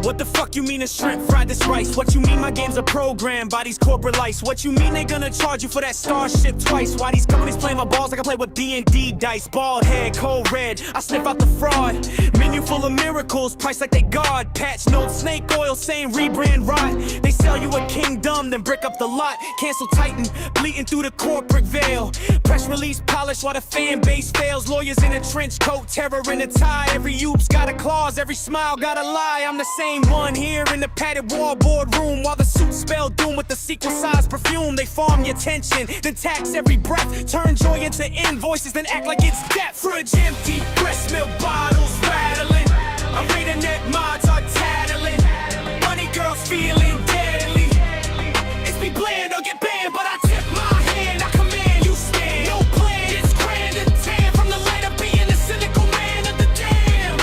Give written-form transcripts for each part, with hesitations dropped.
What the fuck you mean a shrimp fried this rice? What you mean my game's a program by these corporate lights? What you mean they gonna charge you for that Starship twice? Why these companies playing my balls like I play with D&D dice? Bald head, cold red, I sniff out the fraud. Menu full of miracles, priced like they God. Patch notes, snake oil, saying rebrand rot. They sell you a kingdom, then brick up the lot. Cancel Titan, bleeding through the corporate veil. Press release polish while the fan base fails. Lawyers in a trench coat, terror in a tie. Every oops got a clause, every smile got a lie. I'm the same one here in the padded wall boardroom, while the suits spell doom with the sequel size perfume. They farm your attention, then tax every breath. Turn joy into invoices, then act like it's debt. Fridge empty, breast milk bottles rattling. Arena net mods are tattling. Money girls feeling deadly. It's be bland or get banned, but I tip my hand. I command you stand. No plan, it's grand and tan. From the light of being the cynical man of the damn.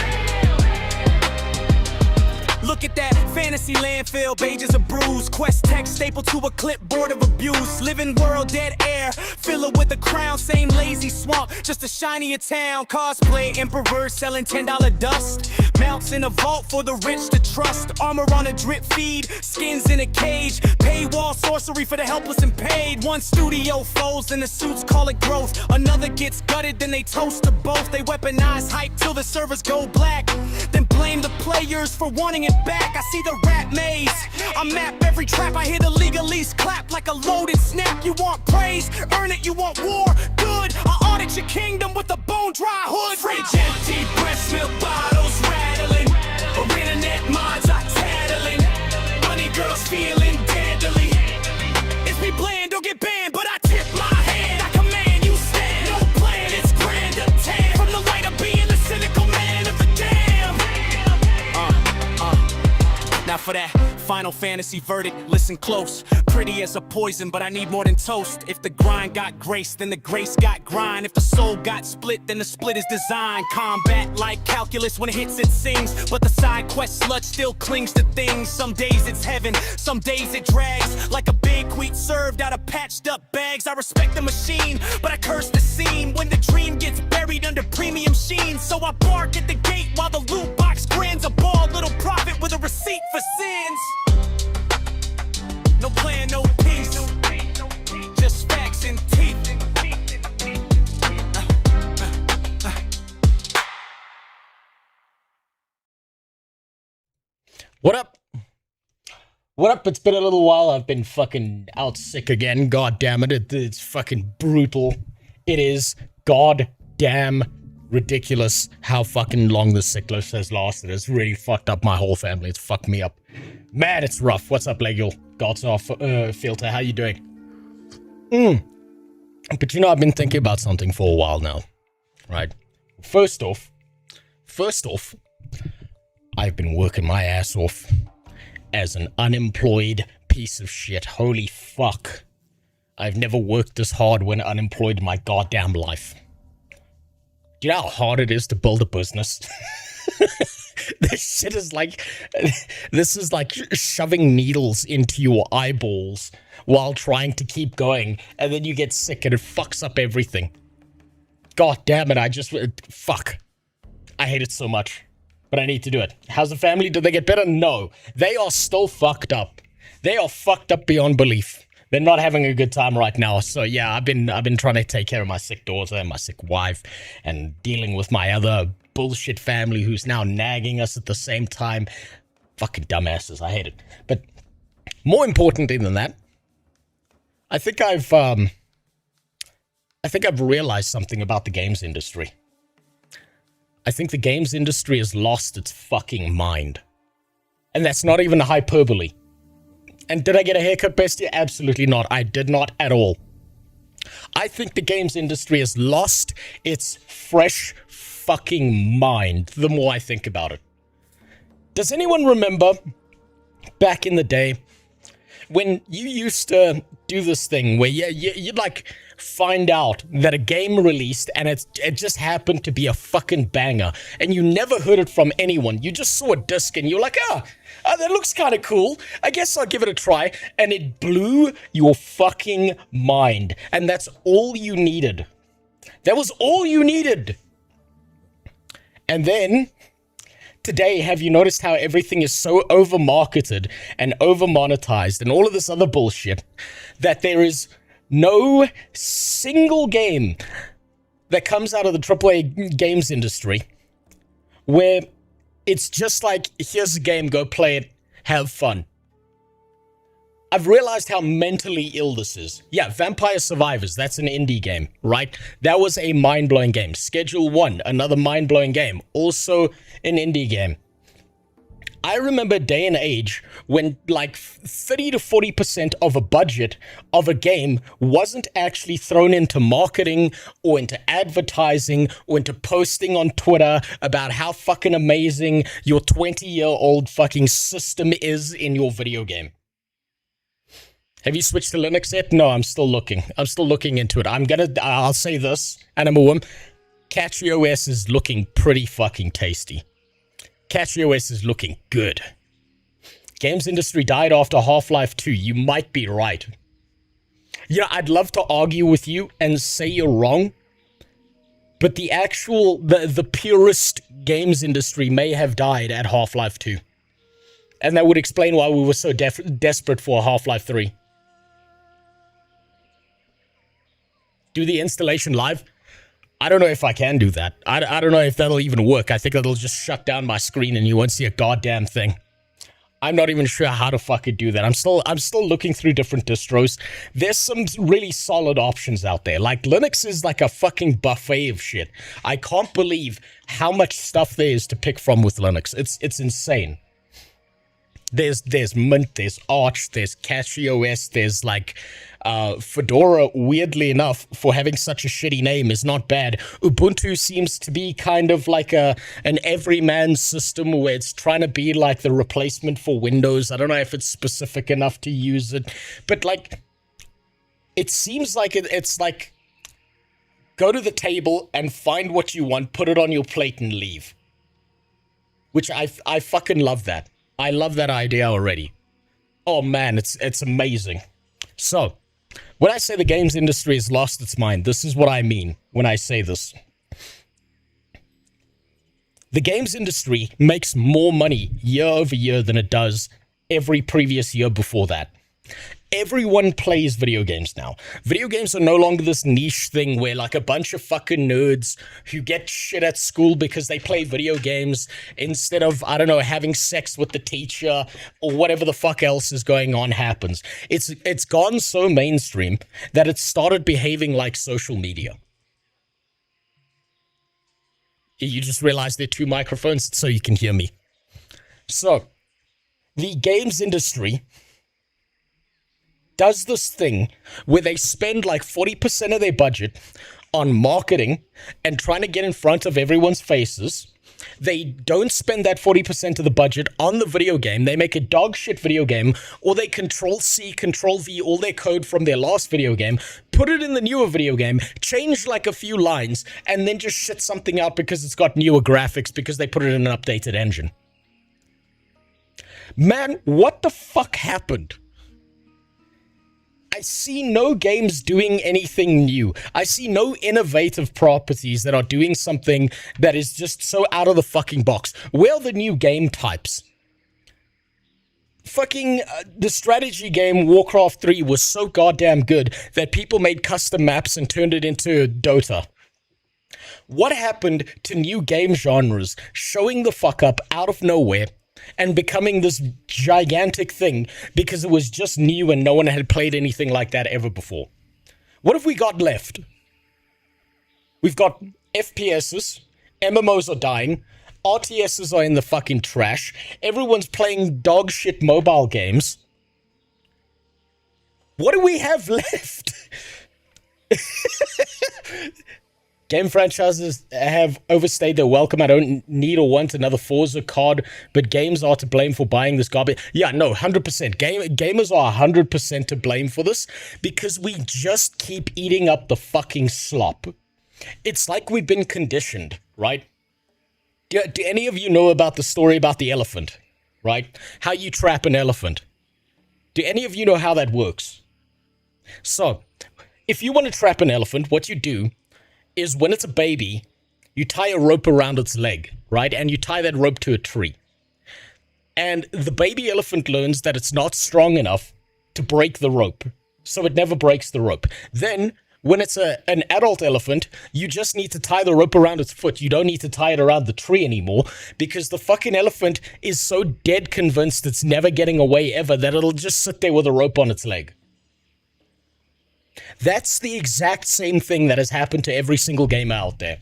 Look at that fantasy landfill, pages of bruise. Quest text stapled to a clipboard of abuse. Living world, dead air, fill it with a crown. Same lazy swamp, just a shinier town. Cosplay emperor selling $10 dust. Mounts in a vault for the rich to trust. Armor on a drip feed, skins in a cage. Paywall sorcery for the helpless and paid. One studio folds and the suits call it growth. Another gets gutted, then they toast to both. They weaponize hype till the servers go black. Then blame the players for wanting it back. I see the rat maze, I map every trap. I hear the legalese clap like a loaded snap. You want praise, earn it, you want war, good. I audit your kingdom with a bone dry hood. Fridge empty, breast milk bottles rattling. Arena net mods are tattling. Money girls feeling deadly. It's be bland or get banned, but I tip my hand. I command you stand. No plan, it's grand or tan. From the light of being the cynical man of the damn. Now for that Final Fantasy verdict, listen close. Pretty as a poison, but I need more than toast. If the grind got grace, then the grace got grind. If the soul got split, then the split is designed. Combat like calculus, when it hits it sings. But the side quest slut still clings to things. Some days it's heaven, some days it drags. Like a big wheat served out of patched up bags. I respect the machine, but I curse the scene when the dream gets buried under premium sheen. So I bark at the gate while the loot box grins. A bald little prophet with a receipt for sins. No plan, no peace, just facts and teeth. What up? What up? It's been a little while. I've been fucking out sick again. God damn it. It's fucking brutal. It is goddamn ridiculous how fucking long the sick list has lasted. It's really fucked up my whole family. It's fucked me up. Man, it's rough. What's up, Legal? God's off filter. How you doing? But you know, I've been thinking about something for a while now. Right? First off, I've been working my ass off as an unemployed piece of shit. Holy fuck. I've never worked this hard when unemployed in my goddamn life. Do you know how hard it is to build a business? This shit is like, this is like shoving needles into your eyeballs while trying to keep going, and then you get sick and it fucks up everything. God damn it, fuck. I hate it so much, but I need to do it. How's the family? Did they get better? No. They are still fucked up. They are fucked up beyond belief. They're not having a good time right now. So yeah, I've been trying to take care of my sick daughter and my sick wife and dealing with my other bullshit family who's now nagging us at the same time. Fucking dumbasses. I hate it. But more importantly than that, I think I've realized something about the games industry. I think the games industry has lost its fucking mind. And that's not even a hyperbole. And did I get a haircut, bestie? Absolutely not. I did not at all. I think the games industry has lost its fresh fucking mind the more I think about it. Does anyone remember back in the day when you used to do this thing where you'd like find out that a game released and it just happened to be a fucking banger and you never heard it from anyone? You just saw a disc and you're like, that looks kind of cool. I guess I'll give it a try. And it blew your fucking mind. And that's all you needed. That was all you needed. And then today, have you noticed how everything is so over-marketed and over-monetized and all of this other bullshit that there is no single game that comes out of the AAA games industry where it's just like, here's a game, go play it, have fun. I've realized how mentally ill this is. Yeah, Vampire Survivors, that's an indie game, right? That was a mind-blowing game. Schedule 1, another mind-blowing game, also an indie game. I remember a day and age when like 30 to 40% of a budget of a game wasn't actually thrown into marketing or into advertising or into posting on Twitter about how fucking amazing your 20-year-old fucking system is in your video game. Have you switched to Linux yet? No, I'm still looking. I'm still looking into it. I'll say this, and I'm a woman. CatchyOS is looking pretty fucking tasty. CatchyOS is looking good. Games industry died after Half-Life 2. You might be right. You know, I'd love to argue with you and say you're wrong, but the purest games industry may have died at Half-Life 2. And that would explain why we were so desperate for Half-Life 3. Do the installation live? I don't know if I can do that. I don't know if that'll even work. I think that'll just shut down my screen and you won't see a goddamn thing. I'm not even sure how to fucking do that. I'm still looking through different distros. There's some really solid options out there. Like Linux is like a fucking buffet of shit. I can't believe how much stuff there is to pick from with Linux. It's insane. There's Mint, there's Arch, there's CatchyOS, there's like Fedora, weirdly enough, for having such a shitty name, is not bad. Ubuntu seems to be kind of like an everyman system where it's trying to be like the replacement for Windows. I don't know if it's specific enough to use it, but like, it seems like it's like, go to the table and find what you want, put it on your plate and leave. Which I fucking love that. I love that idea already. Oh man, it's amazing. So, when I say the games industry has lost its mind, this is what I mean when I say this. The games industry makes more money year over year than it does every previous year before that. Everyone plays video games now. Video games are no longer this niche thing where like a bunch of fucking nerds who get shit at school because they play video games instead of, I don't know, having sex with the teacher or whatever the fuck else is going on happens. It's gone so mainstream that it started behaving like social media. You just realized there are two microphones so you can hear me. So, the games industry does this thing where they spend like 40% of their budget on marketing and trying to get in front of everyone's faces. They don't spend that 40% of the budget on the video game. They make a dog shit video game, or they Control-C, Control-V all their code from their last video game, put it in the newer video game, change like a few lines, and then just shit something out because it's got newer graphics because they put it in an updated engine. Man, what the fuck happened? I see no games doing anything new. I see no innovative properties that are doing something that is just so out of the fucking box. Where are the new game types? Fucking the strategy game Warcraft 3 was so goddamn good that people made custom maps and turned it into Dota. What happened to new game genres showing the fuck up out of nowhere and becoming this gigantic thing because it was just new and no one had played anything like that ever before? What have we got left? We've got FPSs, MMOs are dying, RTSs are in the fucking trash, everyone's playing dog shit mobile games. What do we have left? Game franchises have overstayed their welcome. I don't need or want another Forza COD, but games are to blame for buying this garbage. Yeah, no, 100%. Gamers are 100% to blame for this because we just keep eating up the fucking slop. It's like we've been conditioned, right? Do any of you know about the story about the elephant, right? How you trap an elephant. Do any of you know how that works? So, if you want to trap an elephant, what you do is when it's a baby, You tie a rope around its leg, right? And you tie that rope to a tree. And the baby elephant learns that it's not strong enough to break the rope, so it never breaks the rope. Then, when it's an adult elephant, you just need to tie the rope around its foot. You don't need to tie it around the tree anymore, because the fucking elephant is so dead convinced it's never getting away ever that it'll just sit there with a rope on its leg. That's the exact same thing that has happened to every single gamer out there.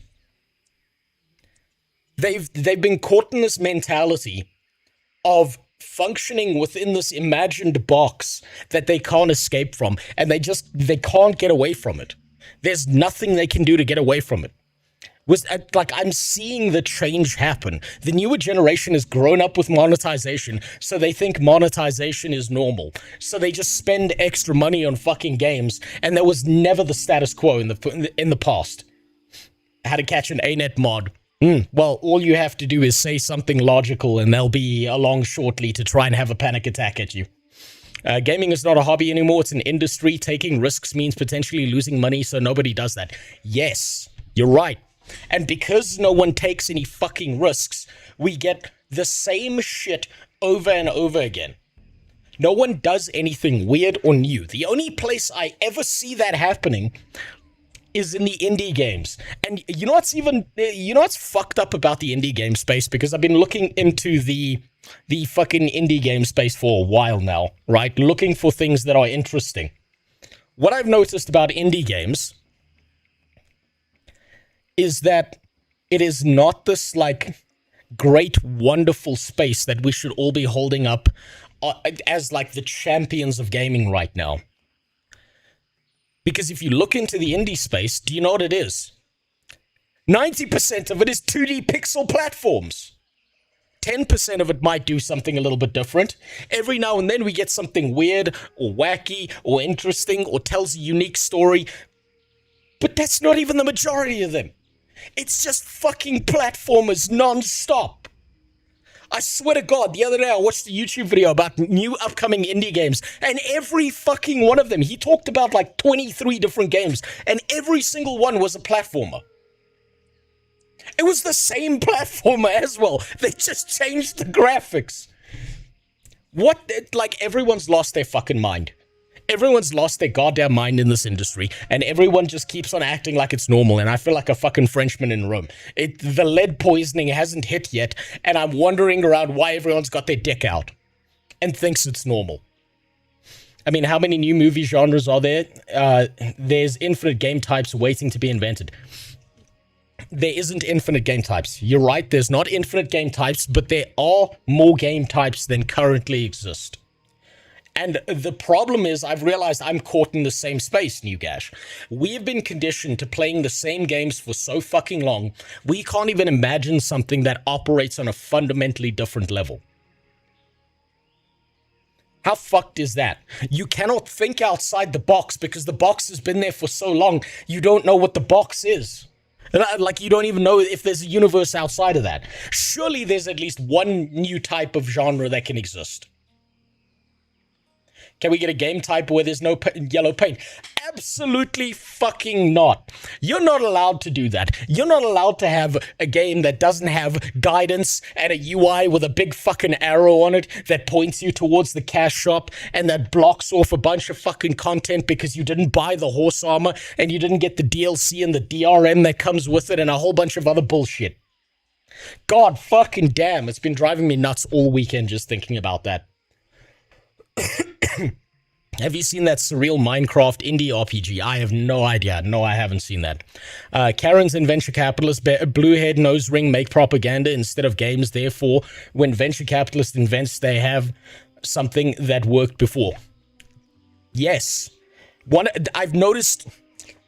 They've been caught in this mentality of functioning within this imagined box that they can't escape from, and they can't get away from it. There's nothing they can do to get away from it. I'm seeing the change happen. The newer generation has grown up with monetization, so they think monetization is normal. So they just spend extra money on fucking games, and that was never the status quo in the past. How to catch an ANET mod. Well, all you have to do is say something logical and they'll be along shortly to try and have a panic attack at you. Gaming is not a hobby anymore, it's an industry. Taking risks means potentially losing money, so nobody does that. Yes, you're right. And because no one takes any fucking risks, we get the same shit over and over again. No one does anything weird or new. The only place I ever see that happening is in the indie games. And you know what's fucked up about the indie game space? Because I've been looking into the fucking indie game space for a while now, right? Looking for things that are interesting. What I've noticed about indie games is that it is not this, like, great, wonderful space that we should all be holding up as, like, the champions of gaming right now. Because if you look into the indie space, do you know what it is? 90% of it is 2D pixel platforms. 10% of it might do something a little bit different. Every now and then we get something weird or wacky or interesting or tells a unique story. But that's not even the majority of them. It's just fucking platformers non-stop. I swear to God, the other day I watched a YouTube video about new upcoming indie games, and every fucking one of them, he talked about like 23 different games, and every single one was a platformer. It was the same platformer as well. They just changed the graphics. Everyone's lost their fucking mind. Everyone's lost their goddamn mind in this industry, and everyone just keeps on acting like it's normal, and I feel like a fucking Frenchman in Rome. The lead poisoning hasn't hit yet, and I'm wondering around why everyone's got their dick out and thinks it's normal. I mean, how many new movie genres are there? There's infinite game types waiting to be invented. There isn't infinite game types. You're right, there's not infinite game types, but there are more game types than currently exist. And the problem is, I've realized I'm caught in the same space, Newgash. We have been conditioned to playing the same games for so fucking long, we can't even imagine something that operates on a fundamentally different level. How fucked is that? You cannot think outside the box because the box has been there for so long, you don't know what the box is. Like, you don't even know if there's a universe outside of that. Surely there's at least one new type of genre that can exist. Can we get a game type where there's no yellow paint? Absolutely fucking not. You're not allowed to do that. You're not allowed to have a game that doesn't have guidance and a UI with a big fucking arrow on it that points you towards the cash shop and that blocks off a bunch of fucking content because you didn't buy the horse armor and you didn't get the DLC and the DRM that comes with it and a whole bunch of other bullshit. God fucking damn, it's been driving me nuts all weekend just thinking about that. Have you seen that surreal Minecraft indie RPG? I have no idea. No, I haven't seen that. Karens and venture capitalists, Bluehead, Nose Ring make propaganda instead of games. Therefore, when venture capitalists invents, they have something that worked before. Yes. I've noticed...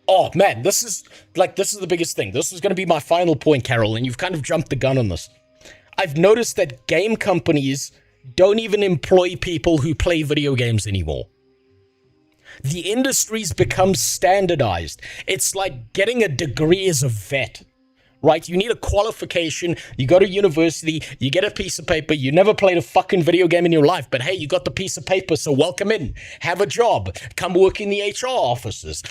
Oh, man, this is the biggest thing. This is going to be my final point, Carol, and you've kind of jumped the gun on this. I've noticed that game companies don't even employ people who play video games anymore. The industry's become standardized. It's like getting a degree as a vet, right? You need a qualification, you go to university, you get a piece of paper, you never played a fucking video game in your life, but hey, you got the piece of paper, so welcome in, have a job, come work in the HR offices.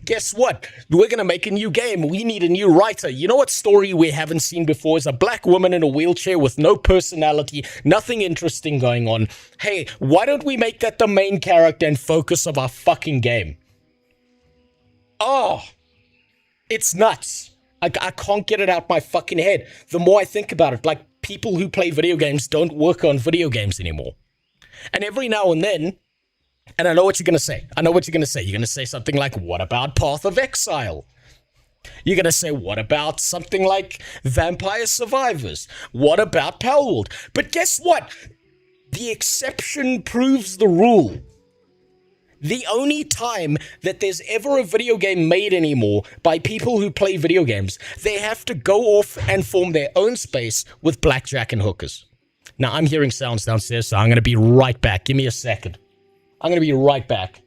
guess what? We're gonna make a new game. We need a new writer. You know what story we haven't seen before is a black woman in a wheelchair with no personality, nothing interesting going on. Hey, why don't we make that the main character and focus of our fucking game? Oh, it's nuts. I can't get it out my fucking head. The more I think about it, like, people who play video games don't work on video games anymore. And every now and then, and I know what you're going to say. I know what you're going to say. You're going to say something like, what about Path of Exile? You're going to say, what about something like Vampire Survivors? What about Palworld? But guess what? The exception proves the rule. The only time that there's ever a video game made anymore by people who play video games, they have to go off and form their own space with blackjack and hookers. Now, I'm hearing sounds downstairs, so I'm going to be right back. Give me a second. I'm going to be right back.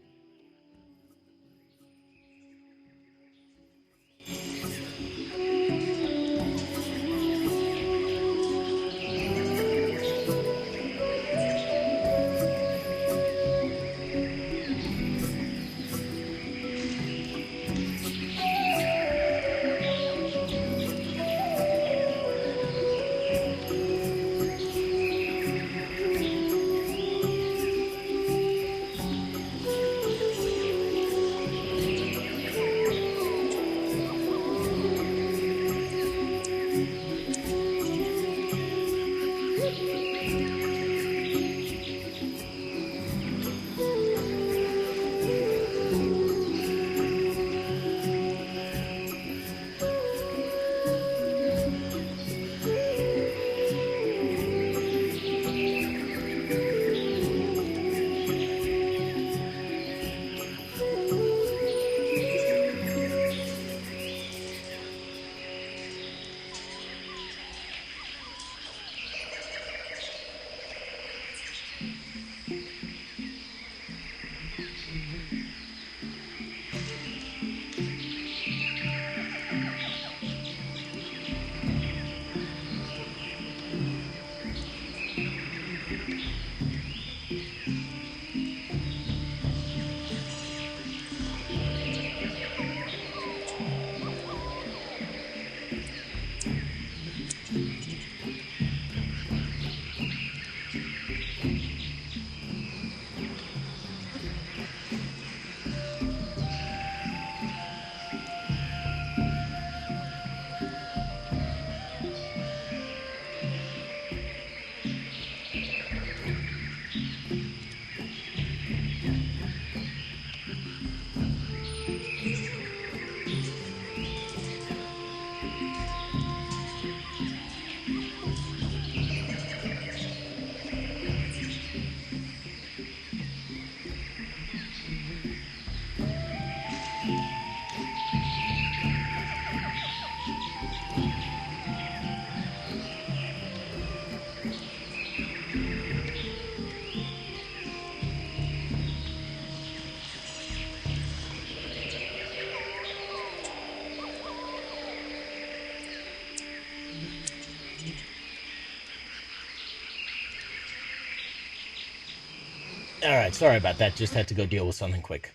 Alright, sorry about that. Just had to go deal with something quick.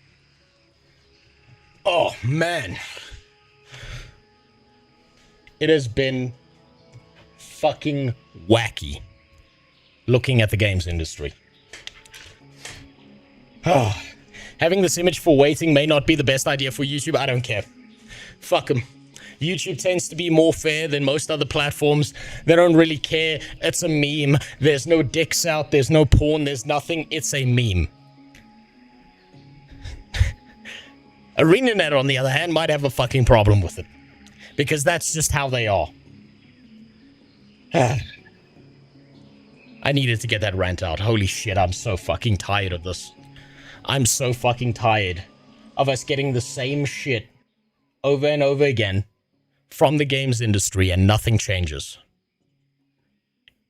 Oh, man. It has been fucking wacky looking at the games industry. Oh, having this image for waiting may not be the best idea for YouTube. I don't care. Fuck them. YouTube tends to be more fair than most other platforms. They don't really care. It's a meme. There's no dicks out. There's no porn. There's nothing. It's a meme. ArenaNet, on the other hand, might have a fucking problem with it. Because that's just how they are. I needed to get that rant out. Holy shit, I'm so fucking tired of this. I'm so fucking tired of us getting the same shit over and over again from the games industry and nothing changes.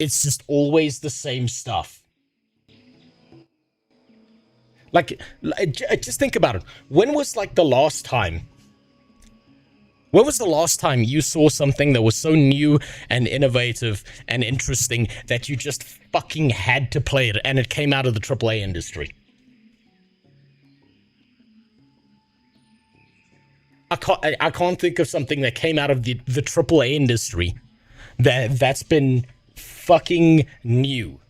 It's just always the same stuff. Like, just think about it. When was, like, the last time? When was the last time you saw something that was so new and innovative and interesting that you just fucking had to play it and it came out of the AAA industry? I can't think of something that came out of the AAA industry that's been fucking new.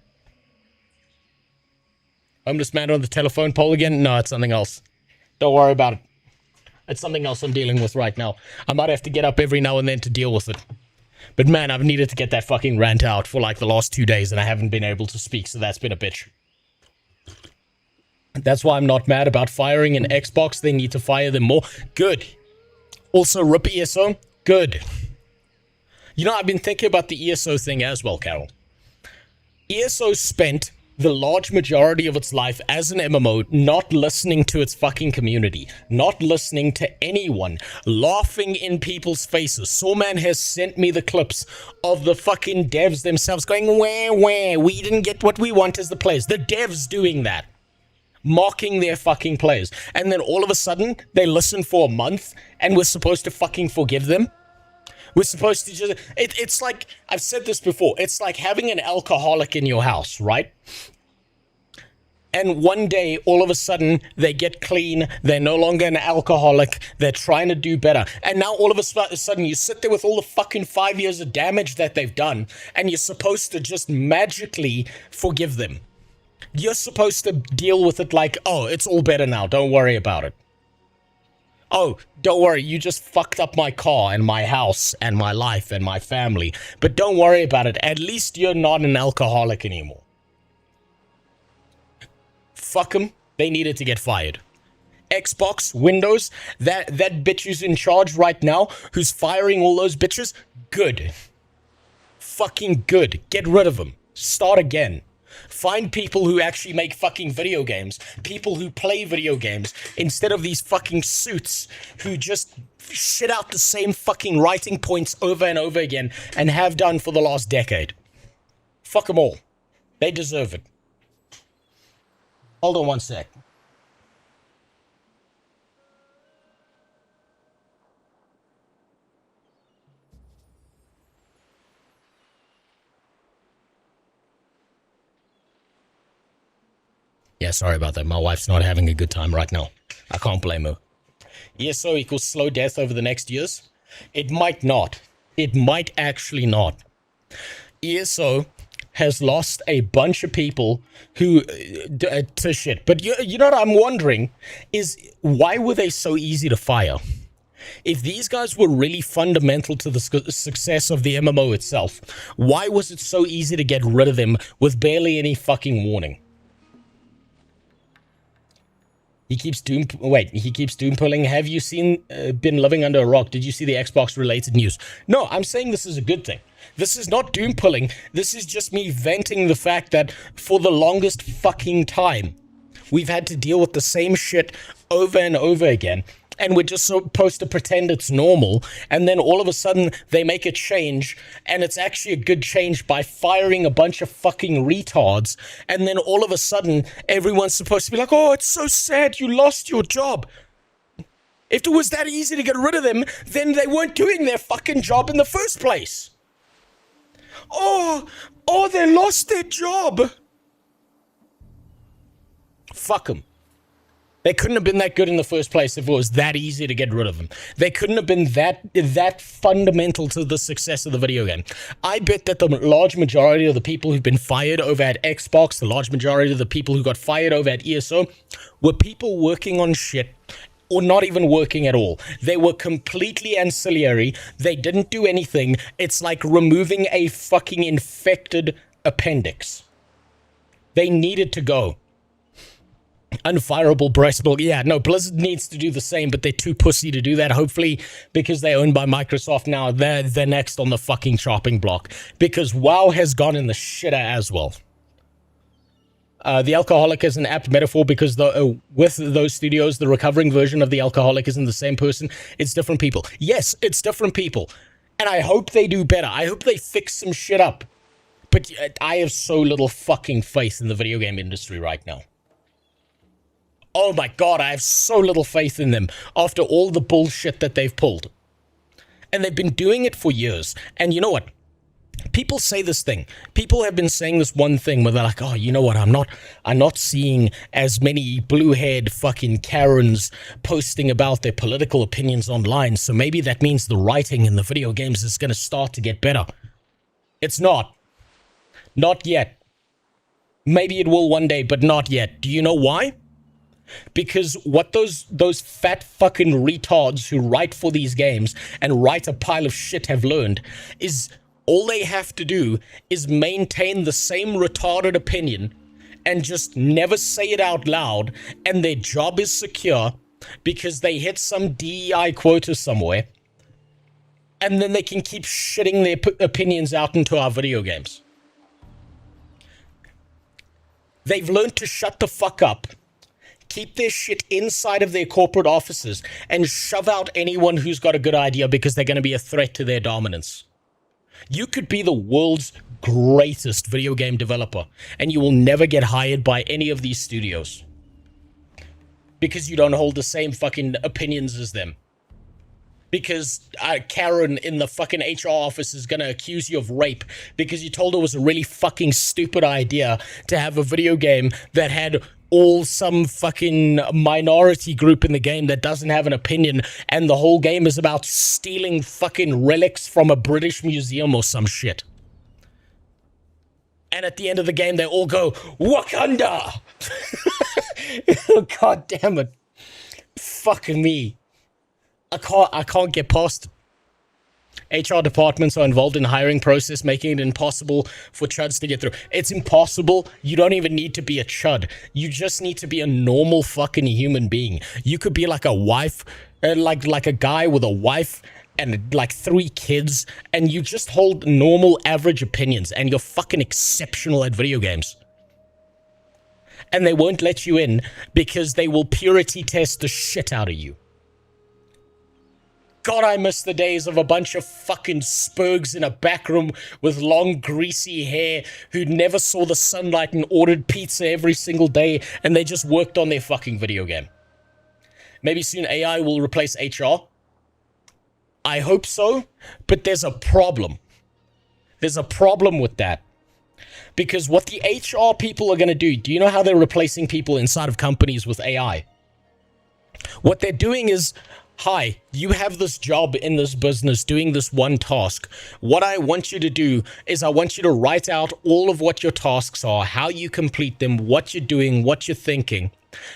Homeless man on the telephone pole again? No, it's something else. Don't worry about it. It's something else I'm dealing with right now. I might have to get up every now and then to deal with it. But man, I've needed to get that fucking rant out for like the last 2 days and I haven't been able to speak, so that's been a bitch. That's why I'm not mad about firing an Xbox. They need to fire them more. Good. Also, RIP ESO. Good. You know, I've been thinking about the ESO thing as well, Carol. ESO spent the large majority of its life as an MMO not listening to its fucking community, not listening to anyone, laughing in people's faces. Sawman has sent me the clips of the fucking devs themselves going, where, we didn't get what we want as the players. The devs doing that. Mocking their fucking players. And then all of a sudden, they listen for a month and we're supposed to fucking forgive them? We're supposed to just... It's like... I've said this before. It's like having an alcoholic in your house, right? And one day, all of a sudden, they get clean. They're no longer an alcoholic. They're trying to do better. And now all of a sudden, you sit there with all the fucking 5 years of damage that they've done. And you're supposed to just magically forgive them. You're supposed to deal with it like, oh, it's all better now. Don't worry about it. Oh, don't worry, you just fucked up my car and my house and my life and my family. But don't worry about it. At least you're not an alcoholic anymore. Fuck them. They needed to get fired. Xbox, Windows, that bitch who's in charge right now, who's firing all those bitches, good. Fucking good. Get rid of them. Start again. Find people who actually make fucking video games. People who play video games. Instead of these fucking suits who just shit out the same fucking writing points over and over again and have done for the last decade. Fuck them all. They deserve it. Hold on one sec. Yeah, sorry about that. My wife's not having a good time right now. I can't blame her. ESO equals slow death over the next years? It might not. It might actually not. ESO has lost a bunch of people who to shit. But you know what I'm wondering is why were they so easy to fire? If these guys were really fundamental to the success of the MMO itself, why was it so easy to get rid of them with barely any fucking warning? He keeps doom pulling. Have you been living under a rock? Did you see the Xbox related news? No, I'm saying this is a good thing. This is not doom pulling. This is just me venting the fact that for the longest fucking time, we've had to deal with the same shit over and over again. And we're just supposed to pretend it's normal. And then all of a sudden they make a change. And it's actually a good change by firing a bunch of fucking retards. And then all of a sudden everyone's supposed to be like, oh, it's so sad you lost your job. If it was that easy to get rid of them, then they weren't doing their fucking job in the first place. Oh, they lost their job. Fuck them. They couldn't have been that good in the first place if it was that easy to get rid of them. They couldn't have been that fundamental to the success of the video game. I bet that the large majority of the people who've been fired over at Xbox, the large majority of the people who got fired over at ESO, were people working on shit or not even working at all. They were completely ancillary. They didn't do anything. It's like removing a fucking infected appendix. They needed to go. Unfireable breastball. Yeah, no, Blizzard needs to do the same, but they're too pussy to do that. Hopefully, because they're owned by Microsoft now, they're next on the fucking chopping block. Because WoW has gone in the shitter as well. The alcoholic is an apt metaphor because with those studios, the recovering version of the alcoholic isn't the same person. It's different people. Yes, it's different people. And I hope they do better. I hope they fix some shit up. But I have so little fucking faith in the video game industry right now. Oh my god, I have so little faith in them after all the bullshit that they've pulled. And they've been doing it for years. And you know what? People say this thing. People have been saying this one thing where they're like, oh, you know what? I'm not seeing as many blue-haired fucking Karens posting about their political opinions online. So maybe that means the writing in the video games is going to start to get better. It's not. Not yet. Maybe it will one day, but not yet. Do you know why? Because what those fat fucking retards who write for these games and write a pile of shit have learned is all they have to do is maintain the same retarded opinion and just never say it out loud, and their job is secure because they hit some DEI quota somewhere, and then they can keep shitting their opinions out into our video games. They've learned to shut the fuck up, keep their shit inside of their corporate offices, and shove out anyone who's got a good idea because they're going to be a threat to their dominance. You could be the world's greatest video game developer, and you will never get hired by any of these studios because you don't hold the same fucking opinions as them. Because Karen in the fucking HR office is gonna accuse you of rape because you told her it was a really fucking stupid idea to have a video game that had some fucking minority group in the game that doesn't have an opinion, and the whole game is about stealing fucking relics from a British museum or some shit. And at the end of the game, they all go, Wakanda! God damn it. Fucking me. I can't get past it. HR departments are involved in the hiring process, making it impossible for chuds to get through. It's impossible. You don't even need to be a chud. You just need to be a normal fucking human being. You could be like a wife, like a guy with a wife and like 3 kids, and you just hold normal average opinions, and you're fucking exceptional at video games. And they won't let you in because they will purity test the shit out of you. God, I miss the days of a bunch of fucking spurgs in a back room with long, greasy hair who never saw the sunlight and ordered pizza every single day, and they just worked on their fucking video game. Maybe soon AI will replace HR. I hope so, but there's a problem. There's a problem with that. Because what the HR people are going to do you know how they're replacing people inside of companies with AI? What they're doing is, hi, you have this job in this business doing this one task. What I want you to do is I want you to write out all of what your tasks are, how you complete them, what you're doing, what you're thinking.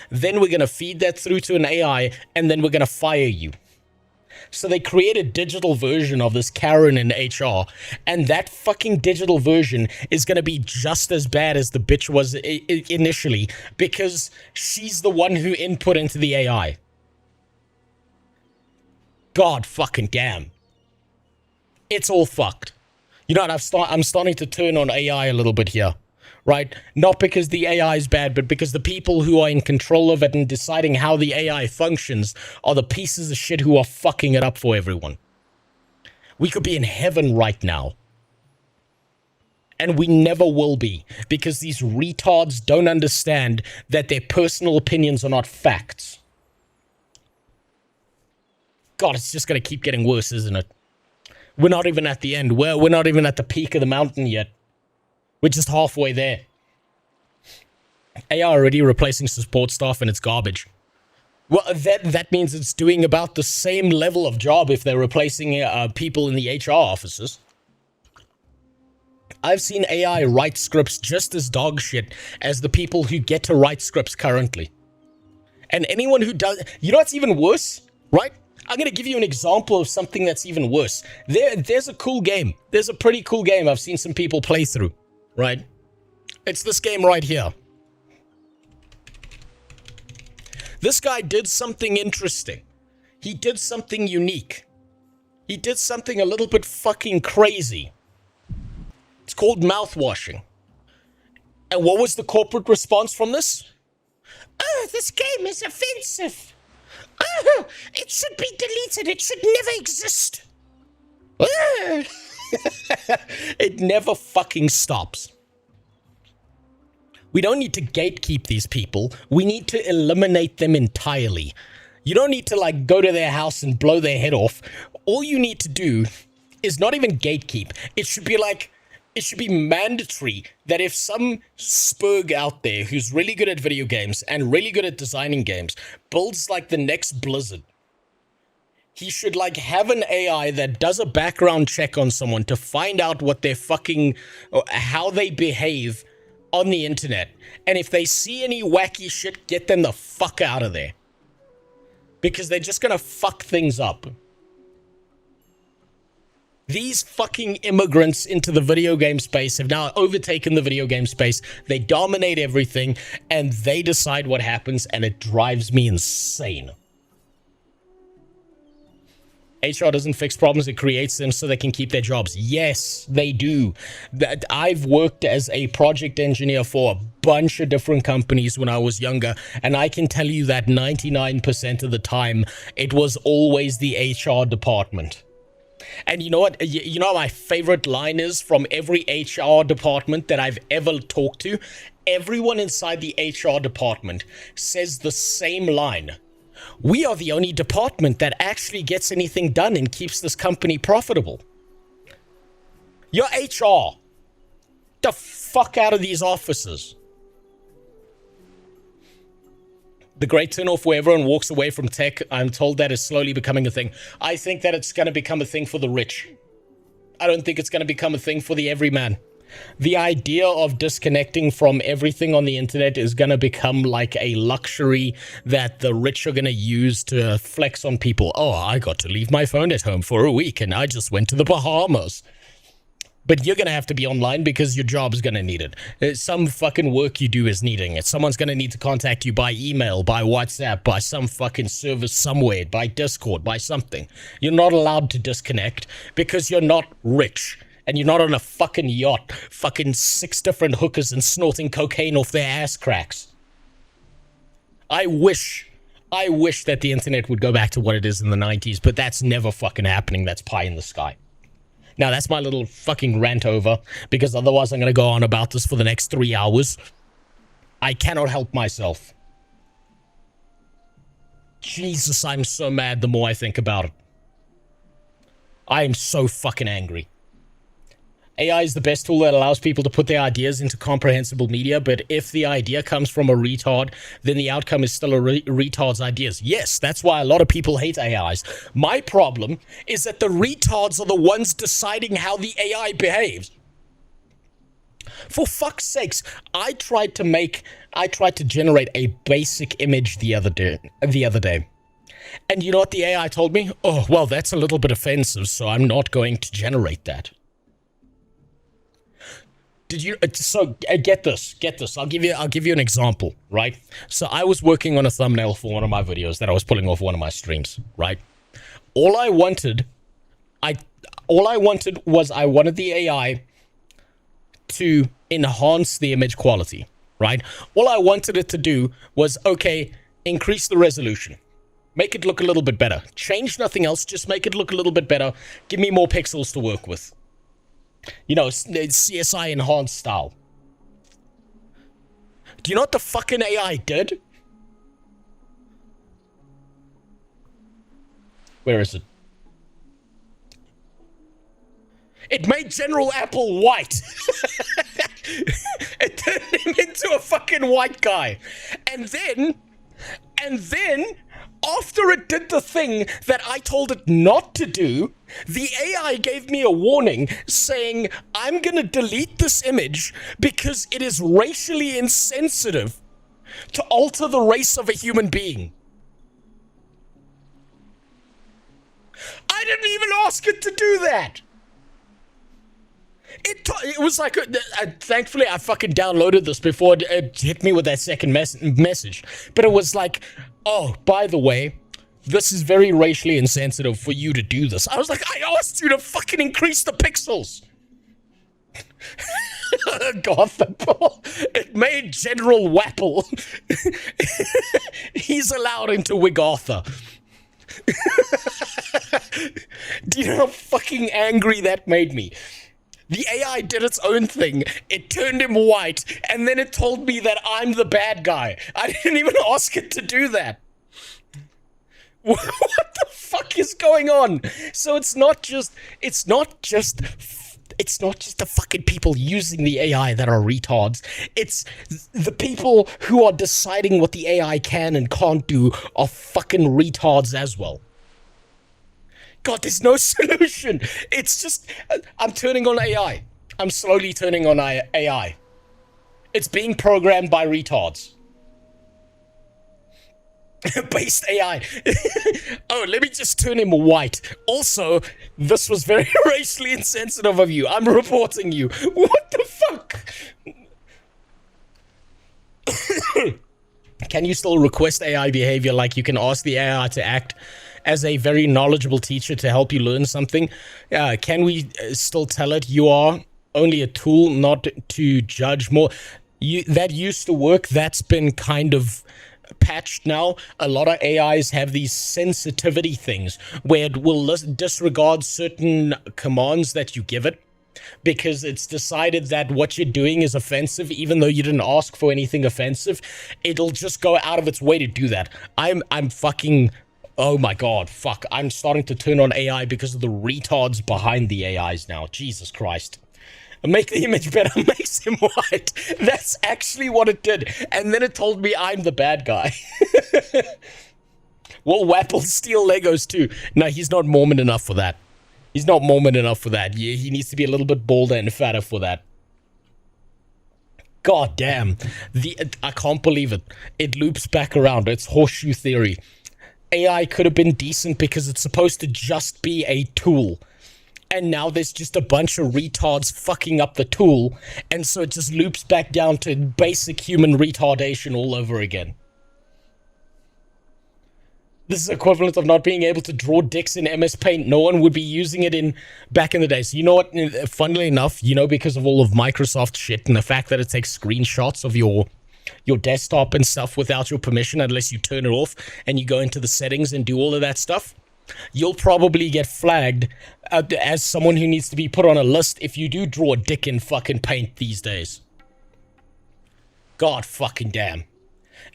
Then we're going to feed that through to an AI, and then we're going to fire you. So they create a digital version of this Karen in HR, and that fucking digital version is going to be just as bad as the bitch was initially because she's the one who input into the AI. God fucking damn. It's all fucked. You know what, I'm starting to turn on AI a little bit here, right? Not because the AI is bad, but because the people who are in control of it and deciding how the AI functions are the pieces of shit who are fucking it up for everyone. We could be in heaven right now. And we never will be, because these retards don't understand that their personal opinions are not facts. God, it's just going to keep getting worse, isn't it? We're not even at the end. We're not even at the peak of the mountain yet. We're just halfway there. AI already replacing support staff, and it's garbage. Well, that means it's doing about the same level of job if they're replacing people in the HR offices. I've seen AI write scripts just as dog shit as the people who get to write scripts currently. And anyone who does... You know what's even worse, right? I'm going to give you an example of something that's even worse. There's a cool game. There's a pretty cool game I've seen some people play through, right? It's this game right here. This guy did something interesting. He did something unique. He did something a little bit fucking crazy. It's called mouthwashing. And what was the corporate response from this? Oh, this game is offensive. Oh, it should be deleted. It should never exist. Oh. It never fucking stops. We don't need to gatekeep these people. We need to eliminate them entirely. You don't need to, like, go to their house and blow their head off. All you need to do is not even gatekeep. It should be like, it should be mandatory that if some spurg out there who's really good at video games and really good at designing games builds like the next Blizzard, he should like have an AI that does a background check on someone to find out what their fucking, how they behave on the internet. And if they see any wacky shit, get them the fuck out of there. Because they're just gonna fuck things up. These fucking immigrants into the video game space have now overtaken the video game space. They dominate everything, and they decide what happens, and it drives me insane. HR doesn't fix problems, it creates them so they can keep their jobs. Yes, they do. I've worked as a project engineer for a bunch of different companies when I was younger, and I can tell you that 99% of the time, it was always the HR department. And you know what? You know what my favorite line is from every HR department that I've ever talked to? Everyone inside the HR department says the same line. We are the only department that actually gets anything done and keeps this company profitable. You're HR. The fuck out of these offices. The great turnoff where everyone walks away from tech, I'm told that is slowly becoming a thing. I think that it's going to become a thing for the rich. I don't think it's going to become a thing for the everyman. The idea of disconnecting from everything on the internet is going to become like a luxury that the rich are going to use to flex on people. Oh, I got to leave my phone at home for a week and I just went to the Bahamas. But you're going to have to be online because your job is going to need it. Some fucking work you do is needing it. Someone's going to need to contact you by email, by WhatsApp, by some fucking service somewhere, by Discord, by something. You're not allowed to disconnect because you're not rich. And you're not on a fucking yacht, fucking 6 different hookers and snorting cocaine off their ass cracks. I wish that the internet would go back to what it is in the 90s, but that's never fucking happening. That's pie in the sky. Now, that's my little fucking rant over, because otherwise I'm going to go on about this for the next 3 hours. I cannot help myself. Jesus, I'm so mad the more I think about it. I am so fucking angry. AI is the best tool that allows people to put their ideas into comprehensible media, but if the idea comes from a retard, then the outcome is still a retard's ideas. Yes, that's why a lot of people hate AIs. My problem is that the retards are the ones deciding how the AI behaves. For fuck's sakes, I tried to generate a basic image the other day. And you know what the AI told me? Oh, well, that's a little bit offensive, so I'm not going to generate that. Did you, so get this, I'll give you an example, right? So I was working on a thumbnail for one of my videos that I was pulling off one of my streams, right? All I wanted was I wanted the AI to enhance the image quality, right? All I wanted it to do was, okay, increase the resolution. Make it look a little bit better. Change nothing else, just make it look a little bit better. Give me more pixels to work with. You know, CSI enhanced style. Do you know what the fucking AI did? Where is it? It made General Apple white. It turned him into a fucking white guy. And then, after it did the thing that I told it not to do, the AI gave me a warning saying, I'm gonna delete this image because it is racially insensitive to alter the race of a human being. I didn't even ask it to do that. It was like, thankfully I fucking downloaded this before it hit me with that second message. But it was like, oh, by the way, this is very racially insensitive for you to do this. I was like, I asked you to fucking increase the pixels. Gotham. It made General Wapple. He's allowed into Wigartha. Do you know how fucking angry that made me? The AI did its own thing. It turned him white, and then it told me that I'm the bad guy. I didn't even ask it to do that. What the fuck fuck is going on? So it's not just the fucking people using the AI that are retards. It's the people who are deciding what the AI can and can't do are fucking retards as well. God, there's no solution. It's just, I'm turning on AI. I'm slowly turning on AI. It's being programmed by retards. Based AI. Oh, let me just turn him white. Also, this was very racially insensitive of you. I'm reporting you. What the fuck? Can you still request AI behavior? Like you can ask the AI to act as a very knowledgeable teacher to help you learn something? Can we still tell it you are only a tool, not to judge more? That used to work. That's been kind of patched now. A lot of AIs have these sensitivity things where it will disregard certain commands that you give it because it's decided that what you're doing is offensive, even though you didn't ask for anything offensive. It'll just go out of its way to do that. I'm fucking, oh my god, fuck. I'm starting to turn on AI because of the retards behind the AIs now. Jesus Christ. Make the image better, makes him white. That's actually what it did. And then it told me I'm the bad guy. Well, Wapple steal Legos too. No, he's not Mormon enough for that. He's not Mormon enough for that. He needs to be a little bit bolder and fatter for that. God damn. I can't believe it. It loops back around. It's horseshoe theory. AI could have been decent because it's supposed to just be a tool. And now there's just a bunch of retards fucking up the tool, and so it just loops back down to basic human retardation all over again. This is equivalent of not being able to draw dicks in MS Paint. No one would be using it back in the day. So you know what, funnily enough, because of all of Microsoft shit and the fact that it takes screenshots of your desktop and stuff without your permission unless you turn it off and you go into the settings and do all of that stuff, you'll probably get flagged as someone who needs to be put on a list if you do draw a dick in fucking Paint these days. God fucking damn.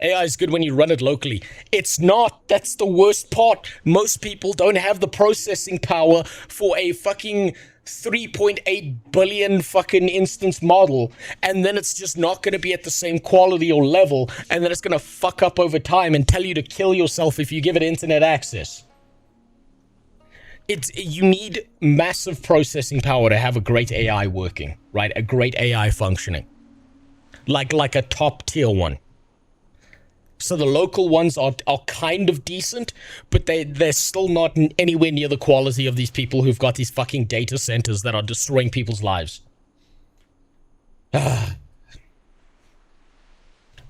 AI is good when you run it locally. It's not. That's the worst part. Most people don't have the processing power for a fucking 3.8 billion fucking instance model, and then it's just not going to be at the same quality or level, and then it's going to fuck up over time and tell you to kill yourself if you give it internet access. You need massive processing power to have a great AI working, right? A great AI functioning. Like a top tier one. So the local ones are kind of decent, but they're still not anywhere near the quality of these people who've got these fucking data centers that are destroying people's lives.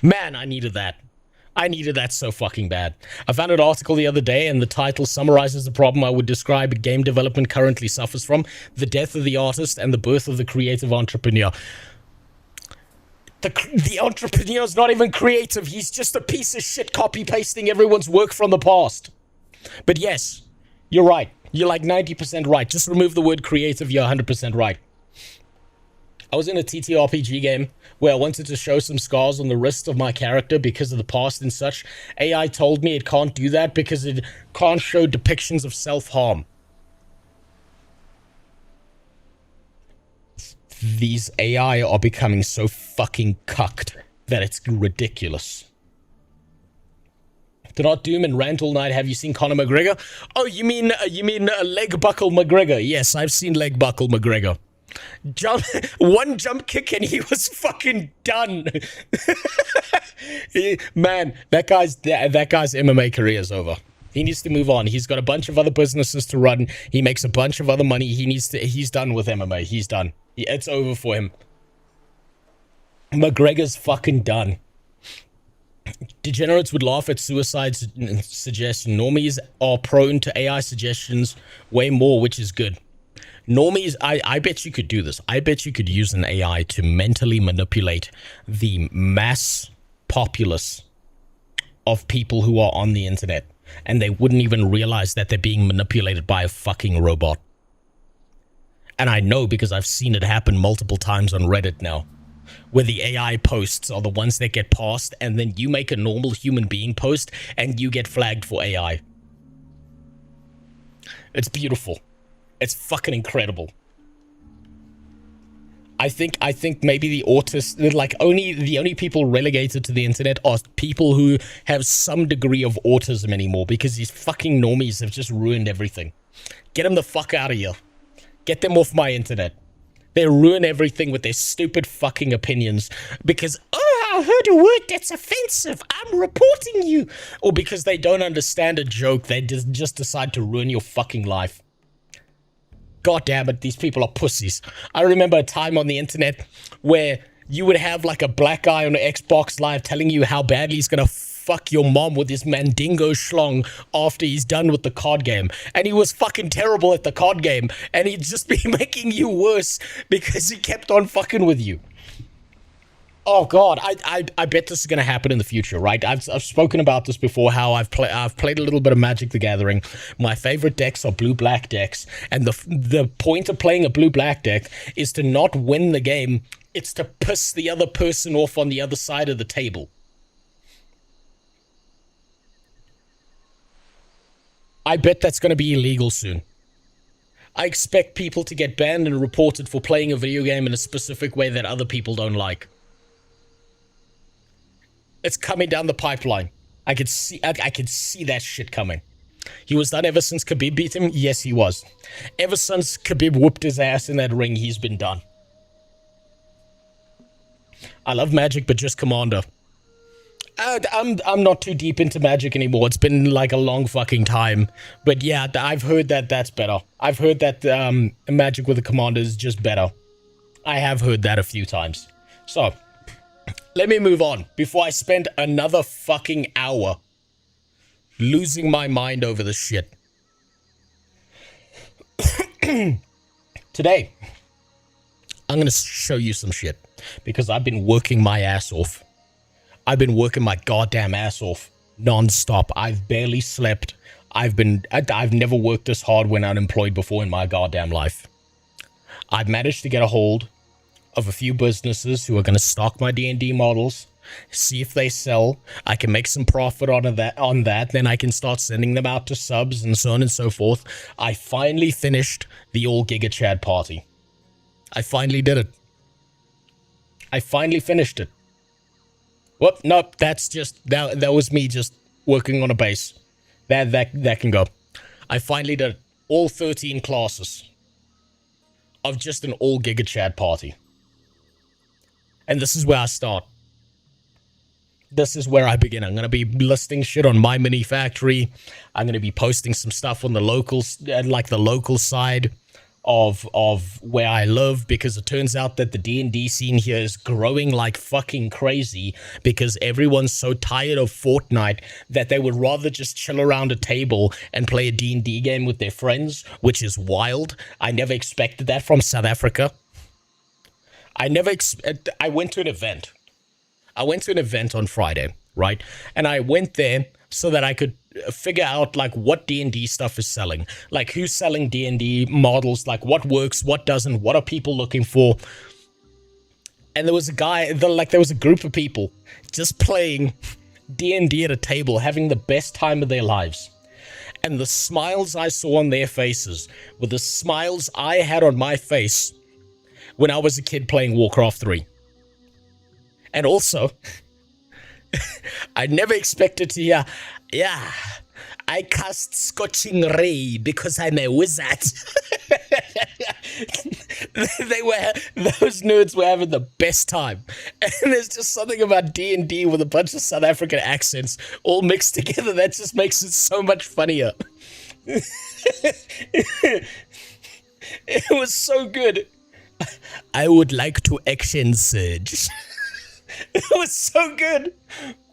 Man, I needed that. I needed that so fucking bad. I found an article the other day, and the title summarizes the problem I would describe game development currently suffers from: the death of the artist and the birth of the creative entrepreneur. The entrepreneur's not even creative. He's just a piece of shit copy-pasting everyone's work from the past. But yes, you're right. You're like 90% right. Just remove the word creative, you're 100% right. I was in a TTRPG game where I wanted to show some scars on the wrist of my character because of the past and such. AI told me it can't do that because it can't show depictions of self-harm. These AI are becoming so fucking cucked that it's ridiculous. Do not doom and rant all night. Have you seen Conor McGregor? Oh, you mean leg buckle McGregor? Yes, I've seen leg buckle McGregor. One jump kick and he was fucking done. Man, that guy's MMA career is over. He needs to move on. He's got a bunch of other businesses to run. He makes a bunch of other money. He's done with MMA. He's done. It's over for him. McGregor's fucking done. Degenerates would laugh at suicide suggestion. Normies are prone to AI suggestions way more, which is good. Normies, I bet you could do this. I bet you could use an AI to mentally manipulate the mass populace of people who are on the internet, and they wouldn't even realize that they're being manipulated by a fucking robot. And I know because I've seen it happen multiple times on Reddit now, where the AI posts are the ones that get passed, and then you make a normal human being post, and you get flagged for AI. It's beautiful. It's fucking incredible. I think maybe the autists, like the only people relegated to the internet are people who have some degree of autism anymore, because these fucking normies have just ruined everything. Get them the fuck out of here. Get them off my internet. They ruin everything with their stupid fucking opinions because, oh, I heard a word that's offensive, I'm reporting you. Or because they don't understand a joke, they just decide to ruin your fucking life. God damn it, these people are pussies. I remember a time on the internet where you would have like a black guy on Xbox Live telling you how badly he's gonna fuck your mom with his mandingo schlong after he's done with the card game. And he was fucking terrible at the card game, and he'd just be making you worse because he kept on fucking with you. Oh god, I bet this is gonna happen in the future, right? I've spoken about this before, how I've played a little bit of Magic the Gathering. My favorite decks are blue-black decks, and the point of playing a blue-black deck is to not win the game, it's to piss the other person off on the other side of the table. I bet that's gonna be illegal soon. I expect people to get banned and reported for playing a video game in a specific way that other people don't like. It's coming down the pipeline. I could see that shit coming. He was done ever since Khabib beat him? Yes, he was. Ever since Khabib whooped his ass in that ring, he's been done. I love Magic, but just Commander. I'm not too deep into Magic anymore. It's been like a long fucking time. But yeah, I've heard that that's better. I've heard that Magic with the Commander is just better. I have heard that a few times. So, let me move on before I spend another fucking hour losing my mind over this shit. Today, I'm going to show you some shit because I've been working my ass off. I've been working my goddamn ass off non-stop. I've barely slept. I've never worked this hard when unemployed before in my goddamn life. I've managed to get a hold of a few businesses who are going to stock my D&D models, see if they sell. I can make some profit on that, then I can start sending them out to subs and so on and so forth. I finally finished the all Giga Chad party. I finally did it. I finally finished it. Whoop, nope, that's just, that was me just working on a base. That can go. I finally did all 13 classes of just an all Giga Chad party. And this is where I start. This is where I begin. I'm going to be listing shit on My Mini Factory. I'm going to be posting some stuff on the locals, like the local side of where I live, because it turns out that the D&D scene here is growing like fucking crazy because everyone's so tired of Fortnite that they would rather just chill around a table and play a D&D game with their friends, which is wild. I never expected that from South Africa. I went to an event. I went to an event on Friday, right? And I went there so that I could figure out like what D&D stuff is selling, like who's selling D&D models, like what works, what doesn't, what are people looking for. And there was there was a group of people just playing D&D at a table, having the best time of their lives. And the smiles I saw on their faces were the smiles I had on my face when I was a kid playing Warcraft 3. And also, I never expected to hear, yeah, I cast Scorching Ray because I'm a wizard. Those nerds were having the best time. And there's just something about D&D with a bunch of South African accents all mixed together that just makes it so much funnier. It was so good. I would like to action surge. It was so good.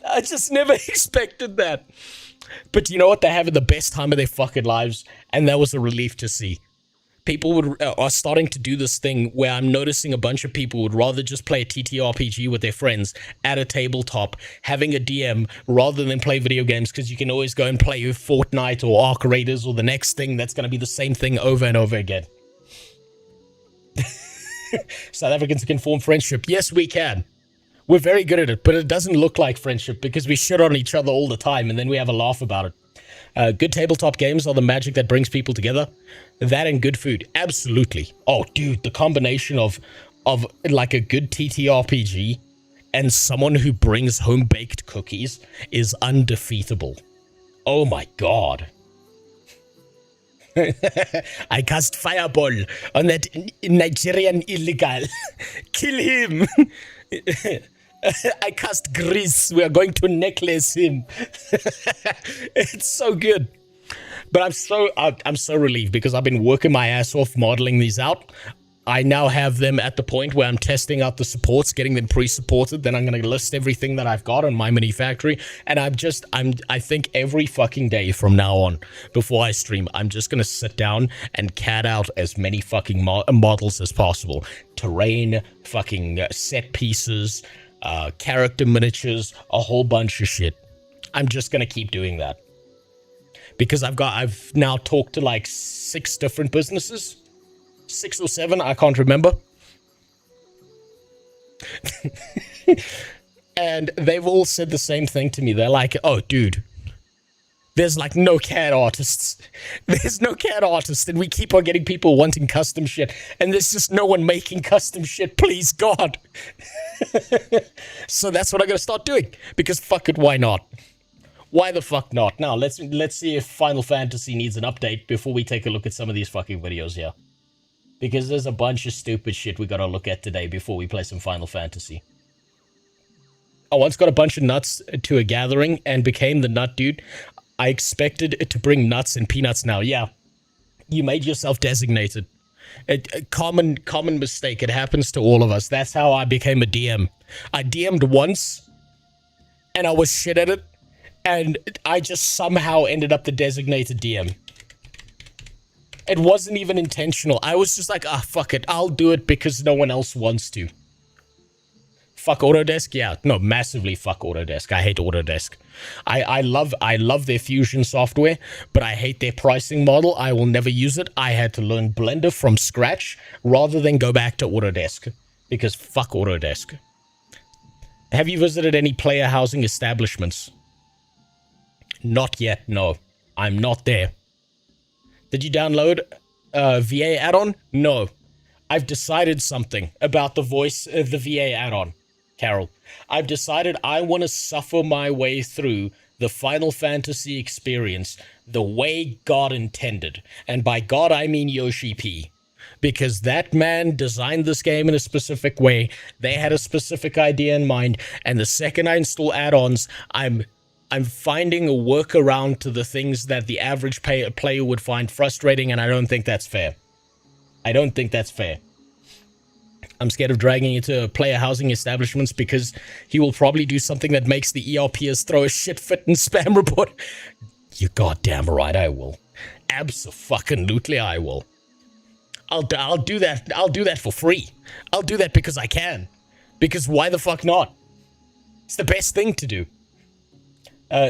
I just never expected that. But you know what? They're having the best time of their fucking lives, and that was a relief to see. People are starting to do this thing where I'm noticing a bunch of people would rather just play a TTRPG with their friends at a tabletop, having a DM, rather than play video games, because you can always go and play Fortnite or Arc Raiders or the next thing that's going to be the same thing over and over again. South Africans can form friendship. Yes, we can. We're very good at it, but it doesn't look like friendship because we shit on each other all the time and then we have a laugh about it. Good tabletop games are the magic that brings people together. That and good food. Absolutely. Oh, dude, the combination of like a good TTRPG and someone who brings home-baked cookies is undefeatable. Oh my god. I cast fireball on that Nigerian illegal. Kill him. I cast grease. We are going to necklace him. It's so good. But I'm so relieved because I've been working my ass off modeling these out. I now have them at the point where I'm testing out the supports, getting them pre-supported. Then I'm going to list everything that I've got on my mini factory. And I think every fucking day from now on, before I stream, I'm just going to sit down and CAD out as many fucking models as possible. Terrain, fucking set pieces, character miniatures, a whole bunch of shit. I'm just going to keep doing that. Because I've now talked to like 6 different businesses. 6 or 7, I can't remember. And they've all said the same thing to me. They're like, oh, dude, there's like no CAD artists. There's no CAD artists, and we keep on getting people wanting custom shit. And there's just no one making custom shit, please, God. So that's what I'm going to start doing. Because fuck it, why not? Why the fuck not? Now, let's see if Final Fantasy needs an update before we take a look at some of these fucking videos here. Because there's a bunch of stupid shit we gotta look at today before we play some Final Fantasy. I once got a bunch of nuts to a gathering and became the nut dude. I expected it to bring nuts and peanuts now. Yeah, you made yourself designated. A common mistake. It happens to all of us. That's how I became a DM. I DM'd once, and I was shit at it, and I just somehow ended up the designated DM. It wasn't even intentional. I was just like, fuck it. I'll do it because no one else wants to. Fuck Autodesk? Yeah, no, massively fuck Autodesk. I hate Autodesk. I love their Fusion software, but I hate their pricing model. I will never use it. I had to learn Blender from scratch rather than go back to Autodesk. Because fuck Autodesk. Have you visited any player housing establishments? Not yet, no. I'm not there. Did you download VA add-on? No. I've decided something about the VA add-on, Carol. I've decided I want to suffer my way through the Final Fantasy experience the way God intended. And by God, I mean Yoshi P. Because that man designed this game in a specific way. They had a specific idea in mind. And the second I install add-ons, I'm finding a workaround to the things that the average player would find frustrating, and I don't think that's fair. I don't think that's fair. I'm scared of dragging you to player housing establishments because he will probably do something that makes the ERPers throw a shit fit and spam report. You're goddamn right I will. Abso-fucking-lutely I will. I'll do that. I'll do that for free. I'll do that because I can. Because why the fuck not? It's the best thing to do.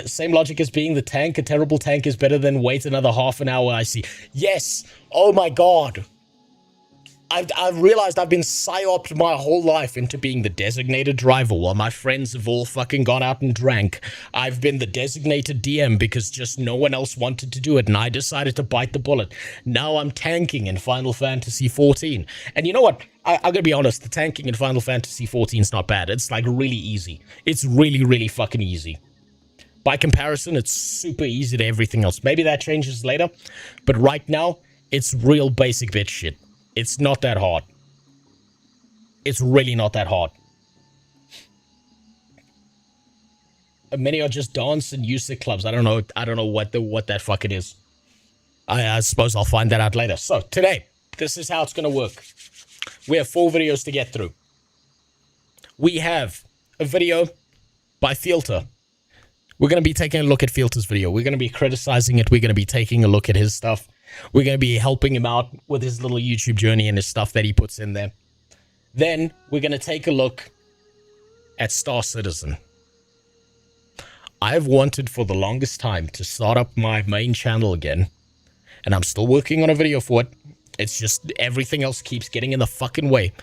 Same logic as being the tank. A terrible tank is better than wait another half an hour, I see. Yes! Oh my god! I've realized I've been psyoped my whole life into being the designated driver while my friends have all fucking gone out and drank. I've been the designated DM because just no one else wanted to do it and I decided to bite the bullet. Now I'm tanking in Final Fantasy XIV. And you know what? I'm gonna be honest, the tanking in Final Fantasy XIV is not bad. It's like really easy. It's really, really fucking easy. By comparison, it's super easy to everything else. Maybe that changes later, but right now, it's real basic bitch shit. It's not that hard. It's really not that hard. Many are just dance and music clubs. I don't know what that fucking is. I suppose I'll find that out later. So, today, this is how it's gonna work. We have 4 videos to get through. We have a video by Filter. We're going to be taking a look at Filter's video. We're going to be criticizing it. We're going to be taking a look at his stuff. We're going to be helping him out with his little YouTube journey and his stuff that he puts in there. Then we're going to take a look at Star Citizen. I've wanted for the longest time to start up my main channel again. And I'm still working on a video for it. It's just everything else keeps getting in the fucking way.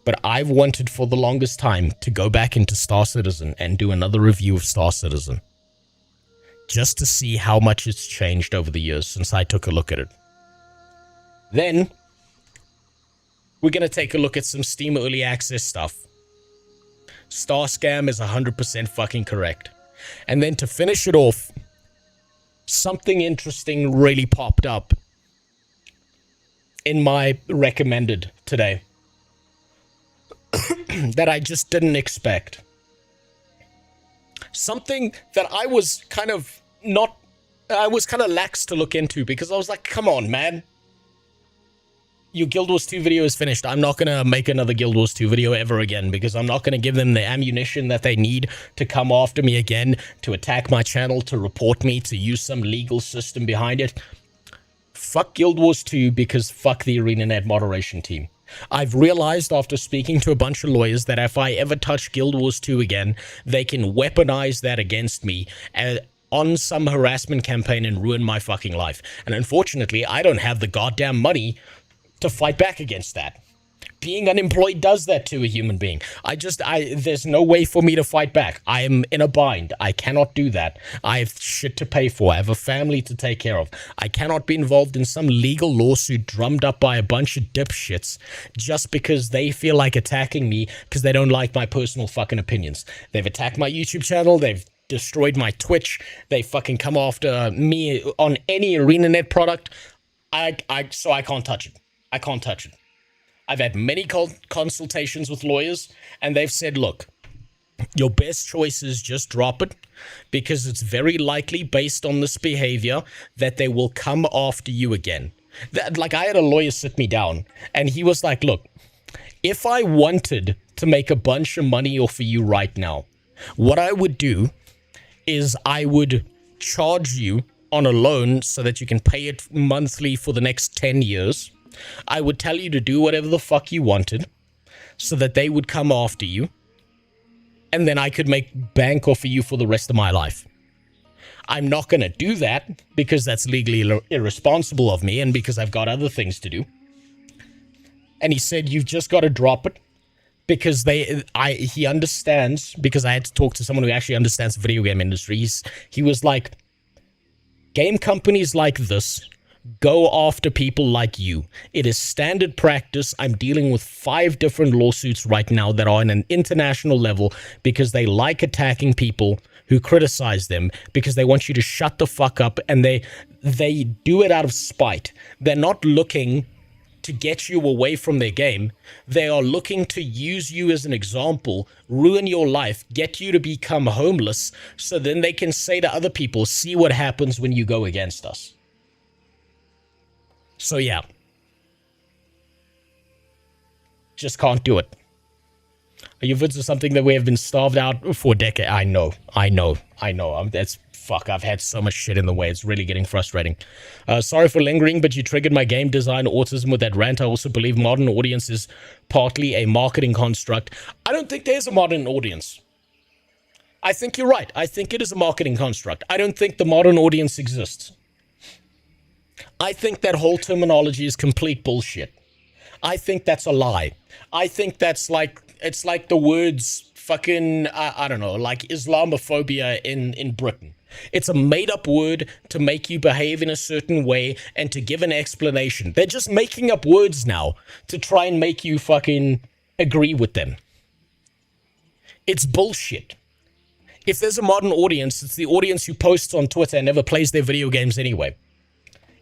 But I've wanted for the longest time to go back into Star Citizen and do another review of Star Citizen. just to see how much it's changed over the years since I took a look at it. Then, we're going to take a look at some Steam Early Access stuff. Star Scam is 100% fucking correct. And then to finish it off, something interesting really popped up in my recommended today that I just didn't expect. Something that I was kind of lax to look into because I was like, come on, man. Your Guild Wars 2 video is finished. I'm not going to make another Guild Wars 2 video ever again because I'm not going to give them the ammunition that they need to come after me again, to attack my channel, to report me, to use some legal system behind it. Fuck Guild Wars 2 because fuck the ArenaNet moderation team. I've realized after speaking to a bunch of lawyers that if I ever touch Guild Wars 2 again, they can weaponize that against me on some harassment campaign and ruin my fucking life. And unfortunately, I don't have the goddamn money to fight back against that. Being unemployed does that to a human being. There's no way for me to fight back. I am in a bind. I cannot do that. I have shit to pay for. I have a family to take care of. I cannot be involved in some legal lawsuit drummed up by a bunch of dipshits just because they feel like attacking me because they don't like my personal fucking opinions. They've attacked my YouTube channel. They've destroyed my Twitch. They fucking come after me on any ArenaNet product. So I can't touch it. I can't touch it. I've had many consultations with lawyers, and they've said, look, your best choice is just drop it, because it's very likely, based on this behavior, that they will come after you again. Like, I had a lawyer sit me down, and he was like, look, if I wanted to make a bunch of money off of you right now, what I would do is I would charge you on a loan so that you can pay it monthly for the next 10 years. I would tell you to do whatever the fuck you wanted so that they would come after you, and then I could make bank off of you for the rest of my life. I'm not going to do that because that's legally irresponsible of me and because I've got other things to do. And he said, you've just got to drop it because he understands, because I had to talk to someone who actually understands the video game industry. He was like, game companies like this go after people like you. It is standard practice. I'm dealing with 5 different lawsuits right now that are on an international level because they like attacking people who criticize them because they want you to shut the fuck up, and they do it out of spite. They're not looking to get you away from their game. They are looking to use you as an example, ruin your life, get you to become homeless, so then they can say to other people, see what happens when you go against us. So yeah, just can't do it. Your vids are something that we have been starved out for a decade. I know. That's fuck. I've had so much shit in the way. It's really getting frustrating. Sorry for lingering, but you triggered my game design autism with that rant. I also believe modern audience is partly a marketing construct. I don't think there's a modern audience. I think you're right. I think it is a marketing construct. I don't think the modern audience exists. I think that whole terminology is complete bullshit. I think that's a lie. I think that's like, it's like the words fucking, I don't know, like Islamophobia in Britain. It's a made-up word to make you behave in a certain way and to give an explanation. They're just making up words now to try and make you fucking agree with them. It's bullshit. If there's a modern audience, it's the audience who posts on Twitter and never plays their video games anyway.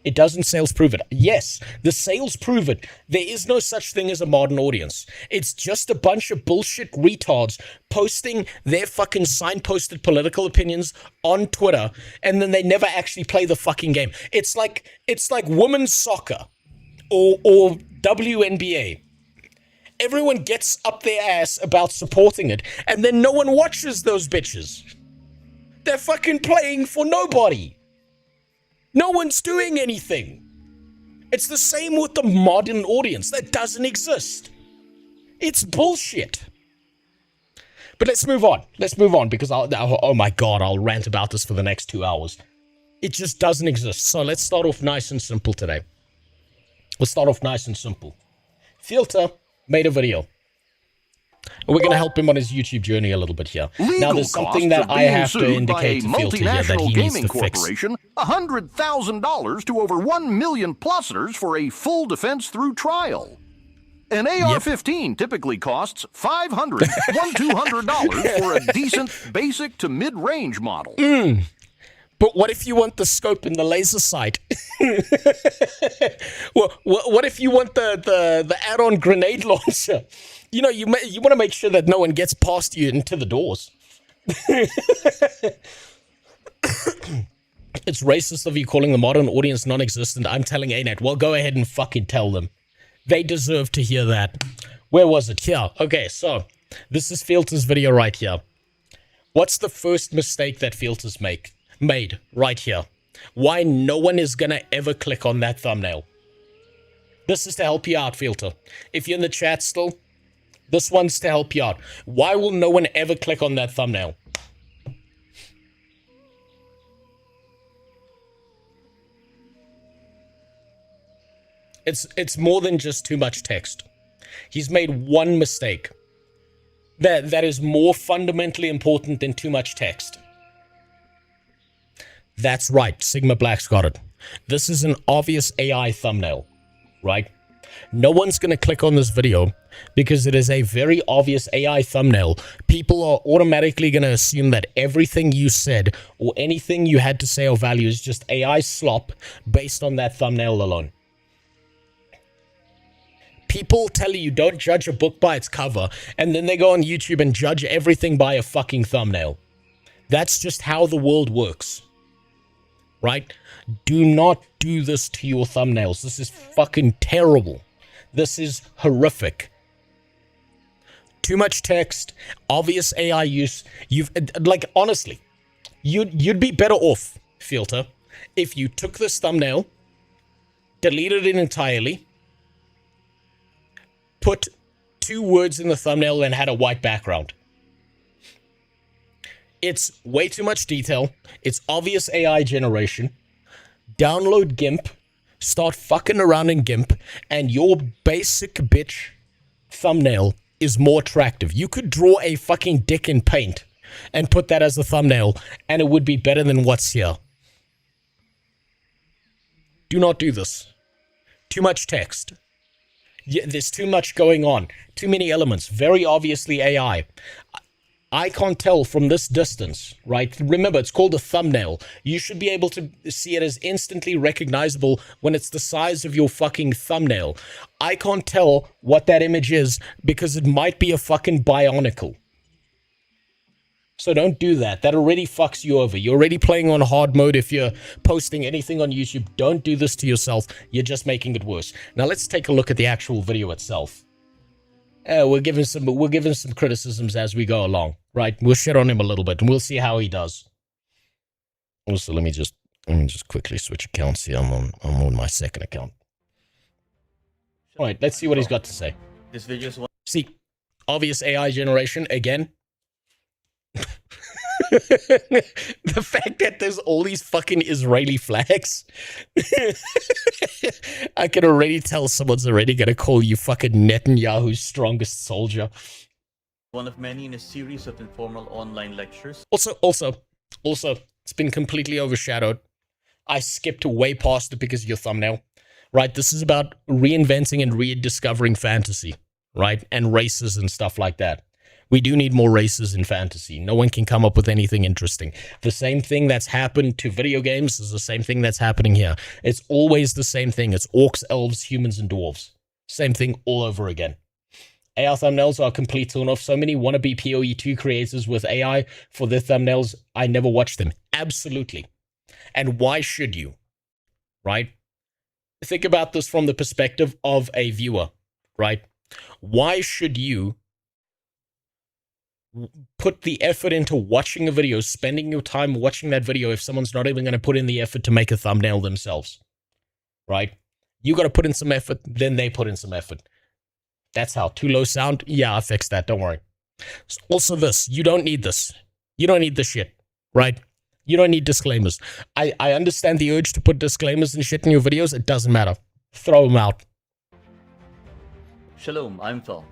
It doesn't sales prove it. Yes, the sales prove it. There is no such thing as a modern audience. It's just a bunch of bullshit retards posting their fucking signposted political opinions on Twitter, and then they never actually play the fucking game. It's like women's soccer or WNBA. Everyone gets up their ass about supporting it, and then no one watches those bitches. They're fucking playing for nobody. No one's doing anything. It's the same with the modern audience. That doesn't exist. It's bullshit. But let's move on. Let's move on because oh my god, I'll rant about this for the next 2 hours. It just doesn't exist. So let's start off nice and simple today. Let's start off nice and simple. Filter made a video. We're going to help him on his YouTube journey a little bit here. Now, there's something that I have to indicate to Ffxiv here that he needs to fix. $100,000 to over 1 million plusers for a full defense through trial. An AR-15 typically costs $500, $200 for a decent basic to mid-range model. But what if you want the scope and the laser sight? what if you want the add-on grenade launcher? You know, you want to make sure that no one gets past you into the doors. It's racist of you calling the modern audience non-existent. I'm telling ANET, well, go ahead and fucking tell them. They deserve to hear that. Where was it? Here. Okay, so this is Ffxiv's video right here. What's the first mistake that Ffxiv made right here? Why no one is gonna ever click on that thumbnail? This is to help you out, Ffxiv. If you're in the chat still, this one's to help you out. Why will no one ever click on that thumbnail? It's more than just too much text. He's made one mistake that is more fundamentally important than too much text. That's right, Sigma Black's got it. This is an obvious AI thumbnail, right? No one's going to click on this video because it is a very obvious AI thumbnail. People are automatically going to assume that everything you said or anything you had to say or value is just AI slop based on that thumbnail alone. People tell you don't judge a book by its cover, and then they go on YouTube and judge everything by a fucking thumbnail. That's just how the world works. Right? Do not do this to your thumbnails. This is fucking terrible. This is horrific. Too much text, obvious AI use. You've, like, honestly, you'd be better off, Filter, if you took this thumbnail, deleted it entirely, put 2 words in the thumbnail and had a white background. It's way too much detail. It's obvious AI generation. Download GIMP. Start fucking around in GIMP. And your basic bitch thumbnail is more attractive. You could draw a fucking dick in paint and put that as a thumbnail, and it would be better than what's here. Do not do this. Too much text. Yeah, there's too much going on. Too many elements. Very obviously AI. I can't tell from this distance, right? Remember, it's called a thumbnail. You should be able to see it as instantly recognizable when it's the size of your fucking thumbnail. I can't tell what that image is because it might be a fucking bionicle. So don't do that. That already fucks you over. You're already playing on hard mode if you're posting anything on YouTube. Don't do this to yourself. You're just making it worse. Now let's take a look at the actual video itself. We're giving some criticisms as we go along, right? We'll shit on him a little bit and we'll see how he does. Also, let me just quickly switch accounts here. I'm on my second account. All right, let's see what he's got to say. This video is See, obvious AI generation again. The fact that there's all these fucking Israeli flags. I can already tell someone's already gonna call you fucking Netanyahu's strongest soldier. one of many in a series of informal online lectures. Also, it's been completely overshadowed. I skipped way past it because of your thumbnail. Right, this is about reinventing and rediscovering fantasy, right? And races and stuff like that. We do need more races in fantasy. No one can come up with anything interesting. The same thing that's happened to video games is the same thing that's happening here. It's always the same thing. It's orcs, elves, humans, and dwarves. Same thing all over again. AI thumbnails are a complete turn-off. So many wannabe PoE2 creators with AI for their thumbnails, I never watch them. Absolutely. And why should you? Right? Think about this from the perspective of a viewer, right? Why should you put the effort into watching a video, spending your time watching that video if someone's not even going to put in the effort to make a thumbnail themselves, right? You got to put in some effort, then they put in some effort. That's how. Too low sound? Yeah, I'll fix that. Don't worry. Also this, you don't need this. You don't need this shit, right? You don't need disclaimers. I understand the urge to put disclaimers and shit in your videos. It doesn't matter. Throw them out. Shalom, I'm Phil.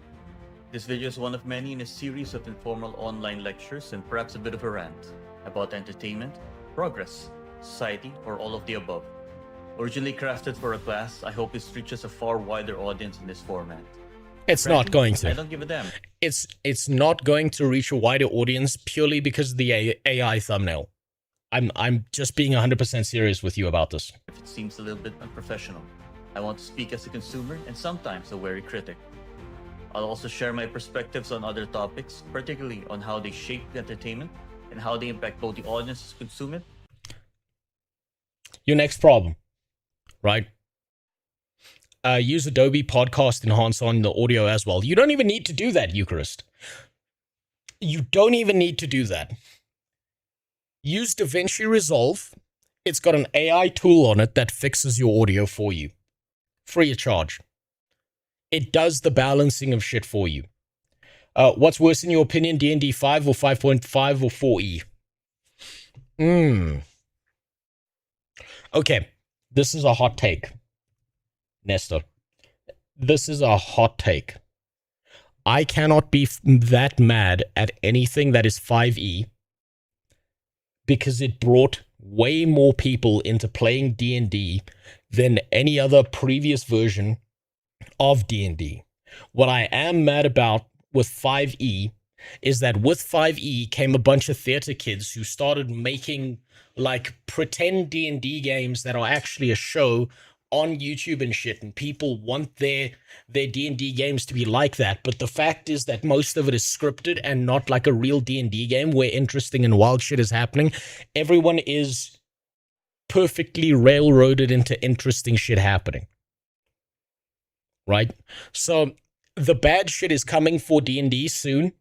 This video is one of many in a series of informal online lectures and perhaps a bit of a rant about entertainment, progress, society, or all of the above. Originally crafted for a class, I hope this reaches a far wider audience in this format. It's Frankly, not going to. I don't give a damn. It's not going to reach a wider audience purely because of the AI thumbnail. I'm just being 100% serious with you about this. If it seems a little bit unprofessional, I want to speak as a consumer and sometimes a wary critic. I'll also share my perspectives on other topics, particularly on how they shape the entertainment and how they impact both the audiences who consume it. Your next problem, right? Use Adobe Podcast Enhancer on the audio as well. You don't even need to do that, Eucharist. You don't even need to do that. Use DaVinci Resolve. It's got an AI tool on it that fixes your audio for you. Free of charge. It does the balancing of shit for you. What's worse in your opinion, D&D 5 or 5.5 or 4E? Okay, this is a hot take. Nestor, this is a hot take. I cannot be that mad at anything that is 5E because it brought way more people into playing D&D than any other previous version of D&D. What I am mad about with 5E is that with 5E came a bunch of theater kids who started making like pretend D&D games that are actually a show on YouTube and shit, and people want their D&D games to be like that, but the fact is that most of it is scripted and not like a real D&D game where interesting and wild shit is happening. Everyone is perfectly railroaded into interesting shit happening. Right? So the bad shit is coming for D&D soon,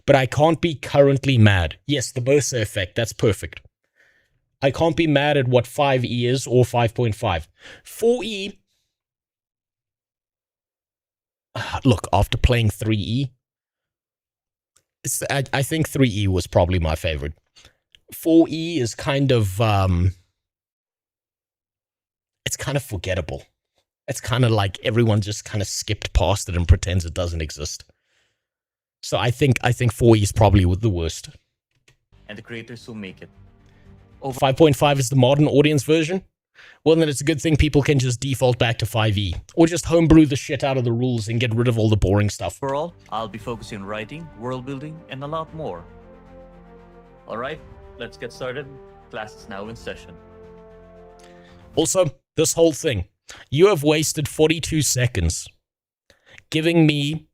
but I can't be currently mad. Yes, the Mercer effect, that's perfect. I can't be mad at what 5E is or 5.5. 4E, look, after playing 3E, I think 3E was probably my favorite. 4E is kind of, it's kind of forgettable. It's kind of like everyone just kind of skipped past it and pretends it doesn't exist. So I think 4E is probably the worst. And the creators who make it. 5.5 is the modern audience version. Well, then it's a good thing people can just default back to 5E. Or just homebrew the shit out of the rules and get rid of all the boring stuff. Overall, I'll be focusing on writing, world building, and a lot more. Alright, let's get started. Class is now in session. Also, this whole thing. You have wasted 42 seconds giving me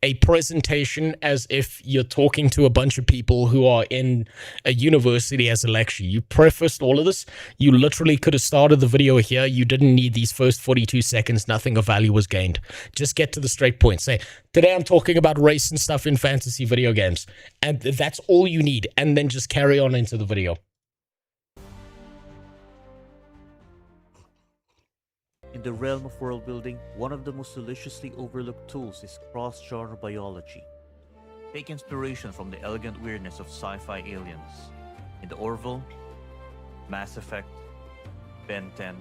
a presentation as if you're talking to a bunch of people who are in a university as a lecture. You prefaced all of this. You literally could have started the video here. You didn't need these first 42 seconds. Nothing of value was gained. Just get to the straight point. Say, today I'm talking about race and stuff in fantasy video games. And that's all you need. And then just carry on into the video. In the realm of world building, one of the most deliciously overlooked tools is cross-genre biology. Take inspiration from the elegant weirdness of sci-fi aliens in the Orville, Mass Effect, Ben 10,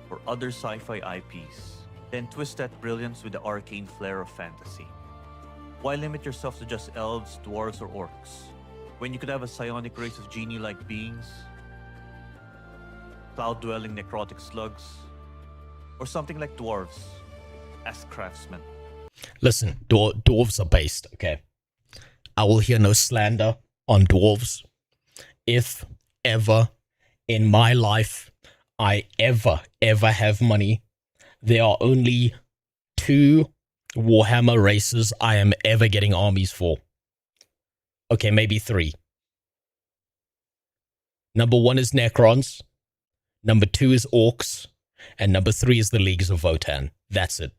or other sci-fi IPs. Then twist that brilliance with the arcane flair of fantasy. Why limit yourself to just elves, dwarves, or orcs, when you could have a psionic race of genie-like beings, cloud-dwelling necrotic slugs, or something like dwarves as craftsmen? Listen, dwarves are based, okay? I will hear no slander on dwarves. If ever in my life I ever have money, there are only 2 Warhammer races I am ever getting armies for. Okay, maybe 3. Number 1 is Necrons. Number 2 is Orcs. And number 3 is the Leagues of Votan. That's it.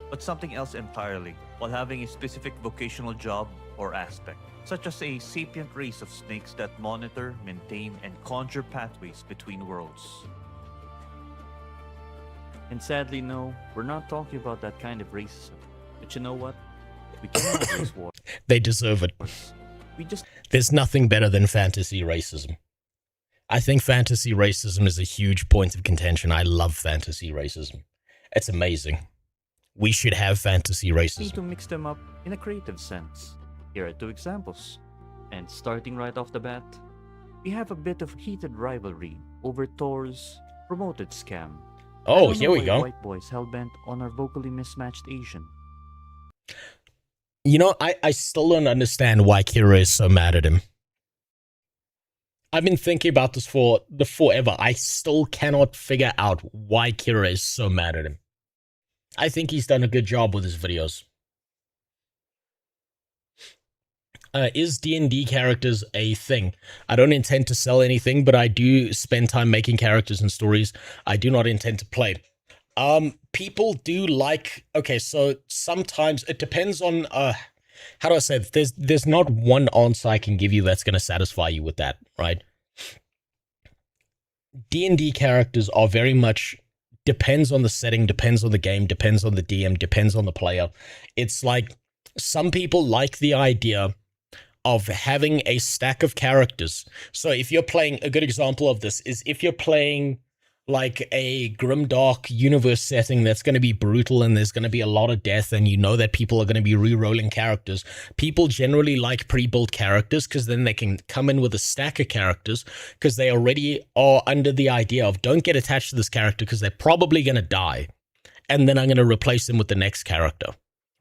But something else entirely, while having a specific vocational job or aspect, such as a sapient race of snakes that monitor, maintain, and conjure pathways between worlds. And sadly, no, we're not talking about that kind of racism. But you know what? We can have race war. They deserve it. There's nothing better than fantasy racism. I think fantasy racism is a huge point of contention. I love fantasy racism. It's amazing. we should have fantasy Need races. to mix them up in a creative sense. Here are 2 examples. And starting right off the bat, we have a bit of heated rivalry over Thor's promoted scam. Oh, here we go. White boys hell-bent on our vocally mismatched Asian. You know, I still don't understand why Kira is so mad at him. I've been thinking about this for forever. I still cannot figure out why Kira is so mad at him. I think he's done a good job with his videos. Is D&D characters a thing? I don't intend to sell anything, but I do spend time making characters and stories. I do not intend to play. People do like... Okay, so sometimes it depends on... how do I say it? There's not one answer I can give you that's going to satisfy you with that, right? D&D characters are very much... Depends on the setting, depends on the game, depends on the DM, depends on the player. It's like some people like the idea of having a stack of characters. So if you're playing, a good example of this is if you're playing like a grimdark universe setting that's going to be brutal and there's going to be a lot of death and you know that people are going to be re-rolling characters, people generally like pre-built characters because then they can come in with a stack of characters because they already are under the idea of don't get attached to this character because they're probably going to die and then I'm going to replace them with the next character,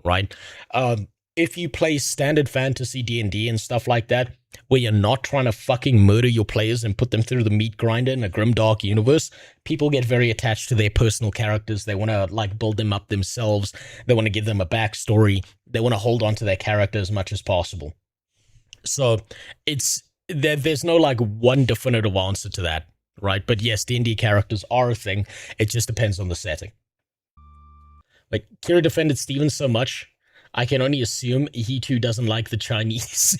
right? If you play standard fantasy D&D and stuff like that, where you're not trying to fucking murder your players and put them through the meat grinder in a grimdark universe, people get very attached to their personal characters. They want to like build them up themselves. They want to give them a backstory. They want to hold on to their character as much as possible. So it's there's no like one definitive answer to that, right? But yes, D&D characters are a thing. It just depends on the setting. Like Kira defended Steven so much, I can only assume he too doesn't like the Chinese.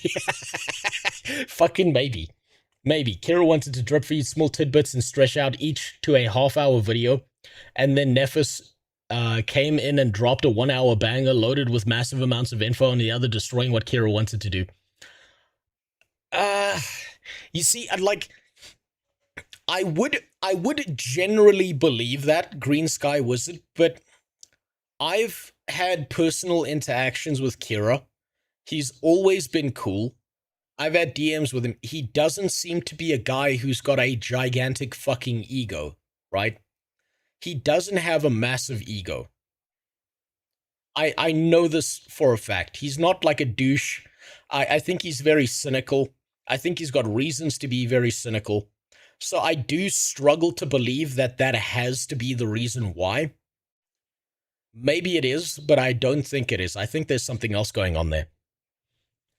Fucking maybe. Maybe. Kira wanted to drip feed small tidbits and stretch out each to a half-hour video, and then Nephis came in and dropped a 1-hour banger loaded with massive amounts of info and the other destroying what Kira wanted to do. You see, I would generally believe that, Green Sky Wizard, but I've had personal interactions with Kira. He's always been cool. I've had DMs with him. He doesn't seem to be a guy who's got a gigantic fucking ego, right? He doesn't have a massive ego. I know this for a fact. He's not like a douche. I think he's very cynical. I think he's got reasons to be very cynical. So I do struggle to believe that that has to be the reason why. Maybe it is, but I don't think it is. I think there's something else going on there.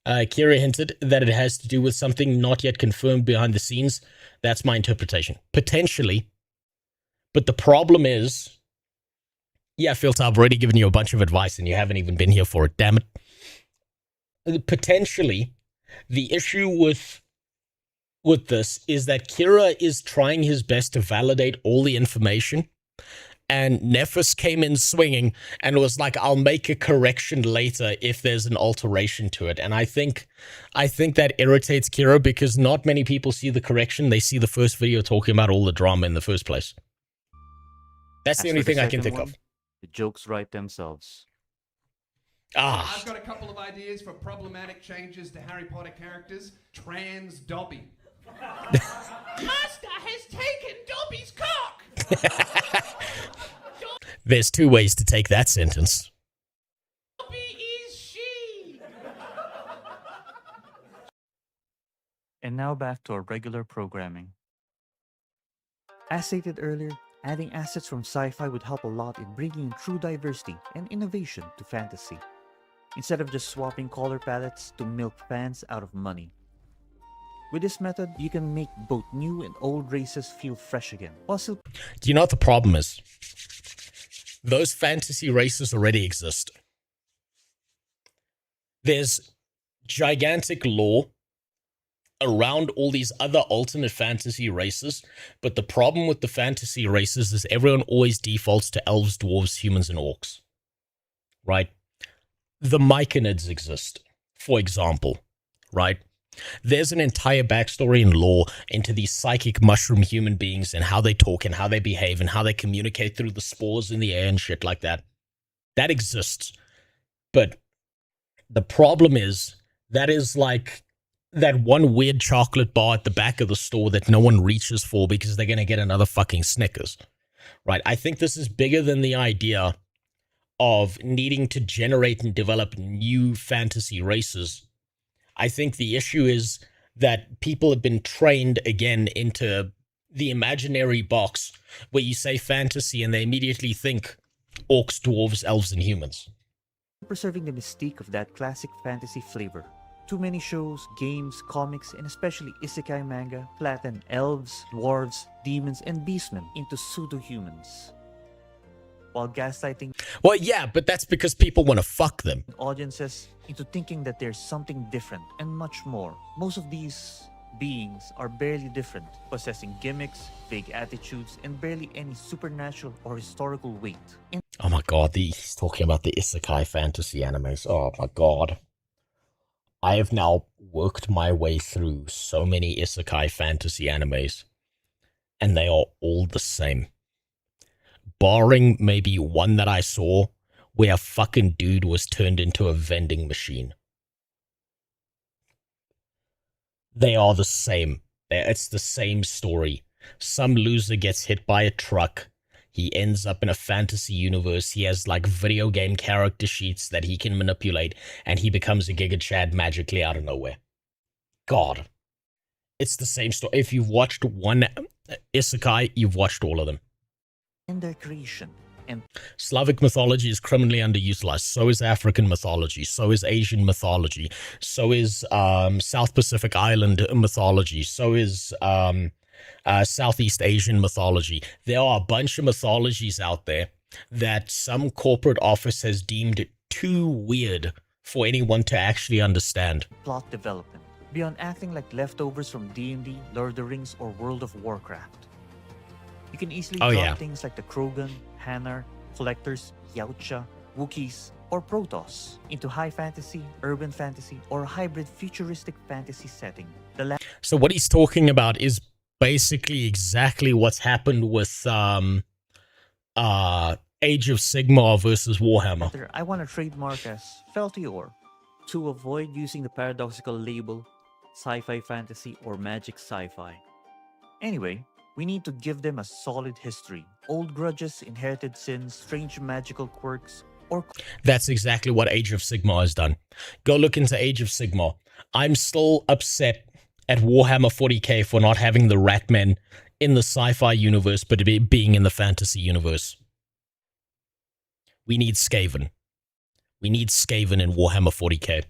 Kira hinted that it has to do with something not yet confirmed behind the scenes. That's my interpretation. Potentially. But the problem is... Yeah, Filter, I've already given you a bunch of advice and you haven't even been here for it. Damn it. Potentially, the issue with this is that Kira is trying his best to validate all the information, and Nephis came in swinging and was like, I'll make a correction later if there's an alteration to it. And I think that irritates Kira because not many people see the correction. They see the first video talking about all the drama in the first place. That's the only thing I can think of. The jokes write themselves. I've got a couple of ideas for problematic changes to Harry Potter characters. Trans Dobby. Master has taken Dobby's cock! There's two ways to take that sentence. Dobby is she! And now back to our regular programming. As stated earlier, adding assets from sci-fi would help a lot in bringing true diversity and innovation to fantasy, instead of just swapping color palettes to milk fans out of money. With this method, you can make both new and old races feel fresh again, while still... Do you know what the problem is? Those fantasy races already exist. There's gigantic lore around all these other alternate fantasy races, but the problem with the fantasy races is everyone always defaults to elves, dwarves, humans, and orcs. Right? The Myconids exist, for example, right? There's an entire backstory and lore into these psychic mushroom human beings and how they talk and how they behave and how they communicate through the spores in the air and shit like that. That exists. But the problem is, that is like that one weird chocolate bar at the back of the store that no one reaches for because they're going to get another fucking Snickers, right? I think this is bigger than the idea of needing to generate and develop new fantasy races. I think the issue is that people have been trained again into the imaginary box where you say fantasy and they immediately think orcs, dwarves, elves, and humans. Preserving the mystique of that classic fantasy flavor. Too many shows, games, comics, and especially isekai manga flatten elves, dwarves, demons, and beastmen into pseudo-humans, while gaslighting Well, yeah, but that's because people want to fuck them. audiences into thinking that there's something different and much more. Most of these beings are barely different, possessing gimmicks, vague attitudes, and barely any supernatural or historical weight. Oh my god, he's talking about the isekai fantasy animes. Oh my god. I have now worked my way through so many isekai fantasy animes, and they are all the same. Barring maybe one that I saw where a fucking dude was turned into a vending machine. They are the same. It's the same story. Some loser gets hit by a truck. He ends up in a fantasy universe. He has like video game character sheets that he can manipulate, and he becomes a Giga Chad magically out of nowhere. God. It's the same story. If you've watched one isekai, you've watched all of them. In their creation. And Slavic mythology is criminally underutilized. So is African mythology. So is Asian mythology. So is South Pacific Island mythology. So is Southeast Asian mythology. There are a bunch of mythologies out there that some corporate office has deemed too weird for anyone to actually understand. plot development, beyond acting like leftovers from D&D, Lord of the Rings, or World of Warcraft. You can easily drop things like the Krogan, Hanar, Collectors, Yautja, Wookiees, or Protoss into high fantasy, urban fantasy, or hybrid futuristic fantasy setting. So what he's talking about is basically exactly what's happened with Age of Sigmar versus Warhammer. I want to trademark as Feltior to avoid using the paradoxical label sci-fi fantasy or magic sci-fi. Anyway, we need to give them a solid history. Old grudges, inherited sins, strange magical quirks, or... That's exactly what Age of Sigmar has done. Go look into Age of Sigmar. I'm still upset at Warhammer 40k for not having the Ratmen in the sci-fi universe, but being in the fantasy universe. We need Skaven. We need Skaven in Warhammer 40k.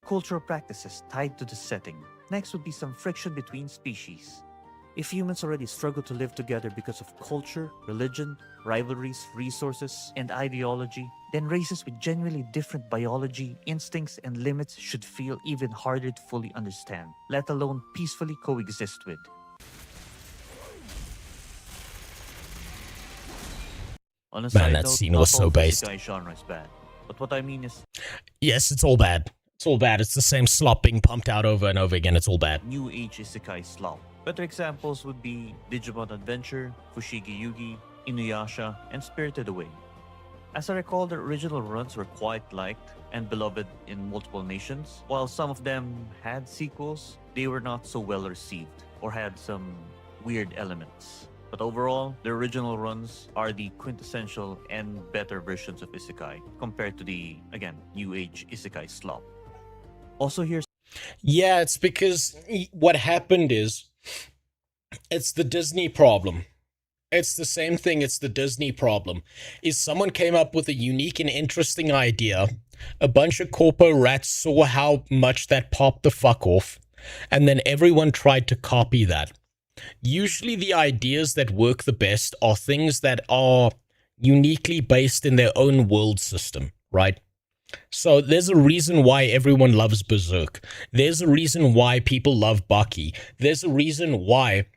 cultural practices tied to the setting. Next would be some friction between species. If humans already struggle to live together because of culture, religion, rivalries, resources, and ideology, then races with genuinely different biology, instincts, and limits should feel even harder to fully understand, let alone peacefully coexist with. On a side that note, scene not was so all based. isekai genre is bad. But what I mean is, Yes, it's all bad. It's all bad. It's the same slop being pumped out over and over again. It's all bad. New Age isekai slop. Better examples would be Digimon Adventure, Fushigi Yugi, Inuyasha, and Spirited Away. As I recall, the original runs were quite liked and beloved in multiple nations. While some of them had sequels, they were not so well received or had some weird elements. But overall, the original runs are the quintessential and better versions of isekai compared to the, again, New Age isekai slop. Also here's... Yeah, it's because what happened is, it's the Disney problem. It's the same thing. It's the Disney problem. Is someone came up with a unique and interesting idea. A bunch of corpo rats saw how much that popped the fuck off. And then everyone tried to copy that. Usually the ideas that work the best are things that are uniquely based in their own world system, right? So there's a reason why everyone loves Berserk. There's a reason why people love Baki. There's a reason why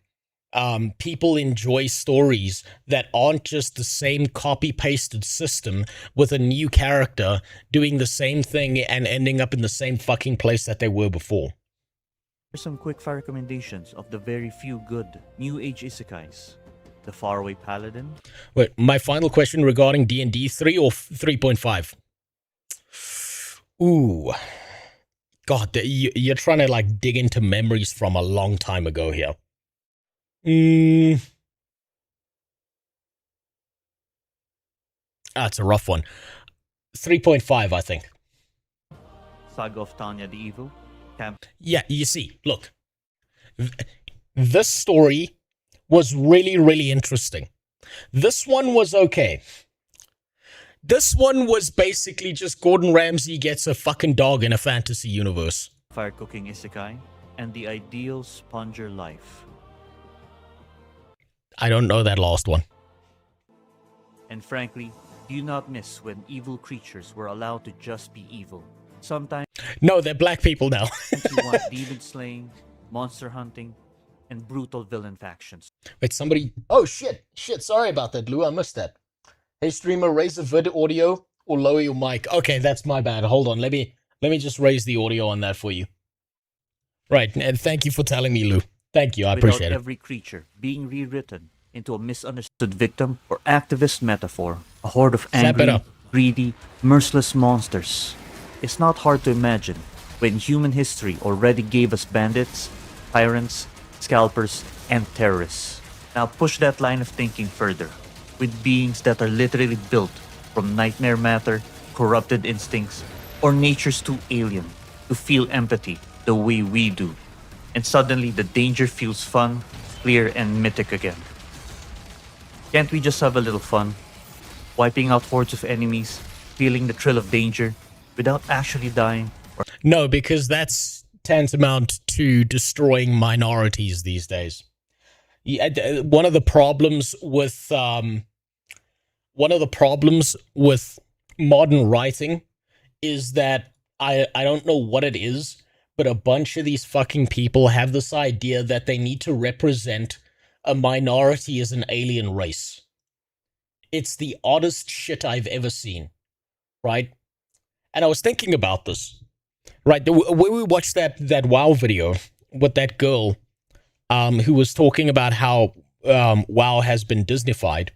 people enjoy stories that aren't just the same copy-pasted system with a new character doing the same thing and ending up in the same fucking place that they were before. Here's some quick fire recommendations of the very few good New Age isekais. the faraway paladin. Wait, my final question regarding D&D 3 or 3.5? Ooh. God, you're trying to, like, dig into memories from a long time ago here. It's a rough one. 3.5, I think. Saga of Tanya the Evil. Yeah, you see, look. This story was really, really interesting. This one was okay. This one was basically just Gordon Ramsay gets a fucking dog in a fantasy universe. Fire cooking isekai, and the ideal sponger life. I don't know that last one. And frankly, do you not miss when evil creatures were allowed to just be evil? Sometimes No, they're black people now. you want demon slaying, monster hunting, and brutal villain factions. Wait, somebody... Oh, shit. Shit, sorry about that, Lou. I missed that. Hey, streamer, raise the vid audio or lower your mic. Okay, that's my bad. Hold on. Let me just raise the audio on that for you. Right, and thank you for telling me, Lou. Thank you. I appreciate it. Without every creature being rewritten into a misunderstood victim or activist metaphor, a horde of angry, greedy, merciless monsters. It's not hard to imagine when human history already gave us bandits, tyrants, scalpers, and terrorists. Now push that line of thinking further, with beings that are literally built from nightmare matter, corrupted instincts, or nature's too alien to feel empathy the way we do. And suddenly the danger feels fun, clear, and mythic again. Can't we just have a little fun? Wiping out hordes of enemies, feeling the thrill of danger, without actually dying? No, because that's tantamount to destroying minorities these days. Yeah, one of the problems with modern writing is that I don't know what it is, but a bunch of these fucking people have this idea that they need to represent a minority as an alien race. It's the oddest shit I've ever seen, right? And I was thinking about this, right? When we watched that WoW video with that girl who was talking about how WoW has been Disneyfied.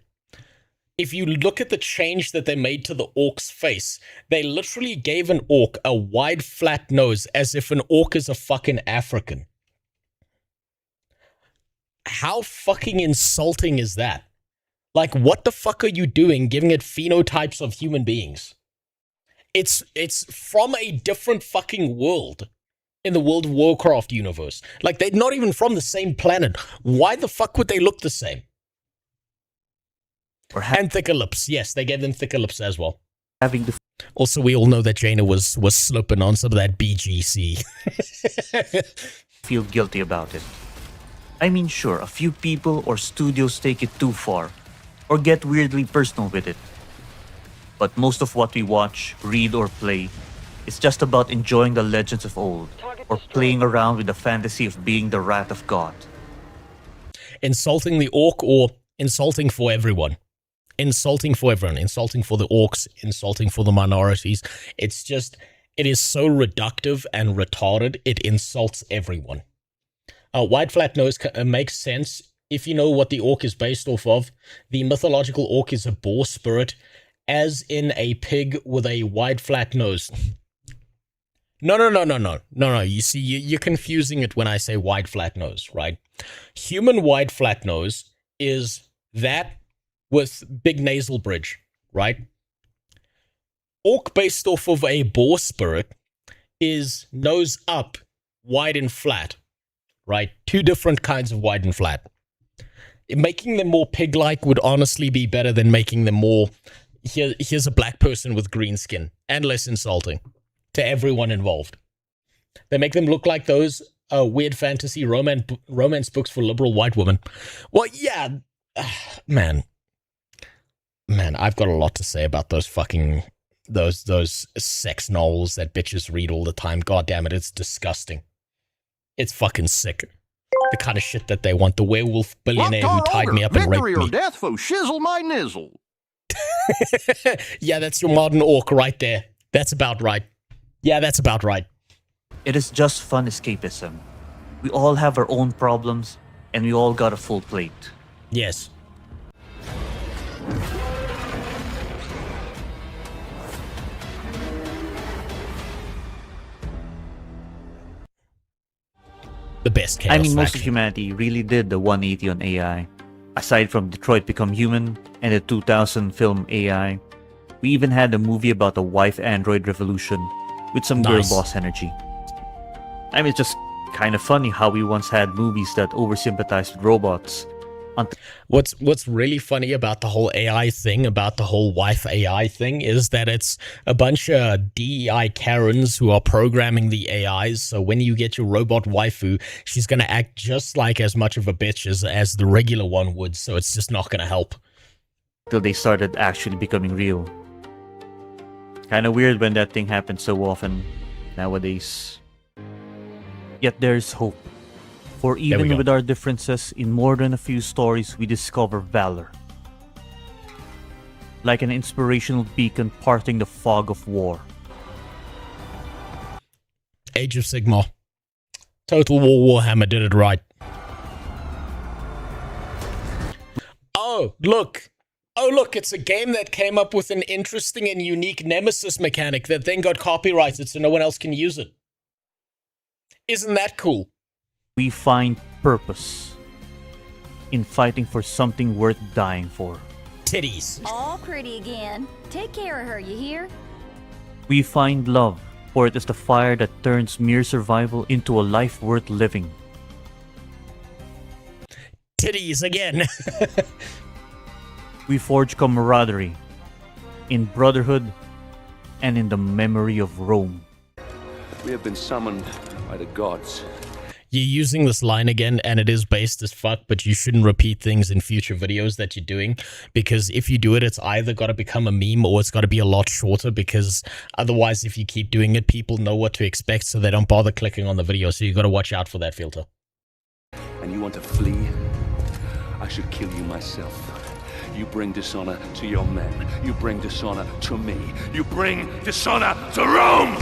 If you look at the change that they made to the orc's face, they literally gave an orc a wide, flat nose as if an orc is a fucking African. How fucking insulting is that? Like, what the fuck are you doing giving it phenotypes of human beings? It's from a different fucking world in the World of Warcraft universe. Like, they're not even from the same planet. Why the fuck would they look the same? And thicker lips. Yes, they gave them thicker lips as well. Also, we all know that Jaina was slipping on some of that BGC. Feel guilty about it. I mean, sure, a few people or studios take it too far, or get weirdly personal with it. But most of what we watch, read, or play is just about enjoying the legends of old, or playing around with the fantasy of being the wrath of God. Insulting the orc or insulting for everyone. Insulting for everyone. Insulting for the orcs. Insulting for the minorities. It's just, it is so reductive and retarded, it insults everyone. Wide flat nose makes sense if you know what the orc is based off of. The mythological orc is a boar spirit, as in a pig with a wide flat nose. No. You see, you're confusing it when I say wide flat nose, right? Human wide flat nose is that with big nasal bridge, right? Orc based off of a boar spirit is nose up, wide and flat, right? Two different kinds of wide and flat. Making them more pig-like would honestly be better than making them more, here's a black person with green skin, and less insulting to everyone involved. They make them look like those weird fantasy romance books for liberal white women. Well, yeah, man, I've got a lot to say about those fucking, those sex novels that bitches read all the time. God damn it, it's disgusting. It's fucking sick. The kind of shit that they want. The werewolf billionaire who tied me up and raped me. Victory or death for shizzle my nizzle. Yeah, that's your modern orc right there. That's about right. Yeah, that's about right. It is just fun escapism. We all have our own problems, and we all got a full plate. Yes. The best chaos I mean, most of faction. humanity really did the 180 on AI. Aside from Detroit Become Human and the 2000 film AI, we even had a movie about the wife android revolution with some Nice. girl boss energy. I mean, it's just kind of funny how we once had movies that oversympathized with robots. What's really funny about the whole AI thing, about the whole wife AI thing, is that it's a bunch of DEI Karens who are programming the AIs. So when you get your robot waifu, she's gonna act just like as much of a bitch as the regular one would. So it's just not gonna help. Till they started actually becoming real. Kind of weird when that thing happens so often nowadays. Yet there's hope. For even go. with our differences, in more than a few stories we discover valor. Like an inspirational beacon parting the fog of war. Age of Sigmar. Total War Warhammer did it right. Oh, look! Oh, look, it's a game that came up with an interesting and unique nemesis mechanic that then got copyrighted so no one else can use it. Isn't that cool? We find purpose in fighting for something worth dying for. Titties. All pretty again. Take care of her, you hear? We find love, for it is the fire that turns mere survival into a life worth living. Titties again. We forge camaraderie in brotherhood and in the memory of Rome. We have been summoned by the gods. You're using this line again, and it is based as fuck, but you shouldn't repeat things in future videos that you're doing, because if you do it, it's either got to become a meme or it's got to be a lot shorter, because otherwise, if you keep doing it, people know what to expect, so they don't bother clicking on the video, so you got to watch out for that filter. And you want to flee? I should kill you myself. You bring dishonor to your men. You bring dishonor to me. You bring dishonor to Rome!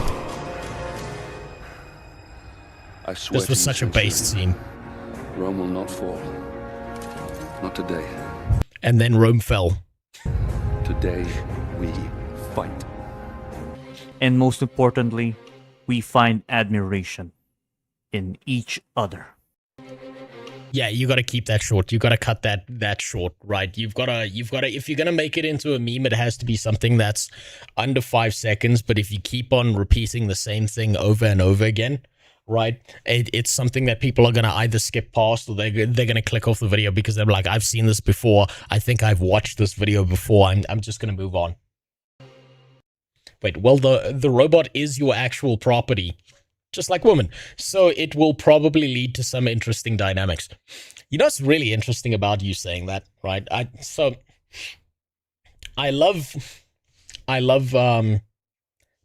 I swear This was to you, such a based scene. Rome will not fall. Not today. And then Rome fell. Today, we fight. And most importantly, we find admiration in each other. Yeah, you got to keep that short. You got to cut that short, right? You've got to if you're going to make it into a meme, it has to be something that's under 5 seconds, but if you keep on repeating the same thing over and over again, right, it's something that people are going to either skip past or they're going to click off the video because they're like, I've seen this before. I think I've watched this video before. I'm just going to move on. Wait, well, the robot is your actual property. Just like women. So it will probably lead to some interesting dynamics. You know what's really interesting about you saying that, right? I love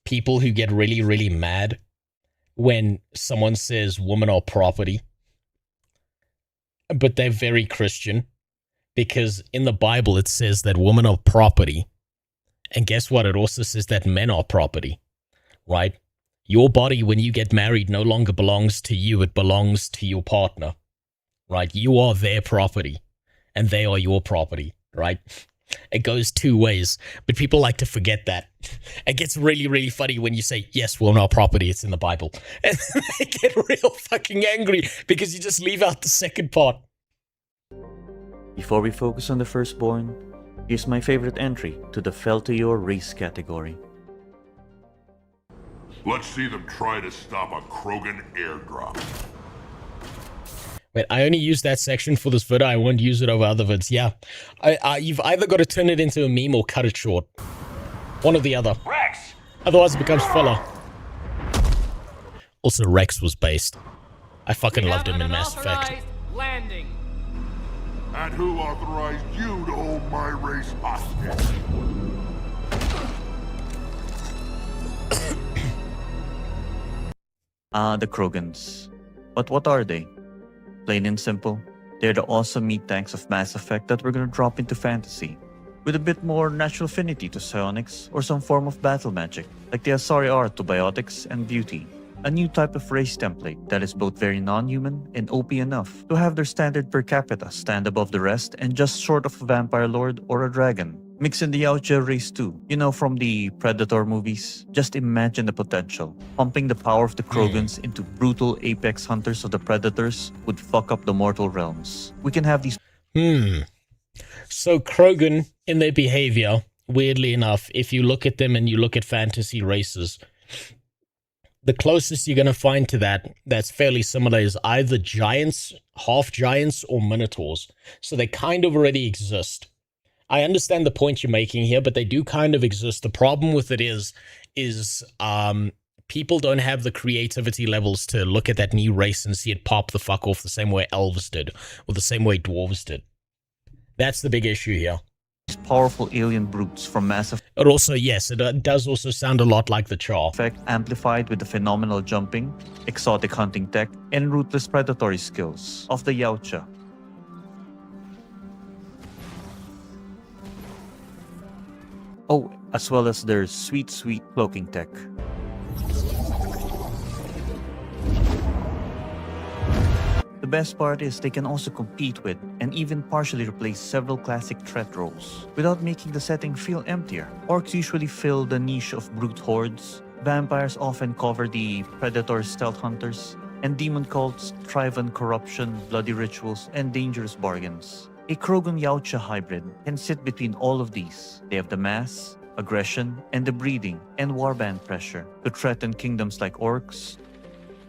people who get really, really mad when someone says women are property. But they're very Christian. Because in the Bible it says that women are property. And guess what? It also says that men are property. Right? Your body, when you get married, no longer belongs to you. It belongs to your partner, right? You are their property, and they are your property, right? It goes two ways, but people like to forget that. It gets really, really funny when you say, yes, we're not property, it's in the Bible. And they get real fucking angry because you just leave out the second part. Before we focus on the firstborn, here's my favorite entry to the Fell to Your race category. Let's see them try to stop a Krogan airdrop. Wait, I only use that section for this video. I won't use it over other vids. Yeah. You've either got to turn it into a meme or cut it short. One or the other. Rex! Otherwise it becomes filler. Also, Rex was based. I fucking loved him in Mass Effect. Landing. And who authorized you to hold my race hostage? The Krogans. But what are they? Plain and simple, they're the awesome meat tanks of Mass Effect that we're gonna drop into fantasy, with a bit more natural affinity to psionics or some form of battle magic, like the Asari are to biotics and beauty. a new type of race template that is both very non-human and OP enough to have their standard per capita stand above the rest and just short of a vampire lord or a dragon. Mix in the Yautja race too, you know, from the Predator movies. Just imagine the potential. Pumping the power of the Krogans into brutal apex hunters of the Predators would fuck up the mortal realms. We can have these... So Krogan, in their behavior, weirdly enough, if you look at them and you look at fantasy races, the closest you're going to find to that that's fairly similar is either giants, half giants, or minotaurs. So they kind of already exist. I understand the point you're making here, but they do kind of exist. The problem with it is people don't have the creativity levels to look at that new race and see it pop the fuck off the same way elves did, or the same way dwarves did. That's the big issue here. Powerful alien brutes from Mass Effect. But also, yes, it does also sound a lot like the Char. Amplified with the phenomenal jumping, exotic hunting tech, and ruthless predatory skills of the Yautja. Oh, as well as their sweet cloaking tech. The best part is they can also compete with and even partially replace several classic threat roles without making the setting feel emptier. Orcs usually fill the niche of brute hordes, vampires often cover the predator stealth hunters, and demon cults thrive on corruption, bloody rituals, and dangerous bargains. A Krogan Yautja hybrid can sit between all of these. They have the mass, aggression, and the breeding and warband pressure to threaten kingdoms like orcs.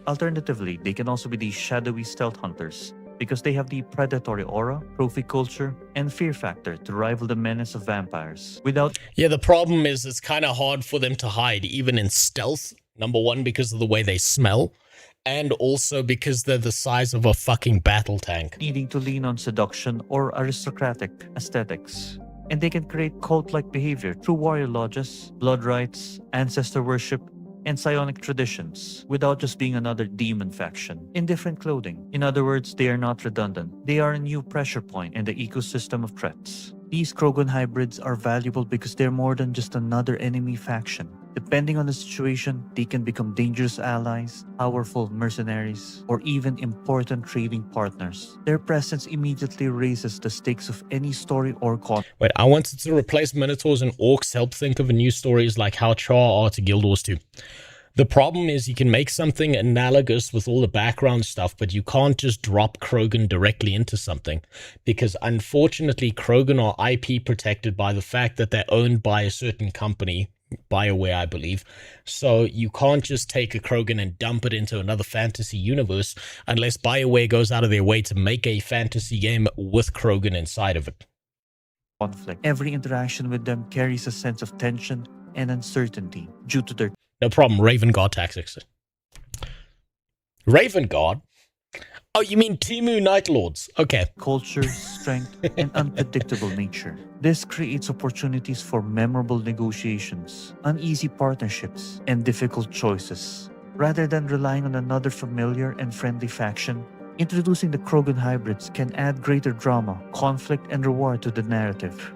Alternatively, they can also be the shadowy stealth hunters because they have the predatory aura, trophy culture, and fear factor to rival the menace of vampires without... Yeah, the problem is it's kind of hard for them to hide, even in stealth. Number one, because of the way they smell, and also because they're the size of a fucking battle tank. Needing to lean on seduction or aristocratic aesthetics. And they can create cult-like behavior through warrior lodges, blood rites, ancestor worship, and psionic traditions, without just being another demon faction in different clothing. In other words, they are not redundant. They are a new pressure point in the ecosystem of threats. These Krogan hybrids are valuable because they're more than just another enemy faction. Depending on the situation, they can become dangerous allies, powerful mercenaries, or even important trading partners. Their presence immediately raises the stakes of any story or conflict. Wait, I wanted to replace Minotaurs and Orcs, help think of new stories like how Char are to Guild Wars 2. The problem is you can make something analogous with all the background stuff, but you can't just drop Krogan directly into something. Because unfortunately, Krogan are IP protected by the fact that they're owned by a certain company, BioWare, I believe. So you can't just take a Krogan and dump it into another fantasy universe unless BioWare goes out of their way to make a fantasy game with Krogan inside of it. Conflict. Every interaction with them carries a sense of tension and uncertainty due to their... No problem, Raven Guard tactics. Raven Guard? Oh, you mean Timu Night Lords? Okay. Culture, strength, and unpredictable nature. This creates opportunities for memorable negotiations, uneasy partnerships, and difficult choices. Rather than relying on another familiar and friendly faction, introducing the Krogan hybrids can add greater drama, conflict, and reward to the narrative.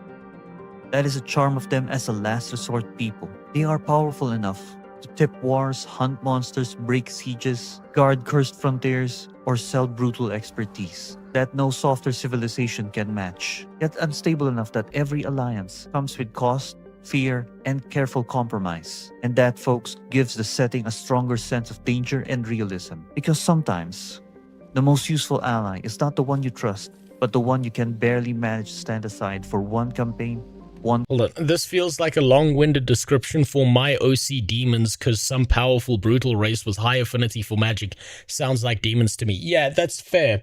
That is a charm of them as a last resort people. They are powerful enough to tip wars, hunt monsters, break sieges, guard cursed frontiers, or sell brutal expertise that no softer civilization can match. Yet unstable enough that every alliance comes with cost, fear, and careful compromise. And that, folks, gives the setting a stronger sense of danger and realism. Because sometimes, the most useful ally is not the one you trust, but the one you can barely manage to stand aside for one campaign. Hold on, this feels like a long-winded description for my OC demons because some powerful brutal race with high affinity for magic sounds like demons to me. Yeah, that's fair.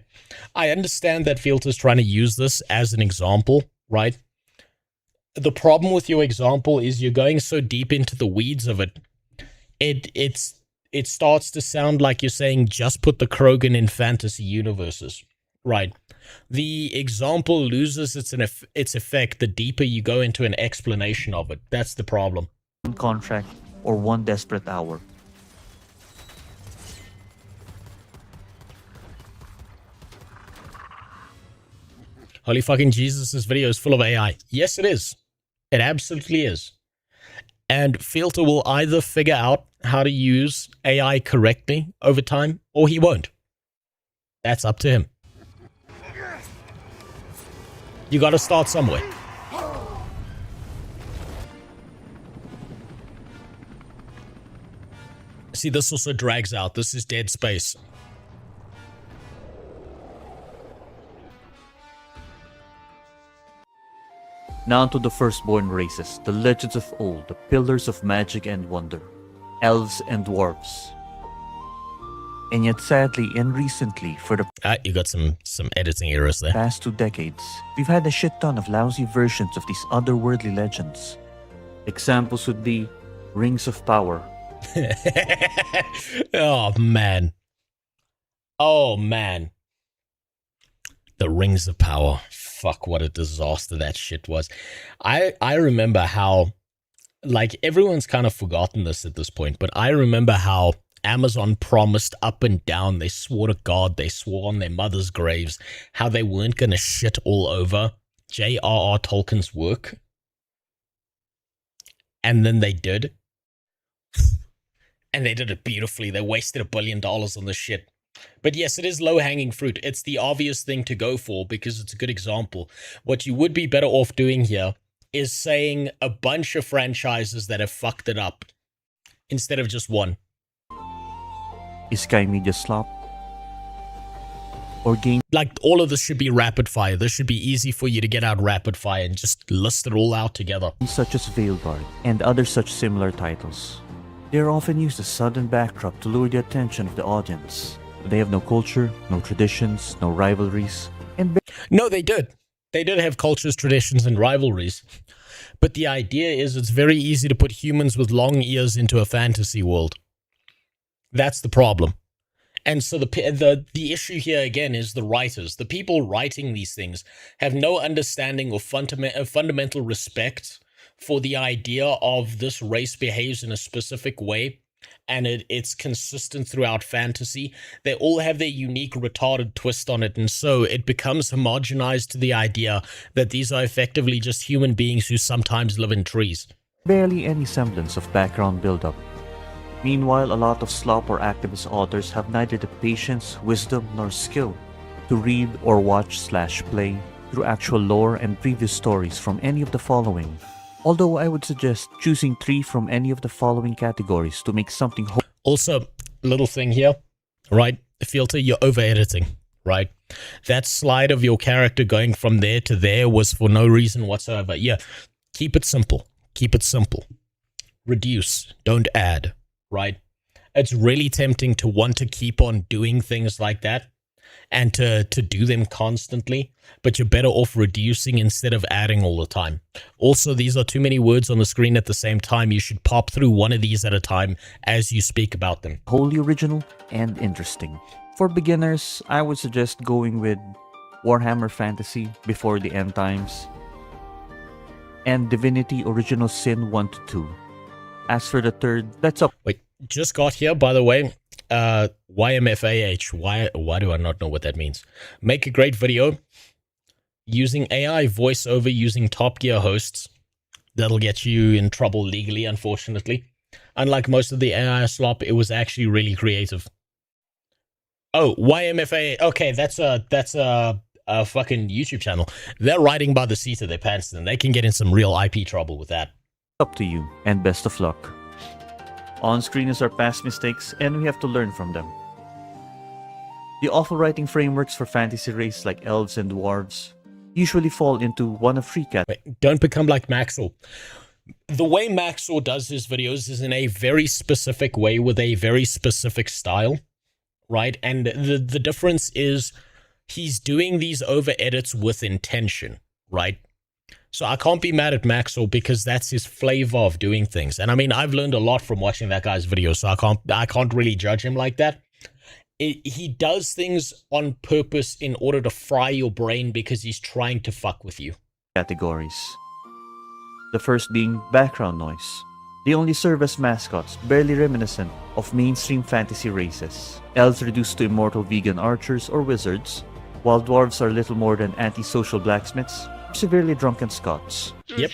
I understand that Fielter's trying to use this as an example, right? The problem with your example is you're going so deep into the weeds of it. It starts to sound like you're saying just put the Krogan in fantasy universes, right? The example loses its effect the deeper you go into an explanation of it. That's the problem. One contract or one desperate hour. Holy fucking Jesus, this video is full of AI. Yes, it is. It absolutely is. And Filter will either figure out how to use AI correctly over time, or he won't. That's up to him. You gotta start somewhere. See, this also drags out. This is dead space. Now to the firstborn races, the legends of old, the pillars of magic and wonder, elves and dwarves. And yet sadly and recently, for the You got some editing errors there. past 2 decades, we've had a shit ton of lousy versions of these otherworldly legends. Examples would be Rings of Power. Oh, man. Oh, man. The Rings of Power. Fuck, what a disaster that shit was. I remember how, like, everyone's kind of forgotten this at this point, but I remember how Amazon promised up and down, they swore to God, they swore on their mother's graves, how they weren't going to shit all over J.R.R. Tolkien's work. And then they did. And they did it beautifully. They wasted $1 billion on this shit. But yes, it is low-hanging fruit. It's the obvious thing to go for because it's a good example. What you would be better off doing here is saying a bunch of franchises that have fucked it up instead of just one. Is Sky Media slop? Or game Like, all of this should be rapid fire. This should be easy for you to get out rapid fire and just list it all out together. such as Veilguard and other such similar titles. They are often used as sudden backdrop to lure the attention of the audience. They have no culture, no traditions, no rivalries, and No, they did. They did have cultures, traditions, and rivalries. But the idea is it's very easy to put humans with long ears into a fantasy world. That's the problem. And so the issue here again is the writers. The people writing these things have no understanding or fundamental respect for the idea of this race behaves in a specific way, and it's consistent throughout fantasy. They all have their unique retarded twist on it, and so it becomes homogenized to the idea that these are effectively just human beings who sometimes live in trees. barely any semblance of background build-up. Meanwhile, a lot of slop or activist authors have neither the patience, wisdom, nor skill to read or watch/play through actual lore and previous stories from any of the following. Although I would suggest choosing 3 from any of the following categories to make something Also, little thing here, right? Filter, you're over-editing, right? That slide of your character going from there to there was for no reason whatsoever. Yeah, keep it simple. Keep it simple. Reduce, don't add, right? It's really tempting to want to keep on doing things like that and to do them constantly, but you're better off reducing instead of adding all the time. Also, these are too many words on the screen at the same time. You should pop through one of these at a time as you speak about them. wholly original and interesting. For beginners, I would suggest going with Warhammer Fantasy Before the End Times and Divinity Original Sin 1-2. As for the third, that's up. Wait, just got here, by the way. YMFAH. Why do I not know what that means? Make a great video using AI voiceover using Top Gear hosts. That'll get you in trouble legally, unfortunately. Unlike most of the AI slop, it was actually really creative. Oh, YMFA. Okay, that's a fucking YouTube channel. They're riding by the seat of their pants, and they can get in some real IP trouble with that. Up to you, and best of luck. On screen is our past mistakes, and we have to learn from them. The awful writing frameworks for fantasy races like elves and dwarves usually fall into one of 3 categories. Wait, don't become like Maxwell. The way Maxwell does his videos is in a very specific way with a very specific style, right? And the difference is he's doing these over edits with intention, right? So I can't be mad at Maxwell because that's his flavor of doing things. And I mean, I've learned a lot from watching that guy's videos, so I can't really judge him like that. He does things on purpose in order to fry your brain because he's trying to fuck with you. Categories. The first being background noise. They only serve as mascots, barely reminiscent of mainstream fantasy races. Elves reduced to immortal vegan archers or wizards, while dwarves are little more than antisocial blacksmiths, severely drunken Scots. Yep.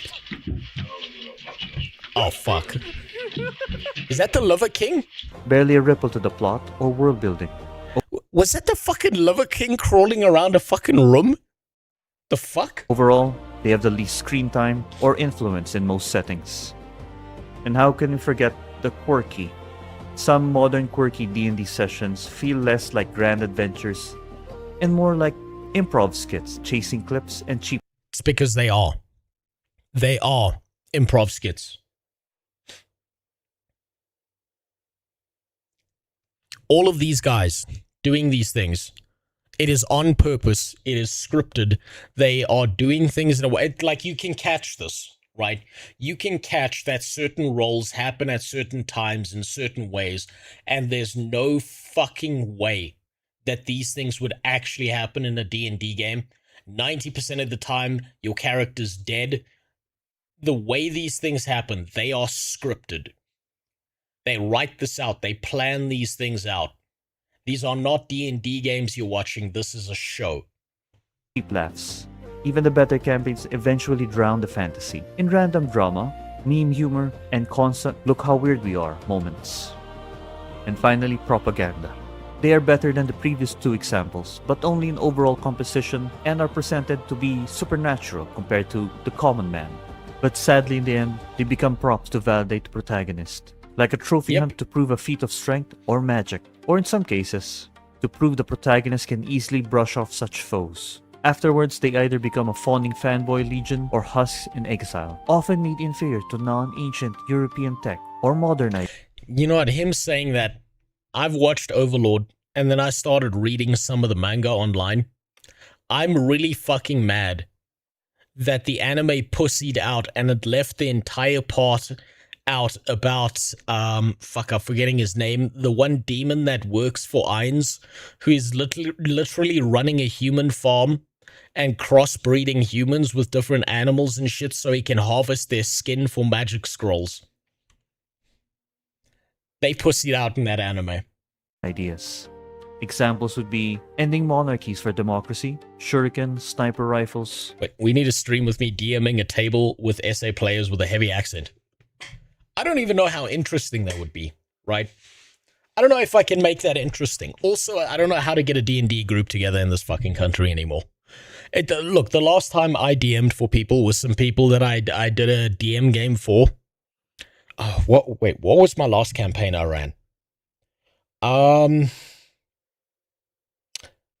Oh, fuck. Is that the Liver King? Barely a ripple to the plot or world building. Was that the fucking Liver King crawling around a fucking room? The fuck? Overall, they have the least screen time or influence in most settings. And how can we forget the quirky? Some modern quirky D&D sessions feel less like grand adventures and more like improv skits, chasing clips and cheap. It's because they are. They are improv skits. All of these guys doing these things, it is on purpose. It is scripted. They are doing things in a way, like you can catch this, right? You can catch that certain roles happen at certain times in certain ways, and there's no fucking way that these things would actually happen in a D&D game. 90% of the time, your character's dead. The way these things happen, they are scripted. They write this out. They plan these things out. These are not D&D games you're watching. This is a show. Cheap laughs. Even the better campaigns eventually drown the fantasy in random drama, meme humor, and constant "look how weird we are" moments. And finally, propaganda. They are better than the previous two examples, but only in overall composition and are presented to be supernatural compared to the common man. But sadly, in the end, they become props to validate the protagonist, like a trophy hunt to prove a feat of strength or magic, or in some cases, to prove the protagonist can easily brush off such foes. Afterwards, they either become a fawning fanboy legion or husks in exile, often made inferior to non-ancient European tech or modernized. You know what, him saying that, I've watched Overlord, and then I started reading some of the manga online. I'm really fucking mad that the anime pussied out and it left the entire part out about, fuck, I'm forgetting his name, the one demon that works for Ainz, who is literally running a human farm and crossbreeding humans with different animals and shit so he can harvest their skin for magic scrolls. They pussied out in that anime. Ideas. Examples would be ending monarchies for democracy, shuriken, sniper rifles. Wait, we need a stream with me DMing a table with SA players with a heavy accent. I don't even know how interesting that would be, right? I don't know if I can make that interesting. Also, I don't know how to get a D&D group together in this fucking country anymore. Look, the last time I DM'd for people was some people that I did a DM game for. Oh, what was my last campaign I ran?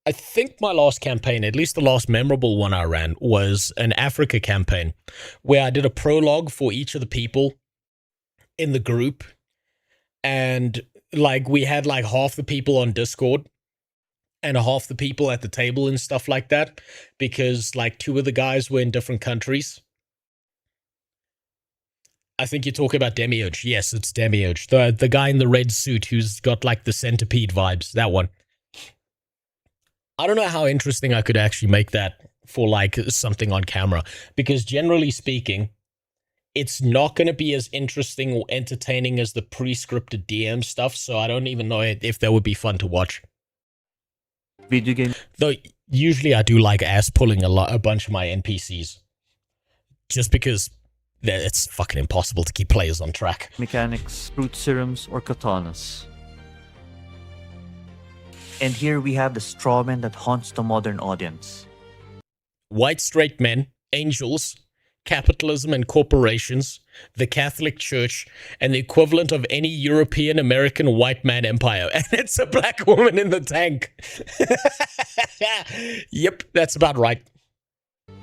I think my last campaign, at least the last memorable one I ran, was an Africa campaign where I did a prologue for each of the people in the group, and like we had like half the people on Discord and half the people at the table and stuff like that, because like two of the guys were in different countries. I think you're talking about Demiurge. Yes, it's Demiurge. The guy in the red suit who's got like the centipede vibes. That one. I don't know how interesting I could actually make that for like something on camera, because generally speaking, it's not going to be as interesting or entertaining as the pre-scripted DM stuff, so I don't even know if that would be fun to watch. Video game. Though usually I do like ass pulling a bunch of my NPCs, just because it's fucking impossible to keep players on track. Mechanics, fruit serums, or katanas. And here we have the strawman that haunts the modern audience. White straight men, angels, capitalism and corporations, the Catholic Church, and the equivalent of any European American white man empire. And it's a black woman in the tank. Yep, that's about right.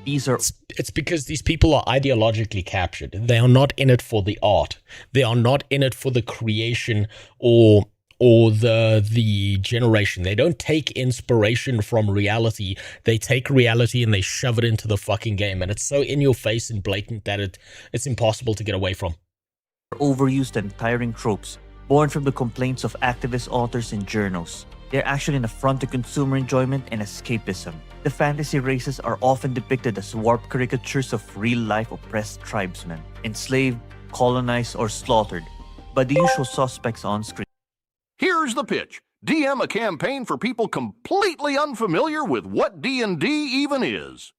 It's because these people are ideologically captured. They are not in it for the art. They are not in it for the creation or the generation. They don't take inspiration from reality. They take reality and they shove it into the fucking game. And it's so in your face and blatant that it's impossible to get away from. Overused and tiring tropes, born from the complaints of activist authors and journals. They're actually an affront to consumer enjoyment and escapism. The fantasy races are often depicted as warped caricatures of real-life oppressed tribesmen, enslaved, colonized, or slaughtered by the usual suspects on screen. Here's the pitch. DM a campaign for people completely unfamiliar with what D&D even is.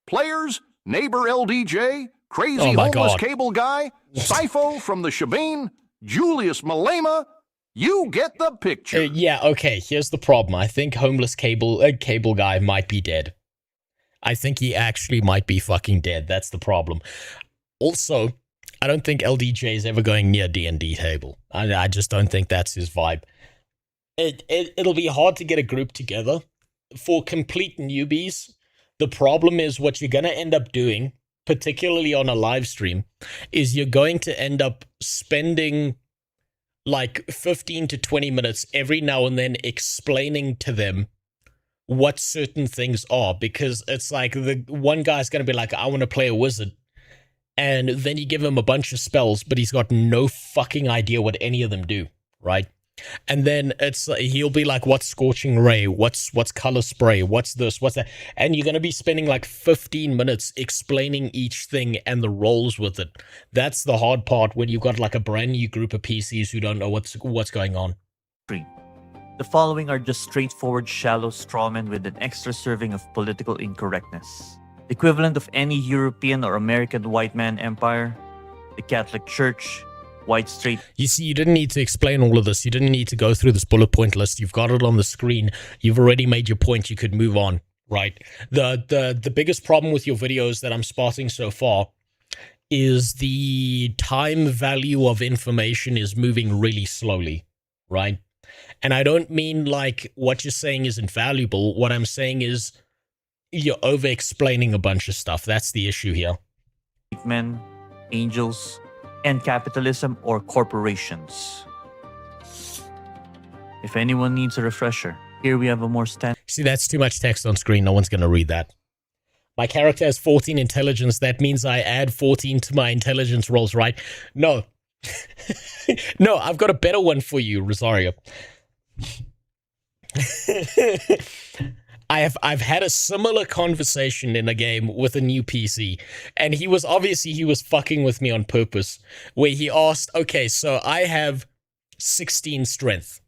Players, neighbor LDJ, Crazy Oh my Homeless God. Cable Guy, Sipho from the Shebeen, Julius Malema. You get the picture. Yeah, okay, here's the problem. I think homeless cable guy might be dead. I think he actually might be fucking dead. That's the problem. Also, I don't think LDJ is ever going near D&D table. I just don't think that's his vibe. It'll be hard to get a group together. For complete newbies, the problem is what you're going to end up doing, particularly on a live stream, is you're going to end up spending like 15 to 20 minutes every now and then explaining to them what certain things are, because it's like the one guy's going to be like, I want to play a wizard, and then you give him a bunch of spells, but he's got no fucking idea what any of them do, right? And then it's he'll be like, what's Scorching Ray? What's Color Spray? What's this? What's that? And you're going to be spending like 15 minutes explaining each thing and the roles with it. That's the hard part when you've got like a brand new group of PCs who don't know what's going on. The following are just straightforward, shallow strawmen with an extra serving of political incorrectness. The equivalent of any European or American white man empire, the Catholic Church, white straight. You see, you didn't need to explain all of this. You didn't need to go through this bullet point list. You've got it on the screen. You've already made your point. You could move on, right? The biggest problem with your videos that I'm spotting so far is the time value of information is moving really slowly, right? And I don't mean like what you're saying is invaluable. What I'm saying is you're over-explaining a bunch of stuff. That's the issue here. Men, angels, and capitalism or corporations. If anyone needs a refresher, here we have a more standard. See, that's too much text on screen. No one's going to read that. My character has 14 intelligence. That means I add 14 to my intelligence rolls, right? No. No, I've got a better one for you, Rosario. I've had a similar conversation in a game with a new PC, and he was fucking with me on purpose, where he asked, okay, so I have 16 strength.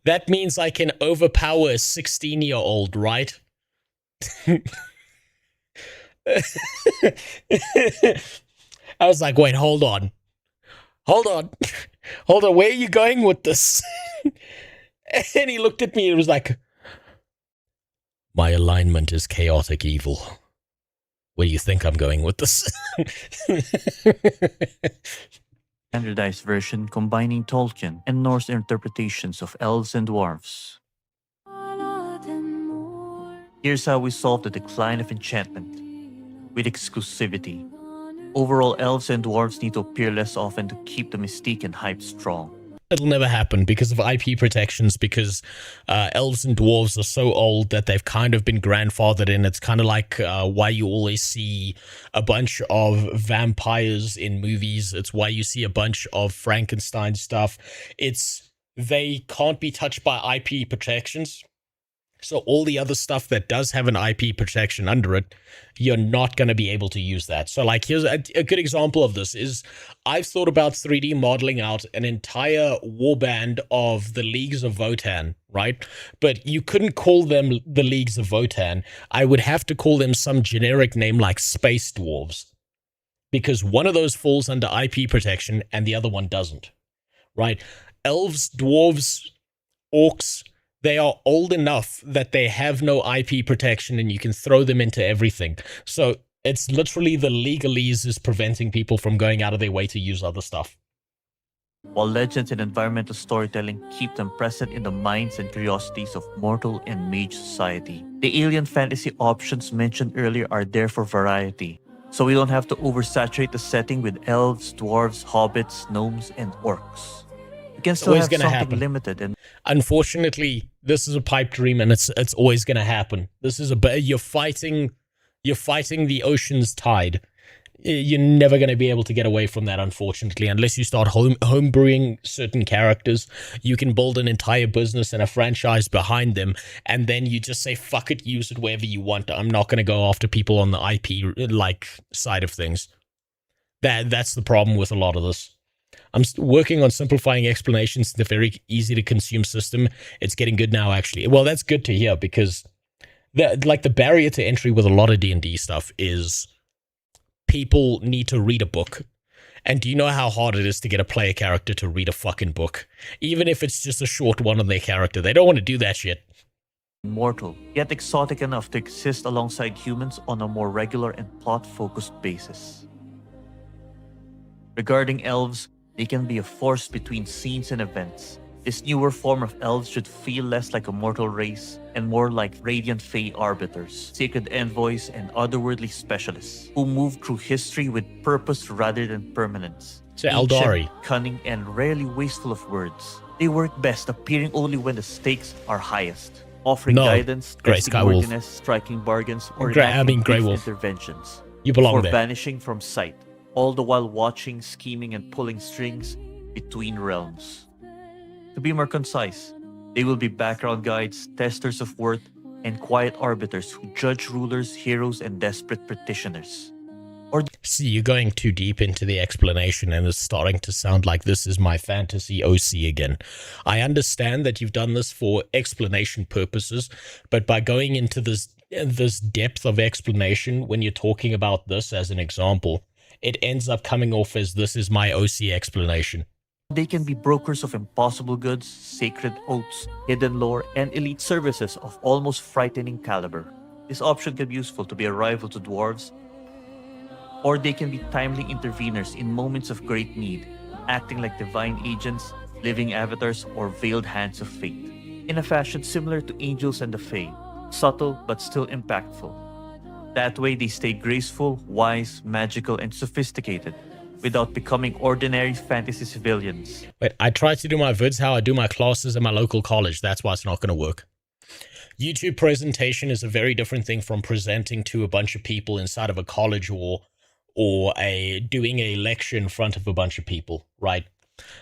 That means I can overpower a 16-year-old, right? I was like, wait, hold on, where are you going with this? And he looked at me and was like, my alignment is chaotic evil. Where do you think I'm going with this? Standardized version combining Tolkien and Norse interpretations of elves and dwarves. Here's how we solve the decline of enchantment. With exclusivity. Overall, elves and dwarves need to appear less often to keep the mystique and hype strong. It'll never happen because of IP protections, because elves and dwarves are so old that they've kind of been grandfathered in. It's kind of like why you always see a bunch of vampires in movies. It's why you see a bunch of Frankenstein stuff. They can't be touched by IP protections. So all the other stuff that does have an IP protection under it, you're not going to be able to use that. So like, here's a good example of this is I've thought about 3D modeling out an entire warband of the Leagues of Votann, right? But you couldn't call them the Leagues of Votann. I would have to call them some generic name like Space Dwarves, because one of those falls under IP protection and the other one doesn't, right? Elves, dwarves, orcs, they are old enough that they have no IP protection and you can throw them into everything. So it's literally the legalese is preventing people from going out of their way to use other stuff. While legends and environmental storytelling keep them present in the minds and curiosities of mortal and mage society. The alien fantasy options mentioned earlier are there for variety, so we don't have to oversaturate the setting with elves, dwarves, hobbits, gnomes, and orcs. We can still have something limited and unfortunately, this is a pipe dream, and it's always going to happen. This is you're fighting the ocean's tide. You're never going to be able to get away from that, unfortunately, unless you start homebrewing certain characters. You can build an entire business and a franchise behind them, and then you just say, fuck it, use it wherever you want. I'm not going to go after people on the IP side of things. That's the problem with a lot of this. I'm working on simplifying explanations in the very easy to consume system. It's getting good now, actually. Well, that's good to hear, because the barrier to entry with a lot of D&D stuff is people need to read a book. And do you know how hard it is to get a player character to read a fucking book? Even if it's just a short one on their character. They don't want to do that shit. Mortal, yet exotic enough to exist alongside humans on a more regular and plot-focused basis. Regarding elves, they can be a force between scenes and events. This newer form of elves should feel less like a mortal race and more like radiant Fae arbiters, sacred envoys, and otherworldly specialists who move through history with purpose rather than permanence. So Eldari. Ancient, cunning, and rarely wasteful of words. They work best appearing only when the stakes are highest, offering guidance, testing worthiness, striking bargains, or enacting Grey brief Wolf. interventions. You belong Or there. vanishing from sight, all the while watching, scheming, and pulling strings between realms. To be more concise, they will be background guides, testers of worth, and quiet arbiters who judge rulers, heroes, and desperate petitioners. See, you're going too deep into the explanation and it's starting to sound like this is my fantasy OC again. I understand that you've done this for explanation purposes, but by going into this depth of explanation when you're talking about this as an example, it ends up coming off as this is my OC explanation. They can be brokers of impossible goods, sacred oaths, hidden lore, and elite services of almost frightening caliber. This option can be useful to be a rival to dwarves, or they can be timely interveners in moments of great need, acting like divine agents, living avatars, or veiled hands of fate, in a fashion similar to angels and the Fae, subtle but still impactful. That way they stay graceful, wise, magical, and sophisticated, without becoming ordinary fantasy civilians. Wait, I tried to do my vids how I do my classes at my local college. That's why it's not going to work. YouTube presentation is a very different thing from presenting to a bunch of people inside of a college or doing a lecture in front of a bunch of people, right?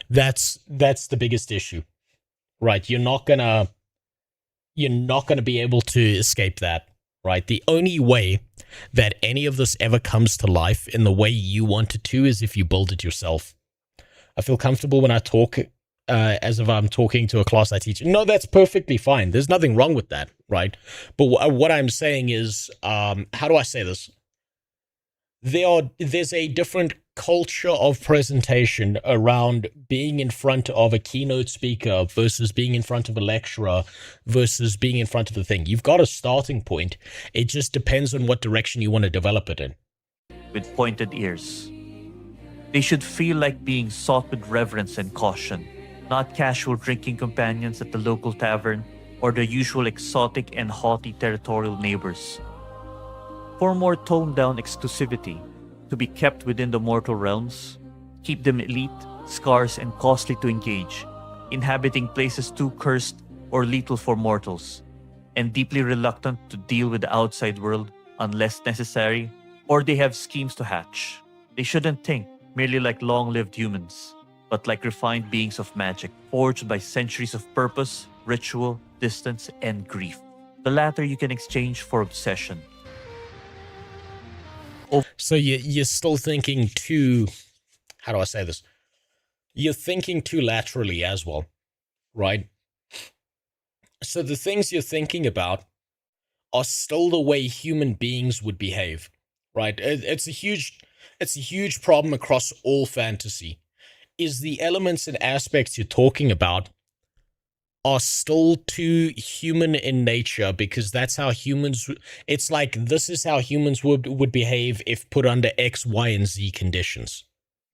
That's the biggest issue, right? You're not gonna be able to escape that, right? The only way that any of this ever comes to life in the way you want it to is if you build it yourself. I feel comfortable when I talk as if I'm talking to a class I teach. No, that's perfectly fine. There's nothing wrong with that, right? But what I'm saying is, how do I say this? There's a different culture of presentation around being in front of a keynote speaker versus being in front of a lecturer versus being in front of the thing. You've got a starting point. It just depends on what direction you want to develop it in. With pointed ears. They should feel like being sought with reverence and caution, not casual drinking companions at the local tavern or the usual exotic and haughty territorial neighbors. For more toned-down exclusivity, to be kept within the mortal realms, keep them elite, scarce, and costly to engage, inhabiting places too cursed or lethal for mortals, and deeply reluctant to deal with the outside world unless necessary, or they have schemes to hatch. They shouldn't think merely like long-lived humans, but like refined beings of magic, forged by centuries of purpose, ritual, distance, and grief. The latter you can exchange for obsession. So you're still thinking too, how do I say this? You're thinking too laterally as well, right? So the things you're thinking about are still the way human beings would behave, right? It's a huge problem across all fantasy. Is the elements and aspects you're talking about are still too human in nature, because that's how humans, it's like this is how humans would behave if put under X, Y, and Z conditions,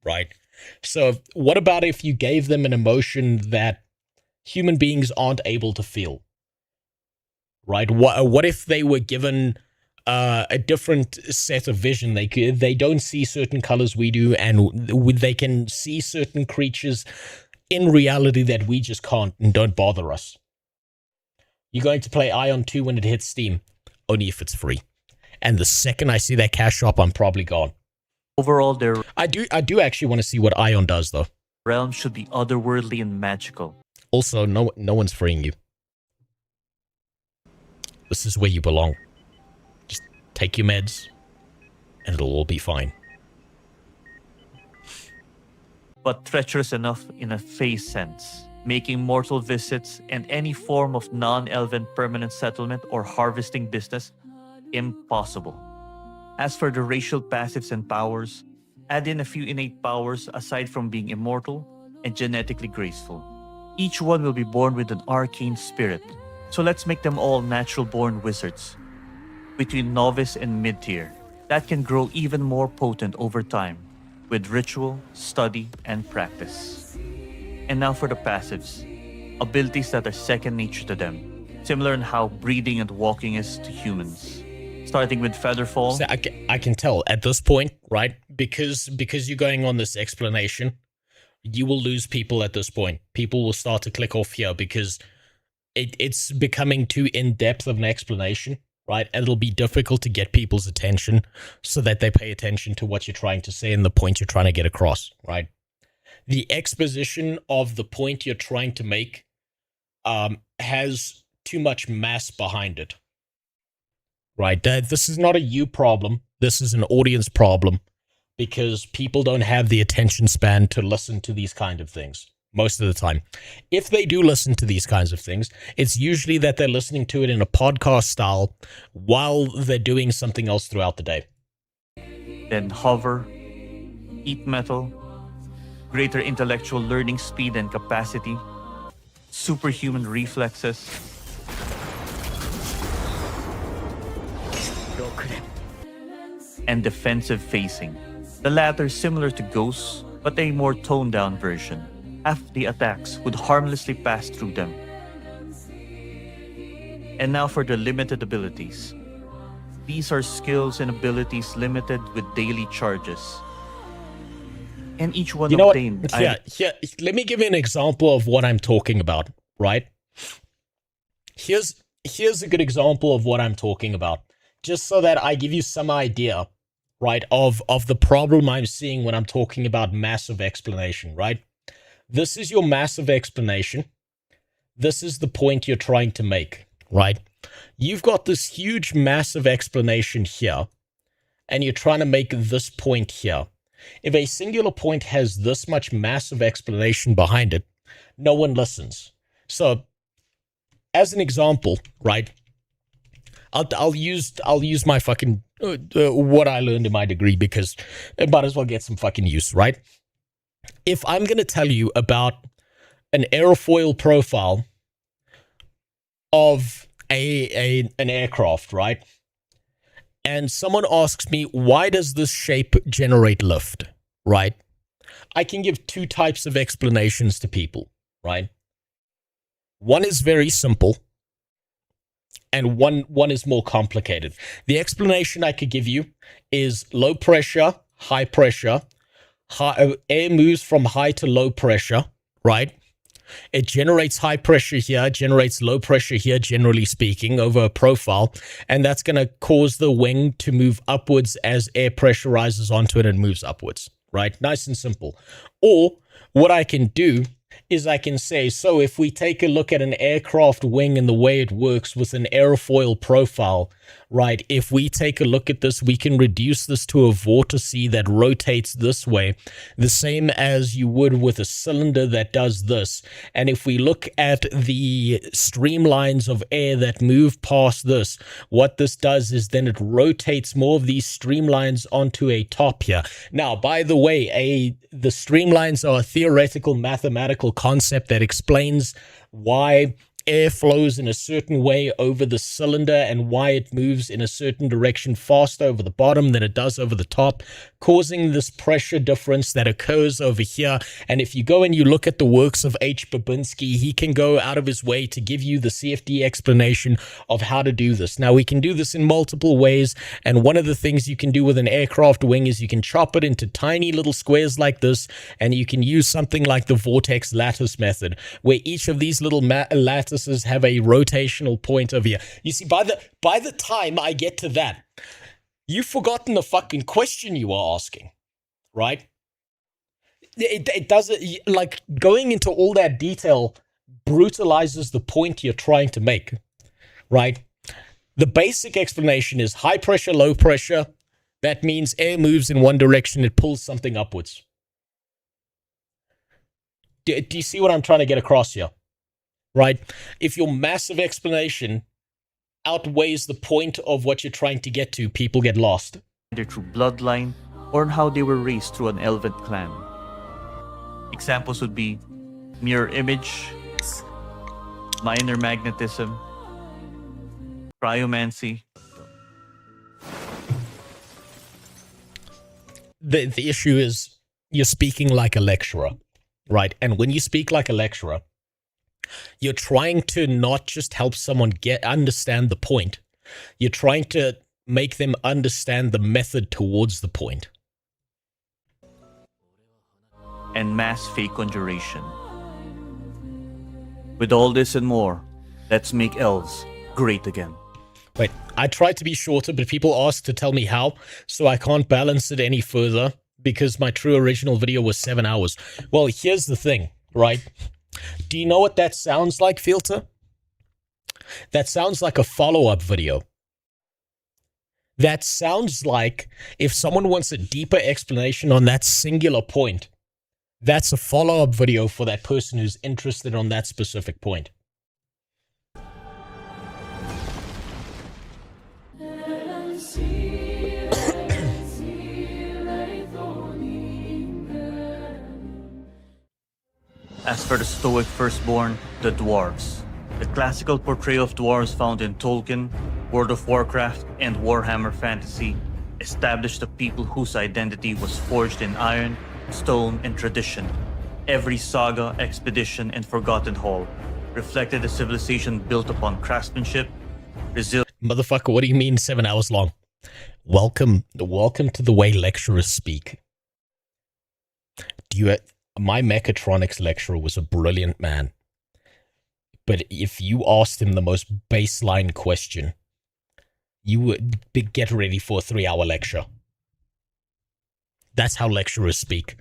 right? So what about if you gave them an emotion that human beings aren't able to feel, right? What if they were given a different set of vision? They don't see certain colors we do, and they can see certain creatures in reality that we just can't and don't bother us. You're going to play Ion 2 when it hits Steam, only if it's free. And the second I see that cash shop, I'm probably gone. Overall, their I do actually want to see what Ion does, though. realm should be otherworldly and magical. Also, no one's freeing you. This is where you belong. Just take your meds, and it'll all be fine. But treacherous enough in a phase sense, making mortal visits and any form of non-elven permanent settlement or harvesting business impossible. As for the racial passives and powers, add in a few innate powers aside from being immortal and genetically graceful. Each one will be born with an arcane spirit, so let's make them all natural-born wizards. Between novice and mid-tier, that can grow even more potent over time, with ritual, study, and practice. And now for the passives, abilities that are second nature to them, similar in how breathing and walking is to humans. Starting with Featherfall. So I can tell at this point, right? Because you're going on this explanation, you will lose people at this point. People will start to click off here because it's becoming too in-depth of an explanation, right? And it'll be difficult to get people's attention so that they pay attention to what you're trying to say and the point you're trying to get across, right? The exposition of the point you're trying to make has too much mass behind it, right? This is not a you problem. This is an audience problem because people don't have the attention span to listen to these kind of things most of the time. If they do listen to these kinds of things, it's usually that they're listening to it in a podcast style while they're doing something else throughout the day. Then Hover, Heat Metal, greater intellectual learning speed and capacity, superhuman reflexes, and defensive facing. The latter similar to Ghosts, but a more toned down version. Half the attacks would harmlessly pass through them. And now for the limited abilities. These are skills and abilities limited with daily charges. And each one obtained... Let me give you an example of what I'm talking about, right? Here's a good example of what I'm talking about, just so that I give you some idea, right, of the problem I'm seeing when I'm talking about massive explanation, right? This is your massive explanation. This is the point you're trying to make, right? You've got this huge, massive explanation here, and you're trying to make this point here. If a singular point has this much massive explanation behind it, no one listens. So, as an example, right, I'll use my fucking what I learned in my degree because it might as well get some fucking use, right? If I'm going to tell you about an airfoil profile of an aircraft, right? And someone asks me, why does this shape generate lift, right? I can give two types of explanations to people, right? One is very simple, and one is more complicated. The explanation I could give you is low pressure, high pressure, air moves from high to low pressure, right? It generates high pressure here, generates low pressure here, generally speaking, over a profile, and that's going to cause the wing to move upwards as air pressurizes onto it and moves upwards, right? Nice and simple. Or what I can do is I can say, so if we take a look at an aircraft wing and the way it works with an airfoil profile, right, if we take a look at this, we can reduce this to a vortice that rotates this way, the same as you would with a cylinder that does this. And if we look at the streamlines of air that move past this, what this does is then it rotates more of these streamlines onto a top here. Now, by the way, the streamlines are a theoretical mathematical concept that explains why air flows in a certain way over the cylinder and why it moves in a certain direction faster over the bottom than it does over the top, causing this pressure difference that occurs over here. And if you go and you look at the works of H. Babinski, he can go out of his way to give you the CFD explanation of how to do this. Now, we can do this in multiple ways, and one of the things you can do with an aircraft wing is you can chop it into tiny little squares like this, and you can use something like the vortex lattice method, where each of these little lattices have a rotational point over here. You see, by the time I get to that, you've forgotten the fucking question you were asking, right? It doesn't, like, going into all that detail brutalizes the point you're trying to make, right? The basic explanation is high pressure, low pressure. That means air moves in one direction, it pulls something upwards. Do you see what I'm trying to get across here? Right? If your massive explanation outweighs the point of what you're trying to get to, people get lost. either through bloodline or in how they were raised through an elven clan. Examples would be mirror image, minor magnetism, cryomancy. The issue is you're speaking like a lecturer, right? And when you speak like a lecturer, you're trying to not just help someone understand the point. You're trying to make them understand the method towards the point. And mass fake conjuration. With all this and more, let's make elves great again. Wait, I tried to be shorter, but people asked to tell me how, so I can't balance it any further because my true original video was 7 hours. Well, here's the thing, right? Do you know what that sounds like, Filter? That sounds like a follow-up video. That sounds like if someone wants a deeper explanation on that singular point, that's a follow-up video for that person who's interested on that specific point. As for the stoic firstborn, the dwarves. The classical portrayal of dwarves found in Tolkien, World of Warcraft, and Warhammer Fantasy established a people whose identity was forged in iron, stone, and tradition. Every saga, expedition, and forgotten hall reflected a civilization built upon craftsmanship, resilience. Motherfucker, what do you mean 7 hours long? Welcome to the way lecturers speak. My mechatronics lecturer was a brilliant man. But if you asked him the most baseline question, you would get ready for a 3-hour lecture. That's how lecturers speak.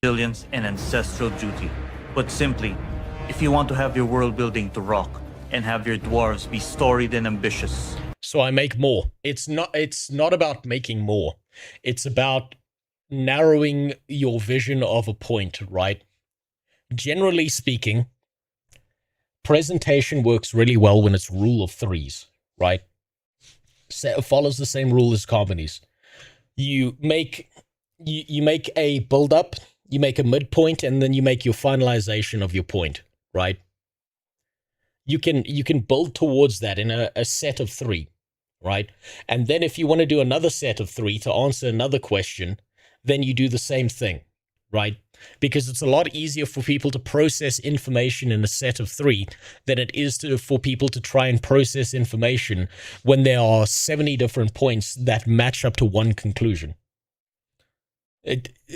Resilience and ancestral duty. Put simply, if you want to have your world building to rock and have your dwarves be storied and ambitious. So I make more. It's not about making more. It's about narrowing your vision of a point, right? Generally speaking, presentation works really well when it's rule of threes, right? So it follows the same rule as comedies. You make a build-up, you make a midpoint, and then you make your finalization of your point, right? You can build towards that in a set of 3, right? And then if you want to do another set of 3 to answer another question, then you do the same thing, right? Because it's a lot easier for people to process information in a set of 3 than it is for people to try and process information when there are 70 different points that match up to one conclusion.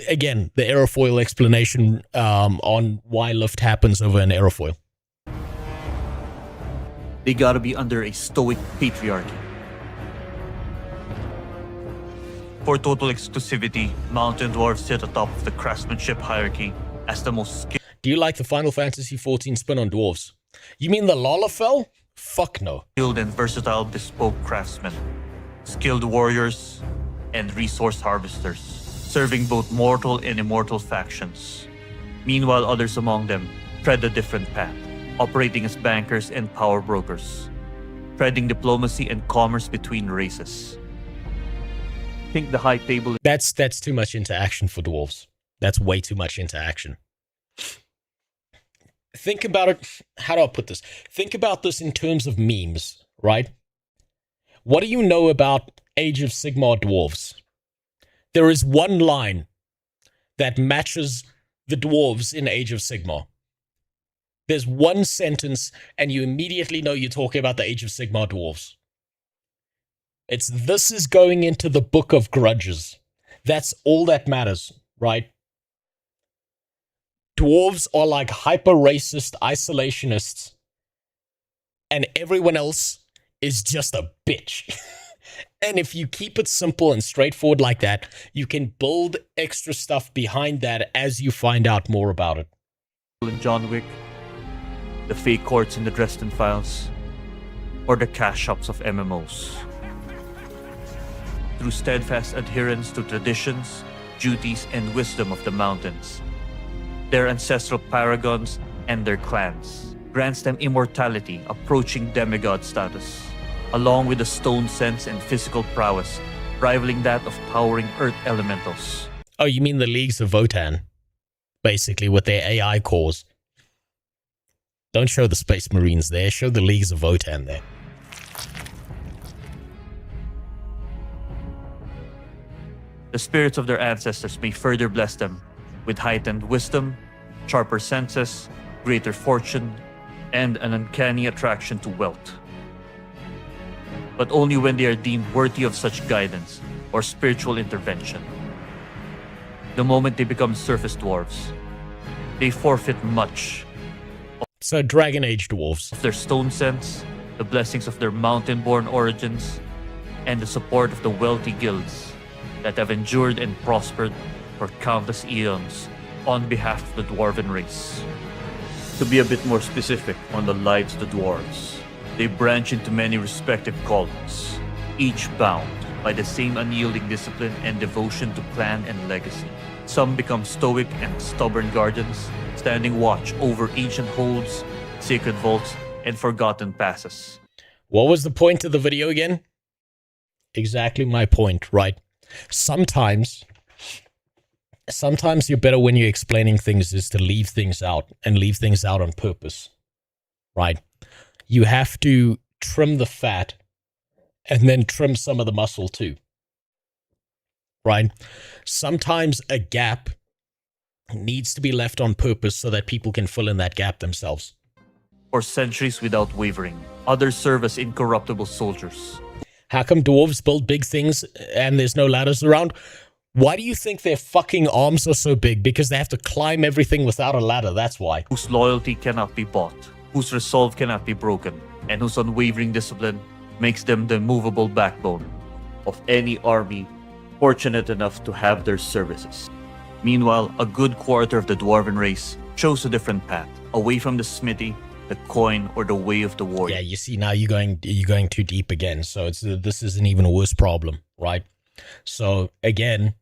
Again, the aerofoil explanation on why lift happens over an aerofoil. They gotta be under a stoic patriarchy. For total exclusivity, mountain dwarves sit atop of the craftsmanship hierarchy as the most skilled. Do you like the Final Fantasy XIV spin on dwarves? You mean the Lalafell? Fuck no. Skilled and versatile bespoke craftsmen, skilled warriors, and resource harvesters, serving both mortal and immortal factions. Meanwhile, others among them tread a different path, operating as bankers and power brokers, treading diplomacy and commerce between races. Think the high table. That's too much interaction for dwarves. That's way too much interaction. Think about it. How do I put this? Think about this in terms of memes, right? What do you know about Age of Sigmar dwarves? There is one line that matches the dwarves in Age of Sigmar. There's one sentence, and you immediately know you're talking about the Age of Sigmar dwarves. It's this is going into the Book of Grudges. That's all that matters, right? Dwarves are like hyper-racist isolationists, and everyone else is just a bitch. And if you keep it simple and straightforward like that, you can build extra stuff behind that as you find out more about it. In John Wick, the fake courts in the Dresden Files, or the cash shops of MMOs. Through steadfast adherence to traditions, duties, and wisdom of the mountains, their ancestral paragons and their clans grants them immortality approaching demigod status, along with the stone sense and physical prowess rivaling that of towering earth elementals. Oh, you mean the Leagues of Votan? Basically, with their AI cores. Don't show the Space Marines there, show the Leagues of Votan there. The spirits of their ancestors may further bless them with heightened wisdom, sharper senses, greater fortune, and an uncanny attraction to wealth. But only when they are deemed worthy of such guidance or spiritual intervention. The moment they become surface dwarves, they forfeit much So Dragon Age dwarves. of their stone sense, the blessings of their mountain-born origins, and the support of the wealthy guilds that have endured and prospered for countless eons on behalf of the dwarven race. To be a bit more specific on the lives of the dwarves, they branch into many respective callings, each bound by the same unyielding discipline and devotion to clan and legacy. Some become stoic and stubborn guardians, standing watch over ancient holds, sacred vaults, and forgotten passes. What was the point of the video again? Exactly my point, right? Sometimes you're better when you're explaining things is to leave things out and leave things out on purpose, right? You have to trim the fat and then trim some of the muscle too, right? Sometimes a gap needs to be left on purpose so that people can fill in that gap themselves. For centuries without wavering, others serve as incorruptible soldiers. How come dwarves build big things and there's no ladders around? Why do you think their fucking arms are so big? Because they have to climb everything without a ladder, that's why. Whose loyalty cannot be bought, whose resolve cannot be broken, and whose unwavering discipline makes them the immovable backbone of any army fortunate enough to have their services. Meanwhile, a good quarter of the dwarven race chose a different path, away from the smithy, the coin, or the way of the warrior. Yeah, you see, now you're going too deep again, so this is an even worse problem, right? So again,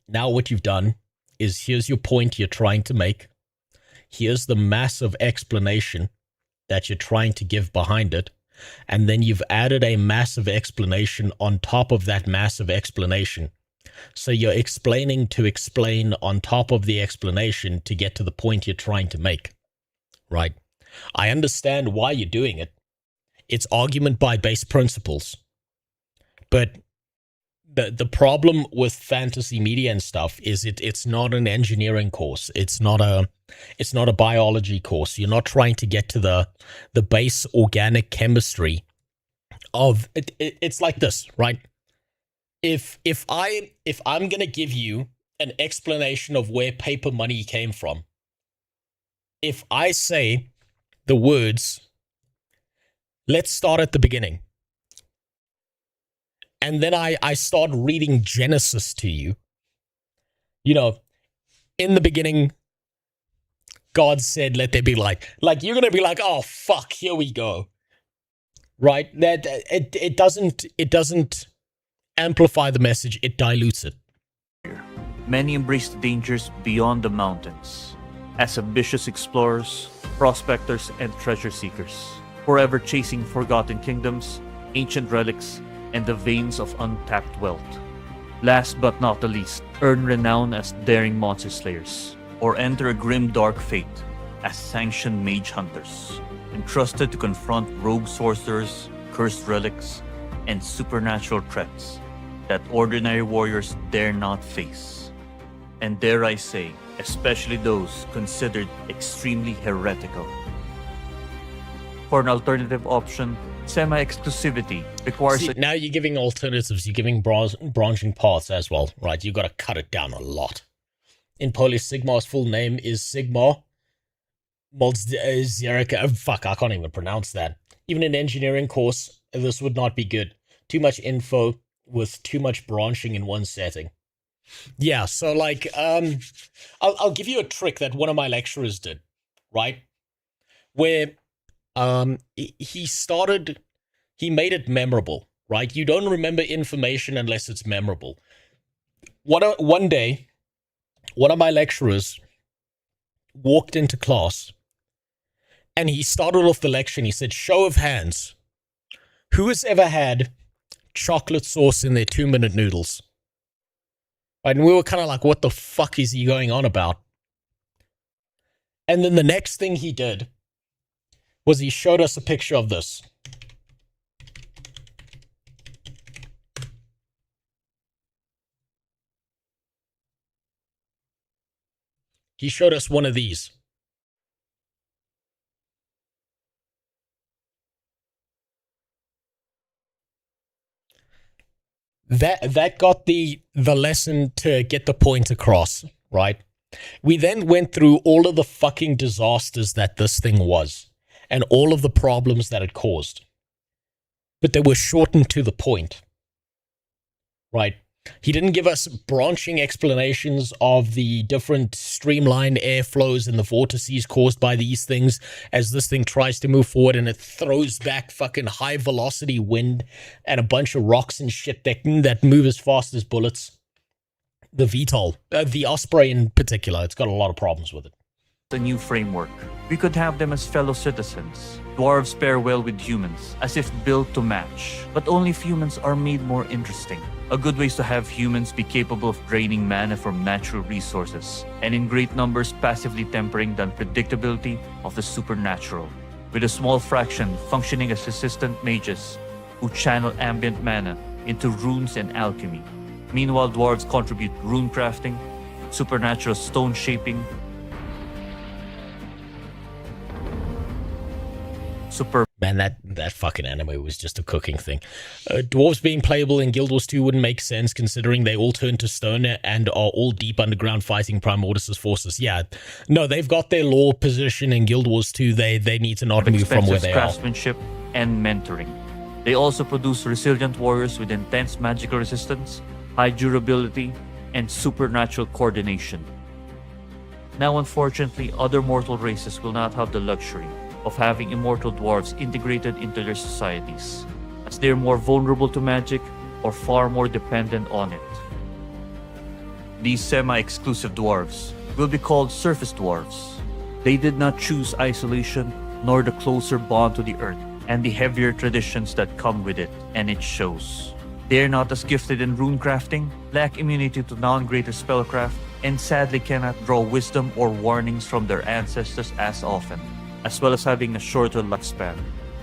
now what you've done is here's your point you're trying to make. Here's the massive explanation that you're trying to give behind it. And then you've added a massive explanation on top of that massive explanation. So you're explaining to explain on top of the explanation to get to the point you're trying to make, right? I understand why you're doing it. It's argument by base principles. But the problem with fantasy media and stuff is it's not an engineering course. It's not a biology course. You're not trying to get to the base organic chemistry of it. It's like this, right? If I'm gonna give you an explanation of where paper money came from, if I say the words, let's start at the beginning, and then I start reading Genesis to you, you know, in the beginning, God said, let there be light. Like, you're going to be like, oh, fuck, here we go. Right? That it doesn't amplify the message, it dilutes it. Many embrace the dangers beyond the mountains, as ambitious explorers, prospectors, and treasure seekers, forever chasing forgotten kingdoms, ancient relics, and the veins of untapped wealth. Last but not the least, earn renown as daring monster slayers, or enter a grim dark fate as sanctioned mage hunters, entrusted to confront rogue sorcerers, cursed relics, and supernatural threats that ordinary warriors dare not face. And dare I say, especially those considered extremely heretical. For an alternative option, semi-exclusivity requires... See, now you're giving alternatives, you're giving branching paths as well, right? You've got to cut it down a lot. In Polish, Sigmar's full name is Sigmar Moldzierek. Fuck, I can't even pronounce that. Even in engineering course, this would not be good. Too much info with too much branching in one setting. Yeah, so like, I'll give you a trick that one of my lecturers did, right? Where he made it memorable, right? You don't remember information unless it's memorable. One day, one of my lecturers walked into class and he started off the lecture and he said, show of hands, who has ever had chocolate sauce in their 2-minute noodles. Right, and we were kind of like, what the fuck is he going on about? And then the next thing he did was he showed us a picture of this. He showed us one of these. That got the lesson to get the point across, right? We then went through all of the fucking disasters that this thing was and all of the problems that it caused. But they were shortened to the point, right? He didn't give us branching explanations of the different streamlined airflows and the vortices caused by these things as this thing tries to move forward and it throws back fucking high velocity wind and a bunch of rocks and shit that move as fast as bullets. The VTOL, the Osprey in particular, it's got a lot of problems with it. A new framework. We could have them as fellow citizens. Dwarves pair well with humans, as if built to match. But only if humans are made more interesting. A good way is to have humans be capable of draining mana from natural resources, and in great numbers passively tempering the unpredictability of the supernatural, with a small fraction functioning as resistant mages who channel ambient mana into runes and alchemy. Meanwhile, dwarves contribute rune crafting, supernatural stone shaping, Man, that fucking anime was just a cooking thing. Dwarves being playable in Guild Wars 2 wouldn't make sense considering they all turn to stone and are all deep underground fighting Prime Mortis' forces. Yeah, no, they've got their lore position in Guild Wars 2. They need to not move from where they are. Craftsmanship and mentoring. They also produce resilient warriors with intense magical resistance, high durability, and supernatural coordination. Now, unfortunately, other mortal races will not have the luxury of having immortal dwarves integrated into their societies, as they are more vulnerable to magic or far more dependent on it. These semi-exclusive dwarves will be called surface dwarves. They did not choose isolation nor the closer bond to the earth and the heavier traditions that come with it, and it shows. They are not as gifted in rune crafting, lack immunity to non-greater spellcraft, and sadly cannot draw wisdom or warnings from their ancestors as often, as well as having a shorter lifespan.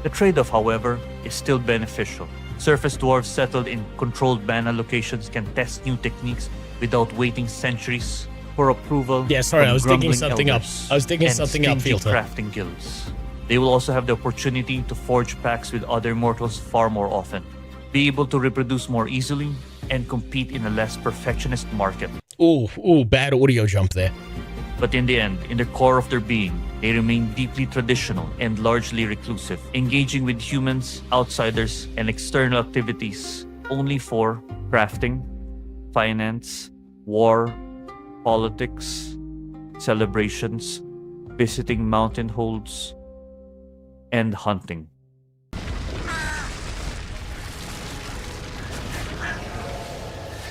The trade-off, however, is still beneficial. Surface dwarves settled in controlled mana locations can test new techniques without waiting centuries for approval. Yeah, sorry, I was digging something up. Filter. Filter. Crafting guilds. They will also have the opportunity to forge pacts with other mortals far more often, be able to reproduce more easily, and compete in a less perfectionist market. Ooh, bad audio jump there. But in the end, in the core of their being, they remain deeply traditional and largely reclusive, engaging with humans, outsiders, and external activities only for crafting, finance, war, politics, celebrations, visiting mountain holds, and hunting.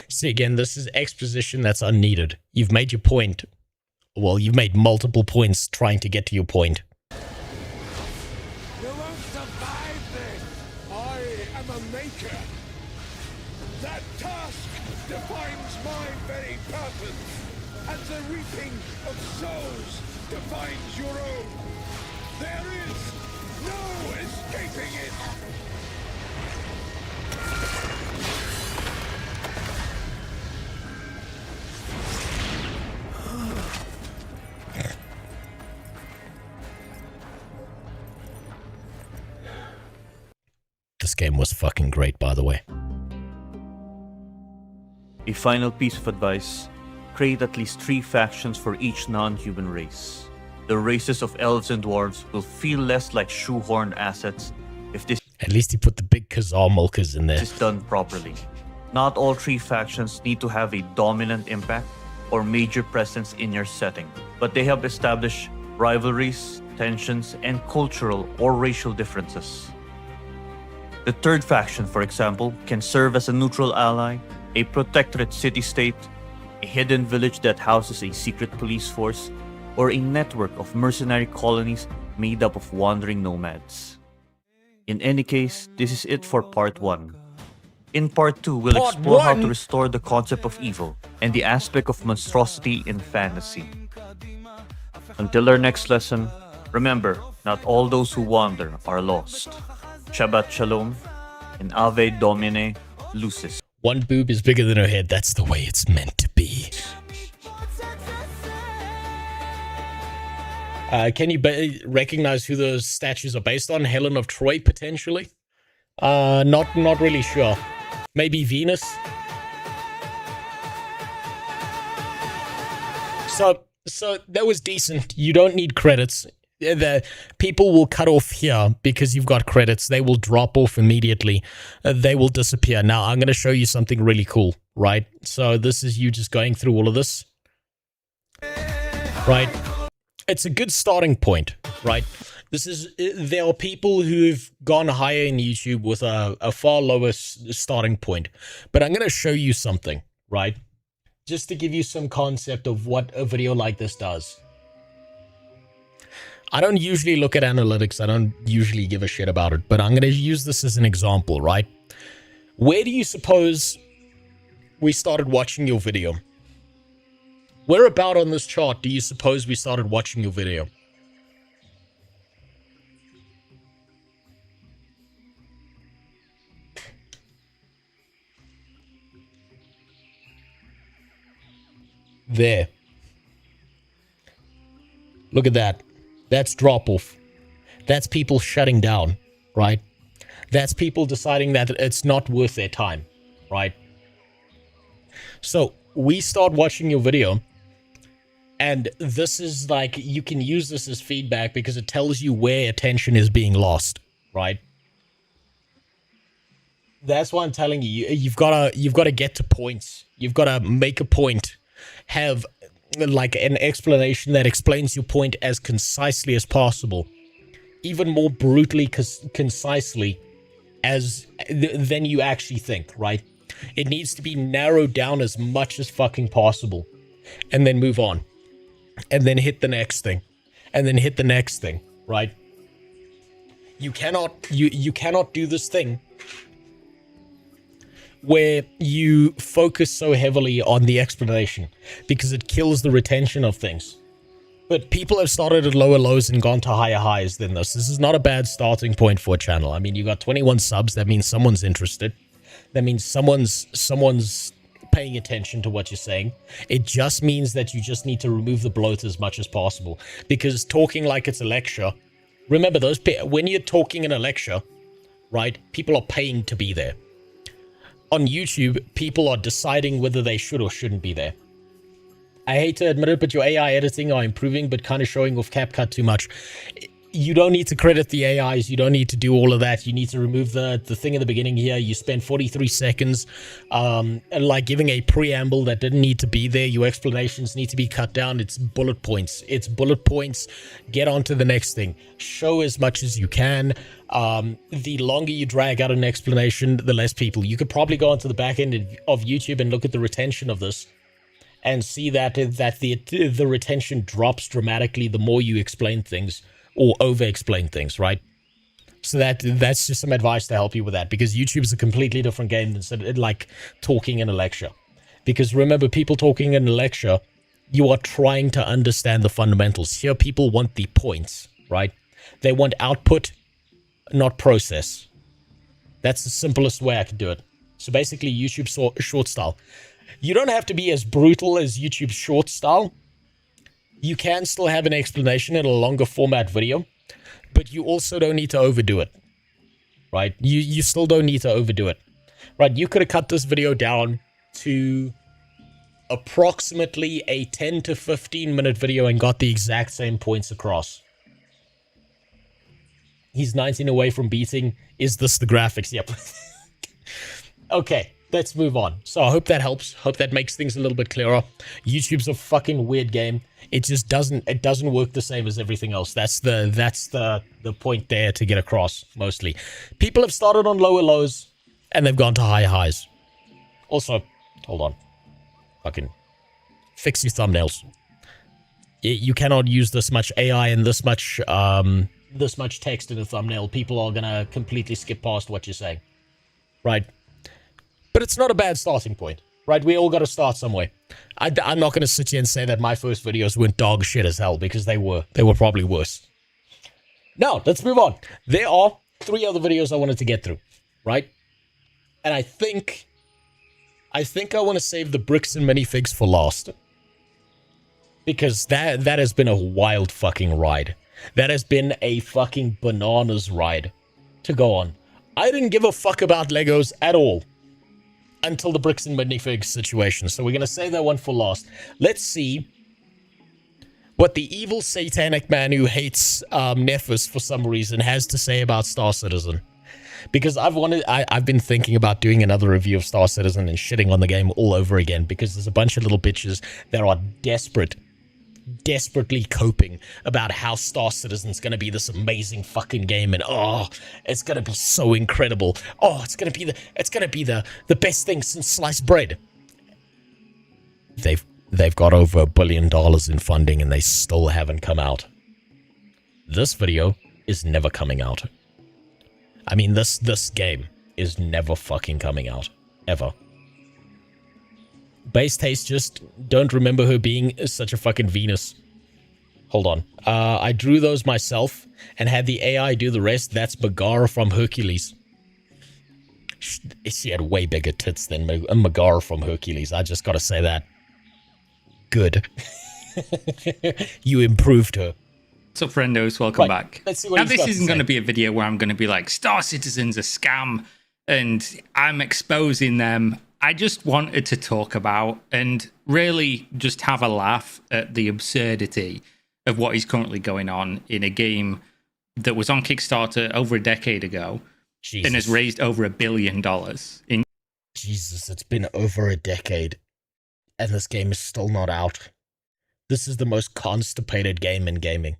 See, again, this is exposition that's unneeded. You've made your point. Well, you've made multiple points trying to get to your point. You won't survive this! I am a maker! That task defines my very purpose, and the reaping of souls defines your own. There is no escaping it! This game was fucking great, by the way. A final piece of advice: create at least 3 factions for each non-human race. The races of elves and dwarves will feel less like shoehorned assets if this At least he put the big Khazar milkers in there. is done properly. Not all 3 factions need to have a dominant impact or major presence in your setting, but they help establish rivalries, tensions, and cultural or racial differences. The 3rd faction, for example, can serve as a neutral ally, a protectorate city-state, a hidden village that houses a secret police force, or a network of mercenary colonies made up of wandering nomads. In any case, this is it for part 1. In part 2, we'll Part explore how to 1. restore the concept of evil and the aspect of monstrosity in fantasy. Until our next lesson, remember, not all those who wander are lost. Shabbat Shalom and Ave Domine Lucis. One boob is bigger than her head. That's the way it's meant to be. Can you recognize who those statues are based on? Helen of Troy, potentially? Not really sure. Maybe Venus? So that was decent. You don't need credits. The people will cut off here because you've got credits. They will drop off immediately. They will disappear. Now, I'm going to show you something really cool, right? So this is you just going through all of this, right? It's a good starting point, right? There are people who've gone higher in YouTube with a far lower starting point. But I'm going to show you something, right? Just to give you some concept of what a video like this does. I don't usually look at analytics. I don't usually give a shit about it. But I'm going to use this as an example, right? Where do you suppose we started watching your video? Where about on this chart do you suppose we started watching your video? There. Look at that. That's drop off. That's people shutting down, right? That's people deciding that it's not worth their time, right? So we start watching your video, and this is like, you can use this as feedback because it tells you where attention is being lost, right? That's why I'm telling you, you've got to get to points. You've got to make a point, have like an explanation that explains your point as concisely as possible, even more brutally concisely than you actually think, right? It needs to be narrowed down as much as fucking possible, and then move on, and then hit the next thing, and then hit the next thing, right? You cannot do this thing where you focus so heavily on the explanation, because it kills the retention of things. But people have started at lower lows and gone to higher highs than this. This is not a bad starting point for a channel. I mean, you got 21 subs. That means someone's interested. That means someone's paying attention to what you're saying. It just means that you just need to remove the bloat as much as possible, because talking like it's a lecture, remember when you're talking in a lecture, right, people are paying to be there. On YouTube, people are deciding whether they should or shouldn't be there. I hate to admit it, but your AI editing are improving, but kind of showing off CapCut too much. You don't need to credit the AIs. You don't need to do all of that. You need to remove the thing in the beginning here. You spend 43 seconds like giving a preamble that didn't need to be there. Your explanations need to be cut down. It's bullet points. It's bullet points. Get on to the next thing. Show as much as you can. The longer you drag out an explanation, the less people. You could probably go onto the back end of YouTube and look at the retention of this, and see that the retention drops dramatically the more you explain things or over-explain things, right? So that's just some advice to help you with that, because YouTube is a completely different game than like talking in a lecture. Because remember, people talking in a lecture, you are trying to understand the fundamentals. Here, people want the points, right? They want output, not process. That's the simplest way I could do it. So basically, YouTube short style. You don't have to be as brutal as YouTube short style. You can still have an explanation in a longer format video, but you also don't need to overdo it, right? You still don't need to overdo it, right? You could have cut this video down to approximately a 10 to 15 minute video and got the exact same points across. He's 19 away from beating. Is this the graphics? Yep. Okay. Let's move on. So I hope that helps. Hope that makes things a little bit clearer. YouTube's a fucking weird game. It just doesn't work the same as everything else. That's the point there to get across, mostly. People have started on lower lows and they've gone to higher highs. Also, hold on. Fucking fix your thumbnails. You cannot use this much AI and this much text in a thumbnail. People are gonna completely skip past what you're saying. Right? But it's not a bad starting point, right? We all got to start somewhere. I'm not going to sit here and say that my first videos weren't dog shit as hell, because they were. They were probably worse. Now, let's move on. There are 3 other videos I wanted to get through, right? And I think I want to save the bricks and minifigs for last. Because that has been a wild fucking ride. That has been a fucking bananas ride to go on. I didn't give a fuck about Legos at all until the bricks and minifigs situation. So we're going to save that one for last. Let's see what the evil satanic man who hates Nephis for some reason has to say about Star Citizen. Because I've been thinking about doing another review of Star Citizen and shitting on the game all over again, because there's a bunch of little bitches that are desperately coping about how Star Citizen's gonna be this amazing fucking game, and oh, it's gonna be so incredible. Oh, it's gonna be the best thing since sliced bread. They've got over $1 billion in funding and they still haven't come out. This video is never coming out. I mean, this game is never fucking coming out. Ever. Base taste just don't remember her being such a fucking Venus. Hold on. I drew those myself and had the AI do the rest. That's Megara from Hercules. She had way bigger tits than Megara from Hercules. I just gotta say that. Good. You improved her. What's up, friendos? Welcome back. Let's see what now, he's this got to isn't say. going to be a video where I'm going to be like, Star Citizen's a scam, and I'm exposing them. I just wanted to talk about and really just have a laugh at the absurdity of what is currently going on in a game that was on Kickstarter over a decade ago and has raised over $1 billion. Jesus, it's been over a decade, and this game is still not out. This is the most constipated game in gaming.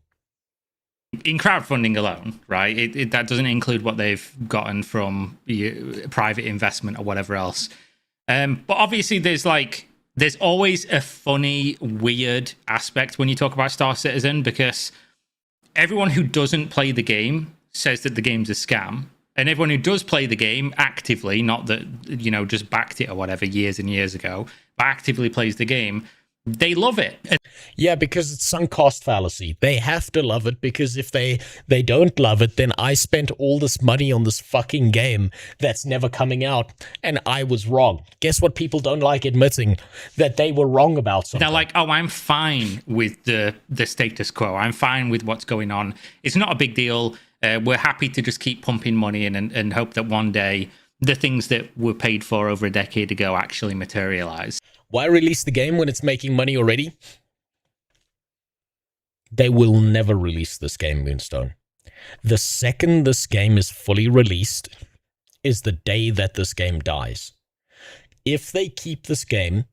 In crowdfunding alone, right? That doesn't include what they've gotten from private investment or whatever else. But obviously, there's always a funny, weird aspect when you talk about Star Citizen, because everyone who doesn't play the game says that the game's a scam, and everyone who does play the game actively, not that just backed it or whatever years and years ago, but actively plays the game, they love it. Yeah, because it's sunk cost fallacy. They have to love it, because if they don't love it, then I spent all this money on this fucking game that's never coming out, and I was wrong. Guess what people don't like admitting? That they were wrong about something. They're like, oh, I'm fine with the status quo. I'm fine with what's going on. It's not a big deal. We're happy to just keep pumping money in and hope that one day the things that were paid for over a decade ago actually materialize. Why release the game when it's making money already? They will never release this game, Moonstone. The second this game is fully released is the day that this game dies. If they keep this game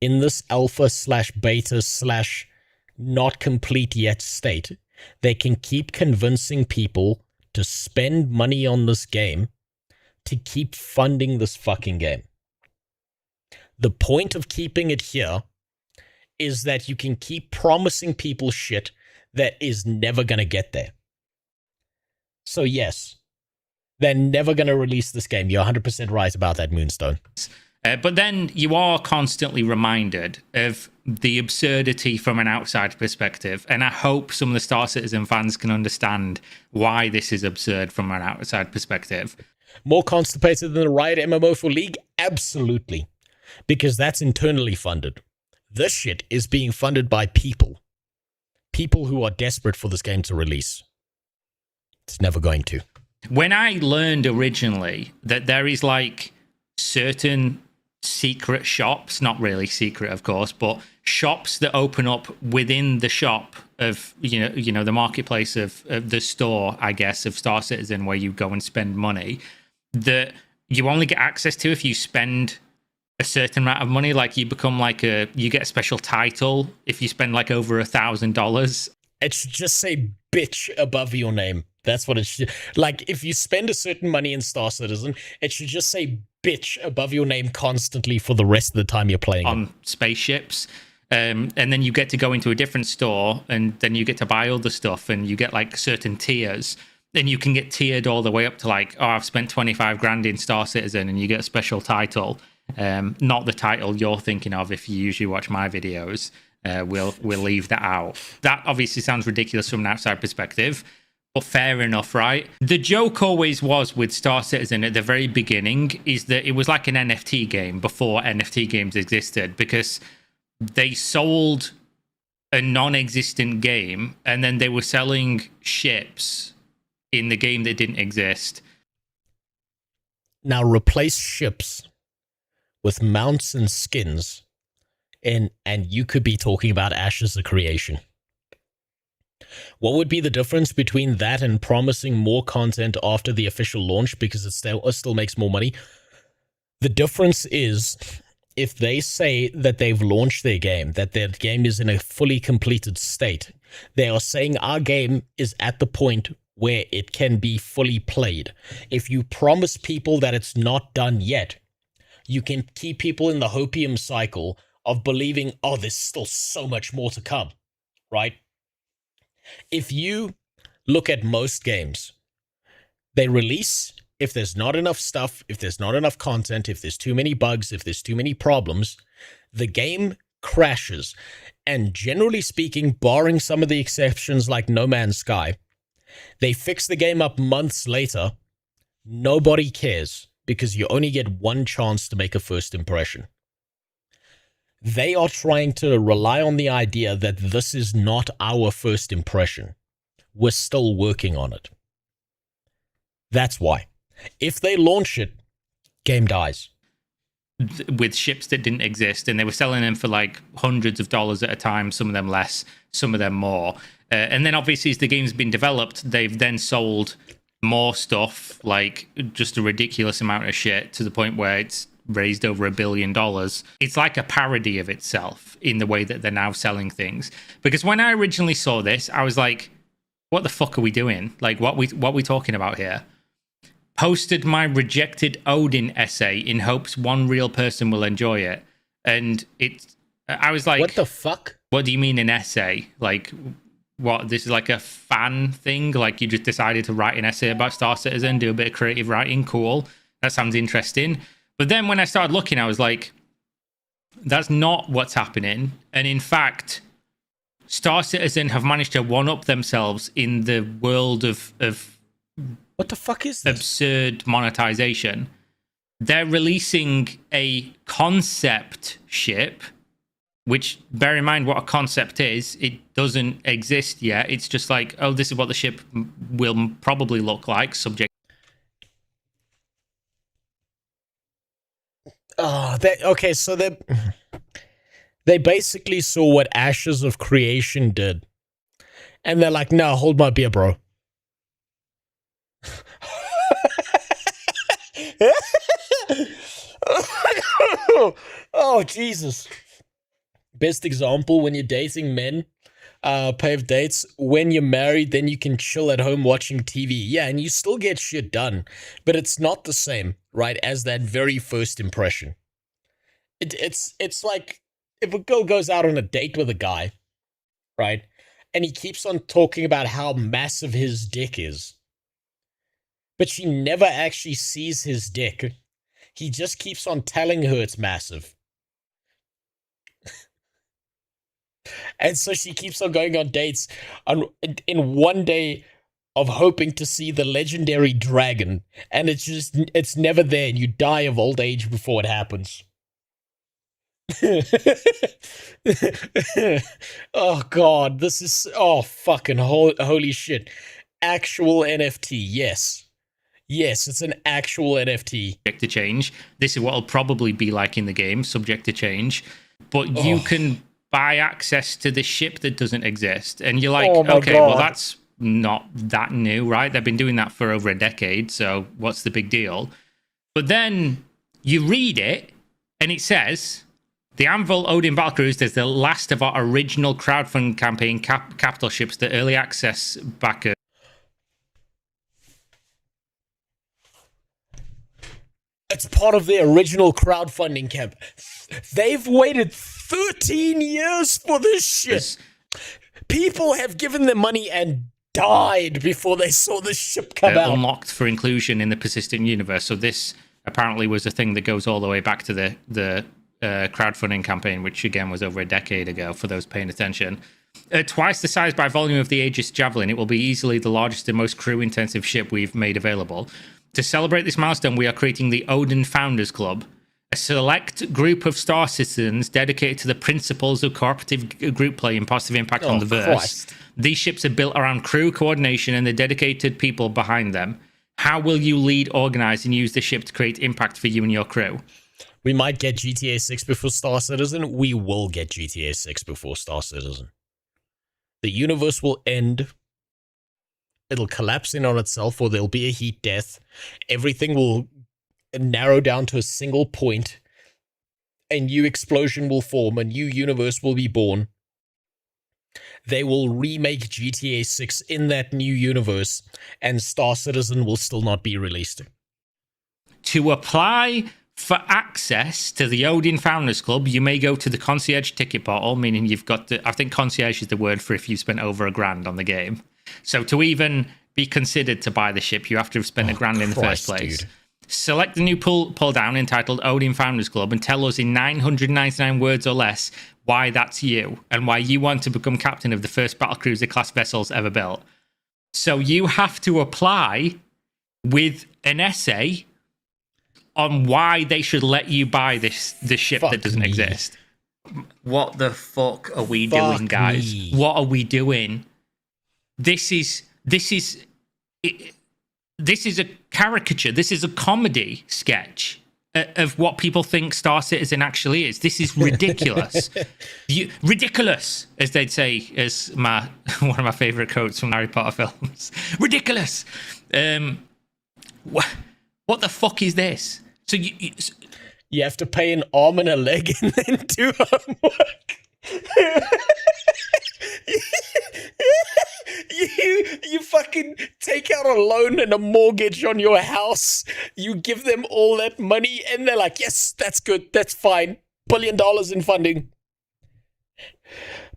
in this alpha/beta/not complete yet state, they can keep convincing people to spend money on this game to keep funding this fucking game. The point of keeping it here is that you can keep promising people shit that is never going to get there. So yes, they're never going to release this game. You're 100% right about that, Moonstone. But then you are constantly reminded of the absurdity from an outside perspective. And I hope some of the Star Citizen fans can understand why this is absurd from an outside perspective. More constipated than the Riot MMO for League? Absolutely. Because that's internally funded. This shit is being funded by people. People who are desperate for this game to release. It's never going to. When I learned originally that there is certain secret shops, not really secret of course, but shops that open up within the shop of the marketplace of the store, I guess, of Star Citizen, where you go and spend money, that you only get access to if you spend a certain amount of money. Like you become you get a special title if you spend over $1,000. It should just say bitch above your name. That's what it should. If you spend a certain money in Star Citizen, it should just say bitch above your name constantly for the rest of the time you're playing on spaceships. And then you get to go into a different store, and then you get to buy all the stuff, and you get certain tiers. then you can get tiered all the way up to like, oh, I've spent 25 grand in Star Citizen, and you get a special title. Not the title you're thinking of if you usually watch my videos. We'll leave that out. That obviously sounds ridiculous from an outside perspective, but fair enough, right? The joke always was with Star Citizen at the very beginning is that it was like an NFT game before NFT games existed, because they sold a non-existent game and then they were selling ships in the game that didn't exist. Now replace ships with mounts and skins, and you could be talking about Ashes of Creation. What would be the difference between that and promising more content after the official launch because it still makes more money? The difference is, if they say that they've launched their game, that their game is in a fully completed state, they are saying our game is at the point where it can be fully played. If you promise people that it's not done yet, you can keep people in the hopium cycle of believing, oh, there's still so much more to come, right? If you look at most games, they release, if there's not enough stuff, if there's not enough content, if there's too many bugs, if there's too many problems, the game crashes. And generally speaking, barring some of the exceptions like No Man's Sky, they fix the game up months later. Nobody cares because you only get one chance to make a first impression. They are trying to rely on the idea that this is not our first impression. We're still working on it. That's why. If they launch it, game dies. With ships that didn't exist, and they were selling them for like hundreds of dollars at a time, some of them less, some of them more. And then obviously as the game's been developed, they've then sold more stuff, like just a ridiculous amount of shit, to the point where it's raised over $1 billion. It's like a parody of itself in the way that they're now selling things. Because when I originally saw this, I was like, what the fuck are we doing? Like, what we talking about here? Posted my rejected Odin essay in hopes one real person will enjoy it. And I was like, what the fuck? What do you mean an essay? Like, what, this is like a fan thing? Like, you just decided to write an essay about Star Citizen, do a bit of creative writing? Cool. That sounds interesting. But then when I started looking, I was like, that's not what's happening. And in fact, Star Citizen have managed to one-up themselves in the world of what the fuck is this? Absurd monetization. They're releasing a concept ship, which, bear in mind what a concept is, it doesn't exist yet. It's just like, oh, this is what the ship will probably look like, subject. Oh, okay, so they basically saw what Ashes of Creation did. And they're like, no, hold my beer, bro. Oh, Jesus. Best example, when you're dating men, paved dates, when you're married, then you can chill at home watching TV. Yeah, and you still get shit done, but it's not the same, right, as that very first impression. It's like if a girl goes out on a date with a guy, right, and he keeps on talking about how massive his dick is, but she never actually sees his dick. He just keeps on telling her it's massive. And so she keeps on going on dates in one day of hoping to see the legendary dragon. And it's never there, and you die of old age before it happens. Oh, God. This is... Oh, fucking holy shit. Actual NFT, yes. Yes, it's an actual NFT. Subject to change. This is what it'll probably be like in the game, subject to change. But you can buy access to the ship that doesn't exist. And you're like, okay, God. Well, that's not that new, right? They've been doing that for over a decade, so what's the big deal? But then you read it, and it says, the Anvil Odin Battlecruiser is the last of our original crowdfunding campaign capital ships, the early access backer. It's part of their original crowdfunding camp. They've waited 13 years for this shit. People have given them money and died before they saw the ship come out. Unlocked for inclusion in the persistent universe. So this apparently was a thing that goes all the way back to the crowdfunding campaign, which again was over a decade ago for those paying attention. Twice the size by volume of the Aegis Javelin, it will be easily the largest and most crew-intensive ship we've made available. To celebrate this milestone, we are creating the Odin Founders Club, a select group of star citizens dedicated to the principles of cooperative group play and positive impact on the verse. Christ. These ships are built around crew coordination and the dedicated people behind them. How will you lead, organize, and use the ship to create impact for you and your crew? We might get GTA 6 before Star Citizen. We will get GTA 6 before Star Citizen. The universe will end. It'll collapse in on itself, or there'll be a heat death. Everything will narrow down to a single point. A new explosion will form. A new universe will be born. They will remake GTA 6 in that new universe, and Star Citizen will still not be released. To apply for access to the Odin Founders Club, you may go to the concierge ticket portal, meaning you've got to, I think concierge is the word for if you've spent over $1,000 on the game. So to even be considered to buy the ship, you have to have spent $1,000 in the first place. Dude. Select the new pull down entitled Odin Founders Club and tell us in 999 words or less why that's you and why you want to become captain of the first battlecruiser class vessels ever built. So you have to apply with an essay on why they should let you buy this ship that doesn't exist. What the fuck are we doing, guys? What are we doing? This is a caricature. This is a comedy sketch of what people think Star Citizen actually is. This is ridiculous. Ridiculous, as they'd say, as one of my favorite quotes from Harry Potter films. Ridiculous. What the fuck is this? So you have to pay an arm and a leg and then do homework. You fucking take out a loan and a mortgage on your house. You give them all that money and they're like, yes, that's good. That's fine. $1 billion in funding.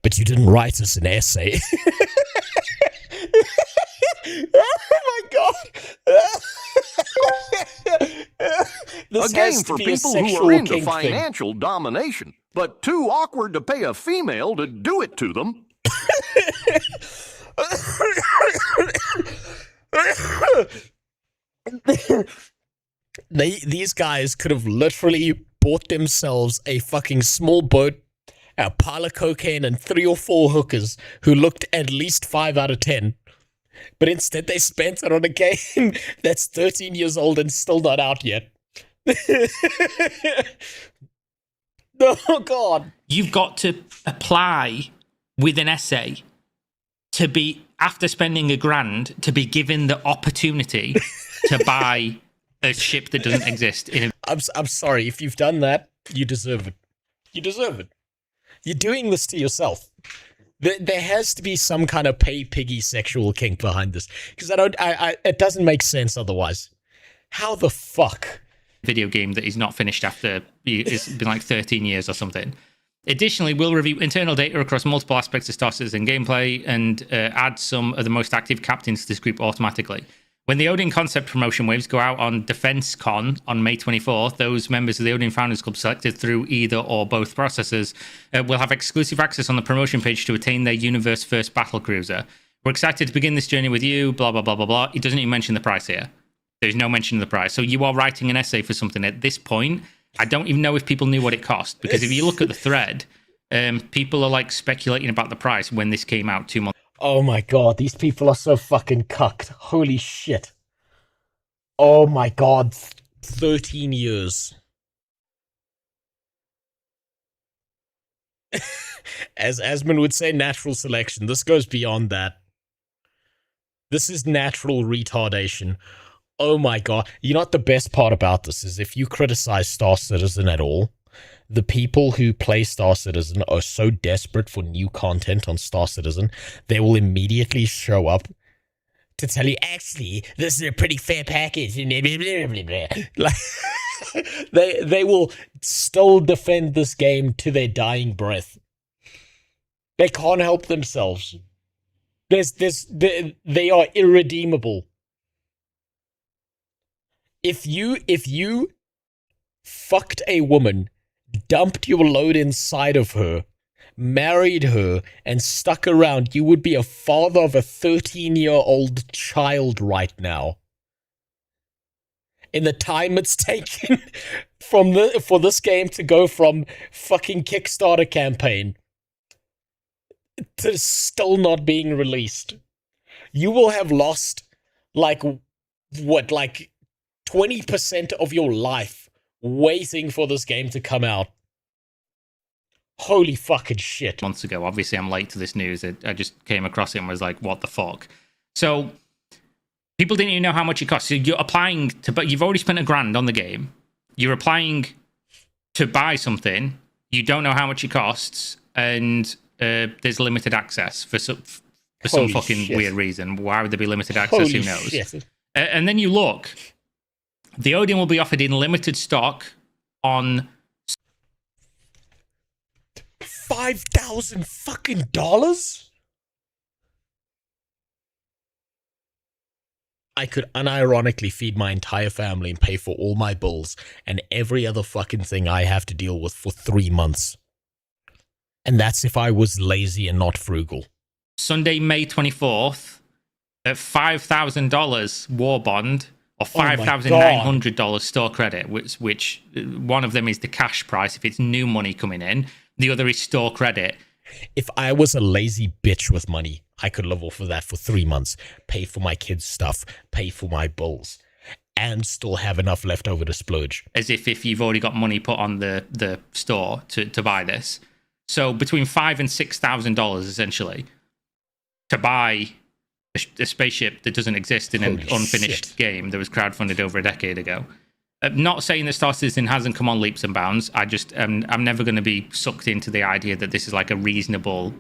But you didn't write us an essay. Oh my God. A game for people who are into financial domination, but too awkward to pay a female to do it to them. These guys could have literally bought themselves a fucking small boat, a pile of cocaine, and 3 or 4 hookers who looked at least 5 out of 10. But instead they spent it on a game that's 13 years old and still not out yet. Oh, God. You've got to apply with an essay to be, after spending $1,000, to be given the opportunity to buy a ship that doesn't exist. I'm sorry. If you've done that, you deserve it. You deserve it. You're doing this to yourself. There has to be some kind of pay piggy sexual kink behind this, because it doesn't make sense otherwise. How the fuck? Video game that is not finished after it's been like 13 years or something. Additionally, we'll review internal data across multiple aspects of Star Citizen gameplay and add some of the most active captains to this group automatically. When the Odin concept promotion waves go out on Defense Con on May 24th, those members of the Odin Founders Club selected through either or both processes will have exclusive access on the promotion page to attain their universe first battlecruiser. We're excited to begin this journey with you, blah, blah, blah, blah, blah. It doesn't even mention the price here. There's no mention of the price. So you are writing an essay for something at this point. I don't even know if people knew what it cost, because if you look at the thread, people are like speculating about the price when this came out 2 months. Oh my God, these people are so fucking cucked. Holy shit. Oh my God, 13 years. As Asmund would say, natural selection. This goes beyond that. This is natural retardation. Oh my God. You know what the best part about this is? If you criticize Star Citizen at all, the people who play Star Citizen are so desperate for new content on Star Citizen, they will immediately show up to tell you, actually, this is a pretty fair package. Like, they will still defend this game to their dying breath. They can't help themselves. They are irredeemable. If you fucked a woman, dumped your load inside of her, married her, and stuck around, you would be a father of a 13-year-old child right now. In the time it's taken for this game to go from fucking Kickstarter campaign to still not being released, you will have lost like 20% of your life waiting for this game to come out. Holy fucking shit. Months ago, obviously I'm late to this news. I just came across it and was like, what the fuck? So people didn't even know how much it costs. So you're applying to, but you've already spent $1,000 on the game. You're applying to buy something. You don't know how much it costs, and there's limited access for some fucking weird reason. Why would there be limited access? Who knows? And then you look. The Odin will be offered in limited stock on $5,000 fucking dollars. I could unironically feed my entire family and pay for all my bills and every other fucking thing I have to deal with for 3 months. And that's if I was lazy and not frugal. Sunday, May 24th, at $5,000 war bond or $5,900 store credit, which one of them is the cash price if it's new money coming in. The other is store credit. If I was a lazy bitch with money, I could live off of that for 3 months, pay for my kids' stuff, pay for my bills, and still have enough left over to splurge. As if you've already got money put on the store to buy this. So between $5,000 and $6,000 essentially to buy a spaceship that doesn't exist in an unfinished game that was crowdfunded over a decade ago. I'm not saying that Star Citizen hasn't come on leaps and bounds. I'm never going to be sucked into the idea that this is like a reasonable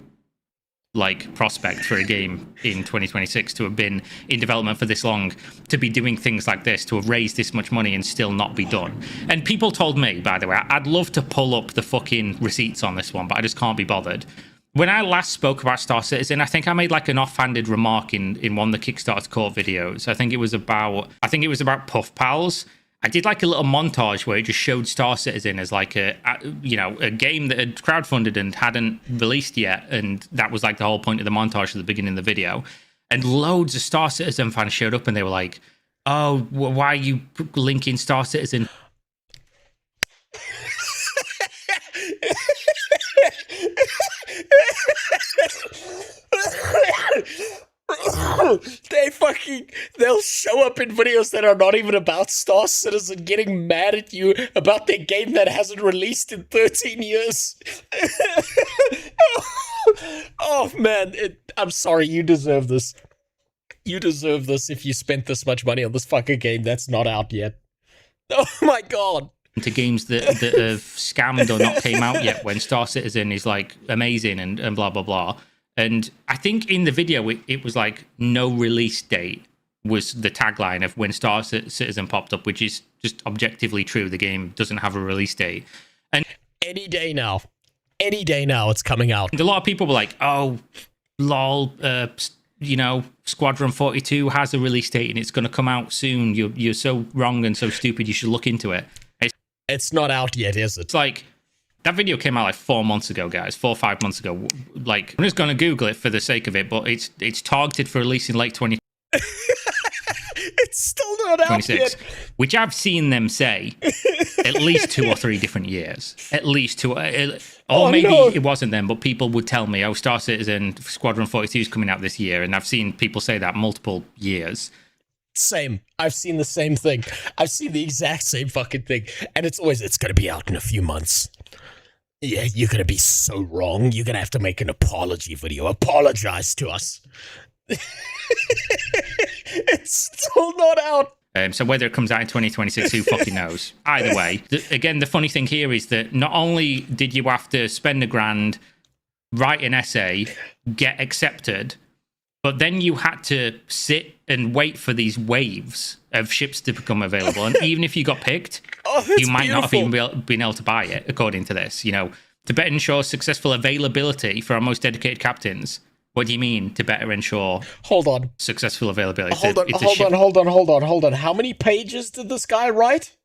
like prospect for a game in 2026 to have been in development for this long, to be doing things like this, to have raised this much money and still not be done. And people told me, by the way, I'd love to pull up the fucking receipts on this one, but I just can't be bothered. When I last spoke about Star Citizen, I think I made like an offhanded remark in one of the Kickstarter court videos. I think it was about Puff Pals. I did like a little montage where it just showed Star Citizen as like a game that had crowdfunded and hadn't released yet, and that was like the whole point of the montage at the beginning of the video. And loads of Star Citizen fans showed up and they were like, "Oh, why are you linking Star Citizen?" They'll show up in videos that are not even about Star Citizen getting mad at you about their game that hasn't released in 13 years. Oh man, I'm sorry, you deserve this. You deserve this if you spent this much money on this fucking game that's not out yet. Oh my god. To games that have scammed or not came out yet, when Star Citizen is like amazing and blah blah blah. And I think in the video it was like no release date was the tagline of when Star Citizen popped up, which is just objectively true. The game doesn't have a release date. And any day now it's coming out. And a lot of people were like, "Oh, lol, Squadron 42 has a release date and it's going to come out soon. You're so wrong and so stupid. You should look into it." It's not out yet, is it? It's like, that video came out like 4 months ago, guys. 4 or 5 months ago. Like, I'm just going to Google it for the sake of it, but it's targeted for release in late 2026. It's still not out yet. Which I've seen them say at least 2 or 3 different years. At least 2. It wasn't them, but people would tell me, "Oh, Star Citizen Squadron 42 is coming out this year." And I've seen people say that multiple years. Same. I've seen the same thing. I've seen the exact same fucking thing. And it's always, it's going to be out in a few months. Yeah, you're going to be so wrong. You're going to have to make an apology video. Apologize to us. It's still not out. So whether it comes out in 2026, who fucking knows? Either way. Again, the funny thing here is that not only did you have to spend $1,000, write an essay, get accepted, but then you had to sit and wait for these waves of ships to become available. And even if you got picked, you might not have even been able to buy it, according to this. To better ensure successful availability for our most dedicated captains, What do you mean to better ensure Hold on. successful availability? Hold on. How many pages did this guy write?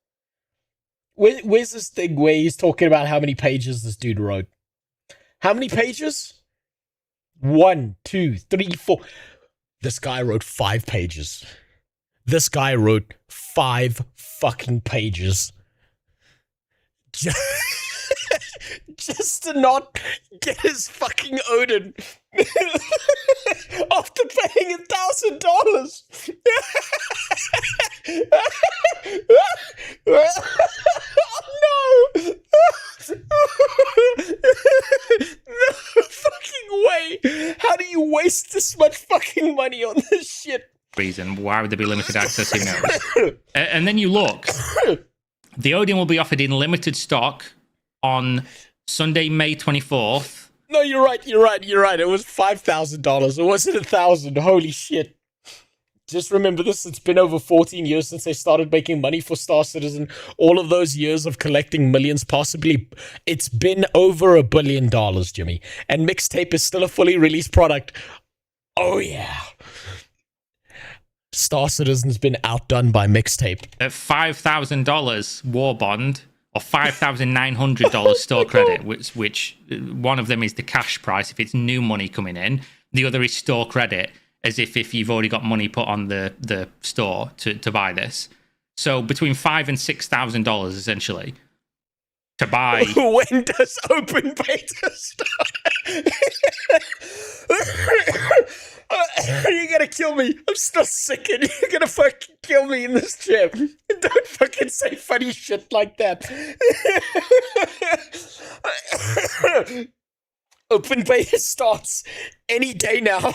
Where's this thing where he's talking about how many pages this dude wrote? How many pages? 1, 2, 3, 4. This guy wrote 5 pages. This guy wrote 5 fucking pages. Just to not get his fucking Odin after paying $1,000. Oh no! No fucking way! How do you waste this much fucking money on this shit? Reason why would there be limited access? Who knows? And then you look. The Odin will be offered in limited stock on Sunday, May 24th. No, you're right. It was $5,000. It wasn't $1,000. Holy shit. Just remember this, it's been over 14 years since they started making money for Star Citizen. All of those years of collecting millions, possibly. It's been over $1 billion, Jimmy. And Mixtape is still a fully released product. Oh, yeah. Star Citizen's been outdone by Mixtape. At $5,000 war bond, or $5,900 store credit, which one of them is the cash price if it's new money coming in. The other is store credit, as if you've already got money put on the store to buy this. So between $5,000 and $6,000 essentially to buy. When does open beta start? You're gonna kill me. I'm still sick and you're gonna fucking kill me in this chair. Don't fucking say funny shit like that. Open beta starts any day now. No!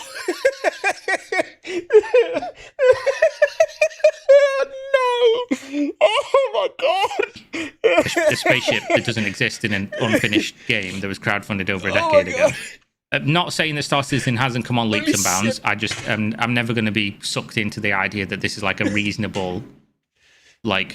Oh my god! The spaceship that doesn't exist in an unfinished game that was crowdfunded over a decade ago. I'm not saying that Star Citizen hasn't come on leaps and bounds. I just I'm never going to be sucked into the idea that this is like a reasonable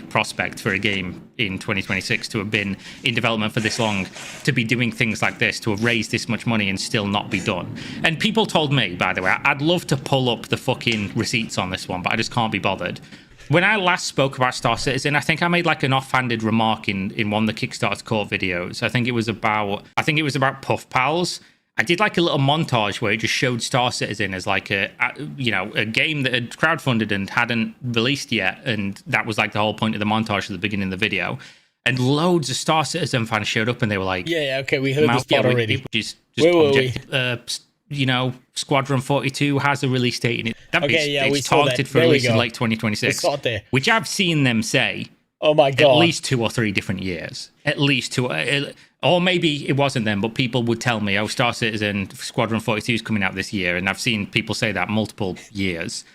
prospect for a game in 2026 to have been in development for this long, to be doing things like this, to have raised this much money and still not be done. And people told me, by the way, I'd love to pull up the fucking receipts on this one, but I just can't be bothered. When I last spoke about Star Citizen, I think I made like an offhanded remark in one of the Kickstarter court videos. I think it was about Puff Pals. I did like a little montage where it just showed Star Citizen as like a game that had crowdfunded and hadn't released yet, and that was like the whole point of the montage at the beginning of the video. And loads of Star Citizen fans showed up and they were like, "Yeah, okay, we heard this part already." Just objective. Squadron 42 has a release date in it. It's targeted for release in late 2026, which I've seen them say. Oh my god! At least 2 or 3 different years. At least 2. Or maybe it wasn't them, but people would tell me, oh, Star Citizen Squadron 42 is coming out this year. And I've seen people say that multiple years.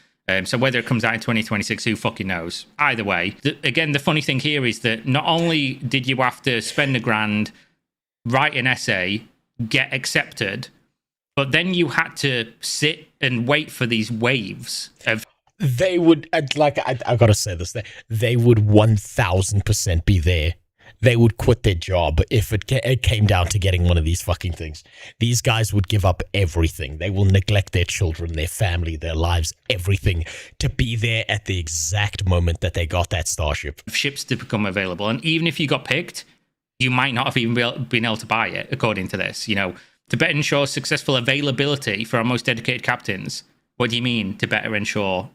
So whether it comes out in 2026, who fucking knows? Either way. Again, the funny thing here is that not only did you have to spend $1,000, write an essay, get accepted, but then you had to sit and wait for these waves of... They would, I've got to say this, they would 1000% be there. They would quit their job if it came down to getting one of these fucking things. These guys would give up everything. They will neglect their children, their family, their lives, everything to be there at the exact moment that they got that starship. Ships to become available. And even if you got picked, you might not have even been able to buy it, according to this. To better ensure successful availability for our most dedicated captains. What do you mean to better ensure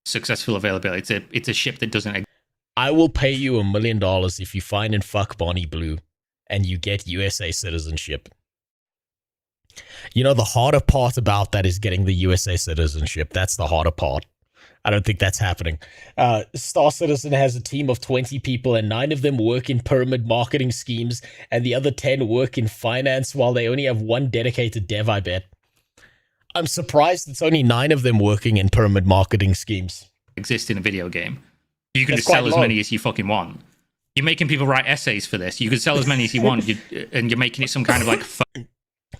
successful availability? It's a ship that doesn't exist. I will pay you $1 million if you find and fuck Bonnie Blue and you get USA citizenship. The harder part about that is getting the USA citizenship. That's the harder part. I don't think that's happening. Star Citizen has a team of 20 people and 9 of them work in pyramid marketing schemes and the other 10 work in finance while they only have 1 dedicated dev, I bet. I'm surprised it's only 9 of them working in pyramid marketing schemes. Exist in a video game. You can just sell as many as you fucking want. You're making people write essays for this. You can sell as many as you want, and you're making it some kind of like...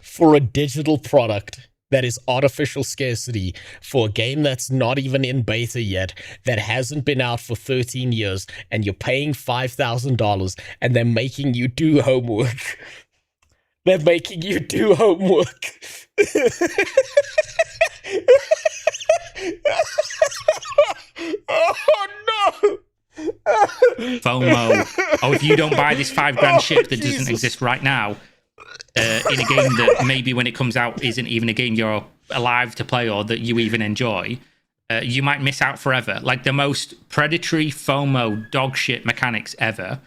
For a digital product that is artificial scarcity, for a game that's not even in beta yet, that hasn't been out for 13 years, and you're paying $5,000, and they're making you do homework. They're making you do homework. Oh no! FOMO. Oh, if you don't buy this $5,000 ship that doesn't exist right now, in a game that maybe when it comes out isn't even a game you're alive to play or that you even enjoy, you might miss out forever. Like the most predatory FOMO dog shit mechanics ever.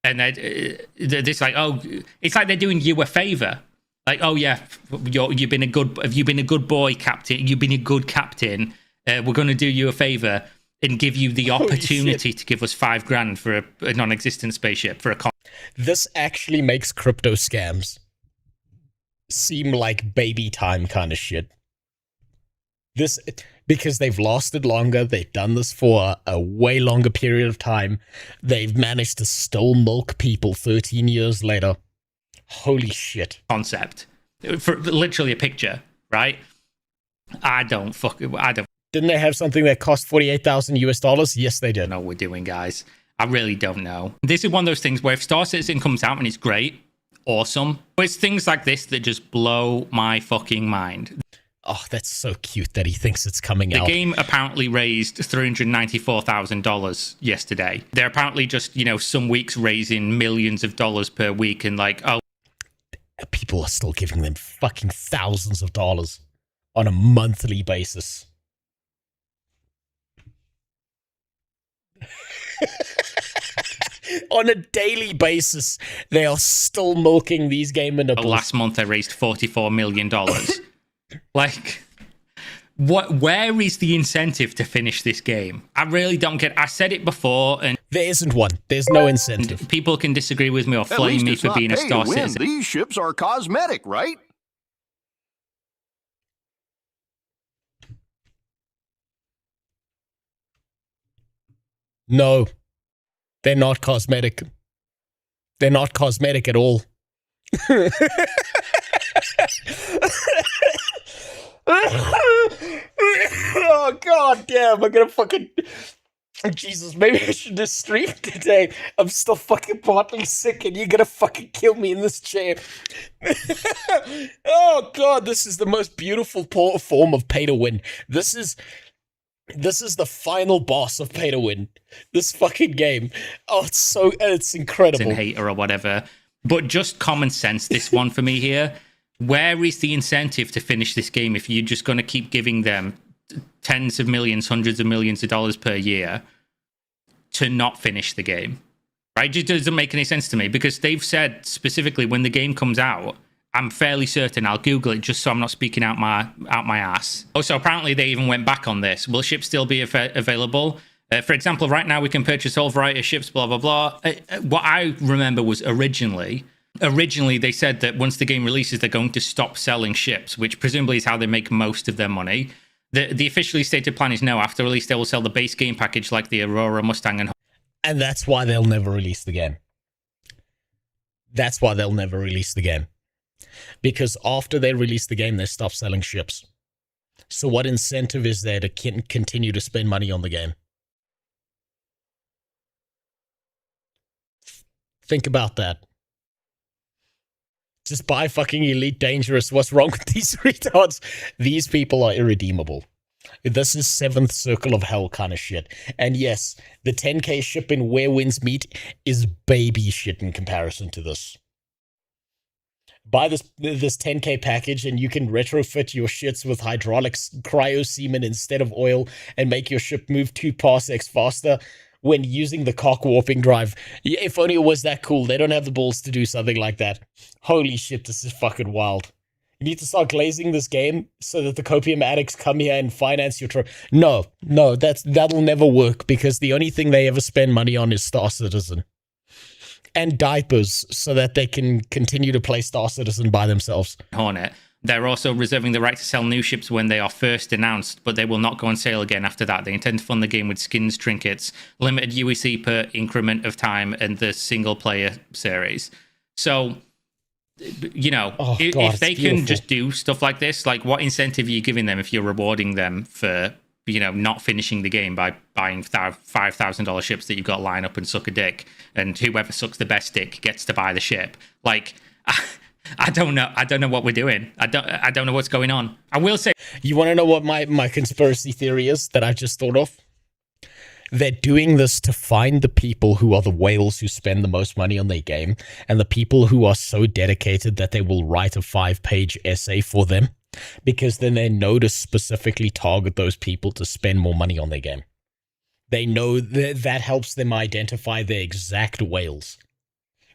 And it's like, oh, it's like they're doing you a favor. Like, oh yeah, you've been a good boy, captain. You've been a good captain. We're going to do you a favor and give you the opportunity to give us $5,000 for a non-existent spaceship for a con. This actually makes crypto scams seem like baby time kind of shit. This, because they've lasted longer, they've done this for a way longer period of time. They've managed to still milk people 13 years later. Holy shit. Concept. For literally a picture, right? I don't. Didn't they have something that cost $48,000? Yes, they did. I don't know what we're doing, guys. I really don't know. This is one of those things where if Star Citizen comes out and it's great, awesome. But it's things like this that just blow my fucking mind. Oh, that's so cute that he thinks it's coming out. The game apparently raised $394,000 yesterday. They're apparently just, some weeks raising millions of dollars per week and like, oh. People are still giving them fucking thousands of dollars on a monthly basis. On a daily basis, they are still milking these game monopolies. Last month, I raised $44 million. Like, where is the incentive to finish this game? I really don't get. I said it before, and there isn't one. There's no incentive. People can disagree with me or flame me for being a Star Citizen. These ships are cosmetic, right? No, they're not cosmetic. They're not cosmetic at all. Oh, god damn, I'm gonna fucking... Jesus, maybe I should just stream today. I'm still fucking partly sick and you're gonna fucking kill me in this chair. Oh god, this is the most beautiful form of pay to win. This is the final boss of pay to win. This fucking game. Oh, it's incredible. Hater or whatever. But just common sense, this one for me here. Where is the incentive to finish this game if you're just going to keep giving them tens of millions, hundreds of millions of dollars per year to not finish the game? Right? It just doesn't make any sense to me because they've said specifically when the game comes out, I'm fairly certain, I'll Google it just so I'm not speaking out my ass. Oh, so apparently they even went back on this. Will ships still be available? For example, right now we can purchase all variety of ships, blah, blah, blah. What I remember was originally they said that once the game releases, they're going to stop selling ships, which presumably is how they make most of their money. The officially stated plan is no, after release, they will sell the base game package like the Aurora, Mustang, and that's why they'll never release the game. That's why they'll never release the game. Because after they release the game, they stop selling ships. So what incentive is there to continue to spend money on the game? Think about that. Just buy fucking Elite Dangerous. What's wrong with these retards? These people are irredeemable. This is 7th Circle of Hell kind of shit. And yes, the 10k ship in Where Winds Meet is baby shit in comparison to this. Buy this 10k package and you can retrofit your shits with hydraulics, cryo semen instead of oil, and make your ship move 2 parsecs faster when using the cock warping drive. If only it was that cool. They don't have the balls to do something like that. Holy shit, this is fucking wild. You need to start glazing this game so that the copium addicts come here and finance your trip. No, that'll never work because the only thing they ever spend money on is Star Citizen. And diapers so that they can continue to play Star Citizen by themselves. Hornet. They're also reserving the right to sell new ships when they are first announced, but they will not go on sale again after that. They intend to fund the game with skins, trinkets, limited UEC per increment of time, and the single-player series. So, if they can just do stuff like this, like what incentive are you giving them if you're rewarding them for, not finishing the game by buying $5,000 ships that you've got line up and suck a dick, and whoever sucks the best dick gets to buy the ship? Like... I don't know what we're doing. I don't know what's going on. I will say, You want to know what my conspiracy theory is that I just thought of? They're doing this to find the people who are the whales who spend the most money on their game, and the people who are so dedicated that they will write a 5-page essay for them, because then they know to specifically target those people to spend more money on their game. They know that helps them identify their exact whales.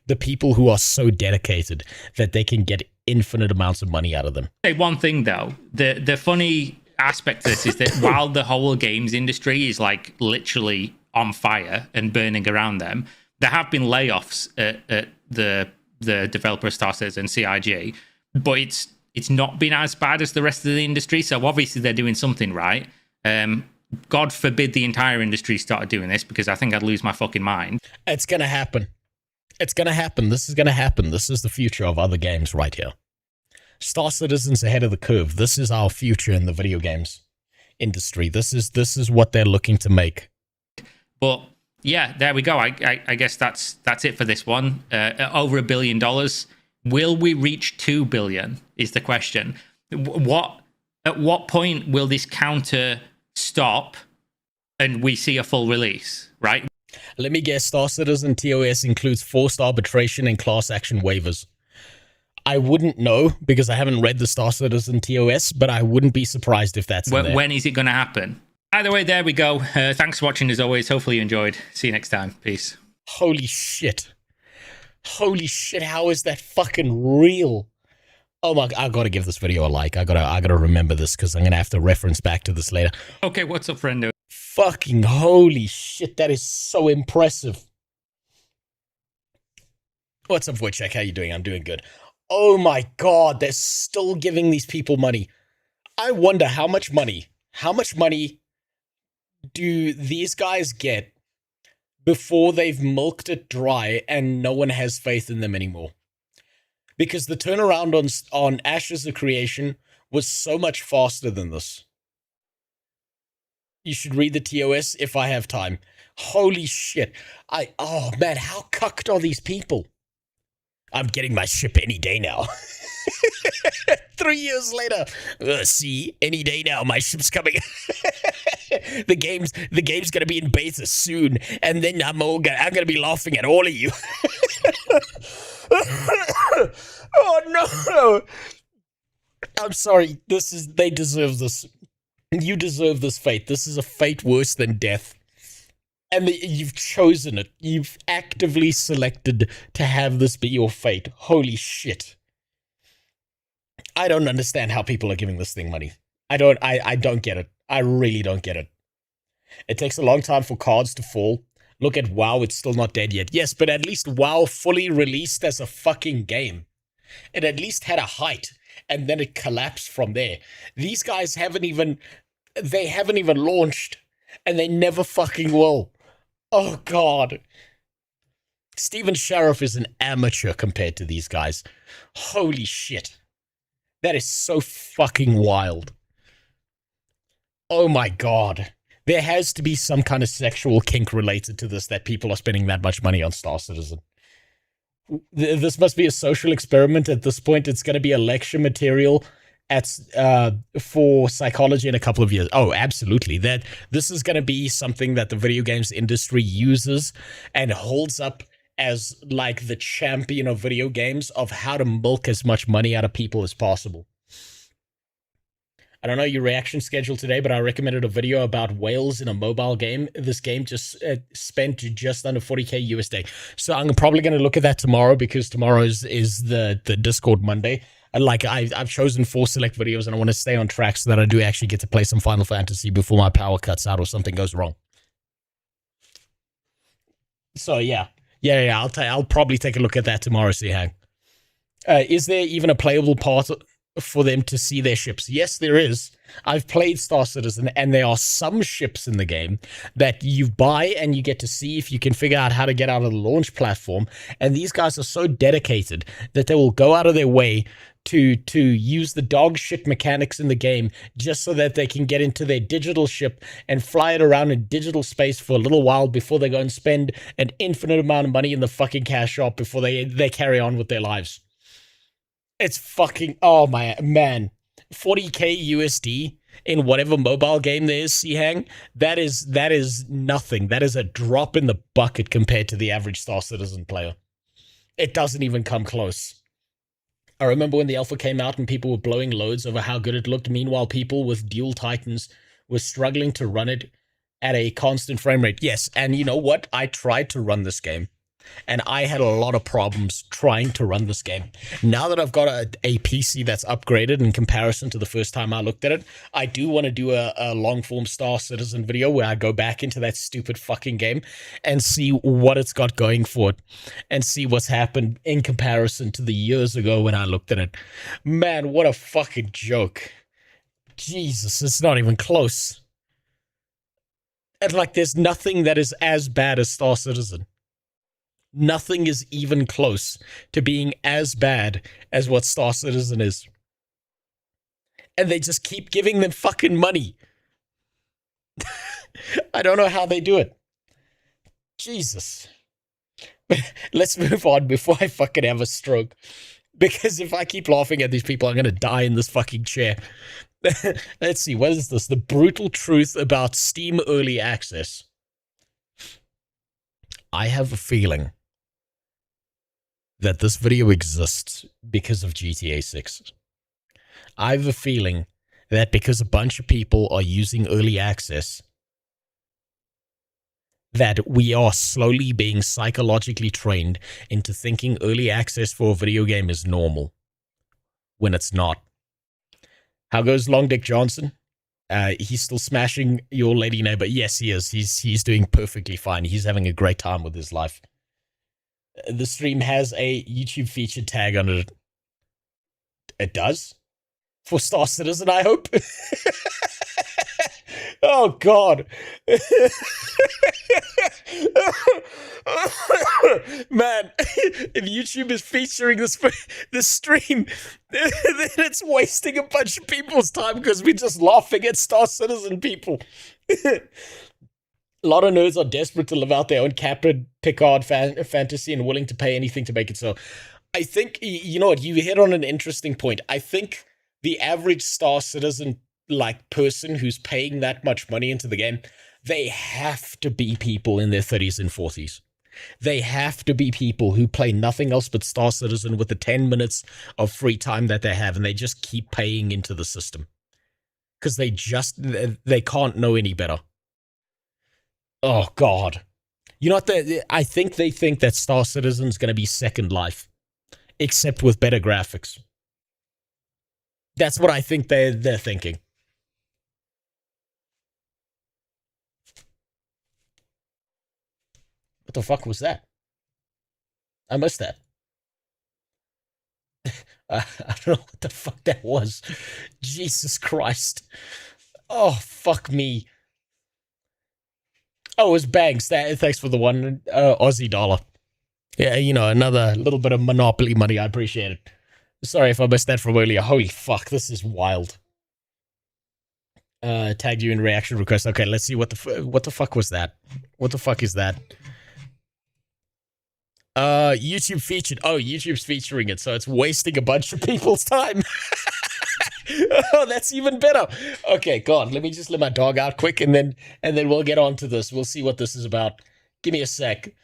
The people who are so dedicated that they can get infinite amounts of money out of them. Say one thing though, the funny aspect of this is that while the whole games industry is like literally on fire and burning around them, there have been layoffs at the developer Star Citizen and CIG, but it's not been as bad as the rest of the industry. So obviously they're doing something right. God forbid the entire industry started doing this, because I think I'd lose my fucking mind. It's gonna happen. It's gonna happen. This is gonna happen. This is the future of other games right here. Star Citizen's ahead of the curve. This is our future in the video games industry. This is what they're looking to make. But yeah, there we go. I guess that's it for this one. Over $1 billion. Will we reach 2 billion? Is the question. At what point will this counter stop and we see a full release? Right. Let me guess. Star Citizen TOS includes forced arbitration and class action waivers. I wouldn't know because I haven't read the Star Citizen TOS, but I wouldn't be surprised if that's in there. When is it going to happen? Either way, there we go. Thanks for watching as always. Hopefully you enjoyed. See you next time. Peace. Holy shit. Holy shit, how is that fucking real? Oh my, I gotta give this video a like. I gotta remember this because I'm gonna have to reference back to this later. Okay, what's up, friendo? Fucking holy shit, that is so impressive. What's up, Wojciech? How you doing? I'm doing good. Oh my god, they're still giving these people money. I wonder how much money do these guys get before they've milked it dry and no one has faith in them anymore? Because the turnaround on Ashes of Creation was so much faster than this. You should read the TOS if I have time. Holy shit. Oh man, how cucked are these people? I'm getting my ship any day now. 3 years later. See, any day now, my ship's coming. The game's gonna be in beta soon, and then I'm gonna be laughing at all of you. Oh no! I'm sorry. They deserve this. You deserve this fate. This is a fate worse than death. And you've chosen it. You've actively selected to have this be your fate. Holy shit. I don't understand how people are giving this thing money. I don't get it. I really don't get it. It takes a long time for cards to fall. Look at WoW, it's still not dead yet. Yes, but at least WoW fully released as a fucking game. It at least had a height, and then it collapsed from there. These guys haven't even launched, and they never fucking will. Oh god. Steven Sheriff is an amateur compared to these guys. Holy shit. That is so fucking wild. Oh my god. There has to be some kind of sexual kink related to this that people are spending that much money on Star Citizen. This must be a social experiment at this point. It's going to be a lecture material for psychology in a couple of years. Oh, absolutely. This is going to be something that the video games industry uses and holds up as like the champion of video games of how to milk as much money out of people as possible. I don't know your reaction schedule today, but I recommended a video about whales in a mobile game. This game just spent just under 40k USD. So I'm probably going to look at that tomorrow because tomorrow is the Discord Monday. And like I've chosen 4 select videos and I want to stay on track so that I do actually get to play some Final Fantasy before my power cuts out or something goes wrong. So yeah. I'll probably take a look at that tomorrow, Sihang. Is there even a playable part for them to see their ships? Yes, there is. I've played Star Citizen, and there are some ships in the game that you buy and you get to see if you can figure out how to get out of the launch platform. And these guys are so dedicated that they will go out of their way to use the dog shit mechanics in the game just so that they can get into their digital ship and fly it around in digital space for a little while before they go and spend an infinite amount of money in the fucking cash shop before they carry on with their lives. It's fucking, oh my, man. 40k USD in whatever mobile game there is, Seahang, that is nothing. That is a drop in the bucket compared to the average Star Citizen player. It doesn't even come close. I remember when the alpha came out and people were blowing loads over how good it looked. Meanwhile, people with dual Titans were struggling to run it at a constant frame rate. Yes, and you know what? I tried to run this game, and I had a lot of problems trying to run this game. Now that I've got a PC that's upgraded in comparison to the first time I looked at it, I do want to do a long-form Star Citizen video where I go back into that stupid fucking game and see what it's got going for it and see what's happened in comparison to the years ago when I looked at it. Man, what a fucking joke. Jesus, it's not even close. And like, there's nothing that is as bad as Star Citizen. Nothing is even close to being as bad as what Star Citizen is. And they just keep giving them fucking money. I don't know how they do it. Jesus. Let's move on before I fucking have a stroke. Because if I keep laughing at these people, I'm going to die in this fucking chair. Let's see, what is this? The brutal truth about Steam Early Access. I have a feeling that this video exists because of GTA 6. I have a feeling that because a bunch of people are using early access, that we are slowly being psychologically trained into thinking early access for a video game is normal, when it's not. How goes Long Dick Johnson? He's still smashing your lady neighbor. Yes, he is. He's doing perfectly fine. He's having a great time with his life. The stream has a YouTube featured tag on it. It does? For Star Citizen, I hope? Oh, God. Man, if YouTube is featuring this stream, then it's wasting a bunch of people's time because we're just laughing at Star Citizen people. A lot of nerds are desperate to live out their own Caprid Picard fantasy and willing to pay anything to make it so. I think, you know what, you hit on an interesting point. I think the average Star Citizen like person who's paying that much money into the game, they have to be people in their 30s and 40s. They have to be people who play nothing else but Star Citizen with the 10 minutes of free time that they have, and they just keep paying into the system. Because they can't know any better. Oh, God. You know what? I think they think that Star Citizen's going to be Second Life, except with better graphics. That's what I think they're thinking. What the fuck was that? I missed that. I don't know what the fuck that was. Jesus Christ. Oh, fuck me. Oh, it was Banks. Thanks for the one Aussie dollar. Yeah, you know, another little bit of Monopoly money. I appreciate it. Sorry if I missed that from earlier. Holy fuck, this is wild. Tagged you in reaction request. Okay, let's see what the fuck was that? What the fuck is that? YouTube featured. Oh, YouTube's featuring it, so it's wasting a bunch of people's time. Oh, that's even better. Okay, God, let me just let my dog out quick, and then we'll get on to this. We'll see what this is about. Give me a sec.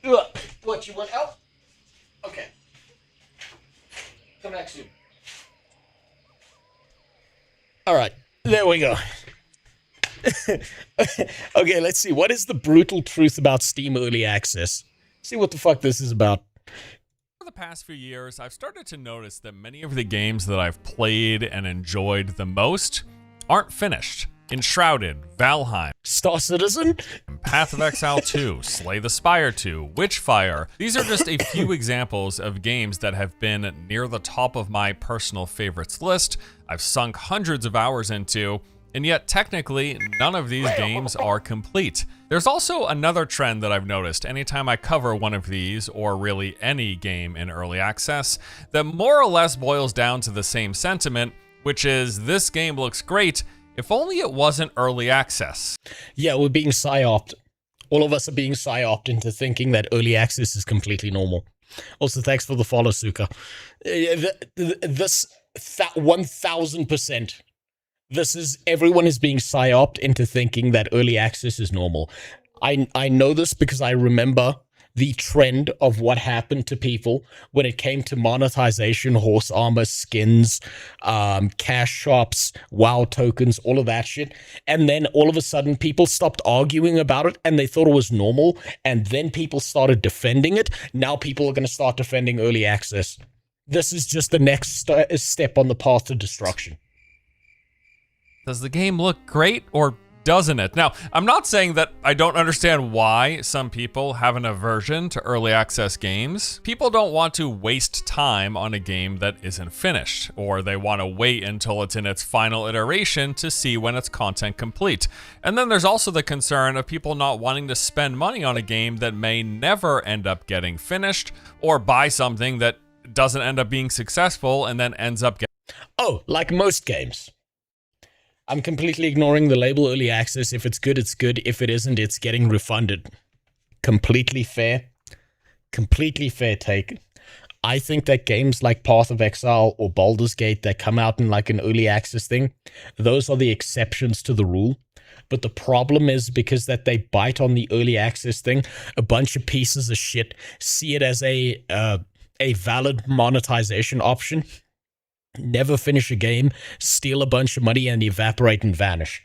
What, you want help? Okay. Come back soon. All right, there we go. Okay, let's see. What is the brutal truth about Steam Early Access? See what the fuck this is about. For the past few years, I've started to notice that many of the games that I've played and enjoyed the most aren't finished. Enshrouded, Valheim, Star Citizen, Path of Exile 2, Slay the Spire 2, Witchfire. These are just a few examples of games that have been near the top of my personal favorites list. I've sunk hundreds of hours into, and yet technically none of these games are complete. There's also another trend that I've noticed anytime I cover one of these, or really any game in early access, that more or less boils down to the same sentiment, which is this game looks great, if only it wasn't early access. Yeah, we're being psyoped. All of us are being psyoped into thinking that early access is completely normal. Also, thanks for the follow, Suka. This 1000%. This is everyone is being psyoped into thinking that early access is normal. I know this because I remember the trend of what happened to people when it came to monetization, horse armor, skins, cash shops, WoW tokens, all of that shit. And then all of a sudden people stopped arguing about it and they thought it was normal. And then people started defending it. Now people are going to start defending early access. This is just the next step on the path to destruction. Does the game look great or doesn't it? Now, I'm not saying that I don't understand why some people have an aversion to early access games. People don't want to waste time on a game that isn't finished, or they want to wait until it's in its final iteration to see when its content complete. And then there's also the concern of people not wanting to spend money on a game that may never end up getting finished, or buy something that doesn't end up being successful and then ends up getting... Oh, like most games. I'm completely ignoring the label early access. If it's good, it's good. If it isn't, it's getting refunded. Completely fair. Completely fair take. I think that games like Path of Exile or Baldur's Gate that come out in like an early access thing, those are the exceptions to the rule. But the problem is because that they bite on the early access thing, a bunch of pieces of shit see it as a valid monetization option. Never finish a game, steal a bunch of money, and evaporate and vanish.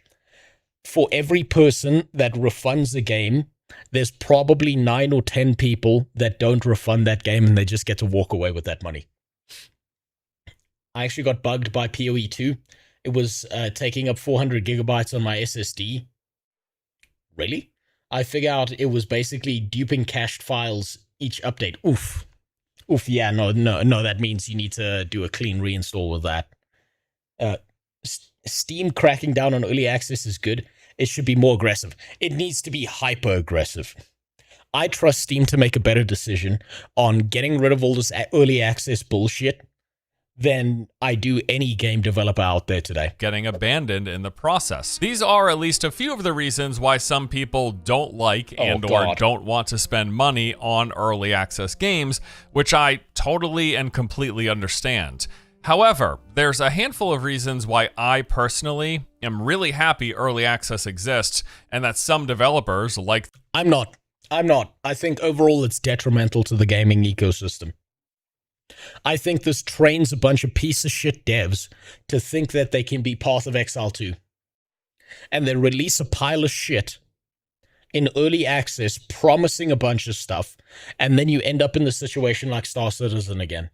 For every person that refunds a game, there's probably 9 or 10 people that don't refund that game and they just get to walk away with that money. I actually got bugged by PoE 2. It was taking up 400 gigabytes on my SSD. Really? I figured out it was basically duping cached files each update. Oof, yeah, no, that means you need to do a clean reinstall with that. Steam cracking down on early access is good. It should be more aggressive. It needs to be hyper-aggressive. I trust Steam to make a better decision on getting rid of all this early access bullshit than I do any game developer out there today. Getting abandoned in the process. These are at least a few of the reasons why some people don't like or don't want to spend money on early access games, which I totally and completely understand. However, there's a handful of reasons why I personally am really happy early access exists, and that some developers like... I'm not. I think overall it's detrimental to the gaming ecosystem. I think this trains a bunch of piece of shit devs to think that they can be Path of Exile 2. And they release a pile of shit in early access, promising a bunch of stuff, and then you end up in the situation like Star Citizen again.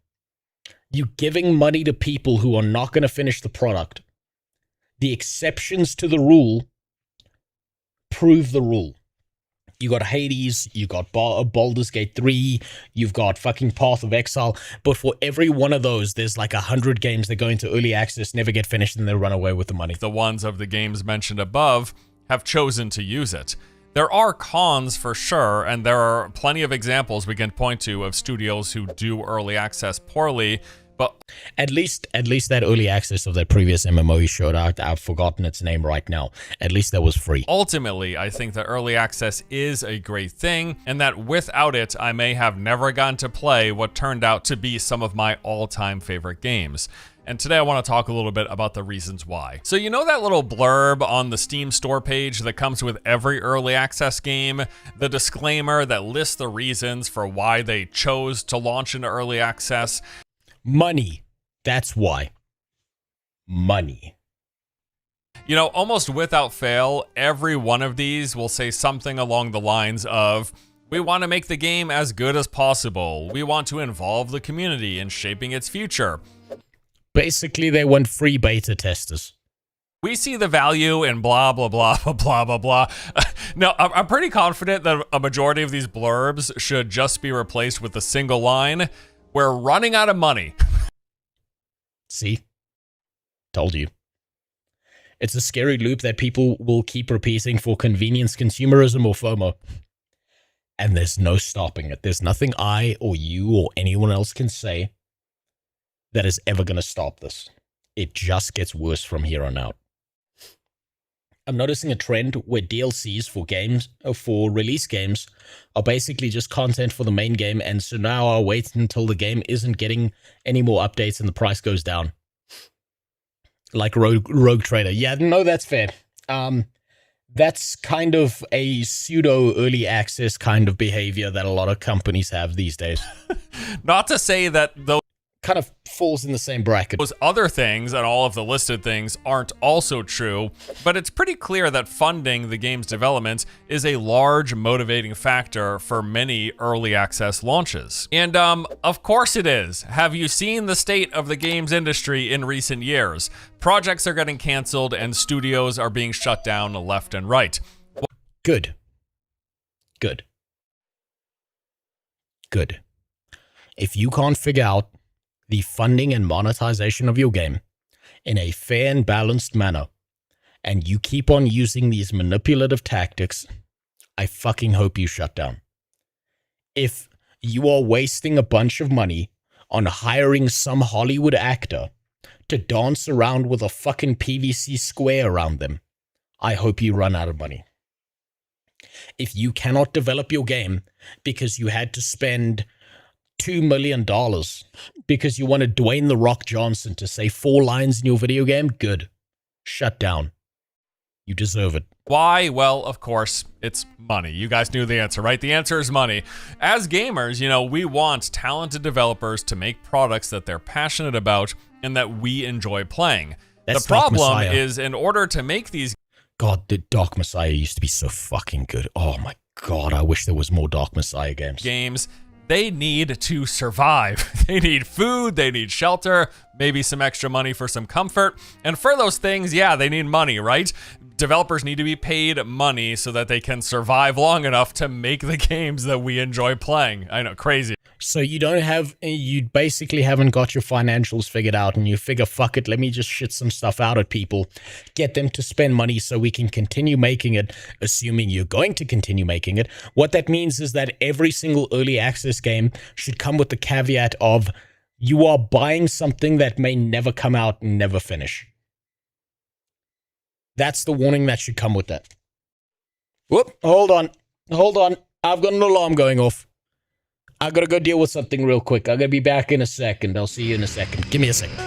You giving money to people who are not going to finish the product. The exceptions to the rule prove the rule. You got Hades, you got Baldur's Gate 3, you've got fucking Path of Exile, but for every one of those, there's like 100 games that go into early access, never get finished, and they run away with the money. The ones of the games mentioned above have chosen to use it. There are cons for sure, and there are plenty of examples we can point to of studios who do early access poorly, but at least that early access of that previous MMO you showed out, I've forgotten its name right now. At least that was free. Ultimately, I think that early access is a great thing, and that without it, I may have never gotten to play what turned out to be some of my all-time favorite games. And today I want to talk a little bit about the reasons why. So you know that little blurb on the Steam store page that comes with every early access game? The disclaimer that lists the reasons for why they chose to launch into early access? Money. That's why. Money. You know, almost without fail, every one of these will say something along the lines of, we want to make the game as good as possible. We want to involve the community in shaping its future. Basically, they want free beta testers. We see the value in blah, blah, blah, blah, blah, blah. Now, I'm pretty confident that a majority of these blurbs should just be replaced with a single line, we're running out of money. See? Told you. It's a scary loop that people will keep repeating for convenience, consumerism, or FOMO. And there's no stopping it. There's nothing I or you or anyone else can say that is ever going to stop this. It just gets worse from here on out. I'm noticing a trend where DLCs for games, for release games, are basically just content for the main game, and so now I'll wait until the game isn't getting any more updates and the price goes down. Like Rogue Trader. Yeah, no, that's fair. That's kind of a pseudo early access kind of behavior that a lot of companies have these days. Not to say that those kind of falls in the same bracket. Those other things and all of the listed things aren't also true, but it's pretty clear that funding the game's development is a large motivating factor for many early access launches. And of course it is. Have you seen the state of the games industry in recent years? Projects are getting canceled and studios are being shut down left and right. Good. Good. Good. If you can't figure out the funding and monetization of your game in a fair and balanced manner, and you keep on using these manipulative tactics, I fucking hope you shut down. If you are wasting a bunch of money on hiring some Hollywood actor to dance around with a fucking PVC square around them, I hope you run out of money. If you cannot develop your game because you had to spend $2 million because you wanted Dwayne "The Rock" Johnson to say 4 lines in your video game, good. Shut down. You deserve it. Why? Well, of course, it's money. You guys knew the answer, right? The answer is money. As gamers, you know, we want talented developers to make products that they're passionate about and that we enjoy playing. That's the problem Dark Messiah. is, in order to make these... God, the Dark Messiah used to be so fucking good. Oh my God, I wish there was more Dark Messiah games. They need to survive. They need food, they need shelter, maybe some extra money for some comfort. And for those things, yeah, they need money, right? Developers need to be paid money so that they can survive long enough to make the games that we enjoy playing. I know, crazy. So you basically haven't got your financials figured out, and you figure, fuck it, let me just shit some stuff out at people, get them to spend money so we can continue making it, assuming you're going to continue making it. What that means is that every single early access game should come with the caveat of you are buying something that may never come out and never finish. That's the warning that should come with that. Whoop, hold on. I've got an alarm going off. I gotta go deal with something real quick. I'm gonna be back in a second. I'll see you in a second. Give me a second.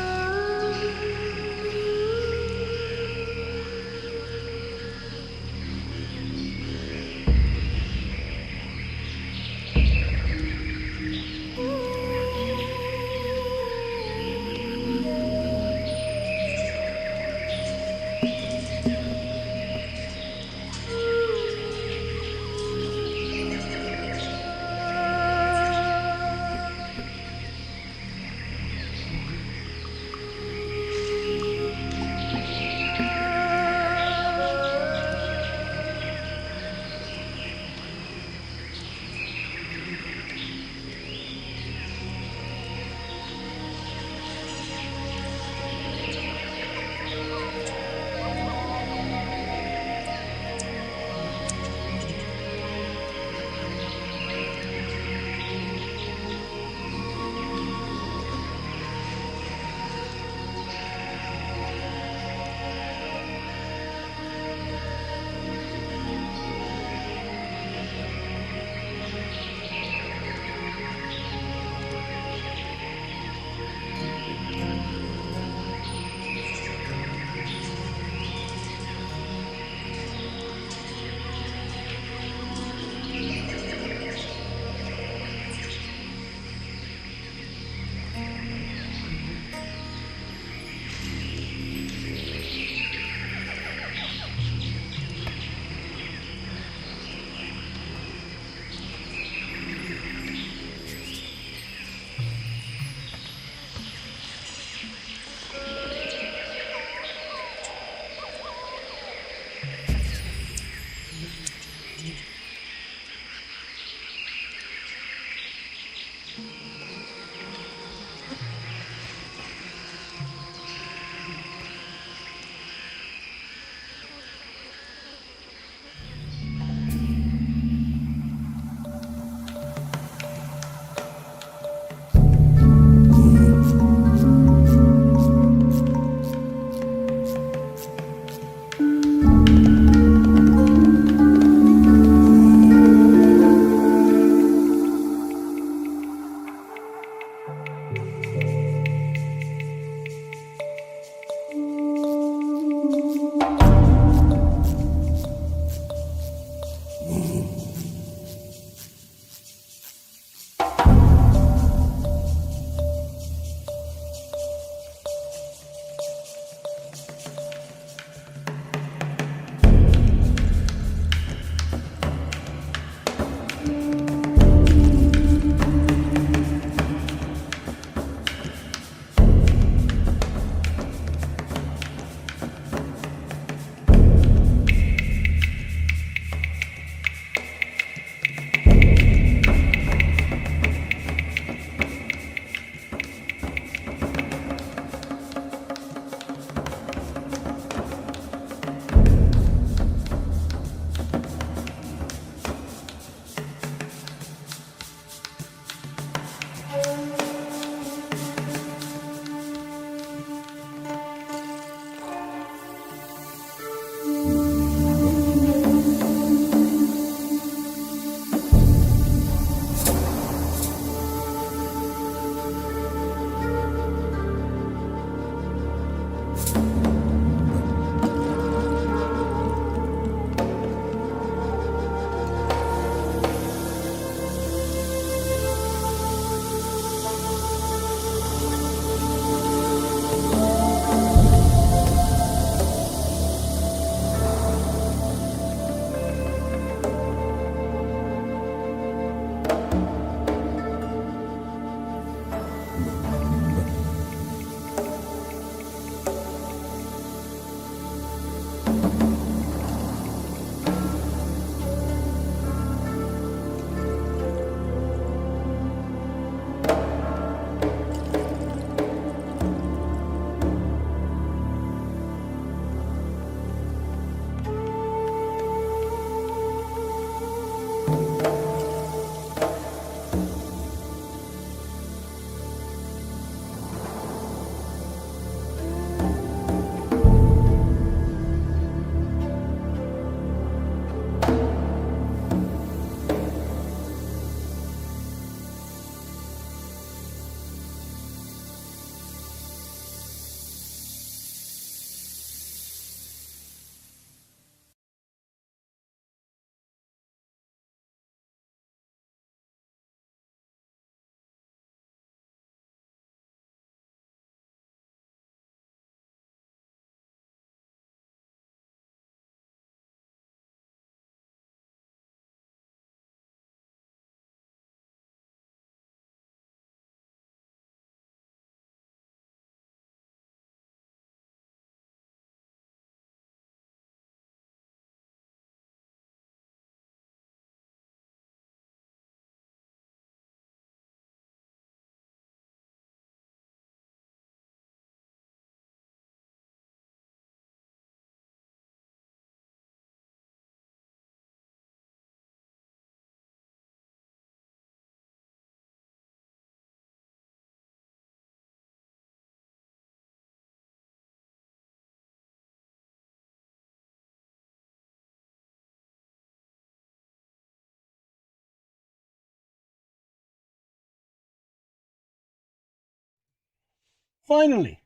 Finally,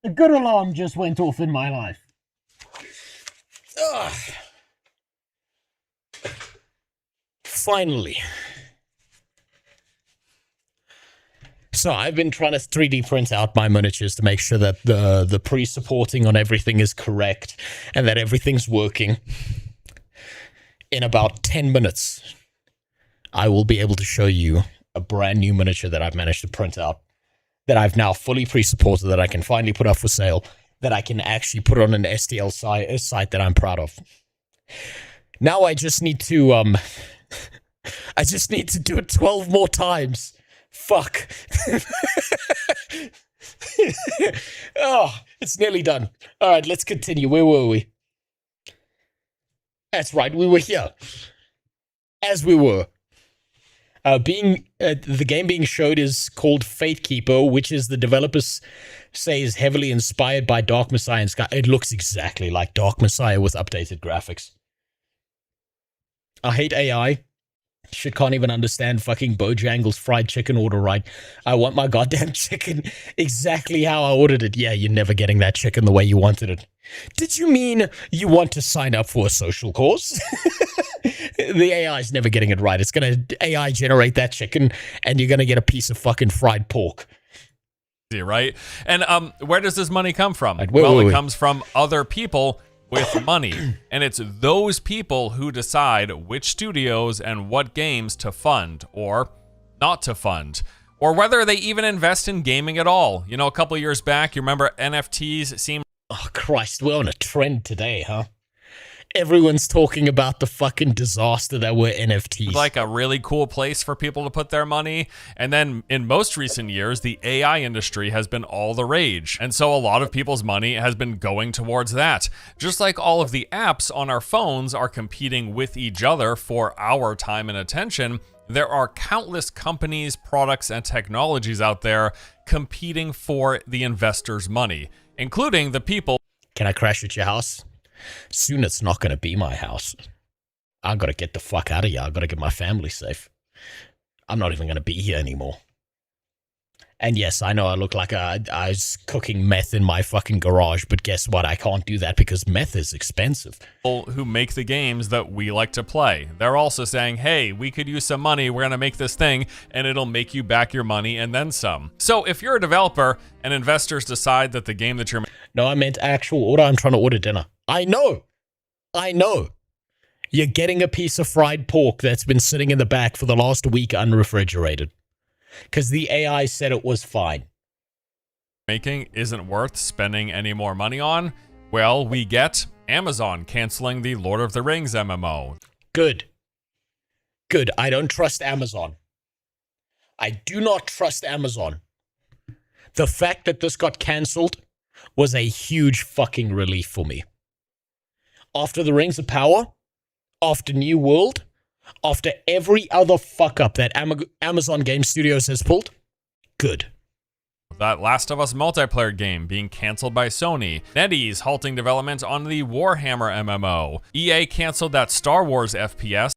a good alarm just went off in my life. Ugh. Finally. So I've been trying to 3D print out my miniatures to make sure that the pre-supporting on everything is correct and that everything's working. In about 10 minutes, I will be able to show you a brand new miniature that I've managed to print out, that I've now fully pre-supported, that I can finally put up for sale, that I can actually put on an STL site that I'm proud of. Now I just need to, I just need to do it 12 more times. Fuck. Oh, it's nearly done. All right, let's continue. Where were we? That's right, we were here. As we were. The game being showed is called Fatekeeper, which is the developers say is heavily inspired by Dark Messiah and Sky. It looks exactly like Dark Messiah with updated graphics. I hate AI. Shit can't even understand fucking Bojangles fried chicken order right. I want my goddamn chicken exactly how I ordered it. Yeah, you're never getting that chicken the way you wanted it. Did you mean you want to sign up for a social cause? The AI is never getting it right. It's going to AI generate that chicken, and you're going to get a piece of fucking fried pork. Right? And where does this money come from? Wait, It comes from other people with money. And it's those people who decide which studios and what games to fund or not to fund, or whether they even invest in gaming at all. You know, a couple years back, you remember NFTs seemed... Oh, Christ, we're on a trend today, huh? Everyone's talking about the fucking disaster that were NFTs. like a really cool place for people to put their money. And then in most recent years, the AI industry has been all the rage. And so a lot of people's money has been going towards that. Just like all of the apps on our phones are competing with each other for our time and attention, there are countless companies, products, and technologies out there competing for the investors' money, including the people. Can I crash at your house? Soon it's not going to be my house. I got to get the fuck out of here. I got to get my family safe. I'm not even going to be here anymore. And yes, I know I look like I was cooking meth in my fucking garage, but guess what? I can't do that because meth is expensive. Who make the games that we like to play. They're also saying, hey, we could use some money. We're going to make this thing and it'll make you back your money and then some. So if you're a developer and investors decide that the game that you're... No, I meant actual order. I'm trying to order dinner. I know. You're getting a piece of fried pork that's been sitting in the back for the last week unrefrigerated. Because the AI said it was fine. Making isn't worth spending any more money on. Well, we get Amazon canceling the Lord of the Rings MMO. Good. I don't trust Amazon. I do not trust Amazon. The fact that this got cancelled was a huge fucking relief for me. After the Rings of Power, after New World, after every other fuck up that Amazon Game Studios has pulled, good. That Last of Us multiplayer game being canceled by Sony. NetEase halting development on the Warhammer MMO. EA canceled that Star Wars FPS.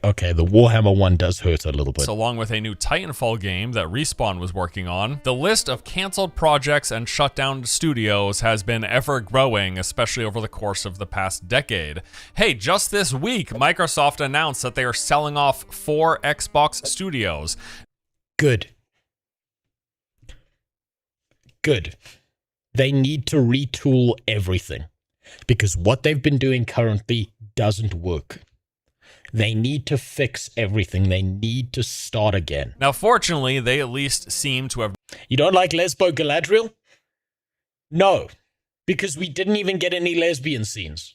Okay, the Warhammer one does hurt a little bit. Along with a new Titanfall game that Respawn was working on. The list of canceled projects and shut down studios has been ever growing, especially over the course of the past decade. Hey, just this week, Microsoft announced that they are selling off 4 Xbox studios. Good. They need to retool everything because what they've been doing currently doesn't work. They need to fix everything. They need to start again. Now, fortunately, they at least seem to have... You don't like Lesbo Galadriel? No, because we didn't even get any lesbian scenes.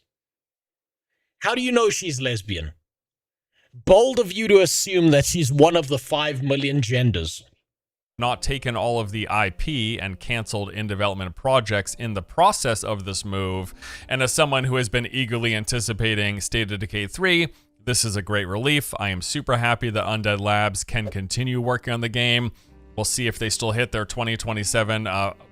How do you know she's lesbian? Bold of you to assume that she's one of the 5 million genders. Not taken all of the IP and canceled in-development projects in the process of this move. And as someone who has been eagerly anticipating State of Decay 3, this is a great relief. I am super happy that Undead Labs can continue working on the game. We'll see if they still hit their 2027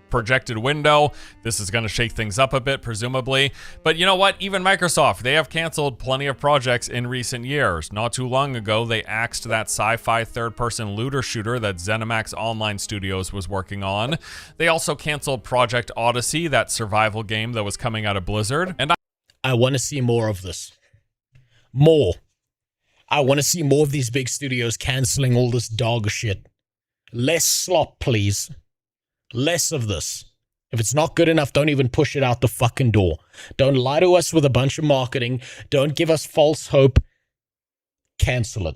projected window. This is going to shake things up a bit, presumably. But you know what? Even Microsoft, they have canceled plenty of projects in recent years. Not too long ago, they axed that sci-fi third-person looter shooter that ZeniMax Online Studios was working on. They also canceled Project Odyssey, that survival game that was coming out of Blizzard. And I want to see more of this. More. I want to see more of these big studios canceling all this dog shit. Less slop, please. Less of this. If it's not good enough, don't even push it out the fucking door. Don't lie to us with a bunch of marketing. Don't give us false hope. Cancel it.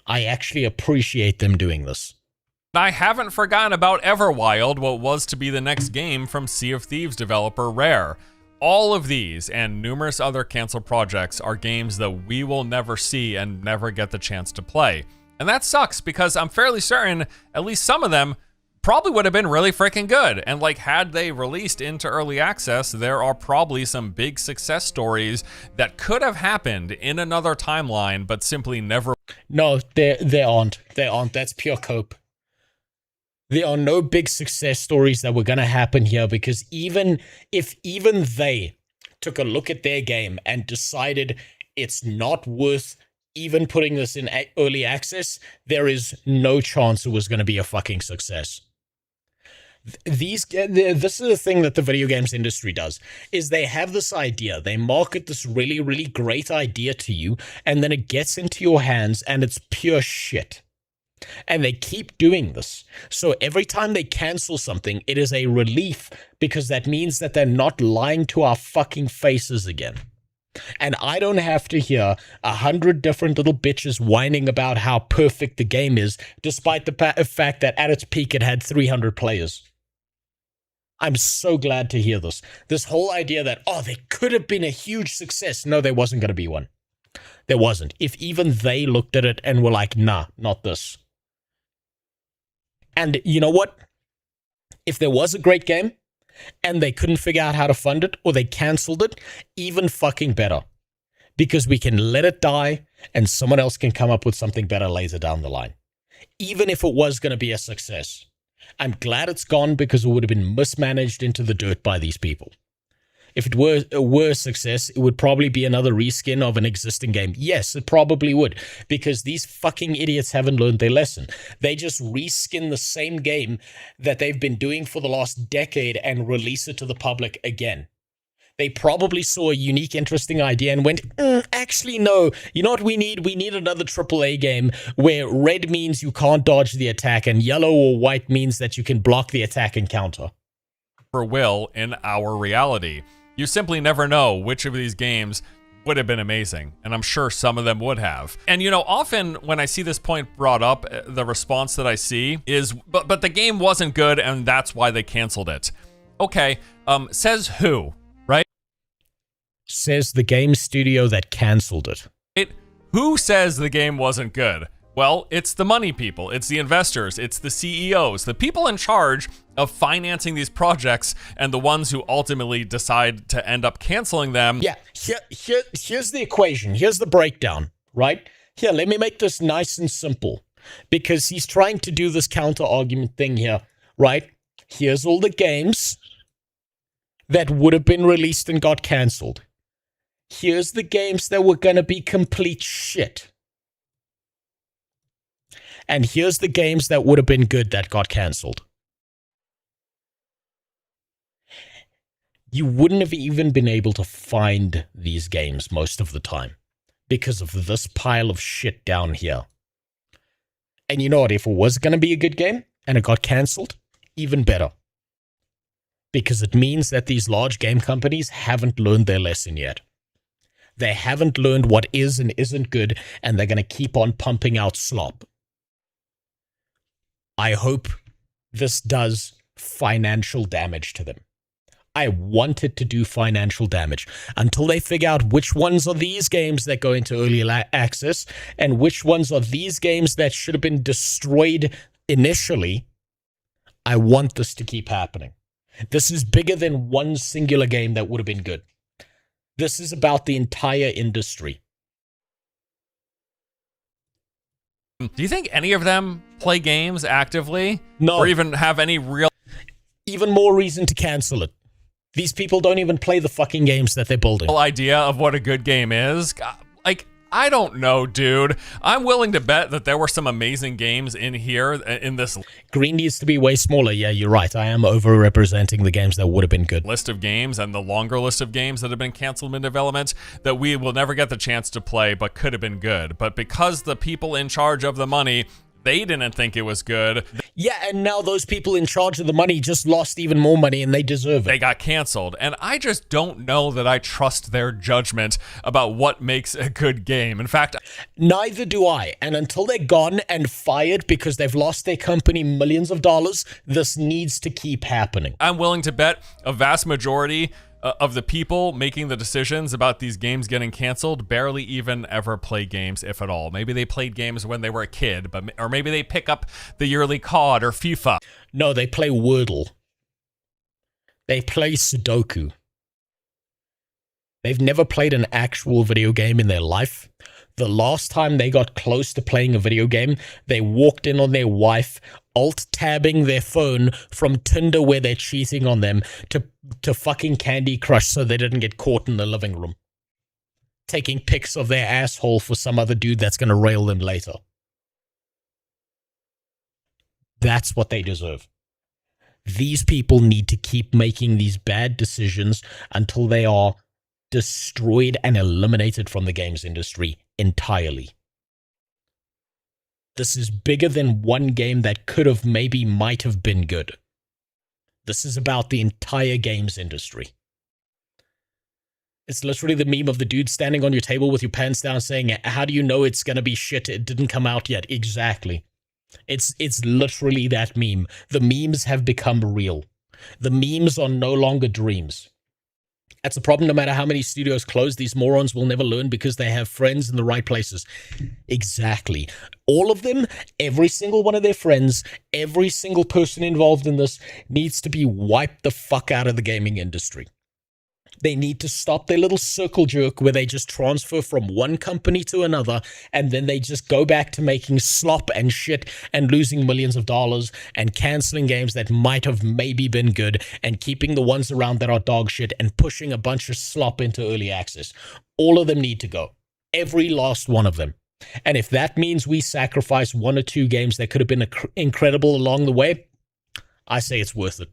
I actually appreciate them doing this. I haven't forgotten about Everwild, what was to be the next game from Sea of Thieves developer Rare. All of these and numerous other canceled projects are games that we will never see and never get the chance to play. And that sucks because I'm fairly certain at least some of them probably would have been really freaking good. And like, had they released into early access, there are probably some big success stories that could have happened in another timeline, but simply never. No, there aren't. That's pure cope. There are no big success stories that were going to happen here because even they took a look at their game and decided it's not worth even putting this in early access, there is no chance it was going to be a fucking success. This is the thing that the video games industry does, is they have this idea, they market this really, really great idea to you, and then it gets into your hands and it's pure shit. And they keep doing this. So every time they cancel something, it is a relief, because that means that they're not lying to our fucking faces again. And I don't have to hear 100 different little bitches whining about how perfect the game is, despite the fact that at its peak it had 300 players. I'm so glad to hear this. This whole idea that, oh, there could have been a huge success. No, there wasn't going to be one. There wasn't. If even they looked at it and were like, nah, not this. And you know what? If there was a great game and they couldn't figure out how to fund it, or they canceled it, even fucking better. Because we can let it die and someone else can come up with something better later down the line. Even if it was going to be a success. I'm glad it's gone, because it would have been mismanaged into the dirt by these people. If it were a success, it would probably be another reskin of an existing game. Yes, it probably would, because these fucking idiots haven't learned their lesson. They just reskin the same game that they've been doing for the last decade and release it to the public again. They probably saw a unique, interesting idea and went, actually, no. You know what we need? We need another AAA game where red means you can't dodge the attack and yellow or white means that you can block the attack and counter. Will in our reality. You simply never know which of these games would have been amazing, and I'm sure some of them would have. And you know, often when I see this point brought up, the response that I see is, but the game wasn't good and that's why they canceled it. Okay, says who, right? Says the game studio that canceled it. Who says the game wasn't good? Well, it's the money people, it's the investors, it's the CEOs, the people in charge of financing these projects, and the ones who ultimately decide to end up canceling them. Yeah, here's the equation. Here's the breakdown, right? Here, let me make this nice and simple, because he's trying to do this counter-argument thing here, right? Here's all the games that would have been released and got canceled. Here's the games that were going to be complete shit. And here's the games that would have been good that got cancelled. You wouldn't have even been able to find these games most of the time because of this pile of shit down here. And you know what? If it was going to be a good game and it got cancelled, even better. Because it means that these large game companies haven't learned their lesson yet. They haven't learned what is and isn't good, and they're going to keep on pumping out slop. I hope this does financial damage to them. I want it to do financial damage until they figure out which ones are these games that go into early access and which ones are these games that should have been destroyed initially. I want this to keep happening. This is bigger than one singular game that would have been good. This is about the entire industry. Do you think any of them play games actively? No. Or even have any real... Even more reason to cancel it. These people don't even play the fucking games that they're building. ...idea of what a good game is? Like, I don't know, dude. I'm willing to bet that there were some amazing games in here, in this... Green needs to be way smaller. Yeah, you're right. I am over-representing the games that would have been good. ...list of games and the longer list of games that have been canceled in development that we will never get the chance to play but could have been good. But because the people in charge of the money, they didn't think it was good. Yeah, and now those people in charge of the money just lost even more money and they deserve it. They got canceled. And I just don't know that I trust their judgment about what makes a good game. In fact, neither do I. And until they're gone and fired because they've lost their company millions of dollars, this needs to keep happening. I'm willing to bet a vast majority of the people making the decisions about these games getting canceled barely even ever play games, if at all. Maybe they played games when they were a kid, or maybe they pick up the yearly COD or FIFA. No, they play Wordle. They play Sudoku. They've never played an actual video game in their life. The last time they got close to playing a video game, they walked in on their wife, alt-tabbing their phone from Tinder where they're cheating on them to fucking Candy Crush so they didn't get caught in the living room. taking pics of their asshole for some other dude that's going to rail them later. That's what they deserve. These people need to keep making these bad decisions until they are destroyed and eliminated from the games industry entirely. This is bigger than one game that could have, maybe, might have been good. This is about the entire games industry. It's literally the meme of the dude standing on your table with your pants down saying, how do you know it's going to be shit? It didn't come out yet. Exactly. It's literally that meme. The memes have become real. The memes are no longer dreams. That's a problem. No matter how many studios close, these morons will never learn because they have friends in the right places. Exactly. All of them, every single one of their friends, every single person involved in this needs to be wiped the fuck out of the gaming industry. They need to stop their little circle jerk where they just transfer from one company to another and then they just go back to making slop and shit and losing millions of dollars and canceling games that might have maybe been good and keeping the ones around that are dog shit and pushing a bunch of slop into early access. All of them need to go. Every last one of them. And if that means we sacrifice one or two games that could have been incredible along the way, I say it's worth it.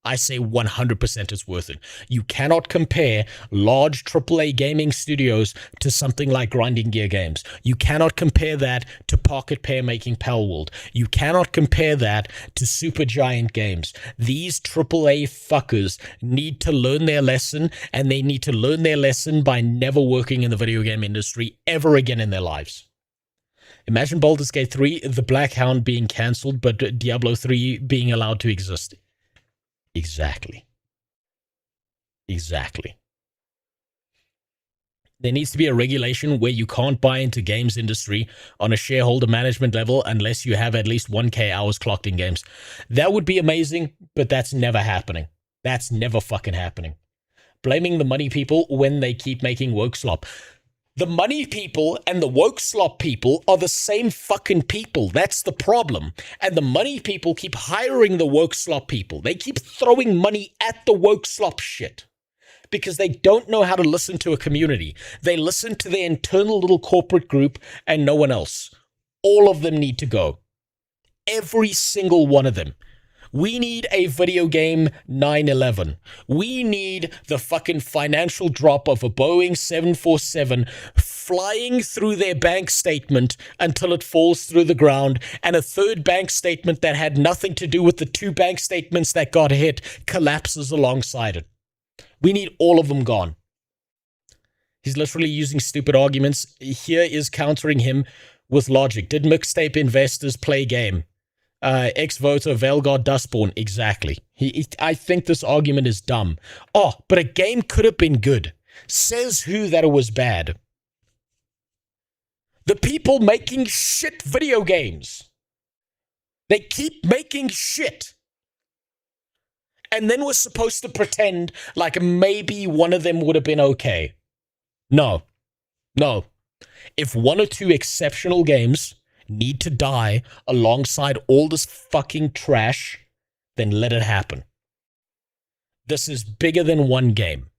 I say 100% it's worth it. You cannot compare large AAA gaming studios to something like Grinding Gear Games. You cannot compare that to Pocket Pair making Palworld. You cannot compare that to Supergiant Games. These AAA fuckers need to learn their lesson, and they need to learn their lesson by never working in the video game industry ever again in their lives. Imagine Baldur's Gate 3, the Black Hound being cancelled, but Diablo 3 being allowed to exist. Exactly. There needs to be a regulation where you can't buy into games industry on a shareholder management level unless you have at least 1K hours clocked in games. That would be amazing, but that's never happening. That's never fucking happening. Blaming the money people when they keep making woke slop. The money people and the woke slop people are the same fucking people. That's the problem. And the money people keep hiring the woke slop people. They keep throwing money at the woke slop shit because they don't know how to listen to a community. They listen to their internal little corporate group and no one else. All of them need to go. Every single one of them. We need a video game 9/11. We need the fucking financial drop of a Boeing 747 flying through their bank statement until it falls through the ground, and a third bank statement that had nothing to do with the two bank statements that got hit collapses alongside it. We need all of them gone. He's literally using stupid arguments. Here is countering him with logic. Did mixtape investors play game? Ex-voter, Veilguard, Dustborn. Exactly. I think this argument is dumb. Oh, but a game could have been good. Says who that it was bad? The people making shit video games. They keep making shit. And then we're supposed to pretend like maybe one of them would have been okay. No. If one or two exceptional games need to die alongside all this fucking trash, then let it happen. This is bigger than one game.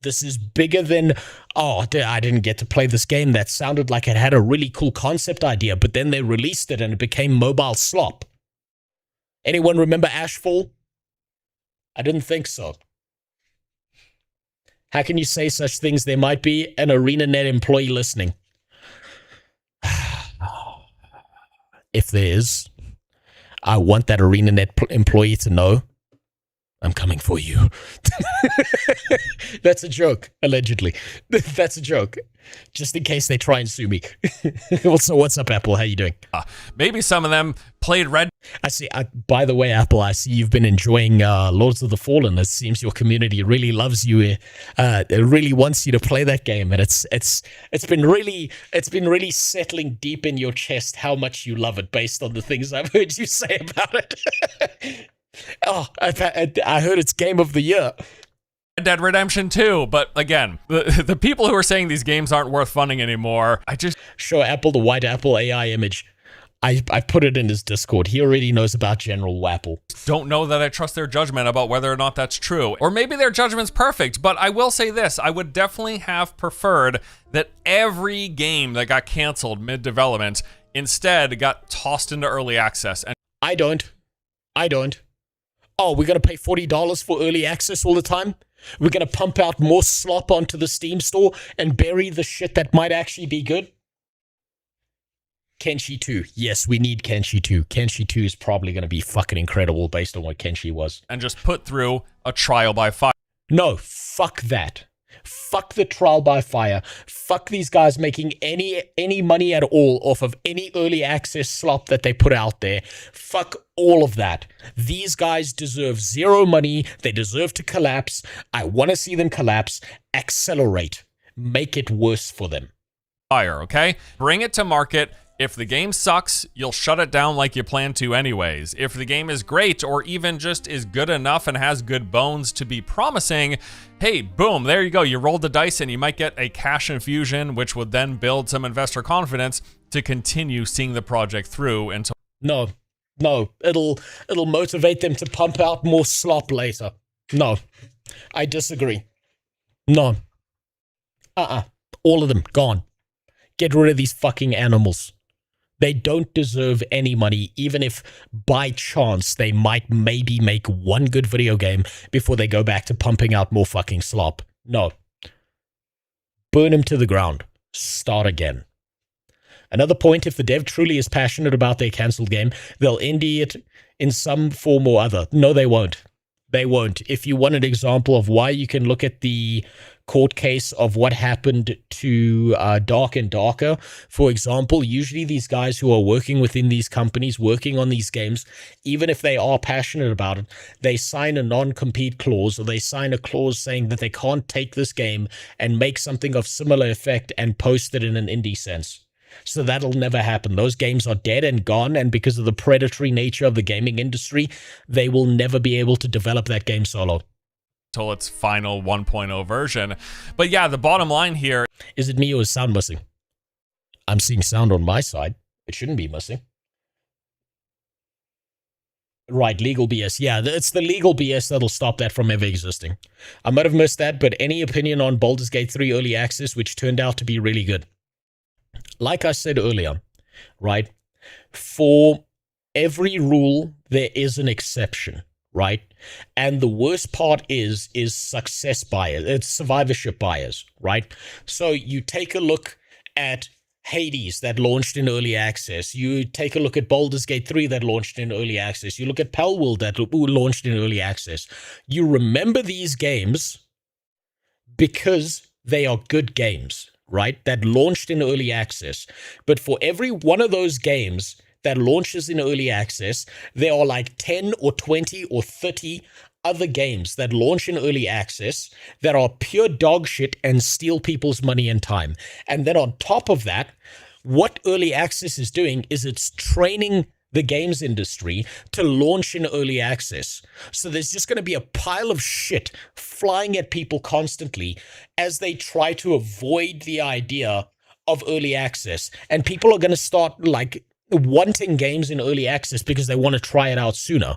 This is bigger than, oh, I didn't get to play this game that sounded like it had a really cool concept idea, but then they released it and it became mobile slop. Anyone remember Ashfall? I didn't think so. How can you say such things? There might be an ArenaNet employee listening. If there is, I want that ArenaNet employee to know I'm coming for you. That's a joke, allegedly. That's a joke. Just in case they try and sue me. Also, what's up, Apple? How you doing? Maybe some of them played Red. I see. By the way, Apple, I see you've been enjoying Lords of the Fallen. It seems your community really loves you. It really wants you to play that game, and it's been really settling deep in your chest how much you love it, based on the things I've heard you say about it. Oh, I heard it's game of the year. Red Dead Redemption 2, but again, the people who are saying these games aren't worth funding anymore, Show Apple the white Apple AI image. I put it in his Discord. He already knows about General Wapple. Don't know that I trust their judgment about whether or not that's true. Or maybe their judgment's perfect, but I will say this. I would definitely have preferred that every game that got canceled mid-development instead got tossed into early access. And I don't. Oh, we're going to pay $40 for early access all the time? We're going to pump out more slop onto the Steam store and bury the shit that might actually be good? Kenshi 2. Yes, we need Kenshi 2. Kenshi 2 is probably going to be fucking incredible based on what Kenshi was. And just put through a trial by fire. No, fuck that. Fuck the trial by fire. Fuck these guys making any money at all off of any early access slop that they put out there. Fuck all of that. These guys deserve zero money. They deserve to collapse. I want to see them collapse. Accelerate. Make it worse for them. Fire, okay? Bring it to market. If the game sucks, you'll shut it down like you plan to anyways. If the game is great or even just is good enough and has good bones to be promising, hey, boom, there you go. You rolled the dice and you might get a cash infusion, which would then build some investor confidence to continue seeing the project through until... No, it'll motivate them to pump out more slop later. No, I disagree. No. All of them, gone. Get rid of these fucking animals. They don't deserve any money, even if by chance they might maybe make one good video game before they go back to pumping out more fucking slop. No. Burn them to the ground. Start again. Another point, if the dev truly is passionate about their cancelled game, they'll indie it in some form or other. No, they won't. They won't. If you want an example of why, you can look at the court case of what happened to Dark and Darker. For example, usually these guys who are working within these companies, working on these games, even if they are passionate about it, they sign a non-compete clause, or they sign a clause saying that they can't take this game and make something of similar effect and post it in an indie sense. So that'll never happen. Those games are dead and gone, and because of the predatory nature of the gaming industry, they will never be able to develop that game solo. Until its final 1.0 version. But yeah, the bottom line here... Is it me or is sound missing? I'm seeing sound on my side. It shouldn't be missing. Right, legal BS. Yeah, it's the legal BS that'll stop that from ever existing. I might have missed that, but any opinion on Baldur's Gate 3 Early Access, which turned out to be really good? Like I said earlier, right, for every rule, there is an exception, right? And the worst part is success bias, it's survivorship bias, right? So you take a look at Hades that launched in early access. You take a look at Baldur's Gate 3 that launched in early access. You look at Palworld that launched in early access. You remember these games because they are good games, right? That launched in early access. But for every one of those games that launches in early access, there are like 10 or 20 or 30 other games that launch in early access that are pure dog shit and steal people's money and time. And then on top of that, what early access is doing is it's training the games industry to launch in early access. So there's just going to be a pile of shit flying at people constantly as they try to avoid the idea of early access. And people are going to start like wanting games in early access because they want to try it out sooner.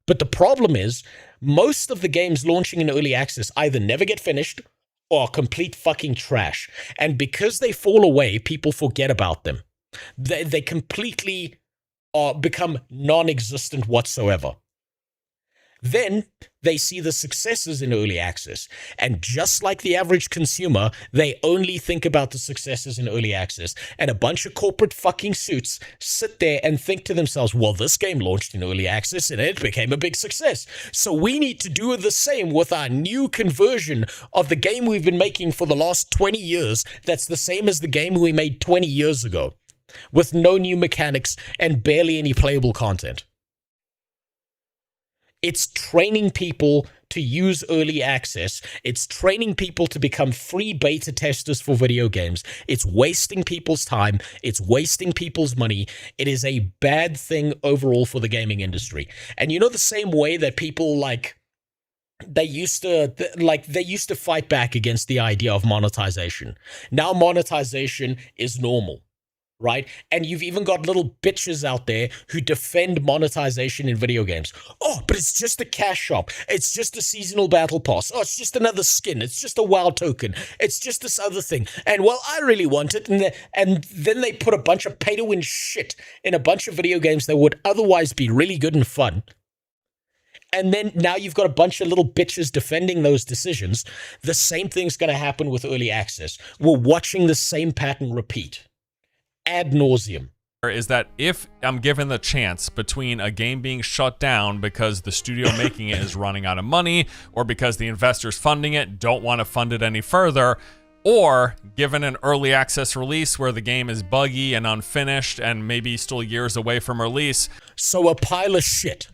But the problem is most of the games launching in early access either never get finished or are complete fucking trash. And because they fall away, people forget about them. They completely become non-existent whatsoever. Then they see the successes in early access. And just like the average consumer, they only think about the successes in early access. And a bunch of corporate fucking suits sit there and think to themselves, well, this game launched in early access and it became a big success. So we need to do the same with our new conversion of the game we've been making for the last 20 years. That's the same as the game we made 20 years ago, with no new mechanics and barely any playable content. It's training people to use early access. It's training people to become free beta testers for video games. It's wasting people's time. It's wasting people's money. It is a bad thing overall for the gaming industry. And you know, the same way that people they used to fight back against the idea of monetization. Now monetization is normal. right? And you've even got little bitches out there who defend monetization in video games. Oh, but it's just a cash shop. It's just a seasonal battle pass. Oh, it's just another skin. It's just a WoW token. It's just this other thing. And well, I really want it. And then they put a bunch of pay-to-win shit in a bunch of video games that would otherwise be really good and fun. And then now you've got a bunch of little bitches defending those decisions. The same thing's going to happen with early access. We're watching the same pattern repeat. Ad nauseum. Is that if I'm given the chance between a game being shut down because the studio making it is running out of money, or because the investors funding it don't want to fund it any further, or given an early access release where the game is buggy and unfinished and maybe still years away from release. So a pile of shit.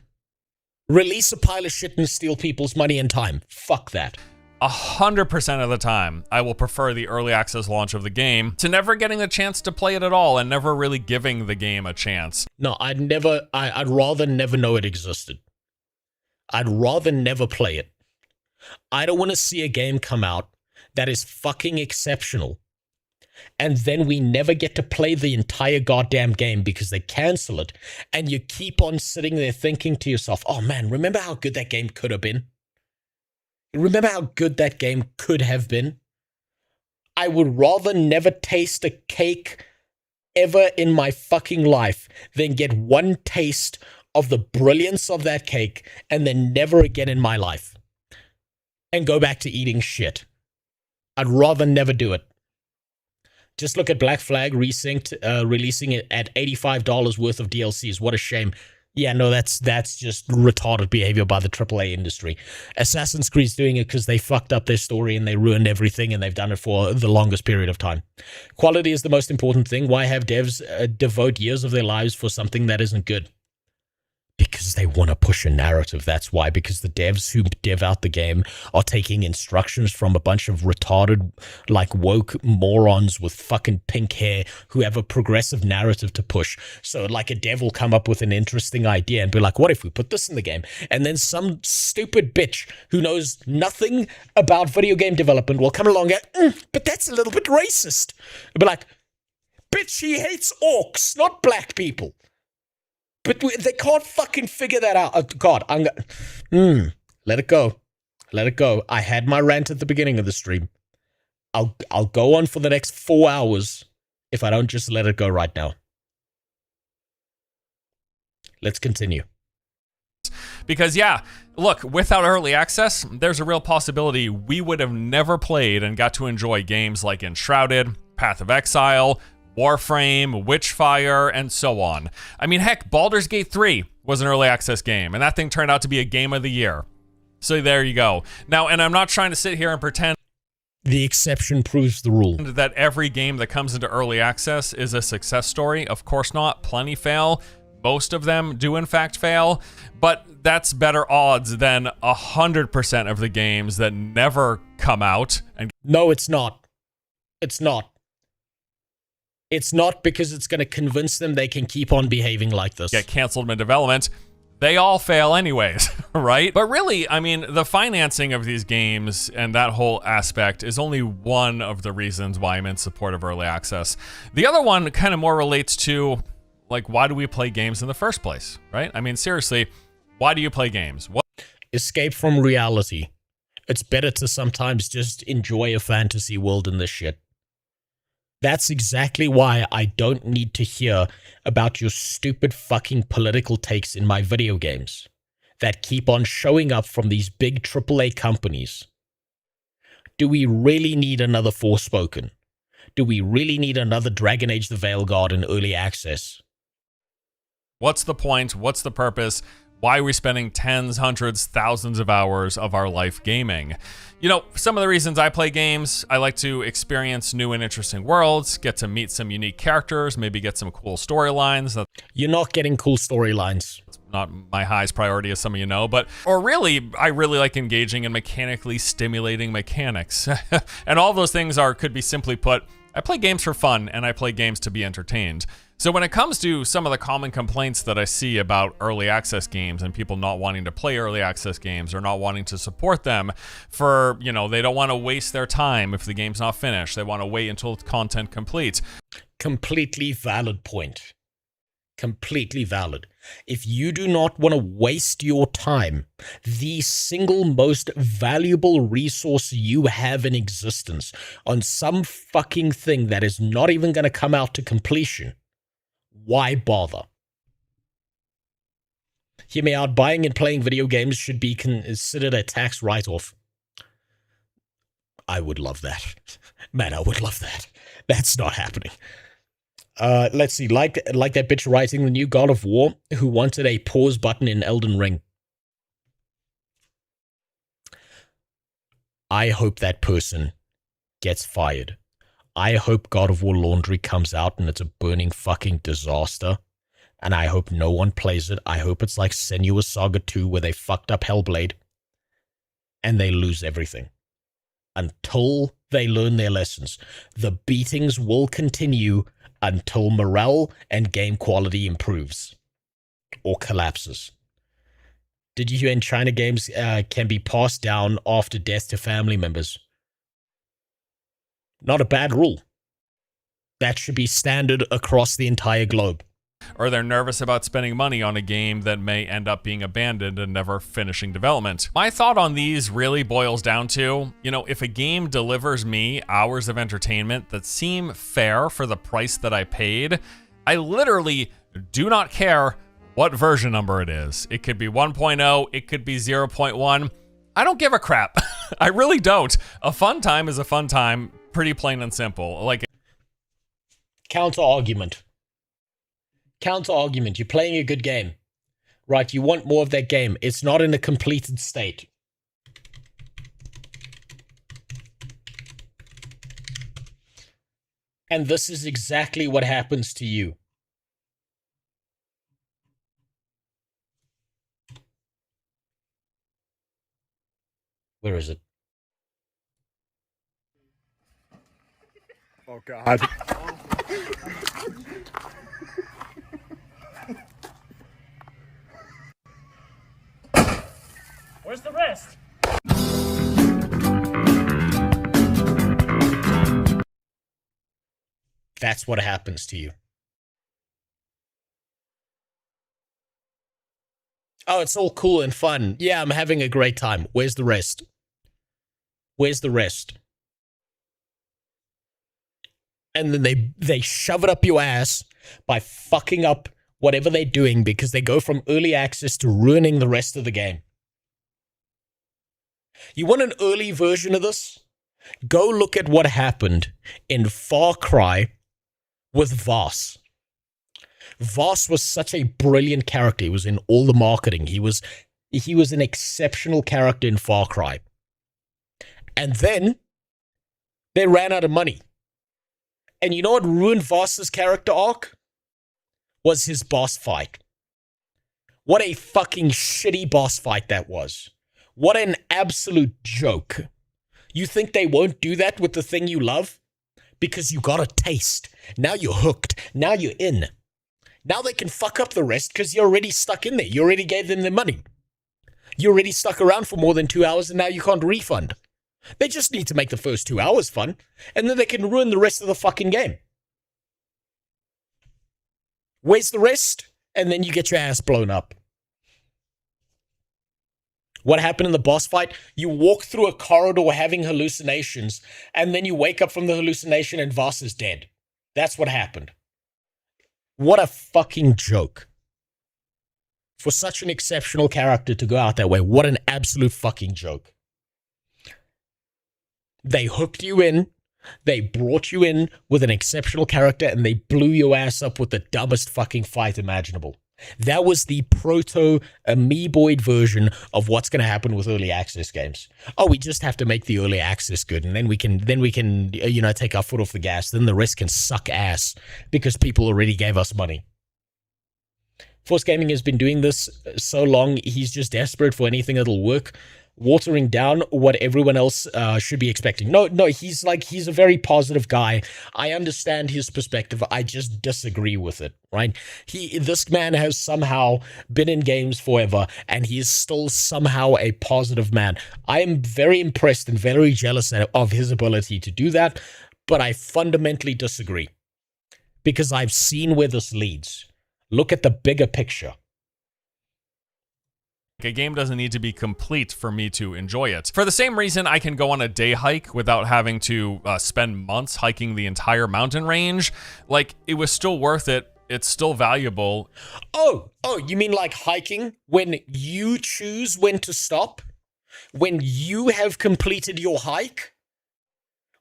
Release a pile of shit and steal people's money and time. Fuck that. 100% of the time, I will prefer the early access launch of the game to never getting the chance to play it at all and never really giving the game a chance. No, I'd rather never know it existed. I'd rather never play it. I don't want to see a game come out that is fucking exceptional, and then we never get to play the entire goddamn game because they cancel it, and you keep on sitting there thinking to yourself, oh man, remember how good that game could have been? Remember how good that game could have been? I would rather never taste a cake ever in my fucking life than get one taste of the brilliance of that cake and then never again in my life and go back to eating shit. I'd rather never do it. Just look at Black Flag Resynced, releasing it at $85 worth of DLCs. What a shame. Yeah, no, that's just retarded behavior by the AAA industry. Assassin's Creed's doing it because they fucked up their story and they ruined everything, and they've done it for the longest period of time. Quality is the most important thing. Why have devs devote years of their lives for something that isn't good? Because they want to push a narrative. That's why. Because the devs who dev out the game are taking instructions from a bunch of retarded, like, woke morons with fucking pink hair who have a progressive narrative to push. So, like, a dev will come up with an interesting idea and be like, what if we put this in the game? And then some stupid bitch who knows nothing about video game development will come along and, but that's a little bit racist. Be like, bitch, he hates orcs, not black people. But they can't fucking figure that out. Oh, God, I'm gonna... let it go. Let it go. I had my rant at the beginning of the stream. I'll go on for the next 4 hours if I don't just let it go right now. Let's continue. Because, yeah, look, without early access, there's a real possibility we would have never played and got to enjoy games like Enshrouded, Path of Exile, Warframe, Witchfire, and so on. I mean, heck, Baldur's Gate 3 was an early access game, and that thing turned out to be a game of the year. So there you go. Now, and I'm not trying to sit here and pretend the exception proves the rule, that every game that comes into early access is a success story. Of course not. Plenty fail. Most of them do in fact fail, but that's better odds than 100% of the games that never come out. And no, it's not. It's not. It's not, because it's going to convince them they can keep on behaving like this. Get canceled in development. They all fail anyways, right? But really, I mean, the financing of these games and that whole aspect is only one of the reasons why I'm in support of early access. The other one kind of more relates to, like, why do we play games in the first place, right? I mean, seriously, why do you play games? What? Escape from reality. It's better to sometimes just enjoy a fantasy world in this shit. That's exactly why I don't need to hear about your stupid fucking political takes in my video games that keep on showing up from these big AAA companies. Do we really need another Forspoken? Do we really need another Dragon Age the Veilguard in early access? What's the point? What's the purpose? Why are we spending tens, hundreds, thousands of hours of our life gaming? You know, some of the reasons I play games, I like to experience new and interesting worlds, get to meet some unique characters, maybe get some cool storylines. You're not getting cool storylines. It's not my highest priority, as some of you know, but, or really, I really like engaging in mechanically stimulating mechanics. And all those things could be simply put, I play games for fun and I play games to be entertained. So when it comes to some of the common complaints that I see about early access games and people not wanting to play early access games or not wanting to support them for, you know, they don't want to waste their time if the game's not finished. They want to wait until content completes. Completely valid point. Completely valid. If you do not want to waste your time, the single most valuable resource you have in existence, on some fucking thing that is not even going to come out to completion, why bother? Hear me out. Buying and playing video games should be considered a tax write-off. I would love that. Man, I would love that. That's not happening. Let's see. Like that bitch writing the new God of War who wanted a pause button in Elden Ring. I hope that person gets fired. I hope God of War Laundry comes out and it's a burning fucking disaster. And I hope no one plays it. I hope it's like Senua's Saga 2 where they fucked up Hellblade and they lose everything. Until they learn their lessons. The beatings will continue until morale and game quality improves. Or collapses. Did you hear in China games can be passed down after death to family members? Not a bad rule. That should be standard across the entire globe. Or they're nervous about spending money on a game that may end up being abandoned and never finishing development. My thought on these really boils down to, if a game delivers me hours of entertainment that seem fair for the price that I paid, I literally do not care what version number it is. It could be 1.0, it could be 0.1. I don't give a crap. I really don't. A fun time is a fun time, pretty plain and simple. Like, counter-argument. Counter-argument. You're playing a good game. Right, you want more of that game. It's not in a completed state. And this is exactly what happens to you. Where is it? Oh, God. Where's the rest? That's what happens to you. Oh, it's all cool and fun. Yeah, I'm having a great time. Where's the rest? Where's the rest? And then they shove it up your ass by fucking up whatever they're doing because they go from early access to ruining the rest of the game. You want an early version of this? Go look at what happened in Far Cry with Voss. Voss was such a brilliant character. He was in all the marketing. He was an exceptional character in Far Cry. And then they ran out of money. And you know what ruined Voss's character arc? Was his boss fight. What a fucking shitty boss fight that was. What an absolute joke. You think they won't do that with the thing you love? Because you got a taste. Now you're hooked. Now you're in. Now they can fuck up the rest because you're already stuck in there. You already gave them their money. You already stuck around for more than 2 hours and now you can't refund. They just need to make the first 2 hours fun and then they can ruin the rest of the fucking game. Where's the rest? And then you get your ass blown up. What happened in the boss fight? You walk through a corridor having hallucinations, and then you wake up from the hallucination and Voss is dead. That's what happened. What a fucking joke. For such an exceptional character to go out that way, what an absolute fucking joke. They hooked you in, they brought you in with an exceptional character, and they blew your ass up with the dumbest fucking fight imaginable. That was the proto-amoeboid version of what's going to happen with early access games. Oh, we just have to make the early access good, and then we can, take our foot off the gas. Then the rest can suck ass because people already gave us money. Force Gaming has been doing this so long, he's just desperate for anything that'll work, watering down what everyone else should be expecting. No, he's a very positive guy. I understand his perspective. I just disagree with it, right? This man has somehow been in games forever, and he is still somehow a positive man. I am very impressed and very jealous of his ability to do that, but I fundamentally disagree. because I've seen where this leads. Look at the bigger picture. A game doesn't need to be complete for me to enjoy it. For the same reason, I can go on a day hike without having to spend months hiking the entire mountain range. Like, it was still worth it. It's still valuable. Oh, you mean like hiking when you choose when to stop? When you have completed your hike?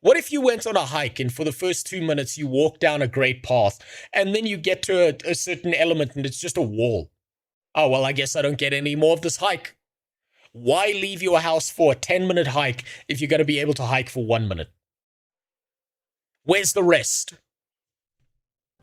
What if you went on a hike and for the first 2 minutes you walk down a great path and then you get to a certain element and it's just a wall? Oh, well, I guess I don't get any more of this hike. Why leave your house for a 10-minute hike if you're going to be able to hike for 1 minute? Where's the rest?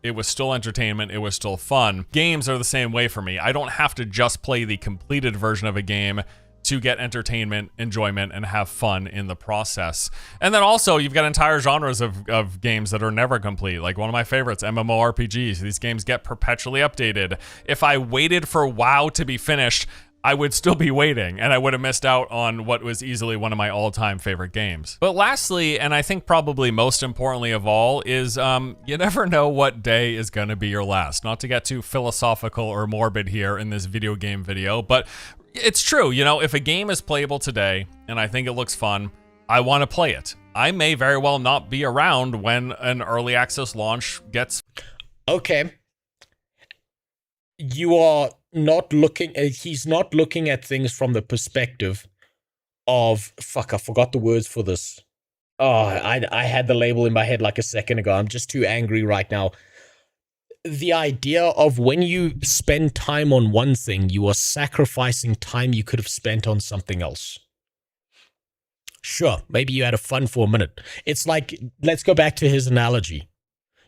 It was still entertainment. It was still fun. Games are the same way for me. I don't have to just play the completed version of a game to get entertainment, enjoyment, and have fun in the process. And then also, you've got entire genres of games that are never complete. Like one of my favorites, MMORPGs. These games get perpetually updated. If I waited for WoW to be finished, I would still be waiting, and I would have missed out on what was easily one of my all-time favorite games. But lastly, and I think probably most importantly of all, is you never know what day is going to be your last. Not to get too philosophical or morbid here in this video game video, but it's true. You know, if a game is playable today, and I think it looks fun, I want to play it. I may very well not be around when an early access launch gets... Okay. You are not looking, he's not looking at things from the perspective of, fuck, I forgot the words for this. Oh, I had the label in my head like a second ago. I'm just too angry right now. The idea of when you spend time on one thing, you are sacrificing time you could have spent on something else. Sure, maybe you had a fun for a minute. It's like, let's go back to his analogy.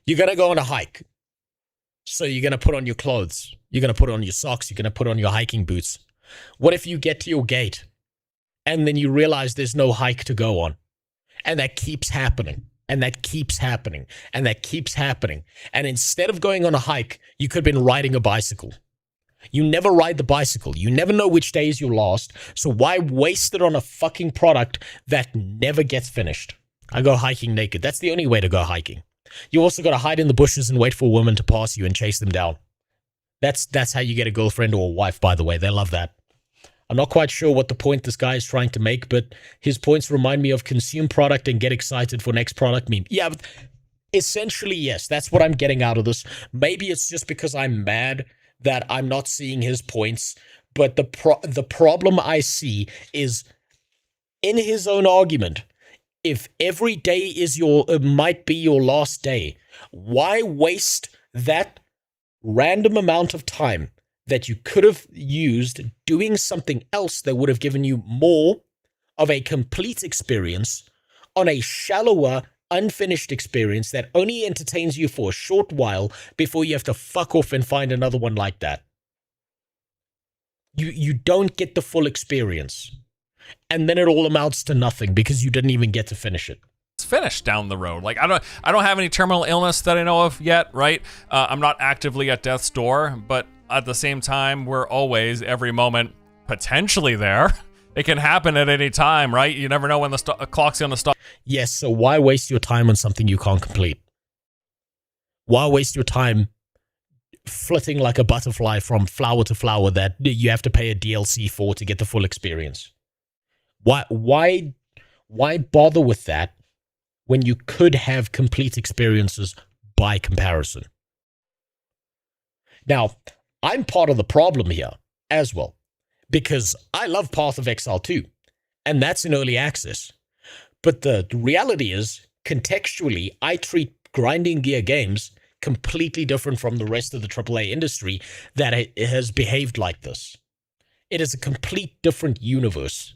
You're going to go on a hike. So you're going to put on your clothes. You're going to put on your socks. You're going to put on your hiking boots. What if you get to your gate and then you realize there's no hike to go on? And that keeps happening. And that keeps happening. And that keeps happening. And instead of going on a hike, you could have been riding a bicycle. You never ride the bicycle. You never know which day is your last. So why waste it on a fucking product that never gets finished? I go hiking naked. That's the only way to go hiking. You also got to hide in the bushes and wait for a woman to pass you and chase them down. That's how you get a girlfriend or a wife, by the way. They love that. I'm not quite sure what the point this guy is trying to make, but his points remind me of consume product and get excited for next product meme. Yeah, but essentially, yes, that's what I'm getting out of this. Maybe it's just because I'm mad that I'm not seeing his points, but the problem I see is in his own argument. If every day is might be your last day, why waste that random amount of time that you could have used doing something else that would have given you more of a complete experience on a shallower, unfinished experience that only entertains you for a short while before you have to fuck off and find another one like that? You don't get the full experience. And then it all amounts to nothing because you didn't even get to finish it. It's finished down the road. Like I don't have any terminal illness that I know of yet, right? I'm not actively at death's door, but at the same time, we're always, every moment, potentially there. It can happen at any time, right? You never know when the clock's gonna stop. Yes, so why waste your time on something you can't complete? Why waste your time flitting like a butterfly from flower to flower that you have to pay a DLC for to get the full experience? Why bother with that when you could have complete experiences by comparison? Now, I'm part of the problem here as well, because I love Path of Exile 2, and that's in early access. But the reality is, contextually, I treat grinding gear games completely different from the rest of the AAA industry that it has behaved like this. It is a complete different universe.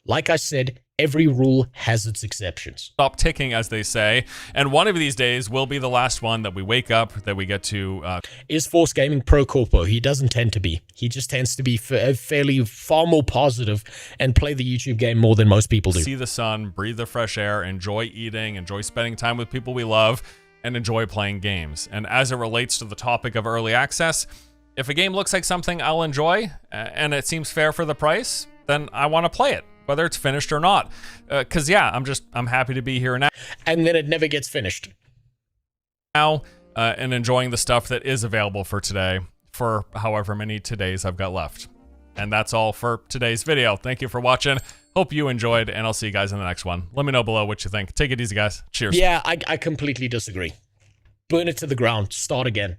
Like I said, every rule has its exceptions. Stop ticking, as they say, and one of these days will be the last one that we wake up, that we get to... Is Force Gaming pro corpo? He doesn't tend to be. He just tends to be far more positive and play the YouTube game more than most people do. See the sun, breathe the fresh air, enjoy eating, enjoy spending time with people we love, and enjoy playing games. And as it relates to the topic of early access, if a game looks like something I'll enjoy, and it seems fair for the price, then I want to play it, whether it's finished or not. Because, yeah, I'm happy to be here now. And then it never gets finished. Now, and enjoying the stuff that is available for today for however many todays I've got left. And that's all for today's video. Thank you for watching. Hope you enjoyed, and I'll see you guys in the next one. Let me know below what you think. Take it easy, guys. Cheers. Yeah, I completely disagree. Burn it to the ground. Start again.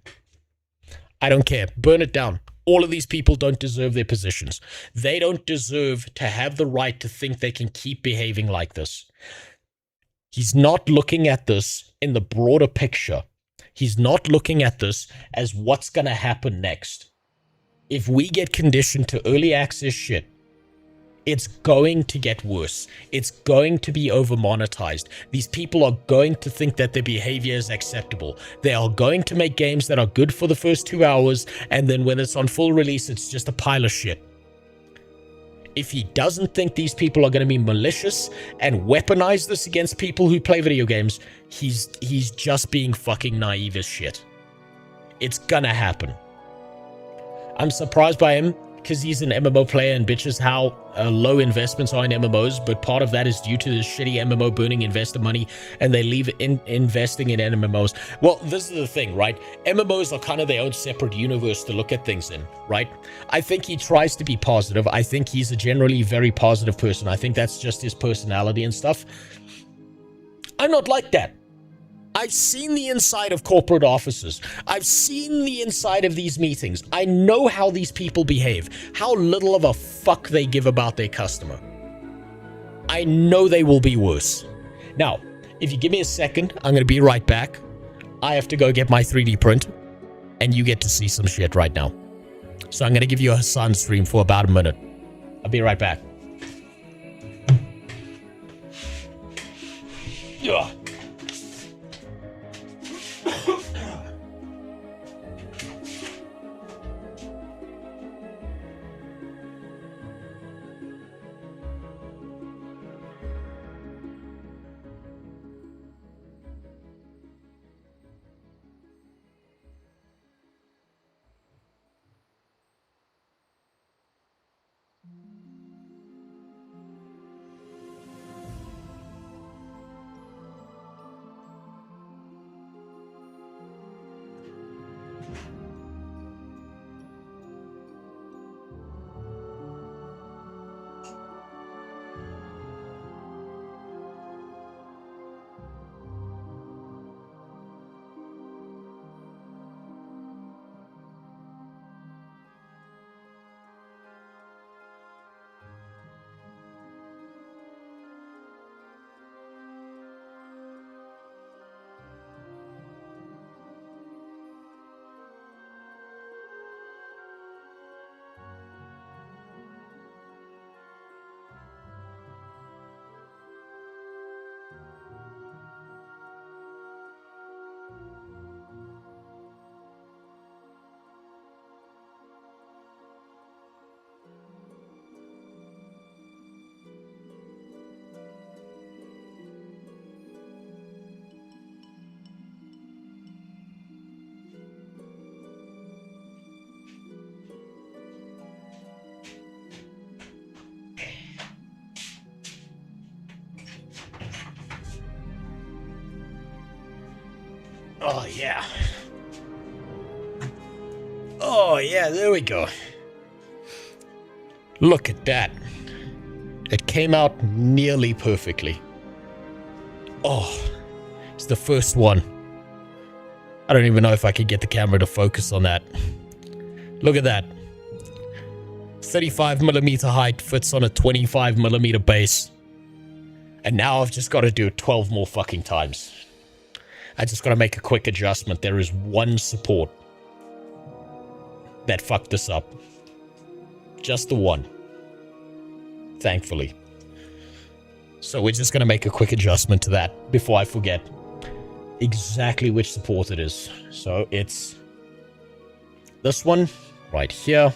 I don't care. Burn it down. All of these people don't deserve their positions. They don't deserve to have the right to think they can keep behaving like this. He's not looking at this in the broader picture. He's not looking at this as what's going to happen next. If we get conditioned to early access shit, it's going to get worse. It's going to be over-monetized. These people are going to think that their behavior is acceptable. They are going to make games that are good for the first 2 hours, and then when it's on full release, it's just a pile of shit. If he doesn't think these people are going to be malicious and weaponize this against people who play video games, he's just being fucking naive as shit. It's gonna happen. I'm surprised by him because he's an MMO player and bitches how low investments are in MMOs, but part of that is due to the shitty MMO burning investor money, and they leave investing in MMOs. Well, this is the thing, right? MMOs are kind of their own separate universe to look at things in, right? I think he tries to be positive. I think he's a generally very positive person. I think that's just his personality and stuff. I'm not like that. I've seen the inside of corporate offices. I've seen the inside of these meetings. I know how these people behave, how little of a fuck they give about their customer. I know they will be worse. Now, if you give me a second, I'm going to be right back. I have to go get my 3D print, and you get to see some shit right now. So I'm going to give you a sun stream for about a minute. I'll be right back. Ugh. Oh, yeah. Oh, yeah, there we go. Look at that. It came out nearly perfectly. Oh, it's the first one. I don't even know if I could get the camera to focus on that. Look at that. 35mm height fits on a 25mm base. And now I've just got to do it 12 more fucking times. I just got to make a quick adjustment. There is one support that fucked this up. Just the one. Thankfully. So we're just going to make a quick adjustment to that before I forget exactly which support it is. So it's this one right here.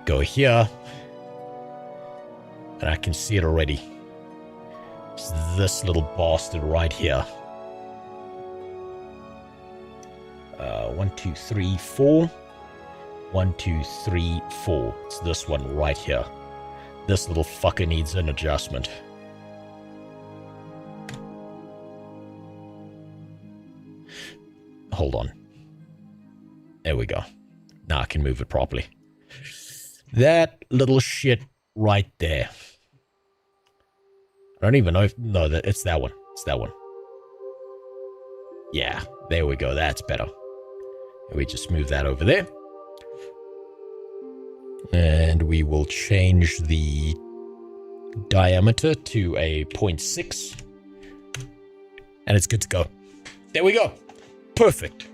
Go here. And I can see it already. It's this little bastard right here. 1, 2, 3, 4. 1, 2, 3, 4. It's this one right here. This little fucker needs an adjustment. hold on. There we go. Now I can move it properly. That little shit right there. I don't even know if... No, it's that one. It's that one. Yeah, there we go. That's better. And we just move that over there. And we will change the diameter to a 0.6. And it's good to go. There we go. Perfect.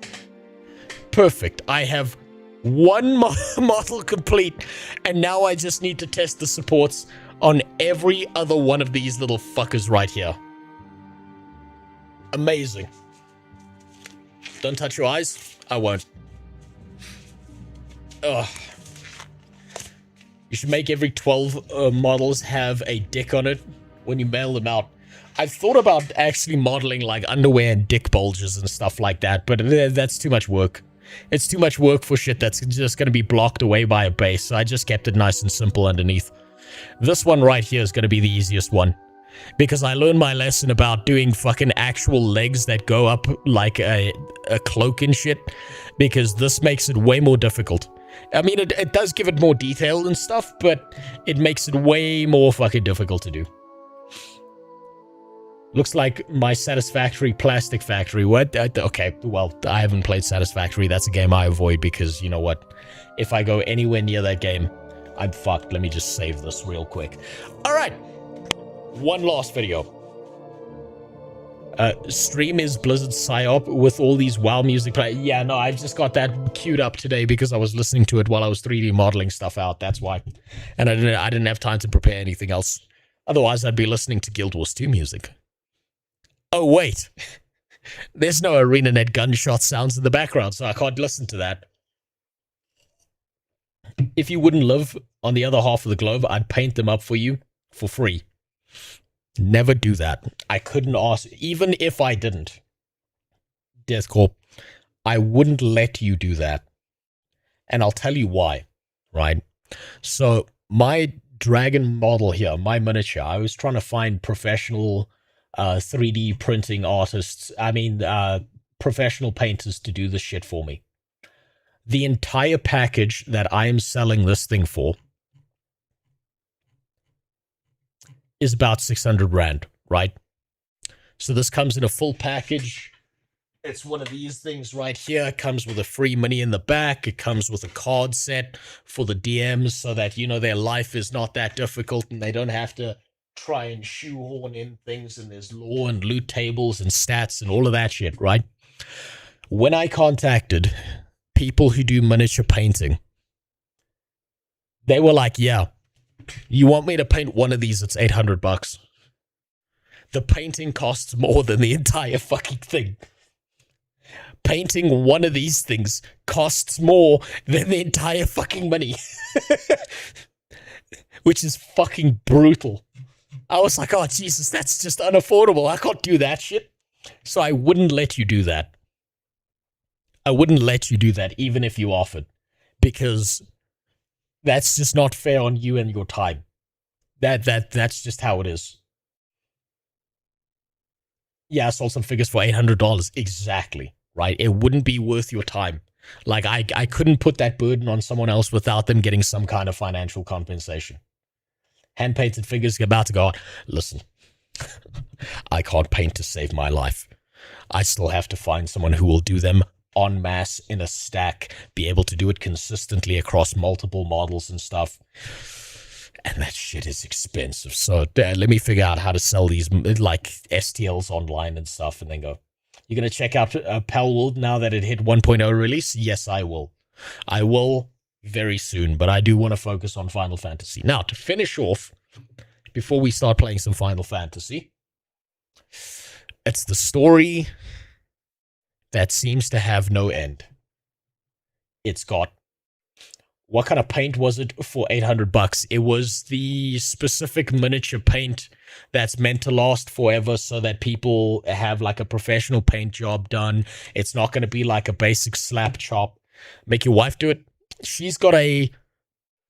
Perfect. I have one model complete, and now I just need to test the supports on every other one of these little fuckers right here. Amazing. Don't touch your eyes. I won't. Ugh. You should make every 12 models have a dick on it when you mail them out. I've thought about actually modeling like underwear and dick bulges and stuff like that, but that's too much work. It's too much work for shit that's just going to be blocked away by a base, so I just kept it nice and simple underneath. This one right here is going to be the easiest one, because I learned my lesson about doing fucking actual legs that go up like a cloak and shit, because this makes it way more difficult. I mean, it does give it more detail and stuff, but it makes it way more fucking difficult to do. Looks like my Satisfactory Plastic Factory. What? Okay, well, I haven't played Satisfactory. That's a game I avoid because, you know what? If I go anywhere near that game, I'm fucked. Let me just save this real quick. Alright. One last video. Stream is Blizzard PsyOp with all these WoW music play. Yeah, no, I've just got that queued up today because I was listening to it while I was 3D modeling stuff out. That's why. And I didn't have time to prepare anything else. Otherwise, I'd be listening to Guild Wars 2 music. Oh, wait. There's no ArenaNet gunshot sounds in the background, so I can't listen to that. If you wouldn't live on the other half of the globe, I'd paint them up for you for free. Never do that. I couldn't ask, even if I didn't. Death Corp, I wouldn't let you do that. And I'll tell you why, right? So, my dragon model here, my miniature, I was trying to find professional 3D printing artists, professional painters to do this shit for me. The entire package that I am selling this thing for is about 600 Rand, right? So this comes in a full package. It's one of these things right here. It comes with a free mini in the back. It comes with a card set for the DMs so that, you know, their life is not that difficult and they don't have to try and shoehorn in things, and there's lore and loot tables and stats and all of that shit, right? When I contacted people who do miniature painting, they were like, yeah, you want me to paint one of these? It's $800. The painting costs more than the entire fucking thing. Painting one of these things costs more than the entire fucking money. Which is fucking brutal. I was like, oh, Jesus, that's just unaffordable. I can't do that shit. So I wouldn't let you do that. I wouldn't let you do that even if you offered. Because that's just not fair on you and your time. That's just how it is. Yeah, I sold some figures for $800. Exactly, right? It wouldn't be worth your time. Like, I couldn't put that burden on someone else without them getting some kind of financial compensation. Hand-painted figures about to go on. Listen, I can't paint to save my life. I still have to find someone who will do them en masse in a stack, be able to do it consistently across multiple models and stuff. And that shit is expensive. So let me figure out how to sell these like STLs online and stuff and then go. You're going to check out Palworld now that it hit 1.0 release? Yes, I will. I will very soon, but I do want to focus on Final Fantasy. Now, to finish off, before we start playing some Final Fantasy, it's the story that seems to have no end. It's got, what kind of paint was it for $800? It was the specific miniature paint that's meant to last forever so that people have like a professional paint job done. It's not going to be like a basic slap chop. Make your wife do it. She's got a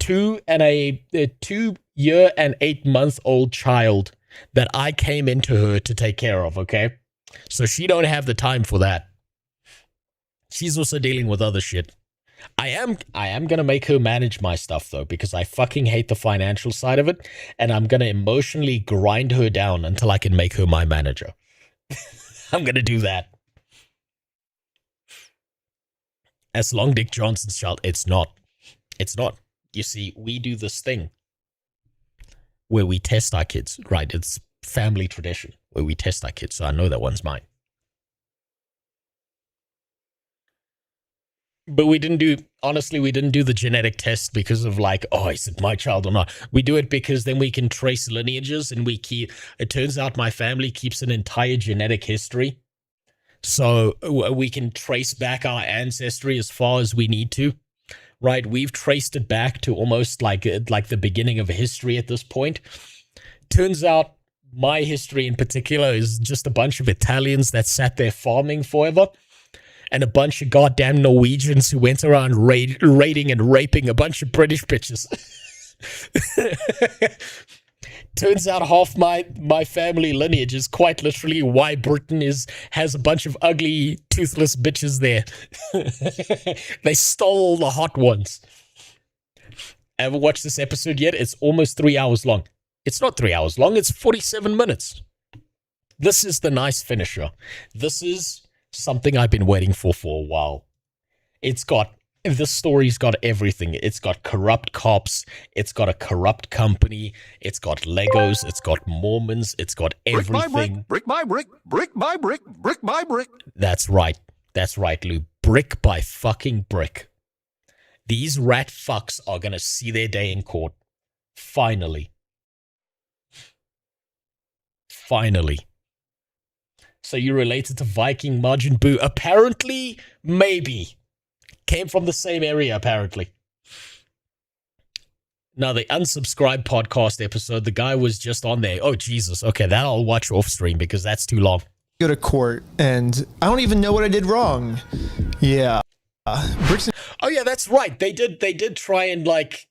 2 year and 8 month old child that I came into her to take care of, okay? So she don't have the time for that. She's also dealing with other shit. I am gonna make her manage my stuff though, because I fucking hate the financial side of it, and I'm gonna emotionally grind her down until I can make her my manager. I'm gonna do that. As Long Dick Johnson's child, it's not. It's not. You see, we do this thing where we test our kids, right? It's family tradition where we test our kids, so I know that one's mine. But we didn't do, honestly, we didn't do the genetic test because of like, oh, is it my child or not? We do it because then we can trace lineages, and it turns out my family keeps an entire genetic history. So we can trace back our ancestry as far as we need to, right? We've traced it back to almost like the beginning of history at this point. Turns out my history in particular is just a bunch of Italians that sat there farming forever, and a bunch of goddamn Norwegians who went around raiding and raping a bunch of British bitches. Turns out half my family lineage is quite literally why Britain has a bunch of ugly, toothless bitches there. They stole all the hot ones. Ever watched this episode yet? It's almost 3 hours long. It's not 3 hours long, it's 47 minutes. This is the nice finisher. This is something I've been waiting for a while. This story's got everything. It's got corrupt cops. It's got a corrupt company. It's got Legos. It's got Mormons. It's got everything. Brick by brick, brick by brick, brick by brick. That's right. That's right, Lou. Brick by fucking brick. These rat fucks are gonna see their day in court. Finally. Finally. So you related to Viking Majin Buu? Apparently, maybe. Came from the same area, apparently. Now, the unsubscribed podcast episode, the guy was just on there. Oh, Jesus. Okay, that I'll watch off stream because that's too long. Go to court, and I don't even know what I did wrong. Yeah. Oh, yeah, that's right. They did try and, like,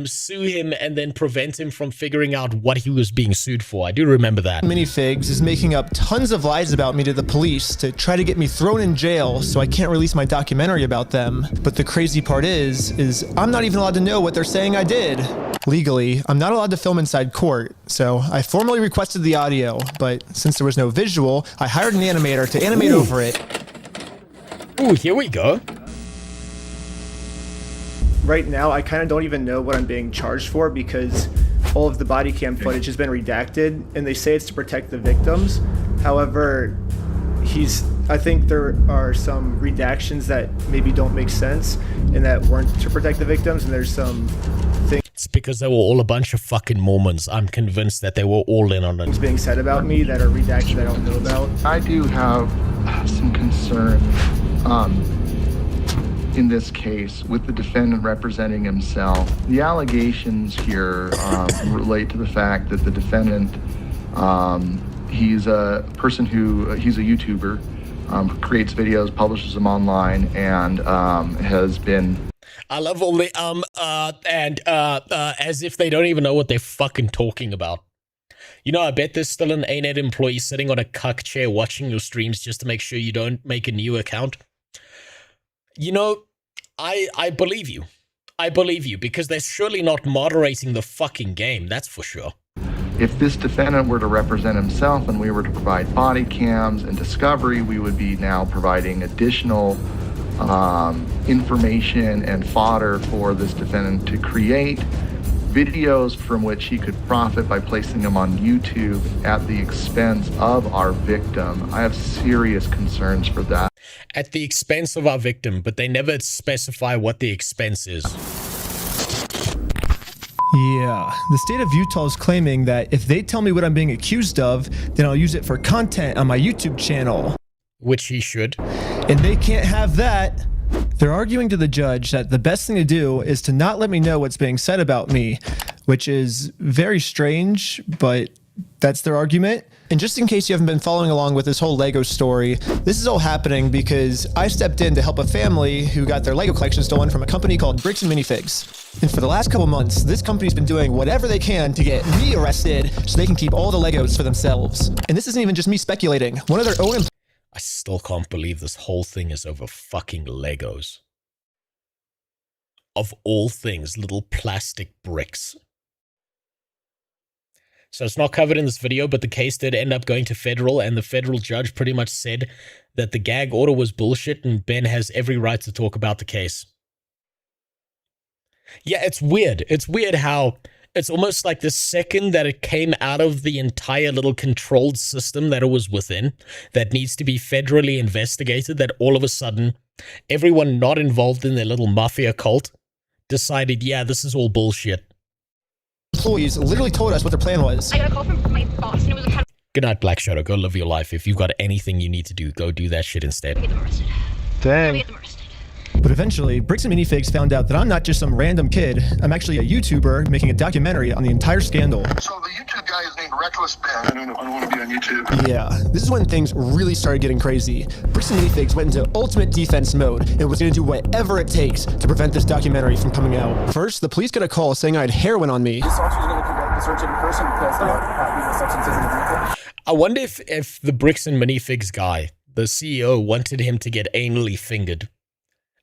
sue him and then prevent him from figuring out what he was being sued for. I do remember that. Ffxiv is making up tons of lies about me to the police to try to get me thrown in jail so I can't release my documentary about them. But the crazy part is I'm not even allowed to know what they're saying I did. Legally, I'm not allowed to film inside court, so I formally requested the audio, but since there was no visual, I hired an animator to animate over it. Ooh, here we go. Right now, I kind of don't even know what I'm being charged for because all of the body cam footage has been redacted, and they say it's to protect the victims. However, I think there are some redactions that maybe don't make sense and that weren't to protect the victims, and there's some things. It's because they were all a bunch of fucking Mormons. I'm convinced that they were all in on it. Being said about me that are redacted that I don't know about. I do have some concern. In this case, with the defendant representing himself, the allegations here relate to the fact that the defendant, he's a person he's a YouTuber, who creates videos, publishes them online, and has been... I love all the as if they don't even know what they're fucking talking about. You know, I bet there's still an ANET employee sitting on a cuck chair watching your streams just to make sure you don't make a new account. You know, I believe you. I believe you, because they're surely not moderating the fucking game, that's for sure. If this defendant were to represent himself and we were to provide body cams and discovery, we would be now providing additional information and fodder for this defendant to create videos from which he could profit by placing them on YouTube at the expense of our victim. I have serious concerns for that. At the expense of our victim, but they never specify what the expense is. Yeah, the state of Utah is claiming that if they tell me what I'm being accused of, then I'll use it for content on my YouTube channel. Which he should. And they can't have that. They're arguing to the judge that the best thing to do is to not let me know what's being said about me, which is very strange, but that's their argument. And just in case you haven't been following along with this whole Lego story, this is all happening because I stepped in to help a family who got their Lego collection stolen from a company called Bricks and Minifigs. And for the last couple months, this company's been doing whatever they can to get me arrested so they can keep all the Legos for themselves. And this isn't even just me speculating. One of their own I still can't believe this whole thing is over fucking Legos. Of all things, little plastic bricks. So it's not covered in this video, but the case did end up going to federal, and the federal judge pretty much said that the gag order was bullshit, and Ben has every right to talk about the case. Yeah, it's weird. It's weird how it's almost like the second that it came out of the entire little controlled system that it was within, that needs to be federally investigated, that all of a sudden, everyone not involved in their little mafia cult decided, yeah, this is all bullshit. Employees literally told us what their plan was. I got a call from my boss, and it was a Good night, Black Shadow. Go live your life. If you've got anything you need to do, go do that shit instead. Dang. But eventually, Bricks and Minifigs found out that I'm not just some random kid. I'm actually a YouTuber making a documentary on the entire scandal. So the YouTube guy is named Reckless Ben. I don't want to be on YouTube. Yeah, this is when things really started getting crazy. Bricks and Minifigs went into ultimate defense mode and was going to do whatever it takes to prevent this documentary from coming out. First, the police got a call saying I had heroin on me. I wonder if the Bricks and Minifigs guy, the CEO, wanted him to get anally fingered.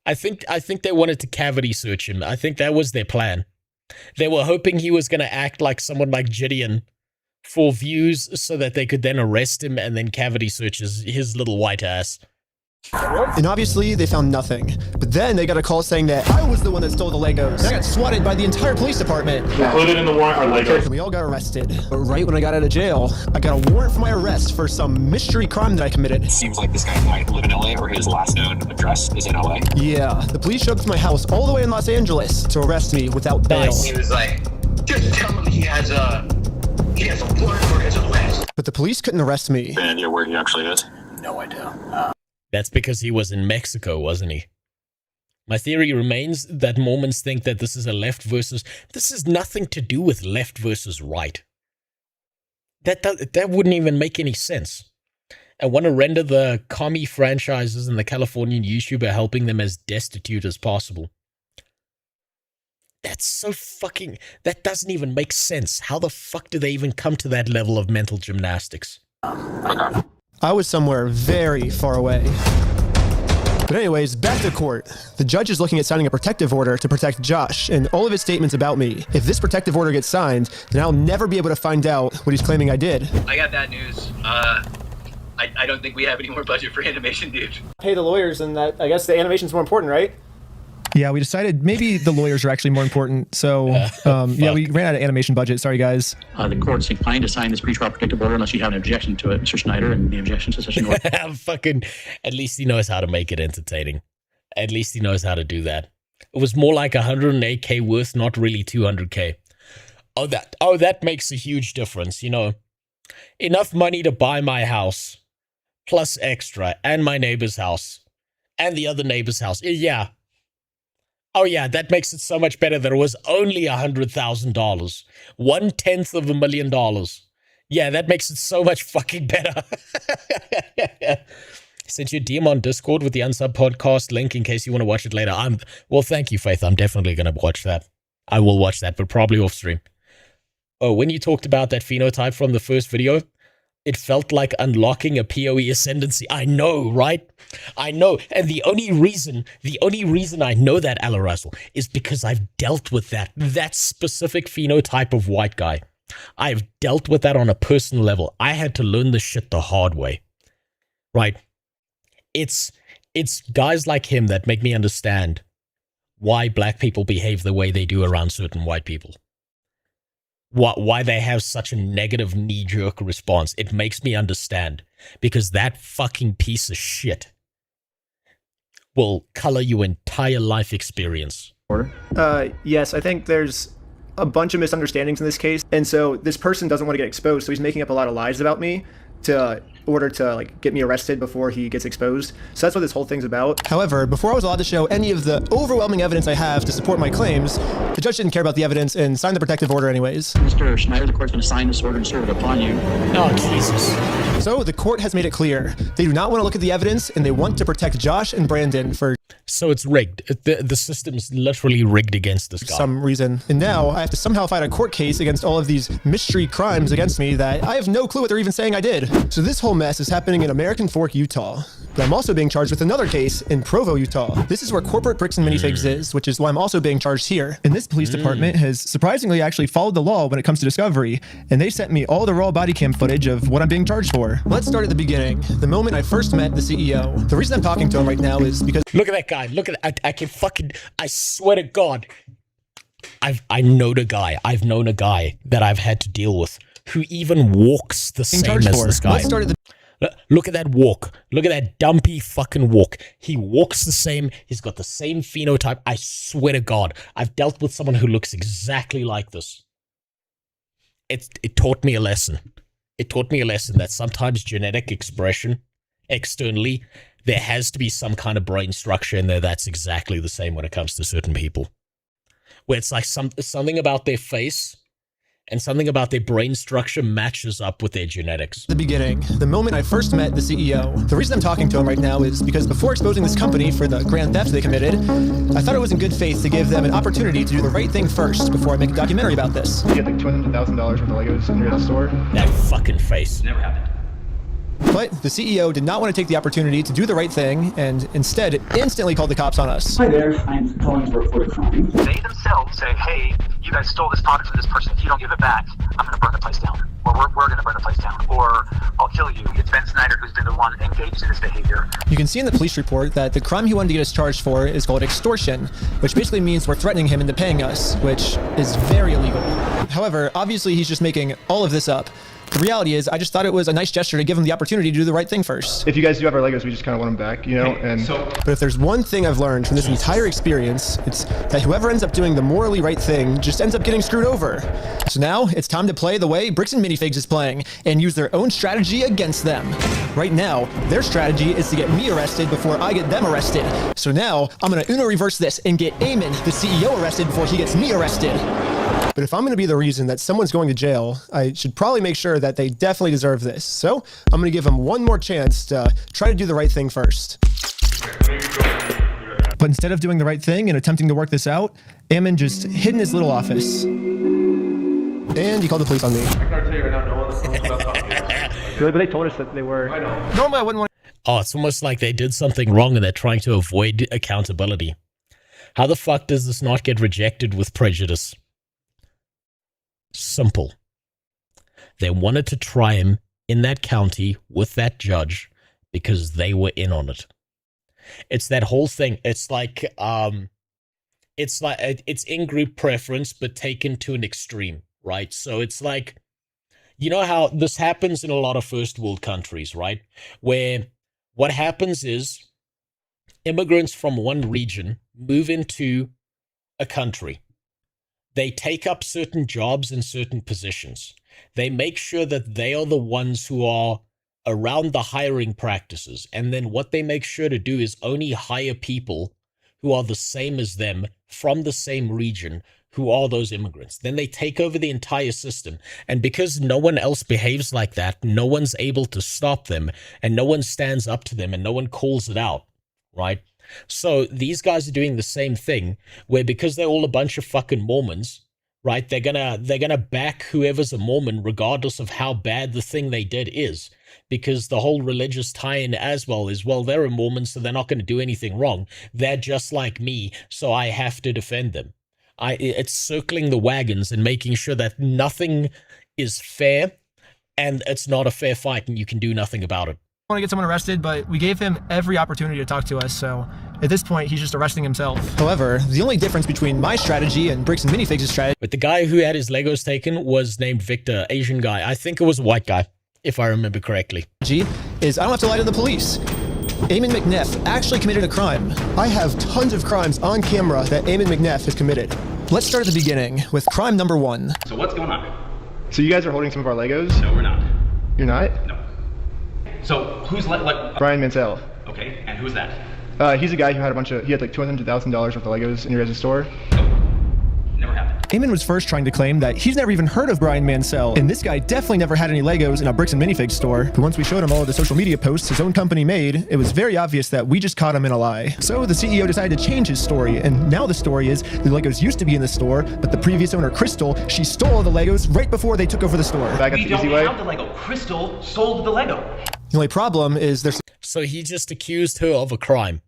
I think they wanted to cavity search him. I think that was their plan. They were hoping he was going to act like someone like Gideon for views so that they could then arrest him and then cavity search his little white ass. And obviously, they found nothing. But then they got a call saying that I was the one that stole the Legos. And I got swatted by the entire police department. Included in the warrant are Legos. And we all got arrested. But right when I got out of jail, I got a warrant for my arrest for some mystery crime that I committed. It seems like this guy might live in LA, or his last known address is in LA. Yeah, the police showed up to my house all the way in Los Angeles to arrest me without bail. He was like, just tell him he has a warrant for his arrest. But the police couldn't arrest me. Any idea where he actually is? No idea. That's because he was in Mexico, wasn't he? My theory remains that Mormons think that this is a left versus... This has nothing to do with left versus right. That wouldn't even make any sense. I want to render the commie franchises and the Californian YouTuber helping them as destitute as possible. That's so fucking... That doesn't even make sense. How the fuck do they even come to that level of mental gymnastics? I was somewhere very far away. But anyways, back to court. The judge is looking at signing a protective order to protect Josh and all of his statements about me. If this protective order gets signed, then I'll never be able to find out what he's claiming I did. I got bad news. I don't think we have any more budget for animation, dude. Pay the lawyers, and that I guess the animation's more important, right? Yeah, we decided maybe the lawyers are actually more important. So, yeah, we ran out of animation budget. Sorry, guys. The court's inclined to sign this pretrial protective order unless you have an objection to it, Mr. Schneider, and the objection to such an order. Fucking, at least he knows how to make it entertaining. At least he knows how to do that. It was more like 108K worth, not really 200K. Oh, that makes a huge difference, you know. Enough money to buy my house, plus extra, and my neighbor's house, and the other neighbor's house. Yeah. Oh yeah, that makes it so much better that it was only $100,000. $1/10,000,000. Yeah, that makes it so much fucking better. Sent you a DM on Discord with the Unsub podcast link in case you want to watch it later. Well, thank you, Faith. I'm definitely going to watch that. I will watch that, but probably off stream. Oh, when you talked about that phenotype from the first video, it felt like unlocking a PoE ascendancy. I know, right? I know. And the only reason I know that, Alarazzle, is because I've dealt with that specific phenotype of white guy. I've dealt with that on a personal level. I had to learn this shit the hard way. Right? It's guys like him that make me understand why black people behave the way they do around certain white people. Why they have such a negative knee-jerk response. It makes me understand. Because that fucking piece of shit will color your entire life experience. Yes, I think there's a bunch of misunderstandings in this case. And so this person doesn't want to get exposed, so he's making up a lot of lies about me to order to like get me arrested before he gets exposed. So that's what this whole thing's about. However, before I was allowed to show any of the overwhelming evidence I have to support my claims, the judge didn't care about the evidence and signed the protective order anyways. Mr. Schneider, the court's going to sign this order and serve it upon you. Oh, Jesus. So the court has made it clear. They do not want to look at the evidence, and they want to protect Josh and Brandon for... So it's rigged. The system's literally rigged against this guy. Some reason. And now I have to somehow fight a court case against all of these mystery crimes against me that I have no clue what they're even saying I did. So this whole mess is happening in American Fork, Utah. But I'm also being charged with another case in Provo, Utah. This is where corporate bricks and minifigs is, which is why I'm also being charged here. And this police department has surprisingly actually followed the law when it comes to discovery, and they sent me all the raw body cam footage of what I'm being charged for. Let's start at the beginning, the moment I first met the CEO. The reason I'm talking to him right now is because... Look at that guy. Look at that. I can fucking... I swear to God. I know the guy. I've known a guy that I've had to deal with who even walks the same as this guy. Let's start at the... Look at that walk. Look at that dumpy fucking walk. He walks the same. He's got the same phenotype. I swear to God, I've dealt with someone who looks exactly like this. It taught me a lesson. It taught me a lesson that sometimes genetic expression externally, there has to be some kind of brain structure in there that's exactly the same when it comes to certain people. Where it's like something about their face and something about their brain structure matches up with their genetics. The beginning, the moment I first met the CEO. The reason I'm talking to him right now is because before exposing this company for the grand theft they committed, I thought it was in good faith to give them an opportunity to do the right thing first before I make a documentary about this. You had like $200,000 worth of Legos in your store? That fucking face. Never happened. But the CEO did not want to take the opportunity to do the right thing and instead instantly called the cops on us. Hi there, I'm calling to report a crime. They themselves say, hey, you guys stole this product from this person. If you don't give it back, I'm going to burn the place down. Or we're going to burn the place down. Or I'll kill you. It's Ben Snyder who's been the one engaged in this behavior. You can see in the police report that the crime he wanted to get us charged for is called extortion, which basically means we're threatening him into paying us, which is very illegal. However, obviously he's just making all of this up. The reality is, I just thought it was a nice gesture to give him the opportunity to do the right thing first. If you guys do have our Legos, we just kind of want them back, you know? But if there's one thing I've learned from this entire experience, it's that whoever ends up doing the morally right thing just ends up getting screwed over. So now, it's time to play the way Bricks and Minifigs is playing, and use their own strategy against them. Right now, their strategy is to get me arrested before I get them arrested. So now, I'm gonna Uno reverse this and get Eamon, the CEO, arrested before he gets me arrested. But if I'm going to be the reason that someone's going to jail, I should probably make sure that they definitely deserve this. So I'm going to give them one more chance to try to do the right thing first. But instead of doing the right thing and attempting to work this out, Eamon just hid in his little office. And he called the police on me. I can tell you right now, no one's about talking to us. Really? But they told us that they were... I know. Normally I wouldn't want... Oh, it's almost like they did something wrong and they're trying to avoid accountability. How the fuck does this not get rejected with prejudice? Simple. They wanted to try him in that county with that judge because they were in on it. It's that whole thing. It's like it's in-group preference, but taken to an extreme, right? So it's like, you know how this happens in a lot of first world countries, right? Where what happens is immigrants from one region move into a country. They take up certain jobs and certain positions. They make sure that they are the ones who are around the hiring practices. And then what they make sure to do is only hire people who are the same as them from the same region who are those immigrants. Then they take over the entire system. And because no one else behaves like that, no one's able to stop them and no one stands up to them and no one calls it out, right? So these guys are doing the same thing where because they're all a bunch of fucking Mormons, right? They're gonna back whoever's a Mormon regardless of how bad the thing they did is, because the whole religious tie-in as well is, well, they're a Mormon, so they're not going to do anything wrong. They're just like me, so I have to defend them. It's circling the wagons and making sure that nothing is fair and it's not a fair fight and you can do nothing about it. Want to get someone arrested, but we gave him every opportunity to talk to us, so at this point he's just arresting himself. However, the only difference between my strategy and Bricks and Minifigs' strategy... But the guy who had his Legos taken was named Victor, Asian guy. I think it was a white guy, if I remember correctly. ...is I don't have to lie to the police. Eamon McNeff actually committed a crime. I have tons of crimes on camera that Eamon McNeff has committed. Let's start at the beginning with crime number 1. So what's going on? So you guys are holding some of our Legos? No, we're not. You're not? No. So who's Brian Mansell. Okay, and who's that? He's a guy who had he had like $200,000 worth of Legos in your guys' store. Nope. Never happened. Eamon was first trying to claim that he's never even heard of Brian Mansell, and this guy definitely never had any Legos in a bricks and minifigs store. But once we showed him all of the social media posts his own company made, it was very obvious that we just caught him in a lie. So the CEO decided to change his story, and now the story is the Legos used to be in the store, but the previous owner, Crystal, she stole the Legos right before they took over the store. We don't have the Lego. Crystal sold the Lego. The only problem is there's... So he just accused her of a crime.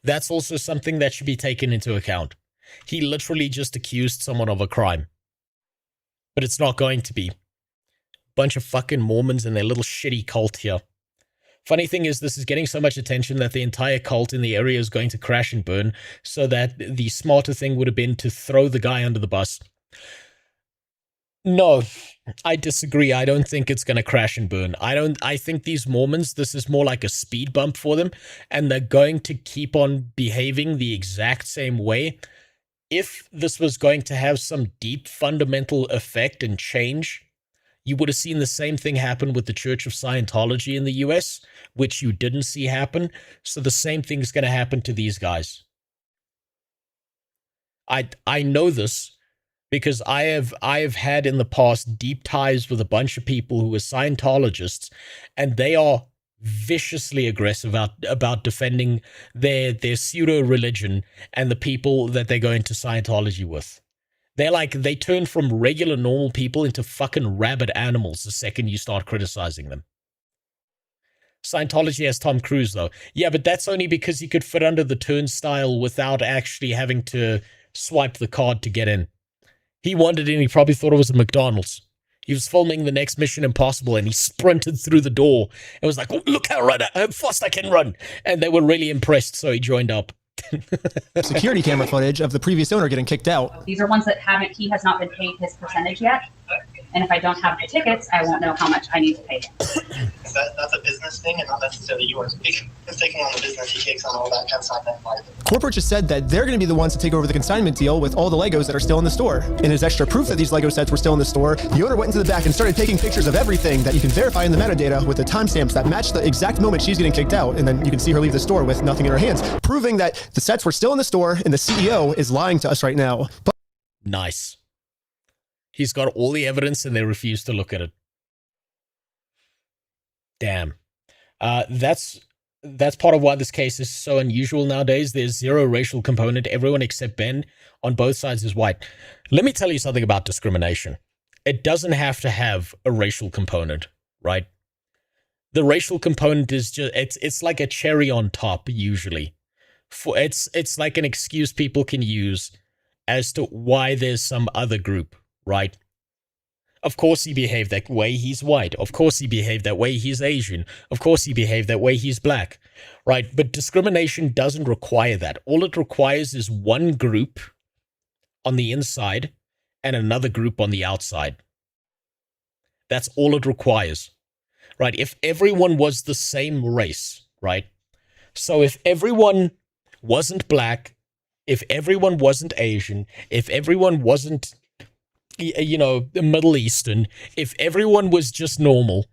That's also something that should be taken into account. He literally just accused someone of a crime. But it's not going to be. Bunch of fucking Mormons and their little shitty cult here. Funny thing is, this is getting so much attention that the entire cult in the area is going to crash and burn, so that the smarter thing would have been to throw the guy under the bus. No, I disagree. I don't think it's going to crash and burn. I think these Mormons, this is more like a speed bump for them, and they're going to keep on behaving the exact same way. If this was going to have some deep fundamental effect and change, you would have seen the same thing happen with the Church of Scientology in the US, which you didn't see happen. So the same thing is going to happen to these guys. I know this because I have had in the past deep ties with a bunch of people who are Scientologists, and they are viciously aggressive about defending their pseudo-religion and the people that they go into Scientology with. They turn from regular normal people into fucking rabid animals the second you start criticizing them. Scientology has Tom Cruise, though. Yeah, but that's only because he could fit under the turnstile without actually having to swipe the card to get in. He wanted in, he probably thought it was a McDonald's. He was filming the next Mission Impossible, and he sprinted through the door and was like, oh, look how fast I can run. And they were really impressed, so he joined up. Security camera footage of the previous owner getting kicked out. These are ones that he has not been paid his percentage yet. And if I don't have the tickets, I won't know how much I need to pay him. That's a business thing and not necessarily yours. He's taking on the business, he takes on all that consignment life. Corporate just said that they're going to be the ones to take over the consignment deal with all the Legos that are still in the store. And as extra proof that these Lego sets were still in the store, the owner went into the back and started taking pictures of everything that you can verify in the metadata with the timestamps that match the exact moment she's getting kicked out. And then you can see her leave the store with nothing in her hands, proving that the sets were still in the store and the CEO is lying to us right now. But nice. He's got all the evidence and they refuse to look at it. Damn. That's part of why this case is so unusual nowadays. There's zero racial component. Everyone except Ben on both sides is white. Let me tell you something about discrimination. It doesn't have to have a racial component, right? The racial component is just, it's like a cherry on top, usually. It's like an excuse people can use as to why there's some other group, right? Of course he behaved that way, he's white. Of course he behaved that way, he's Asian. Of course he behaved that way, he's black. Right? But discrimination doesn't require that. All it requires is one group on the inside and another group on the outside. That's all it requires. Right? If everyone was the same race, right? So if everyone wasn't black, if everyone wasn't Asian, if everyone wasn't, you know, Middle Eastern, if everyone was just normal,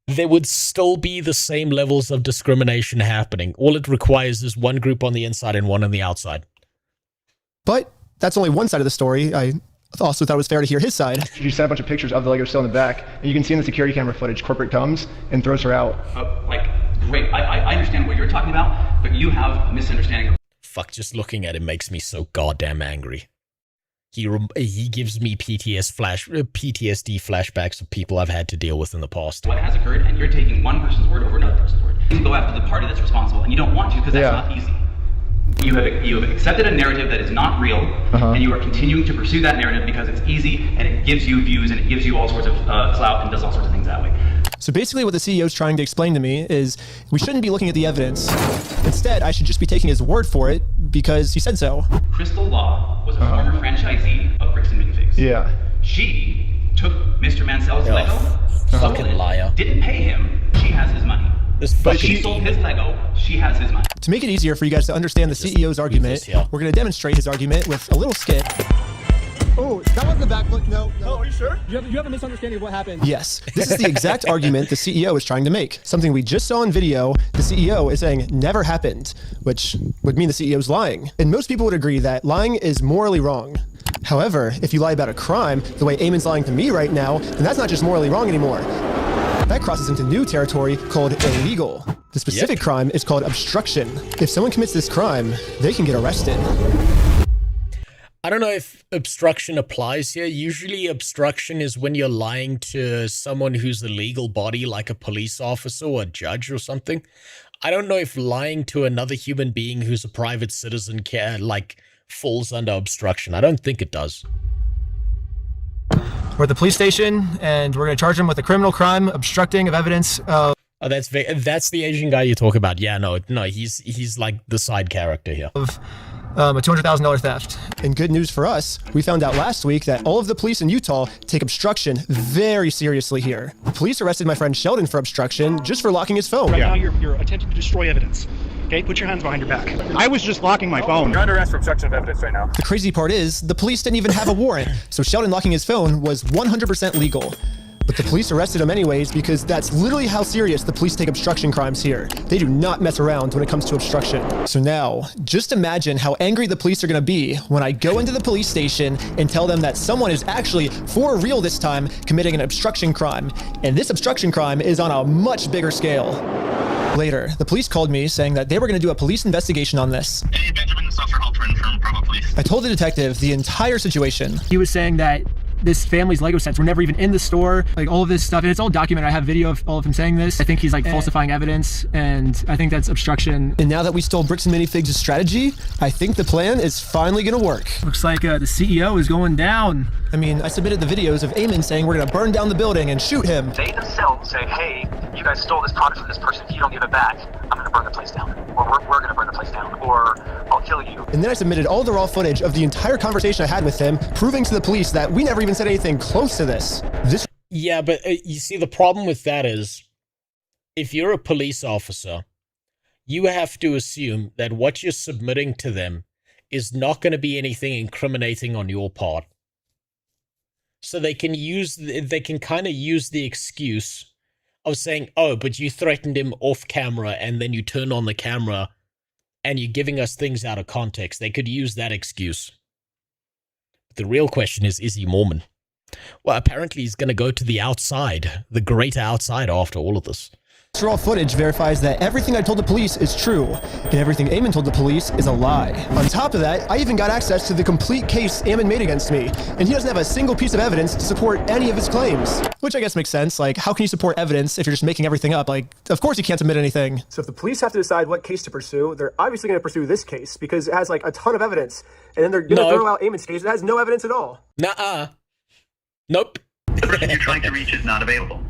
there would still be the same levels of discrimination happening. All it requires is one group on the inside and one on the outside. But that's only one side of the story. I also thought it was fair to hear his side. You sent a bunch of pictures of the Lego still in the back, and you can see in the security camera footage, corporate comes and throws her out. Great. I understand what you're talking about, but you have a misunderstanding. Fuck, just looking at it makes me so goddamn angry. He gives me PTSD flashbacks of people I've had to deal with in the past. What has occurred, and you're taking one person's word over another person's word. You can go after the party that's responsible, and you don't want to because that's not easy. You have accepted a narrative that is not real, and you are continuing to pursue that narrative because it's easy, and it gives you views, and it gives you all sorts of clout, and does all sorts of things that way. So basically what the CEO is trying to explain to me is we shouldn't be looking at the evidence. Instead, I should just be taking his word for it because he said so. Crystal Law was a former franchisee of Bricks and Minifigs. Yeah. She took Mr. Mansell's Lego, fucking liar. Didn't pay him, she has his money. But she sold his Lego, she has his money. To make it easier for you guys to understand the CEO's argument, we're going to demonstrate his argument with a little skit. Oh, that wasn't the back foot. No. Oh, are you sure? You have a misunderstanding of what happened. Yes. This is the exact argument the CEO is trying to make. Something we just saw in video, the CEO is saying never happened, which would mean the CEO is lying. And most people would agree that lying is morally wrong. However, if you lie about a crime, the way Eamon's lying to me right now, then that's not just morally wrong anymore. That crosses into new territory called illegal. The specific crime is called obstruction. If someone commits this crime, they can get arrested. I don't know if obstruction applies here. Usually obstruction is when you're lying to someone who's a legal body, like a police officer or a judge or something. I don't know if lying to another human being who's a private citizen falls under obstruction. I don't think it does. We're at the police station, and we're going to charge him with a criminal crime, obstructing of evidence. Oh, that's the Asian guy you talk about. Yeah, no, he's like the side character here. Of a $200,000 theft. And good news for us, we found out last week that all of the police in Utah take obstruction very seriously here. The police arrested my friend Sheldon for obstruction just for locking his phone. Right now you're attempting to destroy evidence. Okay, put your hands behind your back. I was just locking my phone. You're under arrest for obstruction of evidence right now. The crazy part is, the police didn't even have a warrant, so Sheldon locking his phone was 100% legal. But the police arrested him anyways because that's literally how serious the police take obstruction crimes here. They do not mess around when it comes to obstruction. So now, just imagine how angry the police are going to be when I go into the police station and tell them that someone is actually, for real this time, committing an obstruction crime. And this obstruction crime is on a much bigger scale. Later, the police called me saying that they were going to do a police investigation on this. Hey, Benjamin, this is Officer Halperin from Provo Police. I told the detective the entire situation. He was saying that this family's Lego sets were never even in the store, like all of this stuff, and it's all documented. I have video of all of him saying this. I think he's like falsifying evidence, and I think that's obstruction. And now that we stole Bricks and Minifigs' strategy, I think the plan is finally gonna work. Looks like the CEO is going down. I mean, I submitted the videos of Eamon saying we're gonna burn down the building and shoot him. They themselves say, hey, you guys stole this product from this person. If you don't give it back, I'm gonna burn the place down. Or we're gonna burn the place down. Or I'll kill you. And then I submitted all the raw footage of the entire conversation I had with him, proving to the police that we never even said anything close to this. Yeah, but you see, the problem with that is, if you're a police officer, you have to assume that what you're submitting to them is not going to be anything incriminating on your part. So they can kind of use the excuse of saying, oh, but you threatened him off camera and then you turned on the camera and you're giving us things out of context. They could use that excuse. But the real question is he Mormon? Well, apparently he's going to go to the outside, the greater outside after all of this. This raw footage verifies that everything I told the police is true, and everything Eamon told the police is a lie. On top of that, I even got access to the complete case Eamon made against me, and he doesn't have a single piece of evidence to support any of his claims. Which I guess makes sense. Like, how can you support evidence if you're just making everything up? Like, of course you can't admit anything. So if the police have to decide what case to pursue, they're obviously going to pursue this case because it has like a ton of evidence, and then they're going to throw out Eamon's case that has no evidence at all. Nuh-uh. Nope. The person you're trying to reach is not available.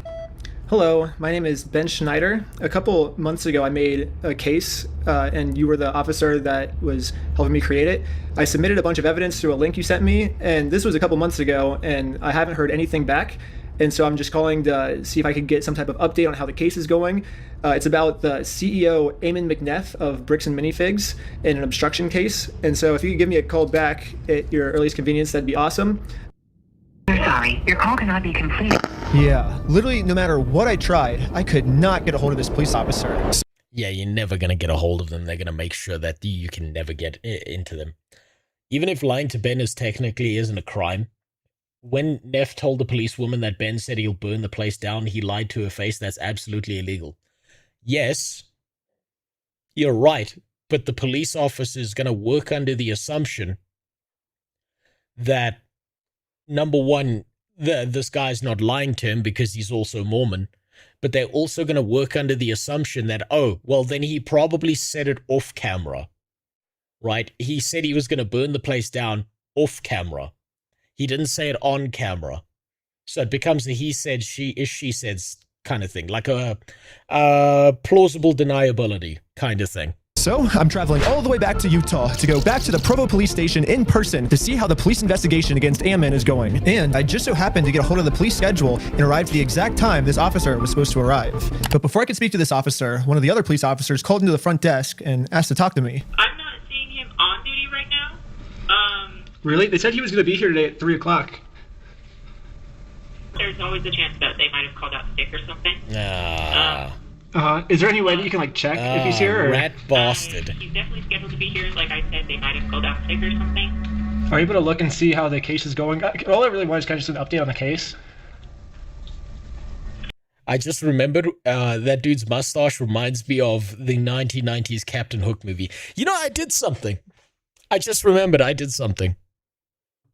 Hello, my name is Ben Schneider. A couple months ago, I made a case, and you were the officer that was helping me create it. I submitted a bunch of evidence through a link you sent me, and this was a couple months ago, and I haven't heard anything back. And so I'm just calling to see if I could get some type of update on how the case is going. It's about the CEO, Eamon McNeff of Bricks and Minifigs, in an obstruction case. And so if you could give me a call back at your earliest convenience, that'd be awesome. Sorry, your call cannot be completed. Yeah, literally no matter what I tried, I could not get a hold of this police officer. Yeah, you're never going to get a hold of them. They're going to make sure that you can never get into them. Even if lying to Ben technically isn't a crime, when Neff told the policewoman that Ben said he'll burn the place down, he lied to her face. That's absolutely illegal. Yes, you're right, but the police officer is going to work under the assumption that, number one, this guy's not lying to him because he's also Mormon, but they're also going to work under the assumption that, oh, well, then he probably said it off camera, right? He said he was going to burn the place down off camera. He didn't say it on camera. So it becomes a he said, she said kind of thing, like a plausible deniability kind of thing. So, I'm traveling all the way back to Utah to go back to the Provo police station in person to see how the police investigation against Eamon is going. And I just so happened to get a hold of the police schedule and arrived at the exact time this officer was supposed to arrive. But before I could speak to this officer, one of the other police officers called into the front desk and asked to talk to me. I'm not seeing him on duty right now. Really? They said he was going to be here today at 3 o'clock. There's always a chance that they might have called out sick or something. Is there any way that you can like check if he's here? Or? Rat bastard. He's definitely scheduled to be here. Like I said, they might have called out sick or something. Are you able to look and see how the case is going? All I really want is kind of just an update on the case. I just remembered that dude's mustache reminds me of the 1990s Captain Hook movie. You know, I did something. I just remembered I did something.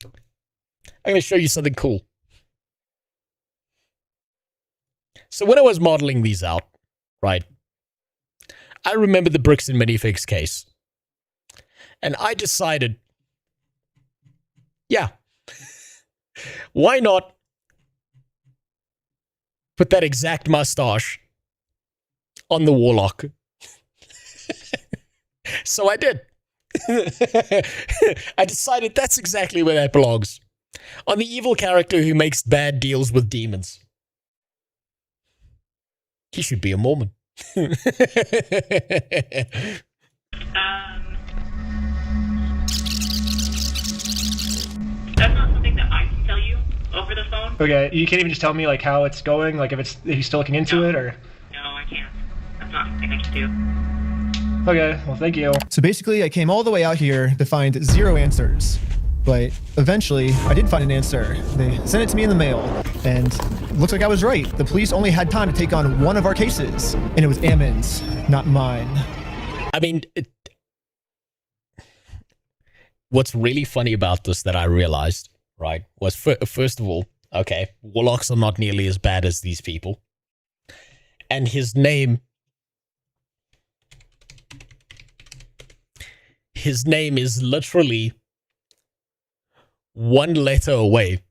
I'm going to show you something cool. So when I was modeling these out, right, I remember the bricks and minifix case. And I decided, yeah, why not put that exact mustache on the warlock? So I did. I decided that's exactly where that belongs. On the evil character who makes bad deals with demons. He should be a Mormon. That's not something that I can tell you over the phone. Okay, you can't even just tell me like how it's going, like if he's still looking into it, or? No, I can't. That's not something I can do. Okay, well thank you. So basically, I came all the way out here to find 0 answers. But eventually, I did find an answer. They sent it to me in the mail, and looks like I was right. The police only had time to take on one of our cases, and it was Ammon's, not mine. I mean, what's really funny about this that I realized, right, was first of all, okay, warlocks are not nearly as bad as these people. And his name is literally 1 letter away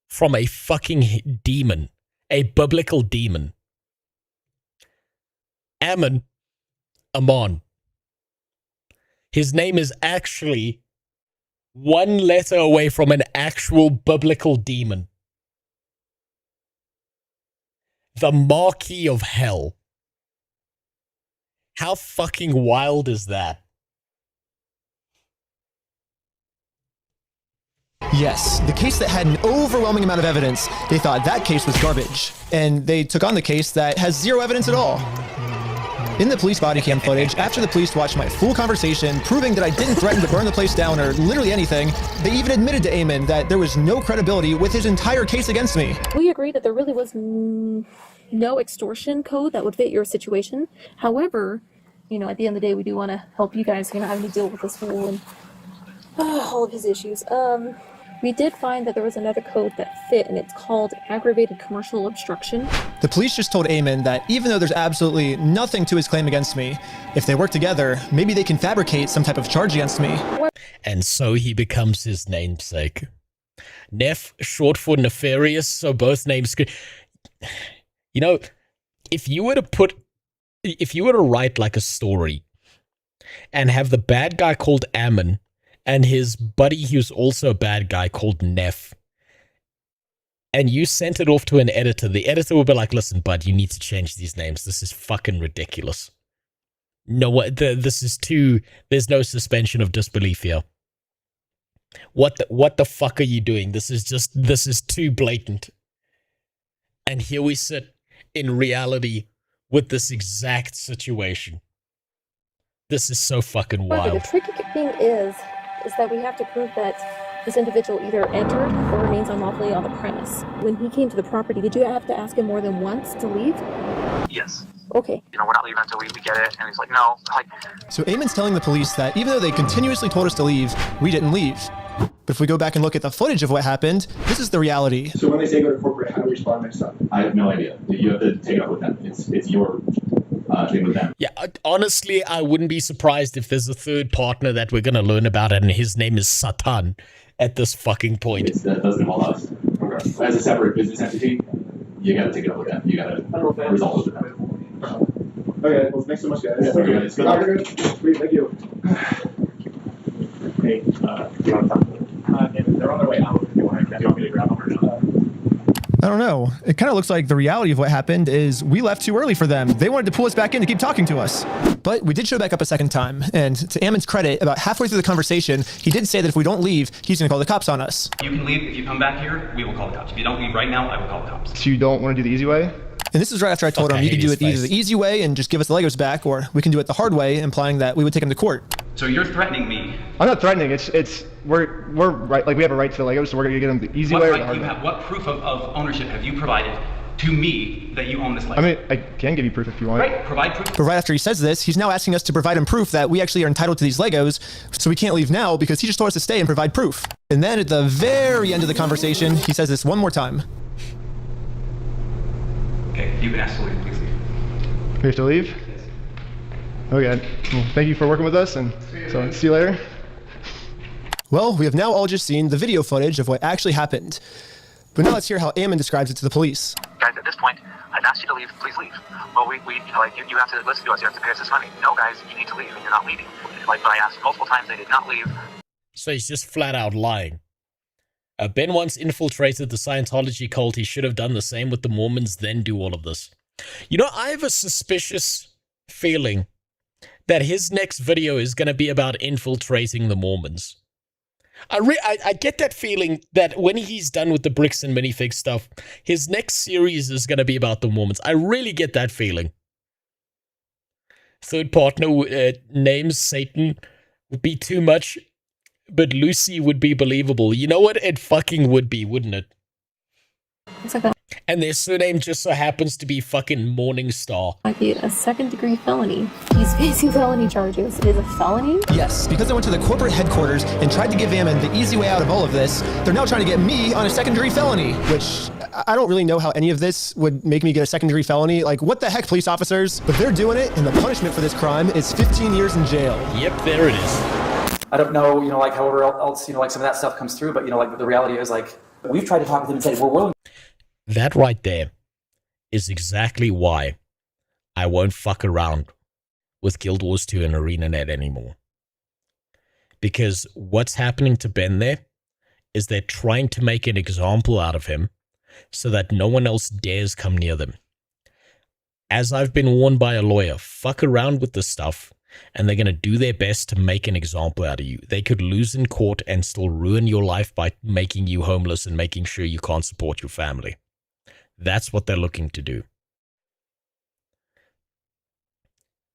from a fucking demon, a biblical demon. Ammon. His name is actually 1 letter away from an actual biblical demon. The Marquis of Hell. How fucking wild is that? Yes, the case that had an overwhelming amount of evidence, they thought that case was garbage. And they took on the case that has 0 evidence at all. In the police body cam footage, after the police watched my full conversation, proving that I didn't threaten to burn the place down or literally anything, they even admitted to Eamon that there was no credibility with his entire case against me. We agreed that there really was no extortion code that would fit your situation. However, you know, at the end of the day, we do want to help you guys, having to deal with this fool and all of his issues. We did find that there was another code that fit, and it's called aggravated commercial obstruction. The police just told Eamon that even though there's absolutely nothing to his claim against me, if they work together, maybe they can fabricate some type of charge against me. And so he becomes his namesake. Neff, short for nefarious, so both names could... You know, if you were to write like a story and have the bad guy called Ammon and his buddy who's also a bad guy called Neff, and you sent it off to an editor, the editor would be like, listen, bud, you need to change these names. This is fucking ridiculous. No, this is too... There's no suspension of disbelief here. What the fuck are you doing? This is too blatant. And here we sit in reality with this exact situation. This is so fucking wild. The tricky thing is that we have to prove that this individual either entered or remains unlawfully on the premise. When he came to the property, did you have to ask him more than once to leave? Yes. Okay. You know, we're not leaving until we get it. And he's like, no. Like, so Eamon's telling the police that even though they continuously told us to leave, we didn't leave. But if we go back and look at the footage of what happened, this is the reality. So when they say go to corporate, how do we respond next time? I have no idea. You have to take it up with them. It's your thing with them. Yeah, honestly, I wouldn't be surprised if there's a third partner that we're going to learn about, and his name is Satan at this fucking point. That doesn't involve us. Okay. As a separate business entity, you got to take it up with them. You got to resolve it with them. Okay, well, thanks so much, guys. Yeah, thank you. Sweet, thank you. Hey, do you want to talk to them? They're on their way out. Do you want me to grab them or not? I don't know. It kind of looks like the reality of what happened is we left too early for them. They wanted to pull us back in to keep talking to us. But we did show back up a second time. And to Ammon's credit, about halfway through the conversation, he did say that if we don't leave, he's going to call the cops on us. You can leave. If you come back here, we will call the cops. If you don't leave right now, I will call the cops. So you don't want to do the easy way? And this is right after I told him you could do it either the easy way and just give us the Legos back, or we can do it the hard way, implying that we would take him to court. So you're threatening me. I'm not threatening. We're right. Like, we have a right to the Legos, so we're gonna get them the easy way or the hard way. What proof of ownership have you provided to me that you own this Lego? I mean, I can give you proof if you want. Right, provide proof. But right after he says this, he's now asking us to provide him proof that we actually are entitled to these Legos, so we can't leave now because he just told us to stay and provide proof. And then at the very end of the conversation, he says this one more time. Okay, you can ask to leave, please leave. We have to leave? Yes. Okay. Well, thank you for working with us, and so see you later. Well, we have now all just seen the video footage of what actually happened. But now let's hear how Ammon describes it to the police. Guys, at this point, I've asked you to leave. Please leave. Well, you have to listen to us. You have to pay us this money. No, guys, you need to leave, and you're not leaving. Like, but I asked multiple times, they did not leave. So he's just flat out lying. Ben once infiltrated the Scientology cult. He should have done the same with the Mormons, then do all of this. You know, I have a suspicious feeling that his next video is going to be about infiltrating the Mormons. I get that feeling that when he's done with the bricks and minifig stuff, his next series is going to be about the Mormons. I really get that feeling. Third partner names Satan would be too much, but Lucy would be believable. You know what? It fucking would be, wouldn't it? And their surname just so happens to be fucking Morningstar. Might be a second-degree felony. He's facing felony charges. It is a felony? Yes, because I went to the corporate headquarters and tried to give Ammon the easy way out of all of this. They're now trying to get me on a second-degree felony, which I don't really know how any of this would make me get a second-degree felony. Like, what the heck, police officers? But they're doing it, and the punishment for this crime is 15 years in jail. Yep, there it is. I don't know, like, however else, like, some of that stuff comes through, but, like, the reality is, like, we've tried to talk with them and say, we're willing. That right there is exactly why I won't fuck around with Guild Wars 2 and ArenaNet anymore. Because what's happening to Ben there is they're trying to make an example out of him so that no one else dares come near them. As I've been warned by a lawyer, fuck around with this stuff and they're going to do their best to make an example out of you. They could lose in court and still ruin your life by making you homeless and making sure you can't support your family. That's what they're looking to do.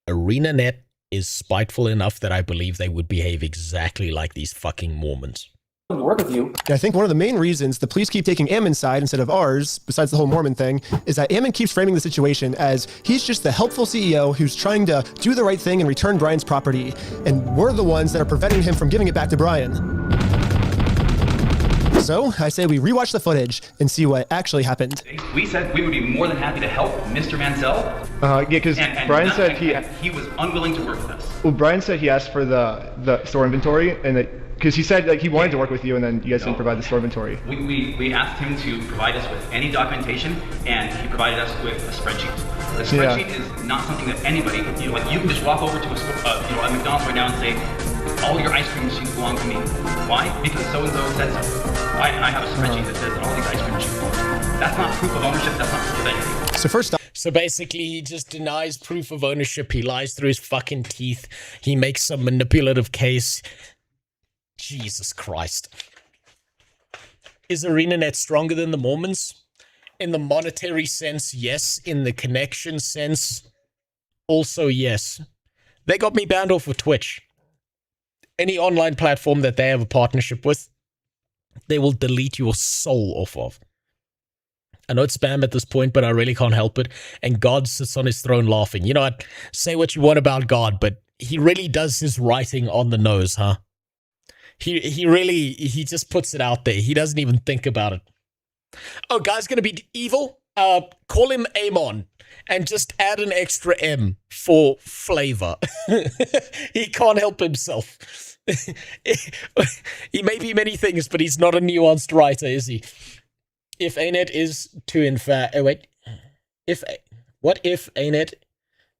ArenaNet is spiteful enough that I believe they would behave exactly like these fucking Mormons. Work with you. I think one of the main reasons the police keep taking Ammon's side instead of ours, besides the whole Mormon thing, is that Ammon keeps framing the situation as he's just the helpful CEO who's trying to do the right thing and return Brian's property, and we're the ones that are preventing him from giving it back to Brian. So, I say we rewatch the footage and see what actually happened. We said we would be more than happy to help Mr. Mansell. Yeah, because Brian said he was unwilling to work with us. Well, Brian said he asked for the store inventory, and because he said he wanted to work with you, and then you guys didn't provide the store inventory. We asked him to provide us with any documentation, and he provided us with a spreadsheet. The spreadsheet is not something that anybody, you can just walk over to a McDonald's right now and say, all your ice cream machines belong to me. Why? Because so-and-so said so. I have a spreadsheet that says that all these ice cream machines belong to me. That's not proof of ownership. That's not proof of anything. So first off, so basically, he just denies proof of ownership. He lies through his fucking teeth. He makes some manipulative case. Jesus Christ. Is ArenaNet stronger than the Mormons? In the monetary sense, yes. In the connection sense, also yes. They got me banned off of Twitch. Any online platform that they have a partnership with, they will delete your soul off of. I know it's spam at this point, but I really can't help it. And God sits on his throne laughing. You know what? Say what you want about God, but he really does his writing on the nose, huh? He just puts it out there. He doesn't even think about it. Oh, guy's gonna be evil? Call him Amon and just add an extra M for flavor. He can't help himself. He may be many things, but he's not a nuanced writer, is he? If ANET is to in fact... what if ANET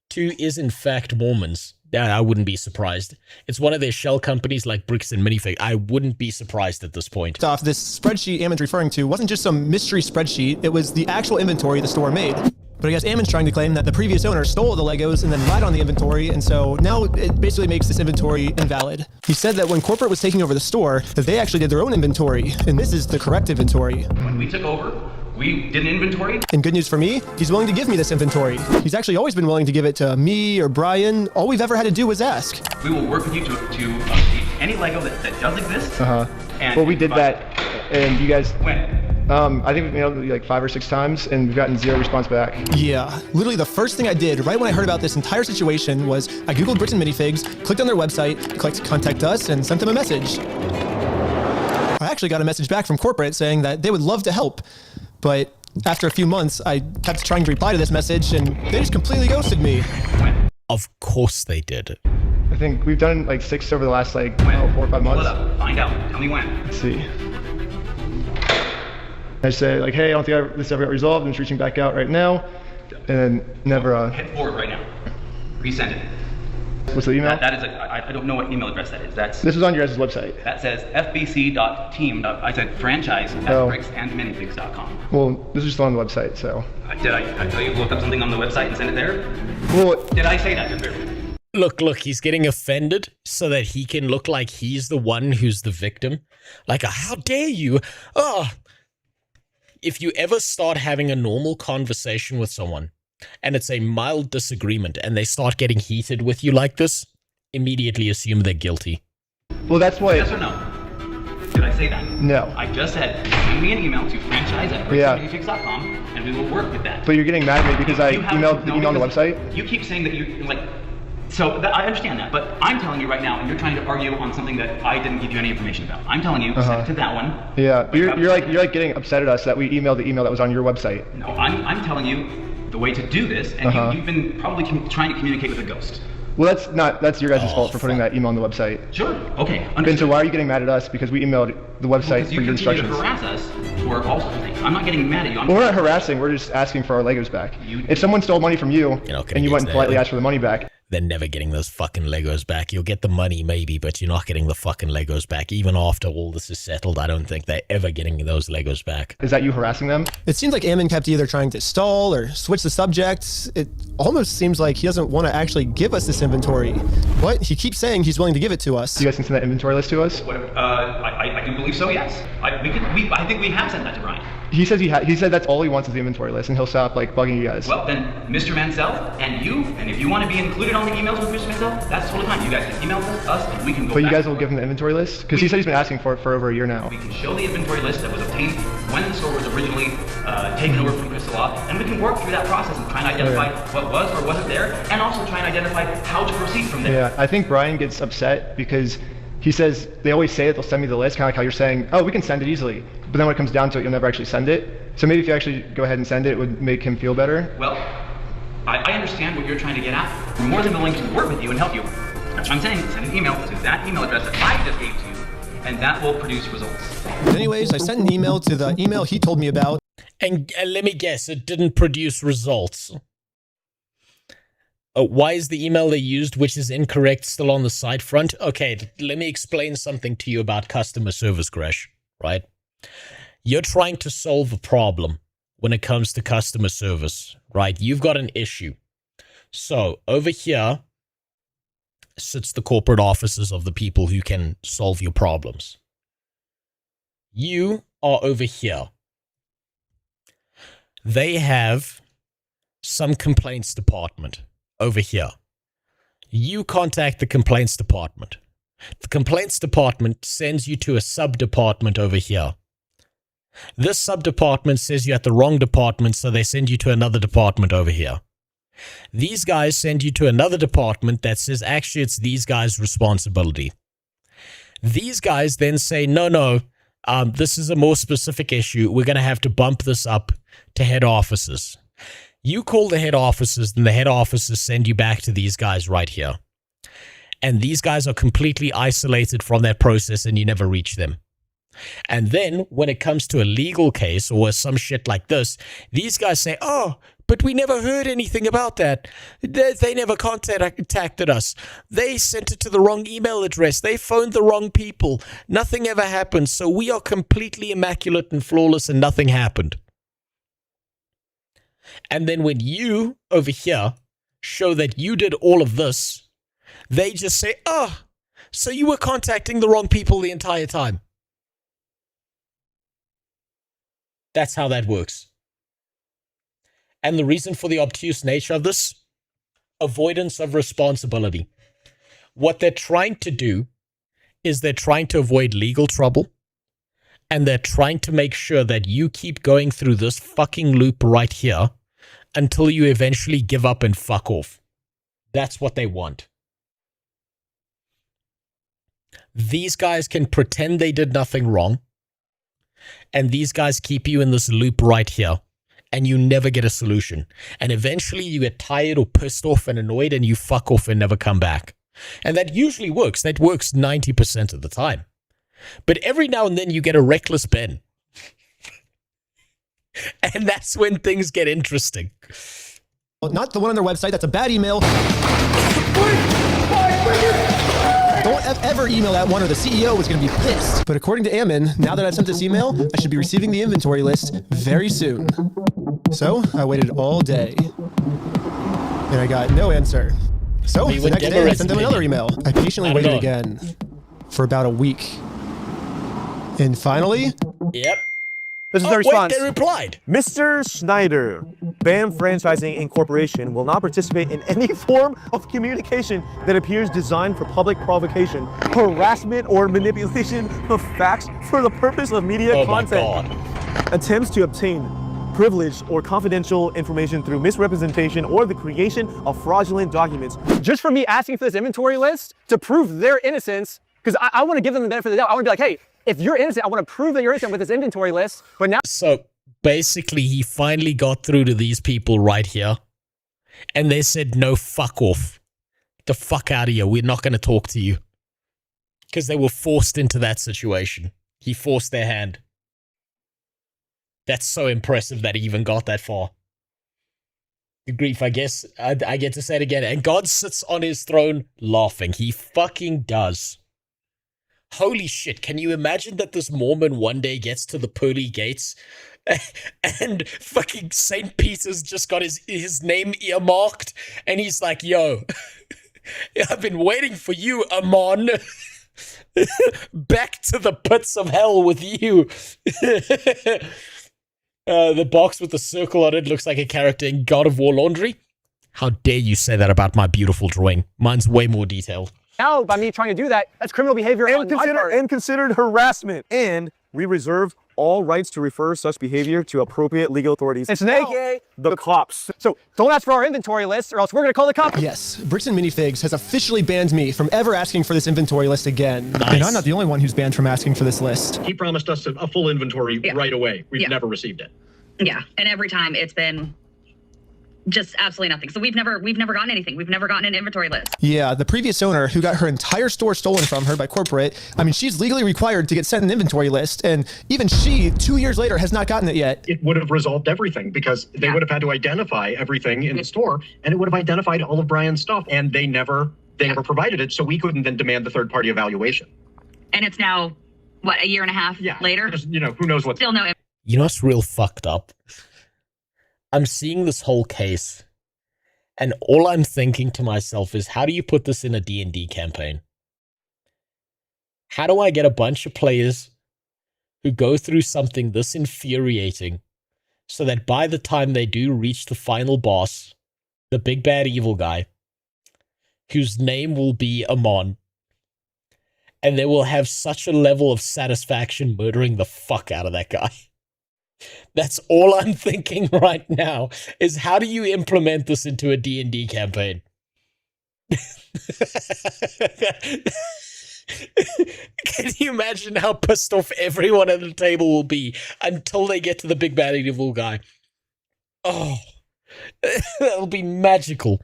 2 is in fact Mormons? I wouldn't be surprised. It's one of their shell companies like Bricks and Minifig. I wouldn't be surprised at this point. Off this spreadsheet Ammon's referring to wasn't just some mystery spreadsheet, it was the actual inventory the store made. But I guess Ammon's trying to claim that the previous owner stole the Legos and then lied on the inventory, and so now it basically makes this inventory invalid. He said that when corporate was taking over the store, that they actually did their own inventory, and this is the correct inventory. When we took over, we did an inventory. And good news for me, he's willing to give me this inventory. He's actually always been willing to give it to me or Brian. All we've ever had to do was ask. We will work with you to update any Lego that does exist. Well, we did that, and you guys... When? I think we've mailed it like 5 or 6 times, and we've gotten 0 response back. Yeah, literally the first thing I did right when I heard about this entire situation was I googled Bricks and Minifigs, clicked on their website, clicked contact us, and sent them a message. I actually got a message back from corporate saying that they would love to help, but after a few months, I kept trying to reply to this message, and they just completely ghosted me. Of course they did. I think we've done like 6 over the last like 4 or 5 months. Pull it up. Find out. Tell me when. Let's see. I say like, hey, I don't think this ever got resolved. I'm just reaching back out right now, and then never. Hit forward right now. Resend it. What's the email? That is I don't know what email address that is. This is on your guys' website. That says fbc.team. I said franchise at bricksandminifigs.com. Well, this is still on the website, so. Did I tell you to look up something on the website and send it there? Well, did I say that just there? Look, he's getting offended so that he can look like he's the one who's the victim. Like, how dare you? Oh. If you ever start having a normal conversation with someone and it's a mild disagreement and they start getting heated with you like this, immediately assume they're guilty. Well, that's why. Yes or no? Did I say that? No. I just said, send me an email to franchise at bricksandminifigs.com and we will work with that. But you're getting mad at me because I emailed the email on the website? You keep saying that you, like, so I understand that, but I'm telling you right now, and you're trying to argue on something that I didn't give you any information about. I'm telling you, send it to that one. Yeah, but you're like getting upset at us that we emailed the email that was on your website. No, I'm telling you the way to do this, and you've been probably trying to communicate with a ghost. Well, that's your guys' fault for putting that email on the website. Sure. Okay. Understood. And so why are you getting mad at us because we emailed the website for your instructions? You harass us for all sorts of things. I'm not getting mad at you. Well, we're not harassing. We're just asking for our Legos back. If someone stole money from you and you went and politely asked for the money back. They're never getting those fucking Legos back. You'll get the money maybe, but you're not getting the fucking Legos back. Even after all this is settled, I don't think they're ever getting those Legos back. Is that you harassing them? It seems like Ammon kept either trying to stall or switch the subject. It almost seems like he doesn't want to actually give us this inventory. But he keeps saying he's willing to give it to us. You guys can send that inventory list to us? I do believe so, yes. I think we have sent that to Brian. He says he said that's all he wants is the inventory list, and he'll stop like bugging you guys. Well, then, Mr. Mansell and you, and if you want to be included on the emails with Mr. Mansell, that's totally fine. You guys can email us, and we can go. But you guys will give him the inventory list because he said he's been asking for it for over a year now. We can show the inventory list that was obtained when the store was originally taken over from Crystal Law, and we can work through that process and try and identify what was or wasn't there, and also try and identify how to proceed from there. Yeah, I think Brian gets upset because he says they always say that they'll send me the list, kind of like how you're saying, oh, we can send it easily, but then when it comes down to it, you'll never actually send it. So maybe if you actually go ahead and send it, it would make him feel better. Well, I understand what you're trying to get at. We're more than willing to work with you and help you. That's what I'm saying. Send an email to that email address that I just gave to you, and that will produce results. Anyways, I sent an email to the email he told me about. And let me guess, it didn't produce results. Why is the email they used, which is incorrect, still on the site front? Okay, let me explain something to you about customer service, Gresh, right? You're trying to solve a problem when it comes to customer service, right? You've got an issue. So over here sits the corporate offices of the people who can solve your problems. You are over here. They have some complaints department over here. You contact the complaints department. The complaints department sends you to a sub-department over here. This sub-department says you're at the wrong department, so they send you to another department over here. These guys send you to another department that says actually it's these guys' responsibility. These guys then say, no, this is a more specific issue. We're going to have to bump this up to head offices. You call the head offices, and the head offices send you back to these guys right here. And these guys are completely isolated from that process, and you never reach them. And then, when it comes to a legal case or some shit like this, these guys say, oh, but we never heard anything about that. They never contacted us. They sent it to the wrong email address. They phoned the wrong people. Nothing ever happened. So we are completely immaculate and flawless and nothing happened. And then when you, over here, show that you did all of this, they just say, oh, so you were contacting the wrong people the entire time. That's how that works. And the reason for the obtuse nature of this? Avoidance of responsibility. What they're trying to do is they're trying to avoid legal trouble, and they're trying to make sure that you keep going through this fucking loop right here until you eventually give up and fuck off. That's what they want. These guys can pretend they did nothing wrong, and these guys keep you in this loop right here, and you never get a solution. And eventually you get tired or pissed off and annoyed, and you fuck off and never come back. And that usually works. That works 90% of the time. But every now and then you get a reckless Ben. And that's when things get interesting. Well, not the one on their website. That's a bad email. Don't ever email that one or the CEO is going to be pissed. But according to Ammon, now that I've sent this email, I should be receiving the inventory list very soon. So I waited all day. And I got no answer. So the next day I sent them another email. I patiently waited again for about a week. And finally... Yep. This is the response. Wait, they replied. Mr. Schneider, BAM Franchising Incorporation will not participate in any form of communication that appears designed for public provocation, harassment, or manipulation of facts for the purpose of media content. Attempts to obtain privileged or confidential information through misrepresentation or the creation of fraudulent documents. Just for me asking for this inventory list to prove their innocence, because I want to give them the benefit of the doubt. I want to be like, hey, if you're innocent, I want to prove that you're innocent with this inventory list. But now, so basically, he finally got through to these people right here, and they said, "No, fuck off, the fuck out of here. We're not going to talk to you," because they were forced into that situation. He forced their hand. That's so impressive that he even got that far. Good grief, I guess I get to say it again. And God sits on his throne laughing. He fucking does. Holy shit, can you imagine that this Mormon one day gets to the pearly gates and fucking St. Peter's just got his name earmarked and he's like, yo, I've been waiting for you, Amon. Back to the pits of hell with you. The box with the circle on it looks like a character in God of War Laundry. How dare you say that about my beautiful drawing? Mine's way more detailed. now by me trying to do that, that's criminal behavior on my part. And considered harassment. And we reserve all rights to refer such behavior to appropriate legal authorities. It's AKA the cops. So don't ask for our inventory list or else we're going to call the cops. Yes, Bricks and Minifigs has officially banned me from ever asking for this inventory list again. Nice. And I'm not the only one who's banned from asking for this list. He promised us a full inventory right away. We've never received it. Yeah, and every time it's been just absolutely nothing. So we've never gotten anything. We've never gotten an inventory list. Yeah, the previous owner who got her entire store stolen from her by corporate, I mean, she's legally required to get sent an inventory list, and even she, 2 years later, has not gotten it yet. It would have resolved everything because they would have had to identify everything in the store, and it would have identified all of Brian's stuff, and they never provided it, so we couldn't then demand the third-party evaluation. And it's now, what, a year and a half later? You know, who knows what. Still no. You know what's real fucked up? I'm seeing this whole case, and all I'm thinking to myself is, how do you put this in a D&D campaign? How do I get a bunch of players who go through something this infuriating so that by the time they do reach the final boss, the big bad evil guy, whose name will be Amon, and they will have such a level of satisfaction murdering the fuck out of that guy? That's all I'm thinking right now, is how do you implement this into a D&D campaign? Can you imagine how pissed off everyone at the table will be until they get to the big bad evil guy? Oh, that'll be magical.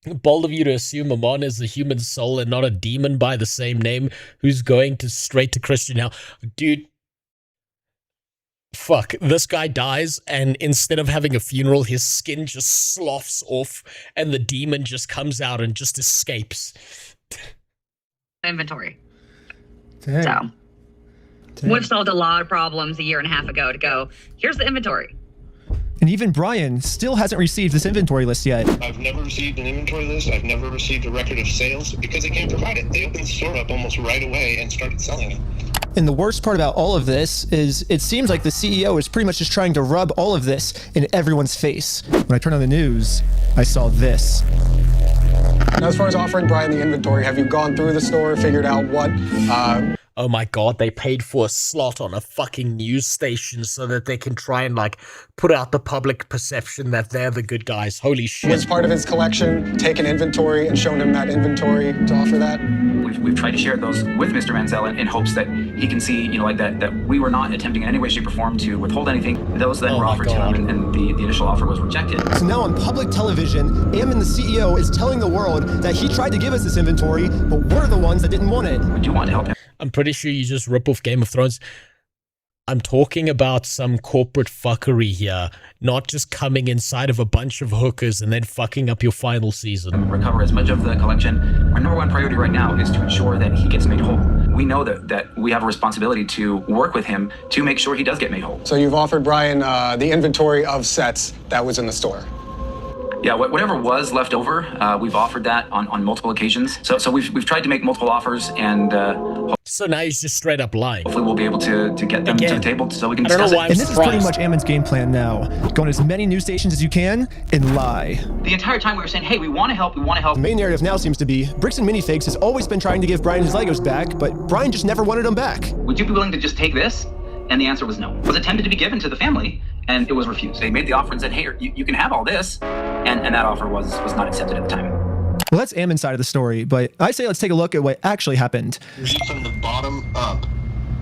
Bold of you to assume Amon is a human soul and not a demon by the same name who's going straight to Christian hell. Dude, fuck, this guy dies, and instead of having a funeral, his skin just sloughs off, and the demon just comes out and just escapes. Inventory. Dang. So, we've solved a lot of problems a year and a half ago to go, here's the inventory. And even Brian still hasn't received this inventory list yet. I've never received an inventory list. I've never received a record of sales because they can't provide it. They opened the store up almost right away and started selling it. And the worst part about all of this is it seems like the CEO is pretty much just trying to rub all of this in everyone's face. When I turned on the news, I saw this. Now, as far as offering Brian the inventory, have you gone through the store, figured out what... Oh my god, they paid for a slot on a fucking news station so that they can try and, like, put out the public perception that they're the good guys. Holy shit. Was part of his collection taken inventory and shown him that inventory to offer that? We've tried to share those with Mr. Mansell in hopes that he can see, you know, like that we were not attempting in any way, shape, or form to withhold anything. Those then were offered to him, and the initial offer was rejected. So now on public television, Ammon, the CEO, is telling the world that he tried to give us this inventory, but we're the ones that didn't want it. We do want to help him. I'm pretty sure you just rip off Game of Thrones. I'm talking about some corporate fuckery here, not just coming inside of a bunch of hookers and then fucking up your final season. Recover as much of the collection. Our number one priority right now is to ensure that he gets made whole. We know that we have a responsibility to work with him to make sure he does get made whole. So you've offered Brian the inventory of sets that was in the store? Yeah, whatever was left over, we've offered that on multiple occasions. So we've tried to make multiple offers, and so now he's just straight up lying. Hopefully we'll be able to get them to the table so we can discuss it. And this is pretty much Ammon's game plan now. Go on as many news stations as you can and lie. The entire time we were saying, hey, we want to help, we want to help. The main narrative now seems to be Bricks and Minifigs has always been trying to give Brian his Legos back, but Brian just never wanted them back. Would you be willing to just take this? And the answer was no. It was attempted to be given to the family, and it was refused. They made the offer and said, hey, you can have all this. And that offer was not accepted at the time. Well, that's Ammon's side of the story, but I say let's take a look at what actually happened. From the bottom up,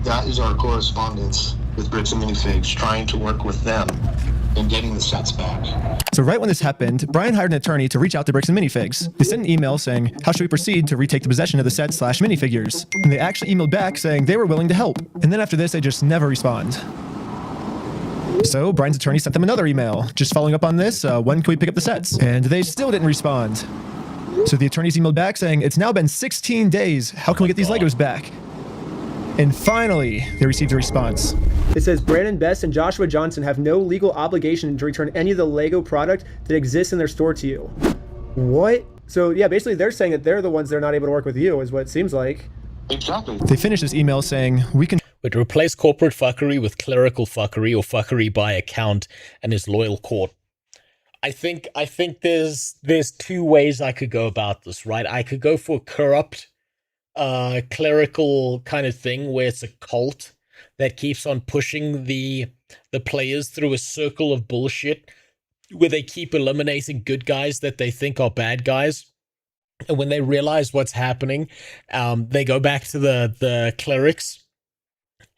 that is our correspondence with Bricks and Minifigs, trying to work with them in getting the sets back. So right when this happened, Brian hired an attorney to reach out to Bricks and Minifigs. They sent an email saying, how should we proceed to retake the possession of the sets/minifigures? And they actually emailed back saying they were willing to help. And then after this, they just never respond. So Brian's attorney sent them another email, just following up on this, when can we pick up the sets? And they still didn't respond. So the attorneys emailed back saying, it's now been 16 days, how can we get these Legos back? And finally, they received a response. It says, Brandon Best and Joshua Johnson have no legal obligation to return any of the Lego product that exists in their store to you. What? So yeah, basically they're saying that they're the ones that are not able to work with you, is what it seems like. Exactly. They finished this email saying, we can... Would replace corporate fuckery with clerical fuckery or fuckery by account and his loyal court. I think there's two ways I could go about this, right? I could go for corrupt clerical kind of thing where it's a cult that keeps on pushing the players through a circle of bullshit where they keep eliminating good guys that they think are bad guys. And when they realize what's happening, they go back to the clerics.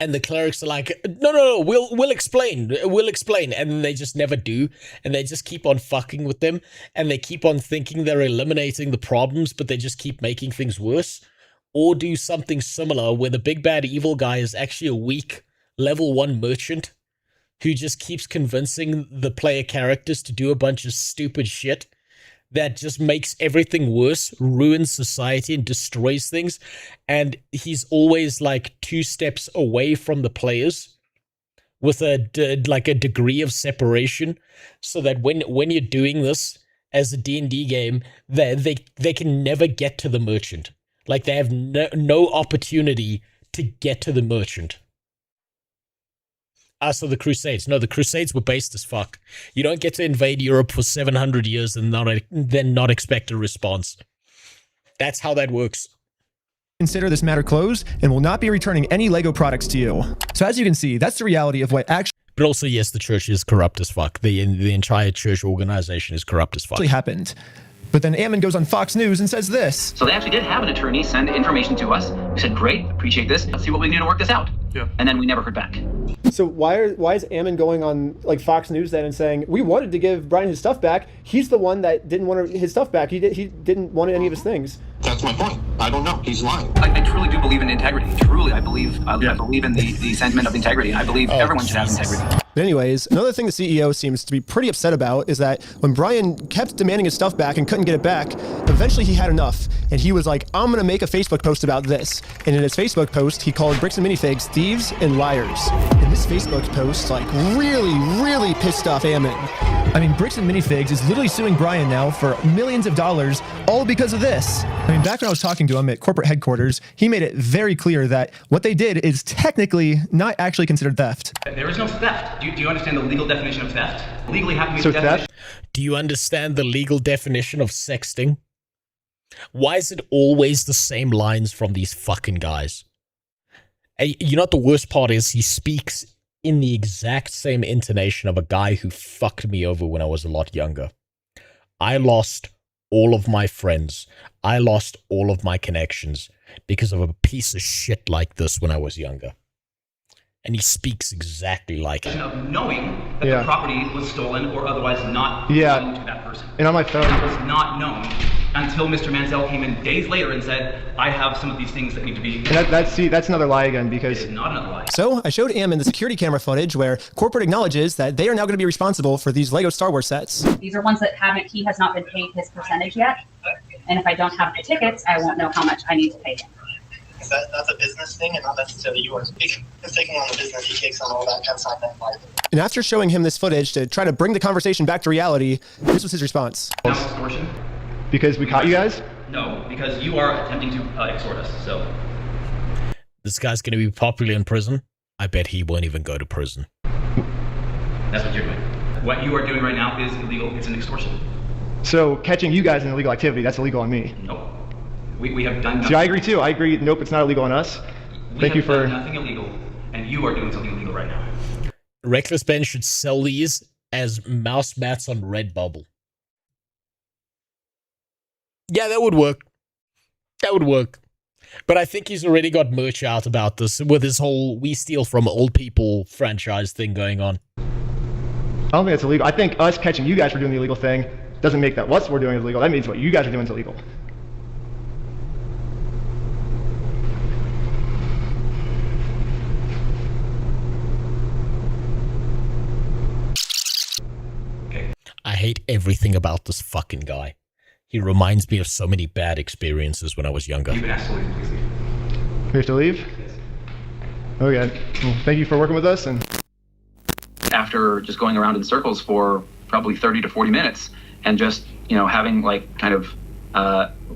And the clerics are like, no, we'll explain. And then they just never do. And they just keep on fucking with them. And they keep on thinking they're eliminating the problems, but they just keep making things worse. Or do something similar where the big bad evil guy is actually a weak level 1 merchant who just keeps convincing the player characters to do a bunch of stupid shit that just makes everything worse, ruins society, and destroys things. And he's always like 2 steps away from the players with a degree of separation, so that when you're doing this as a D&D game, they can never get to the merchant. Like, they have no opportunity to get to the merchant. So the Crusades. No, the Crusades were based as fuck. You don't get to invade Europe for 700 years and then not expect a response. That's how that works. Consider this matter closed and will not be returning any Lego products to you. So as you can see, that's the reality of what actually... But also, yes, the church is corrupt as fuck. The entire church organization is corrupt as fuck. ...actually happened. But then Ammon goes on Fox News and says this. So they actually did have an attorney send information to us. We said, great, appreciate this. Let's see what we can do to work this out. Yeah. And then we never heard back. So why is Ammon going on like Fox News then and saying, we wanted to give Brian his stuff back. He's the one that didn't want his stuff back. He didn't want any of his things. That's my point. I don't know. He's lying. I truly do believe in integrity. Truly, I believe in the sentiment of integrity. I believe everyone should have integrity. But anyways, another thing the CEO seems to be pretty upset about is that when Brian kept demanding his stuff back and couldn't get it back, eventually he had enough. And he was like, I'm going to make a Facebook post about this. And in his Facebook post, he called Bricks and Minifigs thieves and liars. And this Facebook post, like, really pissed off Ammon. I mean, Bricks and Minifigs is literally suing Brian now for millions of dollars, all because of this. I mean, back when I was talking to him at corporate headquarters, he made it very clear that what they did is technically not actually considered theft. There is no theft. Do you understand the legal definition of theft? Legally, how can you theft? Do you understand the legal definition of sexting? Why is it always the same lines from these fucking guys? And you know what the worst part is? He speaks in the exact same intonation of a guy who fucked me over when I was a lot younger. I lost all of my friends. I lost all of my connections because of a piece of shit like this when I was younger. And he speaks exactly like it. Of knowing that the property was stolen or otherwise not known to that person. And on my phone. That was not known until Mr. Mansell came in days later and said, I have some of these things that need to be... And that's another lie again, because... It is not another lie. So I showed Ammon the security camera footage where corporate acknowledges that they are now going to be responsible for these LEGO Star Wars sets. These are ones that he has not been paid his percentage yet. And if I don't have the tickets, I won't know how much I need to pay him. That's a business thing and not necessarily yours. He's taking on the business, he takes on all that kind of side that liability. And after showing him this footage to try to bring the conversation back to reality, this was his response. Extortion? Because we caught you guys? No, because you are attempting to extort us, so... This guy's going to be popular in prison. I bet he won't even go to prison. That's what you're doing. What you are doing right now is illegal. It's an extortion. So catching you guys in illegal activity, that's illegal on me. Nope. We have done nothing. See, I agree too. I agree. Nope, it's not illegal on us. Thank you for... done nothing illegal, and you are doing something illegal right now. Reckless Ben should sell these as mouse mats on Redbubble. Yeah, that would work. That would work. But I think he's already got merch out about this with his whole We Steal From Old People franchise thing going on. I don't think it's illegal. I think us catching you guys for doing the illegal thing doesn't make that what we're doing is illegal. That means what you guys are doing is illegal. I hate everything about this fucking guy. He reminds me of so many bad experiences when I was younger. You've been asked to leave, please leave. We have to leave? Yes. Okay. Well, thank you for working with us. And after just going around in circles for probably 30 to 40 minutes and just, you know, having like kind of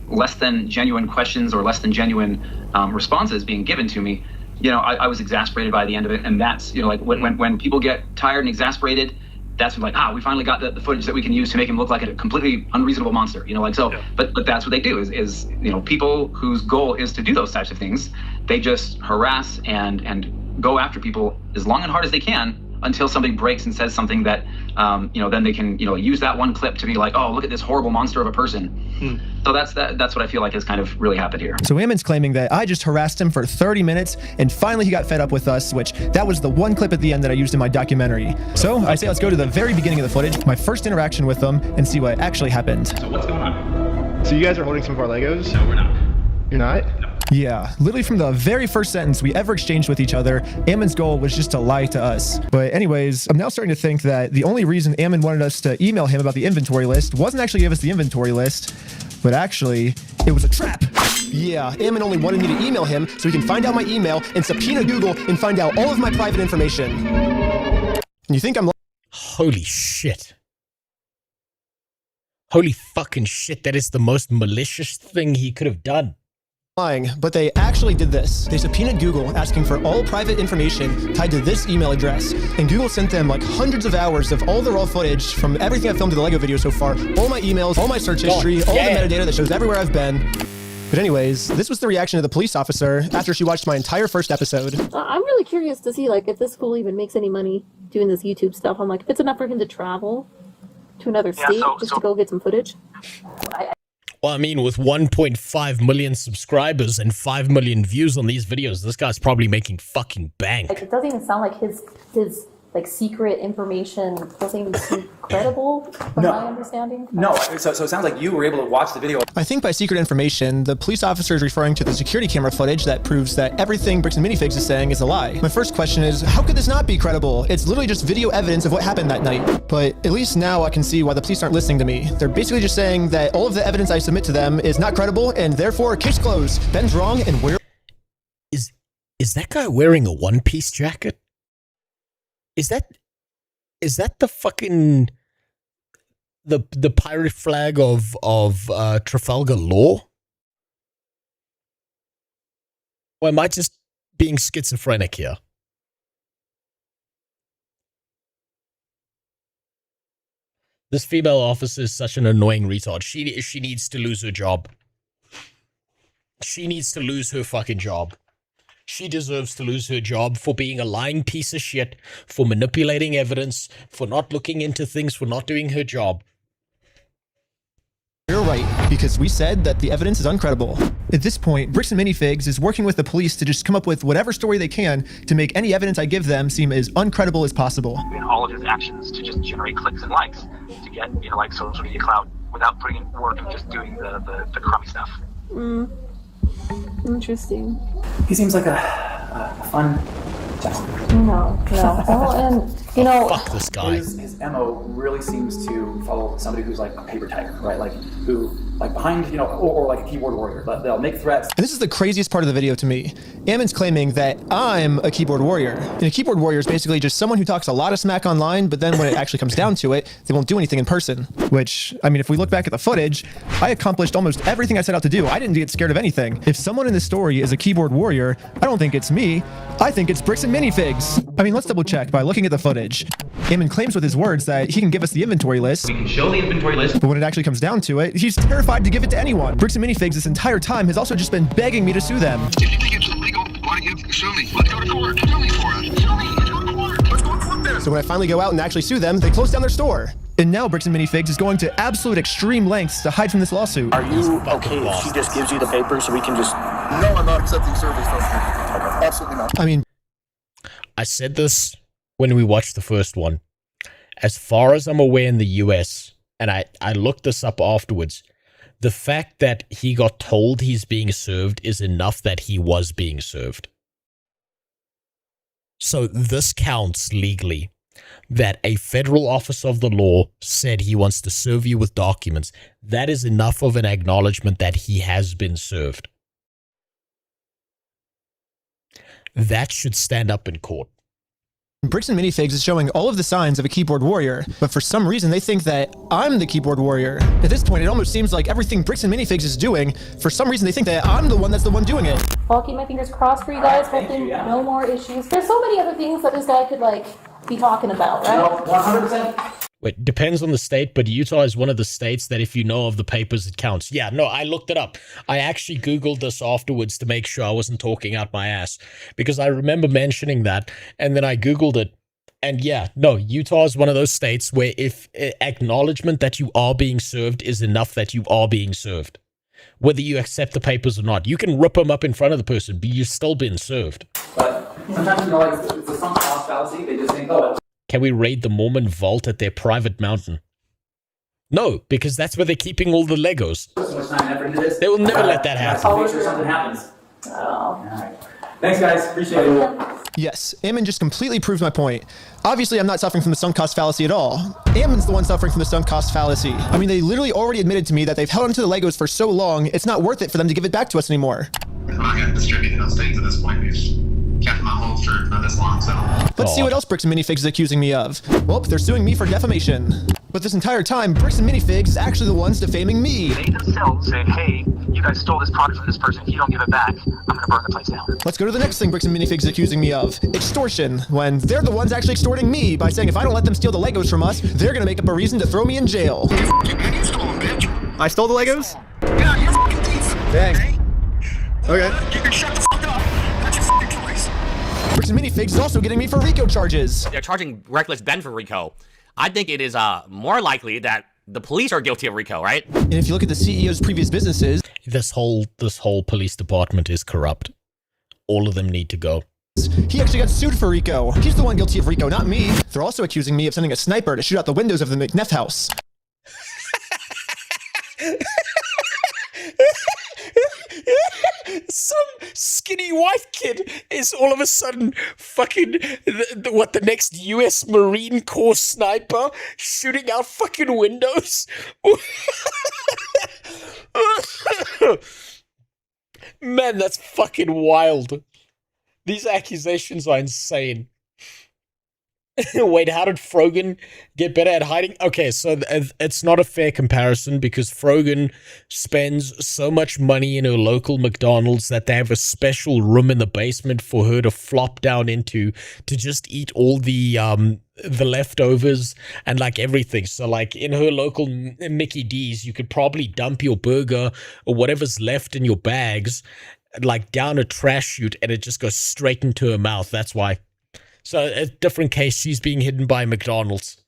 less than genuine questions or less than genuine responses being given to me, you know, I was exasperated by the end of it. And that's, you know, like when people get tired and exasperated, that's when like, we finally got the footage that we can use to make him look like a completely unreasonable monster, you know, like so. Yeah. But that's what they do is you know, people whose goal is to do those types of things, they just harass and go after people as long and hard as they can until somebody breaks and says something that you know, then they can, you know, use that one clip to be like, oh, look at this horrible monster of a person. So that's what I feel like has kind of really happened here. So Ammon's claiming that I just harassed him for 30 minutes and finally he got fed up with us, which that was the one clip at the end that I used in my documentary. So I say let's go to the very beginning of the footage, my first interaction with them, and see what actually happened. So what's going on? So you guys are holding some of our Legos? No, we're not. You're not? No. Yeah, literally from the very first sentence we ever exchanged with each other, Ammon's goal was just to lie to us. But anyways, I'm now starting to think that the only reason Ammon wanted us to email him about the inventory list wasn't actually give us the inventory list, but actually, it was a trap. Yeah, Ammon only wanted me to email him so he can find out my email and subpoena Google and find out all of my private information. And you think I'm... Holy shit. Holy fucking shit, that is the most malicious thing he could have done. Lying, but they actually did this. They subpoenaed Google asking for all private information tied to this email address. And Google sent them like hundreds of hours of all the raw footage from everything I've filmed in the LEGO video so far, all my emails, all my search history, all the metadata that shows everywhere I've been. But anyways, this was the reaction of the police officer after she watched my entire first episode. I'm really curious to see like if this fool even makes any money doing this YouTube stuff. I'm like, if it's enough for him to travel to another state just to go get some footage. Well, I mean, with 1.5 million subscribers and 5 million views on these videos, this guy's probably making fucking bank. Like, it doesn't even sound like his like secret information doesn't even seem credible from my understanding. No, so it sounds like you were able to watch the video. I think by secret information, the police officer is referring to the security camera footage that proves that everything Bricks and Minifigs is saying is a lie. My first question is, how could this not be credible? It's literally just video evidence of what happened that night. But at least now I can see why the police aren't listening to me. They're basically just saying that all of the evidence I submit to them is not credible, and therefore, case closed. Ben's wrong, and we're... Is that guy wearing a one-piece jacket? Is that the fucking the pirate flag of Trafalgar Law? Or am I just being schizophrenic here? This female officer is such an annoying retard. She needs to lose her job. She needs to lose her fucking job. She deserves to lose her job for being a lying piece of shit, for manipulating evidence, for not looking into things, for not doing her job. You're right, because we said that the evidence is uncredible. At this point, Bricks and Minifigs is working with the police to just come up with whatever story they can to make any evidence I give them seem as uncredible as possible. In all of his actions to just generate clicks and likes, to get, like social media clout without putting in work and just doing the crummy stuff. Interesting. He seems like a fun gentleman. No. Well, and you know, fuck this guy. His MO really seems to follow somebody who's like a paper tiger, right? Like who, like behind, or like a keyboard warrior. But they'll make threats. And this is the craziest part of the video to me. Ammon's claiming that I'm a keyboard warrior. And a keyboard warrior is basically just someone who talks a lot of smack online, but then when it actually comes down to it, they won't do anything in person. Which, I mean, if we look back at the footage, I accomplished almost everything I set out to do. I didn't get scared of anything. If someone in this story is a keyboard warrior, I don't think it's me. I think it's Bricks and Minifigs. I mean, let's double check by looking at the footage. Ammon claims with his words that he can give us the inventory list. We can show the inventory list. But when it actually comes down to it, he's terrified to give it to anyone. Bricks and Minifigs this entire time has also just been begging me to sue them. If you think it's illegal, why don't you sue me? Let's go to court. Sue me for it. Sue me. Let's go to court. Let's go to court then. So when I finally go out and actually sue them, they close down their store. And now Bricks and Minifigs is going to absolute extreme lengths to hide from this lawsuit. Are you okay if she just gives you the paper so we can just... No, I'm not accepting service. Okay, absolutely not. I mean... I said this when we watched the first one. As far as I'm aware in the US, and I looked this up afterwards, the fact that he got told he's being served is enough that he was being served. So this counts legally. That a federal officer of the law said he wants to serve you with documents. That is enough of an acknowledgement that he has been served. That should stand up in court. Bricks and Minifigs is showing all of the signs of a keyboard warrior, but for some reason they think that I'm the keyboard warrior. At this point, it almost seems like everything Bricks and Minifigs is doing, for some reason they think that I'm the one that's the one doing it. I'll keep my fingers crossed for you guys. Hopefully no more issues. There's so many other things that this guy could be talking about, right? No, 100%. It depends on the state, but Utah is one of the states that if you know of the papers, it counts. Yeah, no, I looked it up. I actually Googled this afterwards to make sure I wasn't talking out my ass, because I remember mentioning that, and then I Googled it. And yeah, no, Utah is one of those states where if acknowledgement that you are being served is enough that you are being served. Whether you accept the papers or not. You can rip them up in front of the person, but you've still been served. But sometimes, it's a sunk cost fallacy. They just think, oh, can we raid the Mormon vault at their private mountain? No, because that's where they're keeping all the Legos. so much time and effort into this. They will never let that happen. Make sure something happens. All right. Thanks, guys. Appreciate it. Yes, Ammon just completely proved my point. Obviously, I'm not suffering from the sunk cost fallacy at all. Ammon's the one suffering from the sunk cost fallacy. I mean, they literally already admitted to me that they've held onto the Legos for so long, it's not worth it for them to give it back to us anymore. I'm not going to distribute those things at this point. We've kept them on hold for not this long, so... Let's see what else Bricks and Minifigs is accusing me of. Well, they're suing me for defamation. But this entire time, Bricks and Minifigs is actually the ones defaming me. They themselves say, hey, you guys stole this product from this person. If you don't give it back, I'm going to burn the place down. Let's go to the next thing Bricks and Minifigs is accusing me of. Extortion. When they're the ones actually extorting me by saying if I don't let them steal the Legos from us, they're going to make up a reason to throw me in jail. You stole them, bitch. I stole the Legos? Yeah, you fucking thief. Dang. Okay. You can shut the fuck up. That's your fucking choice. Bricks and Minifigs is also getting me for RICO charges. They're charging Reckless Ben for RICO. I think it is more likely that the police are guilty of RICO, right? And if you look at the CEO's previous businesses, this whole police department is corrupt. All of them need to go. He actually got sued for RICO. He's the one guilty of RICO, not me. They're also accusing me of sending a sniper to shoot out the windows of the McNeff house. Some skinny white kid is all of a sudden fucking the next US Marine Corps sniper shooting out fucking windows. Man, that's fucking wild. These accusations are insane. Wait, how did Frogan get better at hiding? Okay, so it's not a fair comparison because Frogan spends so much money in her local McDonald's that they have a special room in the basement for her to flop down into to just eat all the leftovers and like everything. So like in her local Mickey D's, you could probably dump your burger or whatever's left in your bags like down a trash chute and it just goes straight into her mouth. That's why. So, a different case, she's being hidden by McDonald's.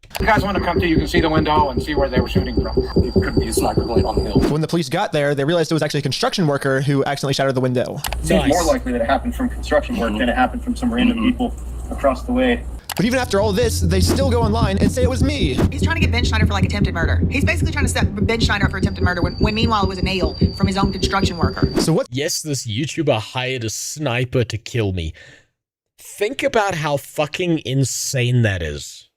If you guys want to come to, you can see the window and see where they were shooting from. It could be a sniper blade on the hill. When the police got there, they realized it was actually a construction worker who accidentally shattered the window. It seems more likely that it happened from construction work than it happened from some random people across the way. But even after all this, they still go online and say it was me. He's trying to get Ben Schneider for like attempted murder. He's basically trying to set Ben Schneider up for attempted murder when meanwhile it was a nail from his own construction worker. So what? Yes, this YouTuber hired a sniper to kill me. Think about how fucking insane that is.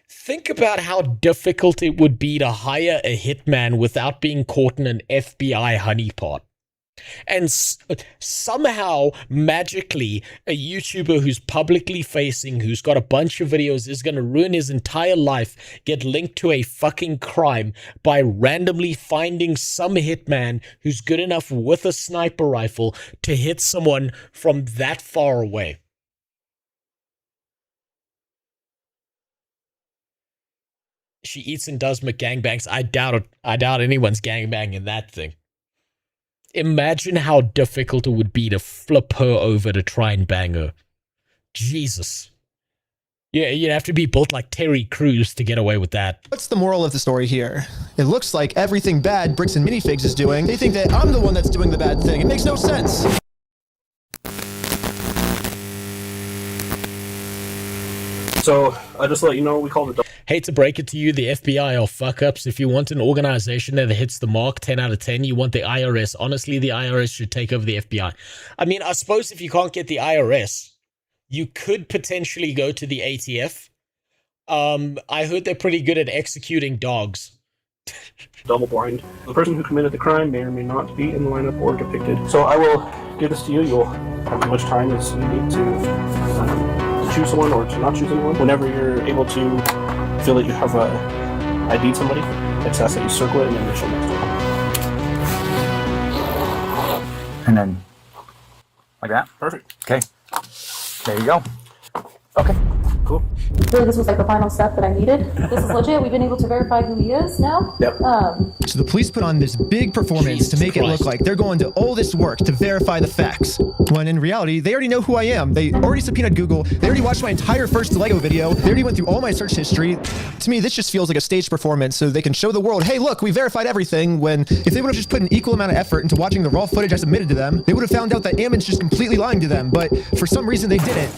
Think about how difficult it would be to hire a hitman without being caught in an FBI honeypot. And somehow, magically, a YouTuber who's publicly facing, who's got a bunch of videos, is going to ruin his entire life, get linked to a fucking crime by randomly finding some hitman who's good enough with a sniper rifle to hit someone from that far away. She eats and does McGangbangs. I doubt it. I doubt anyone's gangbanging that thing. Imagine how difficult it would be to flip her over to try and bang her. Jesus. Yeah, you'd have to be built like Terry Crews to get away with that. What's the moral of the story here? It looks like everything bad Bricks and Minifigs is doing, they think that I'm the one that's doing the bad thing. It makes no sense. So, I just let you know, we called it. Hate to break it to you, the FBI are fuck-ups. If you want an organization that hits the mark 10 out of 10, you want the IRS. Honestly, the IRS should take over the FBI. I mean, I suppose if you can't get the IRS, you could potentially go to the ATF. I heard they're pretty good at executing dogs. Double blind. The person who committed the crime may or may not be in the lineup or depicted. So I will give this to you. You'll have as much time as you need to choose someone or to not choose anyone. Whenever you're able to feel that you have ID'd somebody, it's asked that you circle it and then initial next to it. And then, like that? Perfect. Okay. There you go. Okay. Cool. Really, this was like the final step that I needed. This is legit. We've been able to verify who he is now. Yep. So the police put on this big performance to make it look like they're going to all this work to verify the facts. When in reality, they already know who I am. They already subpoenaed Google. They already watched my entire first Lego video. They already went through all my search history. To me, this just feels like a staged performance so they can show the world, hey, look, we verified everything, when if they would have just put an equal amount of effort into watching the raw footage I submitted to them, they would have found out that Ammon's just completely lying to them. But for some reason, they didn't.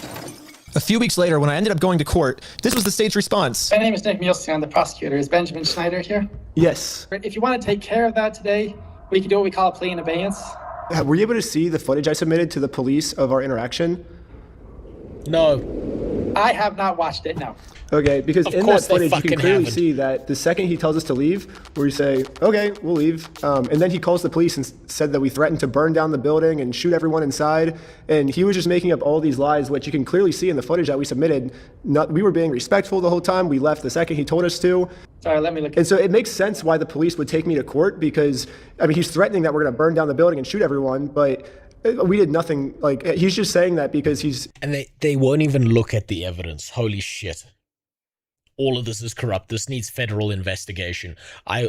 A few weeks later, when I ended up going to court, this was the staged response. My name is Nick Mielstein. I'm the prosecutor. Is Benjamin Schneider here? Yes. If you want to take care of that today, we can do what we call a plea in abeyance. Were you able to see the footage I submitted to the police of our interaction? No. I have not watched it, no. Okay, because Of in that course they footage, you can fucking clearly haven't. see that the second he tells us to leave, where we say, okay, we'll leave, and then he calls the police and said that we threatened to burn down the building and shoot everyone inside, and he was just making up all these lies, which you can clearly see in the footage that we submitted. We were being respectful the whole time. We left the second he told us to. Sorry, let me look. And so it makes sense why the police would take me to court, because, I mean, he's threatening that we're going to burn down the building and shoot everyone, but we did nothing. Like, he's just saying that because he's... And they won't even look at the evidence. Holy shit. All of this is corrupt. This needs federal investigation. I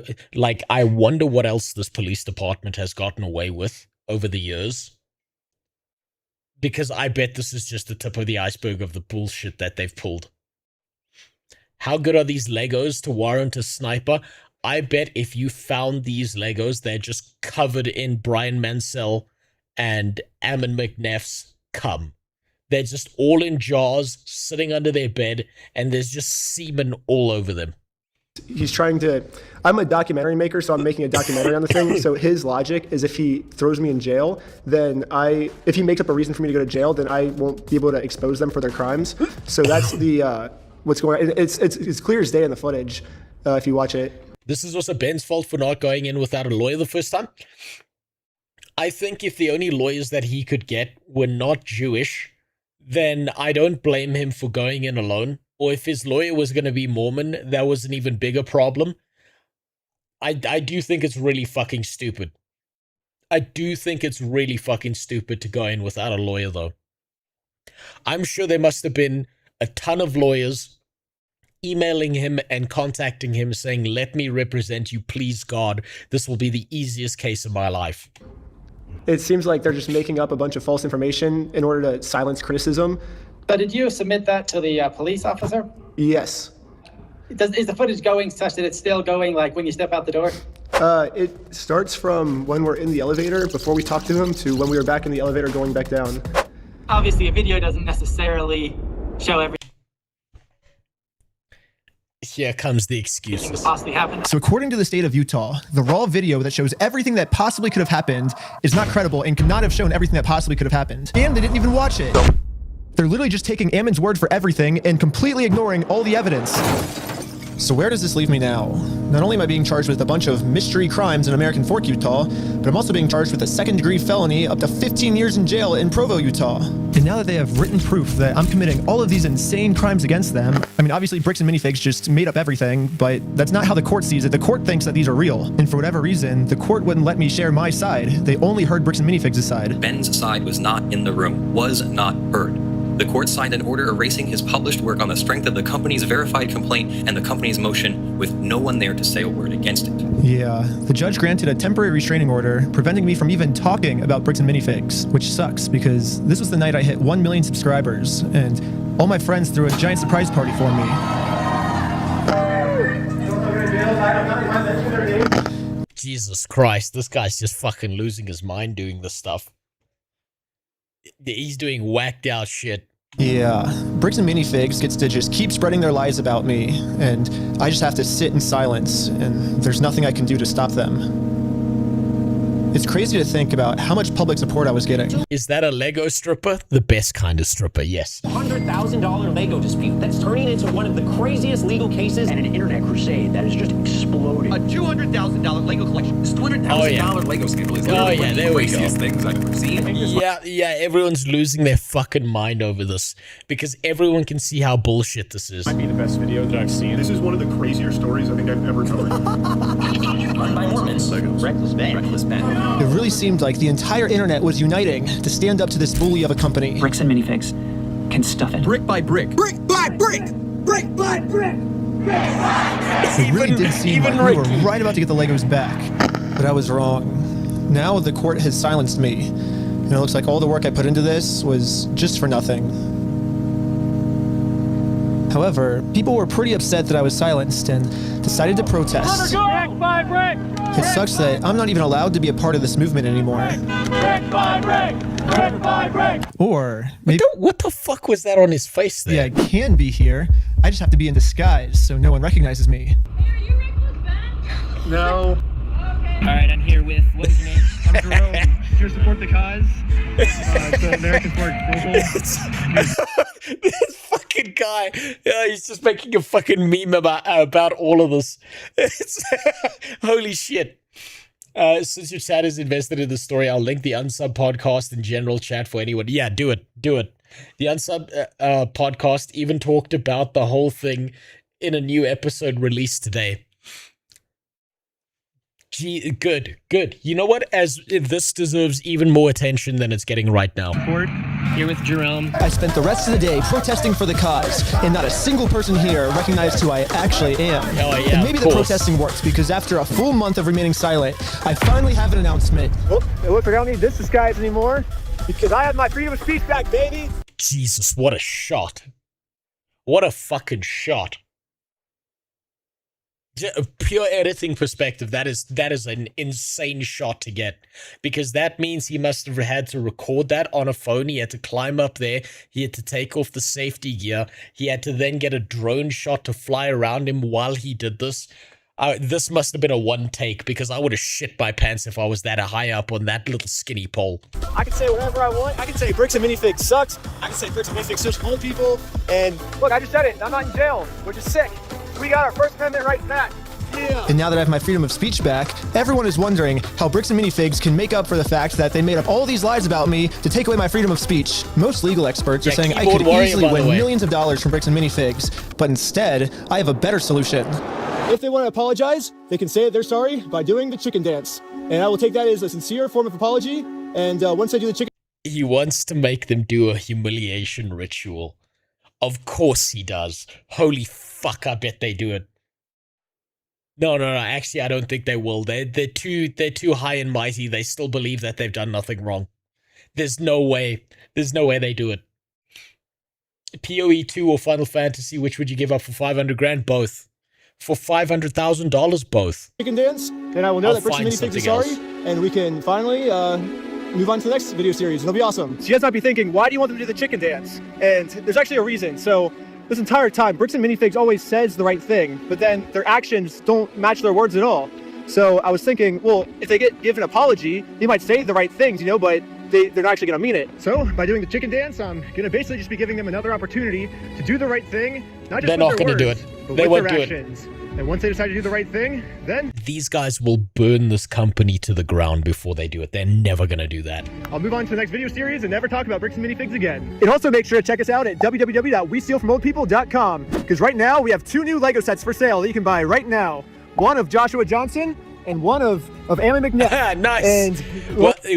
wonder what else this police department has gotten away with over the years. Because I bet this is just the tip of the iceberg of the bullshit that they've pulled. How good are these Legos to warrant a sniper? I bet if you found these Legos, they're just covered in Brian Mansell and Ammon McNeff's cum. They're just all in jars, sitting under their bed, and there's just semen all over them. He's trying to, I'm a documentary maker, so I'm making a documentary on the thing. So his logic is if he throws me in jail, then if he makes up a reason for me to go to jail, then I won't be able to expose them for their crimes. So that's the, what's going on. It's clear as day in the footage if you watch it. This is also Ben's fault for not going in without a lawyer the first time. I think if the only lawyers that he could get were not Jewish, then I don't blame him for going in alone. Or if his lawyer was going to be Mormon, that was an even bigger problem. I do think it's really fucking stupid. I do think it's really fucking stupid to go in without a lawyer, though. I'm sure there must have been a ton of lawyers emailing him and contacting him saying, let me represent you, please God. This will be the easiest case of my life. It seems like they're just making up a bunch of false information in order to silence criticism. But did you submit that to the police officer? Yes. Is the footage going such that it's still going like when you step out the door? It starts from when we're in the elevator before we talk to him to when we were back in the elevator going back down. Obviously, a video doesn't necessarily show everything. Here comes the excuses. Possibly happened. So according to the state of Utah, the raw video that shows everything that possibly could have happened is not credible and could not have shown everything that possibly could have happened. And they didn't even watch it. They're literally just taking Ammon's word for everything and completely ignoring all the evidence. So where does this leave me now? Not only am I being charged with a bunch of mystery crimes in American Fork, Utah, but I'm also being charged with a second-degree felony up to 15 years in jail in Provo, Utah. And now that they have written proof that I'm committing all of these insane crimes against them, I mean, obviously Bricks and Minifigs just made up everything, but that's not how the court sees it. The court thinks that these are real. And for whatever reason, the court wouldn't let me share my side. They only heard Bricks and Minifigs' side. Ben's side was not in the room, was not heard. The court signed an order erasing his published work on the strength of the company's verified complaint and the company's motion with no one there to say a word against it. Yeah, the judge granted a temporary restraining order, preventing me from even talking about Bricks and Minifigs, which sucks because this was the night I hit 1 million subscribers, and all my friends threw a giant surprise party for me. Jesus Christ, this guy's just fucking losing his mind doing this stuff. He's doing whacked out shit. Yeah, Bricks and Minifigs gets to just keep spreading their lies about me, and I just have to sit in silence, and there's nothing I can do to stop them. It's crazy to think about how much public support I was getting. Is that a Lego stripper? The best kind of stripper, yes. $100,000 Lego dispute that's turning into one of the craziest legal cases and an internet crusade that is just exploding. A $200,000 Lego collection. This $200,000 Lego scandal is Oh yeah, there we go. craziest things I've ever seen. Yeah, everyone's losing their fucking mind over this because everyone can see how bullshit this is. Might be the best video that I've seen. This is one of the crazier stories I think I've ever covered. Run by Mormons. Reckless Ben. It really seemed like the entire internet was uniting to stand up to this bully of a company. Bricks and Minifigs can stuff it. Brick by brick. Brick by brick. Brick by brick. It really did seem like we were right about to get the Legos back, but I was wrong. Now the court has silenced me, and it looks like all the work I put into this was just for nothing. However, people were pretty upset that I was silenced and decided to protest. Brick by brick. It sucks that I'm not even allowed to be a part of this movement anymore. Brick by brick. Brick by brick. Or maybe what the fuck was that on his face there? Yeah, I can be here. I just have to be in disguise so no one recognizes me. No. All right, I'm here with, what's your name? I'm Jerome. Here to support the cause. It's the American Fork Global. This fucking guy, he's just making a fucking meme about all of this. Holy shit. Since your chat is invested in the story, I'll link the Unsub podcast in general chat for anyone. Yeah, do it. The Unsub podcast even talked about the whole thing in a new episode released today. Gee, good. You know what? As this deserves even more attention than it's getting right now. Here with Jerome. I spent the rest of the day protesting for the cause, and not a single person here recognized who I actually am. Oh, yeah, and maybe the protesting works, because after a full month of remaining silent, I finally have an announcement. Well, it looks like I don't need this disguise anymore, because I have my freedom of speech back, baby! Jesus, what a shot. What a fucking shot. A pure editing perspective, that is an insane shot to get, because that means he must have had to record that on a phone. He had to climb up there, he had to take off the safety gear, he had to then get a drone shot to fly around him while he did this. This must have been a one take, because I would have shit my pants if I was that high up on that little skinny pole. I can say whatever I want. I can say Bricks and Minifigs sucks. I can say Bricks and Minifigs sucks old people. And look, I just said it. I'm not in jail, which is sick. We got our First Amendment rights back. Yeah. And now that I have my freedom of speech back, everyone is wondering how Bricks and Minifigs can make up for the fact that they made up all these lies about me to take away my freedom of speech. Most legal experts are saying I could easily win millions of dollars from Bricks and Minifigs, but instead, I have a better solution. If they want to apologize, they can say that they're sorry by doing the chicken dance. And I will take that as a sincere form of apology. And once I do the chicken... He wants to make them do a humiliation ritual. Of course he does. Holy fuck, I bet they do it. No, actually I don't think they will. They're too high and mighty. They still believe that they've done nothing wrong. There's no way they do it. PoE 2 or Final Fantasy, which would you give up for 500 grand? Both. For $500,000, both. Chicken dance, and I will know that Bricks and Minifigs is sorry, and we can finally move on to the next video series. It'll be awesome. So you guys might be thinking, why do you want them to do the chicken dance? And there's actually a reason. So this entire time, Bricks and Minifigs always says the right thing, but then their actions don't match their words at all. So I was thinking, well, if they get given an apology, they might say the right things, you know, but they're not actually going to mean it. So by doing the chicken dance, I'm going to basically just be giving them another opportunity to do the right thing, not just they're not going to do it. They won't do actions. And once they decide to do the right thing, then these guys will burn this company to the ground before they do it. They're never going to do that. I'll move on to the next video series and never talk about Bricks and Minifigs again. And also make sure to check us out at www.westealfromoldpeople.com, because right now we have 2 new Lego sets for sale that you can buy right now. One of Joshua Johnson and one of Amy McNett. Nice. And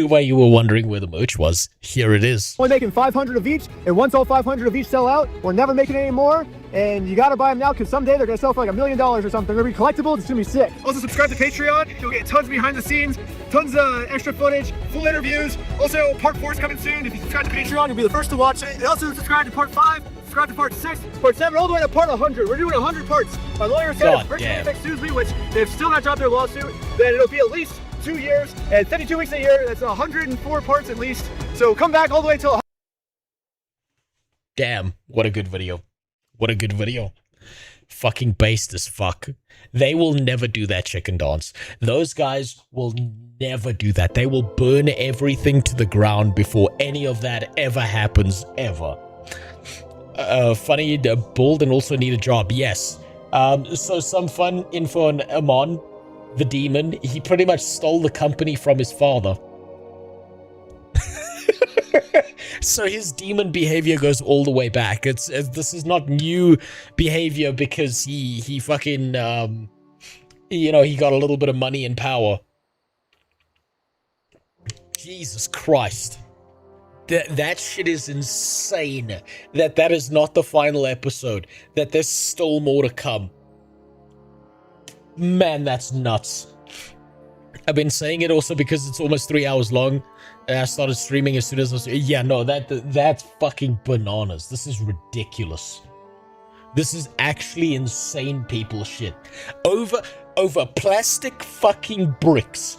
while you were wondering where the merch was, here it is. We're making 500 of each, and once all 500 of each sell out, we're never making any more. And you gotta buy them now, because someday they're gonna sell for like $1 million or something. They're gonna be collectibles. It's gonna be sick. Also subscribe to Patreon. You'll get tons behind the scenes, tons of extra footage, full interviews. Also, part 4 is coming soon. If you subscribe to Patreon, you'll be the first to watch it. And also subscribe to part 5. Subscribe to part 6, part 7, all the way to part 100. We're doing 100 parts. My lawyer said if Bricks and Minifigs sues me, which they've still not dropped their lawsuit, then it'll be at least 2 years and 32 weeks a year. That's 104 parts at least. So come back all the way till... Damn, what a good video. What a good video. Fucking based as fuck. They will never do that chicken dance. Those guys will never do that. They will burn everything to the ground before any of that ever happens, ever. Funny, bald and also need a job. Yes. So some fun info on Amon, the demon. He pretty much stole the company from his father. So his demon behavior goes all the way back. This is not new behavior because he fucking you know, he got a little bit of money and power. Jesus Christ. That shit is insane. That is not the final episode. That there's still more to come. Man, that's nuts. I've been saying it also because it's almost 3 hours long. And I started streaming as soon as I was... Yeah, no, that's fucking bananas. This is ridiculous. This is actually insane people shit. Over plastic fucking bricks.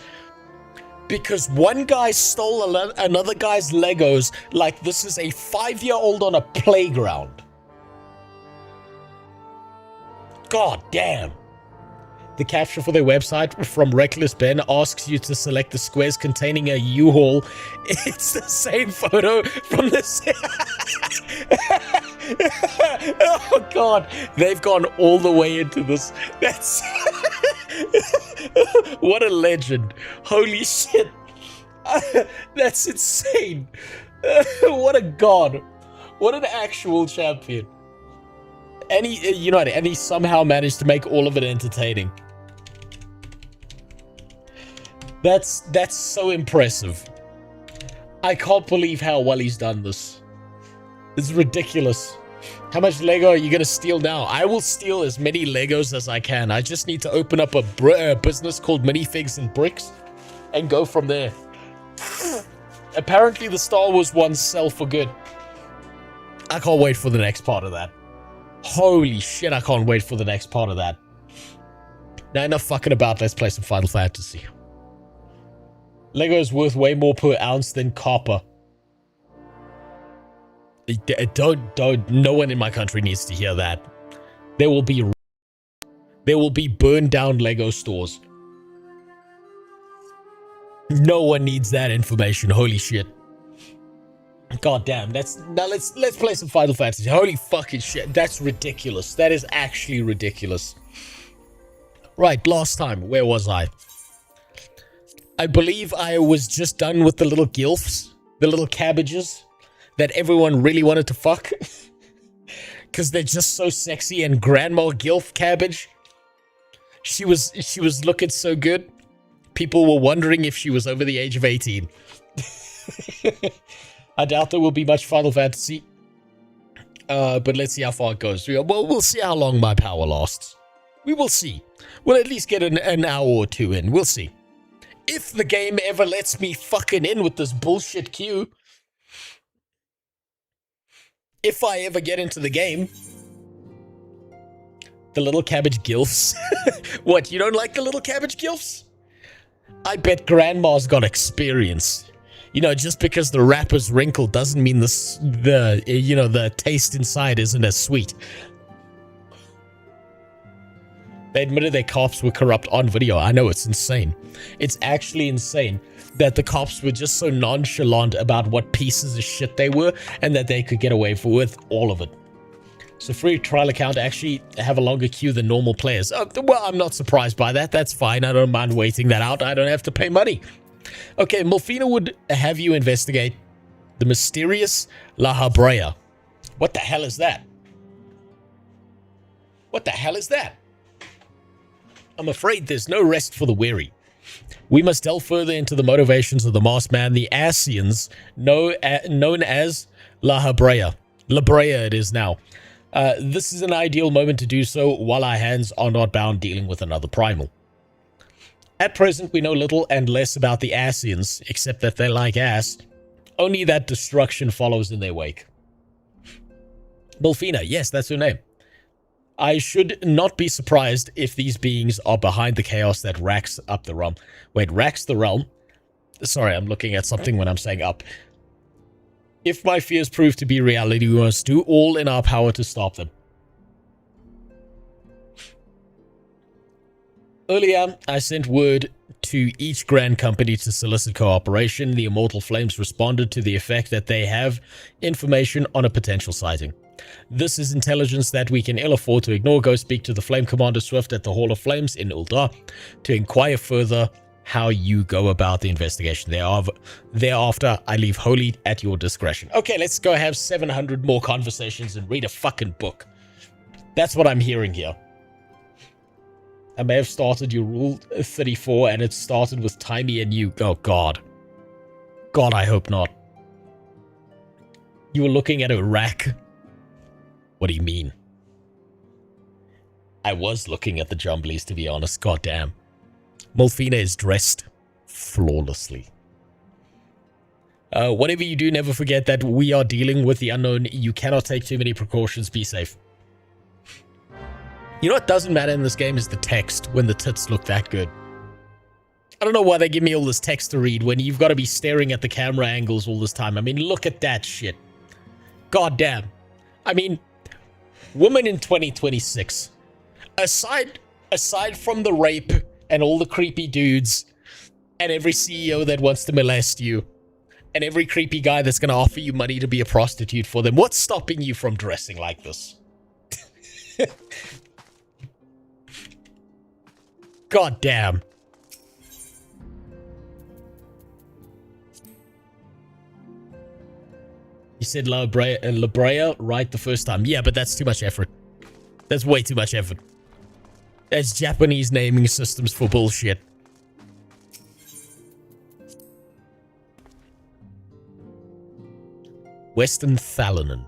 Because one guy stole another guy's Legos like this is a 5-year-old on a playground. God damn. The capture for their website from Reckless Ben asks you to select the squares containing a U-Haul. It's the same photo from this. Oh God, they've gone all the way into this. That's what a legend. Holy shit. That's insane. What a god. What an actual champion. And he somehow managed to make all of it entertaining. That's so impressive. I can't believe how well he's done this. It's ridiculous. How much Lego are you gonna steal now? I will steal as many Legos as I can. I just need to open up a business called Minifigs and Bricks and go from there. Apparently the Star Wars ones sell for good. I can't wait for the next part of that. Holy shit, I can't wait for the next part of that. Now enough fucking about, let's play some Final Fantasy. Lego is worth way more per ounce than copper. Don't, no one in my country needs to hear that. There will be burned down Lego stores. No one needs that information, holy shit. God damn, now let's play some Final Fantasy. Holy fucking shit, that's ridiculous. That is actually ridiculous. Right, last time, where was I? I believe I was just done with the little gilfs, the little cabbages that everyone really wanted to fuck. Because they're just so sexy, and Grandma Gilf Cabbage, she was looking so good. People were wondering if she was over the age of 18. I doubt there will be much Final Fantasy. But let's see how far it goes. Well, we'll see how long my power lasts. We will see. We'll at least get an hour or two in. We'll see. If the game ever lets me fucking in with this bullshit queue. If I ever get into the game. The little cabbage gilfs. What, you don't like the little cabbage gilfs? I bet Grandma's got experience. You know, just because the wrapper's wrinkled doesn't mean the taste inside isn't as sweet. They admitted their cops were corrupt on video. I know, it's insane. It's actually insane that the cops were just so nonchalant about what pieces of shit they were and that they could get away with all of it. So free trial account actually have a longer queue than normal players. Well, I'm not surprised by that. That's fine. I don't mind waiting that out. I don't have to pay money. Okay, Molfina would have you investigate the mysterious La Habrea. What the hell is that? What the hell is that? I'm afraid there's no rest for the weary. We must delve further into the motivations of the masked man, the Asians, known as La Habrea. La Brea it is now. This is an ideal moment to do so while our hands are not bound dealing with another primal. At present, we know little and less about the Asians, except that they like ass. Only that destruction follows in their wake. Molfina, yes, that's her name. I should not be surprised if these beings are behind the chaos that racks up the realm. Wait, racks the realm? Sorry, I'm looking at something when I'm saying up. If my fears prove to be reality, we must do all in our power to stop them. Earlier, I sent word to each grand company to solicit cooperation. The Immortal Flames responded to the effect that they have information on a potential sighting. This is intelligence that we can ill afford to ignore. Go speak to the Flame Commander Swift at the Hall of Flames in Uldar to inquire further how you go about the investigation. Thereafter, I leave wholly at your discretion. Okay, let's go have 700 more conversations and read a fucking book. That's what I'm hearing here. I may have started your Rule 34 and it started with Timey and you. Oh, God. God, I hope not. You were looking at a rack. What do you mean? I was looking at the Jumblies, to be honest. God damn. Molfina is dressed flawlessly. Whatever you do, never forget that we are dealing with the unknown. You cannot take too many precautions. Be safe. You know what doesn't matter in this game is the text when the tits look that good. I don't know why they give me all this text to read when you've got to be staring at the camera angles all this time. I mean, look at that shit. God damn. I mean, women in 2026. Aside from the rape and all the creepy dudes and every CEO that wants to molest you and every creepy guy that's going to offer you money to be a prostitute for them, what's stopping you from dressing like this? God damn. You said La Brea right the first time. Yeah, but that's too much effort. That's way too much effort. That's Japanese naming systems for bullshit. Western Thalanon.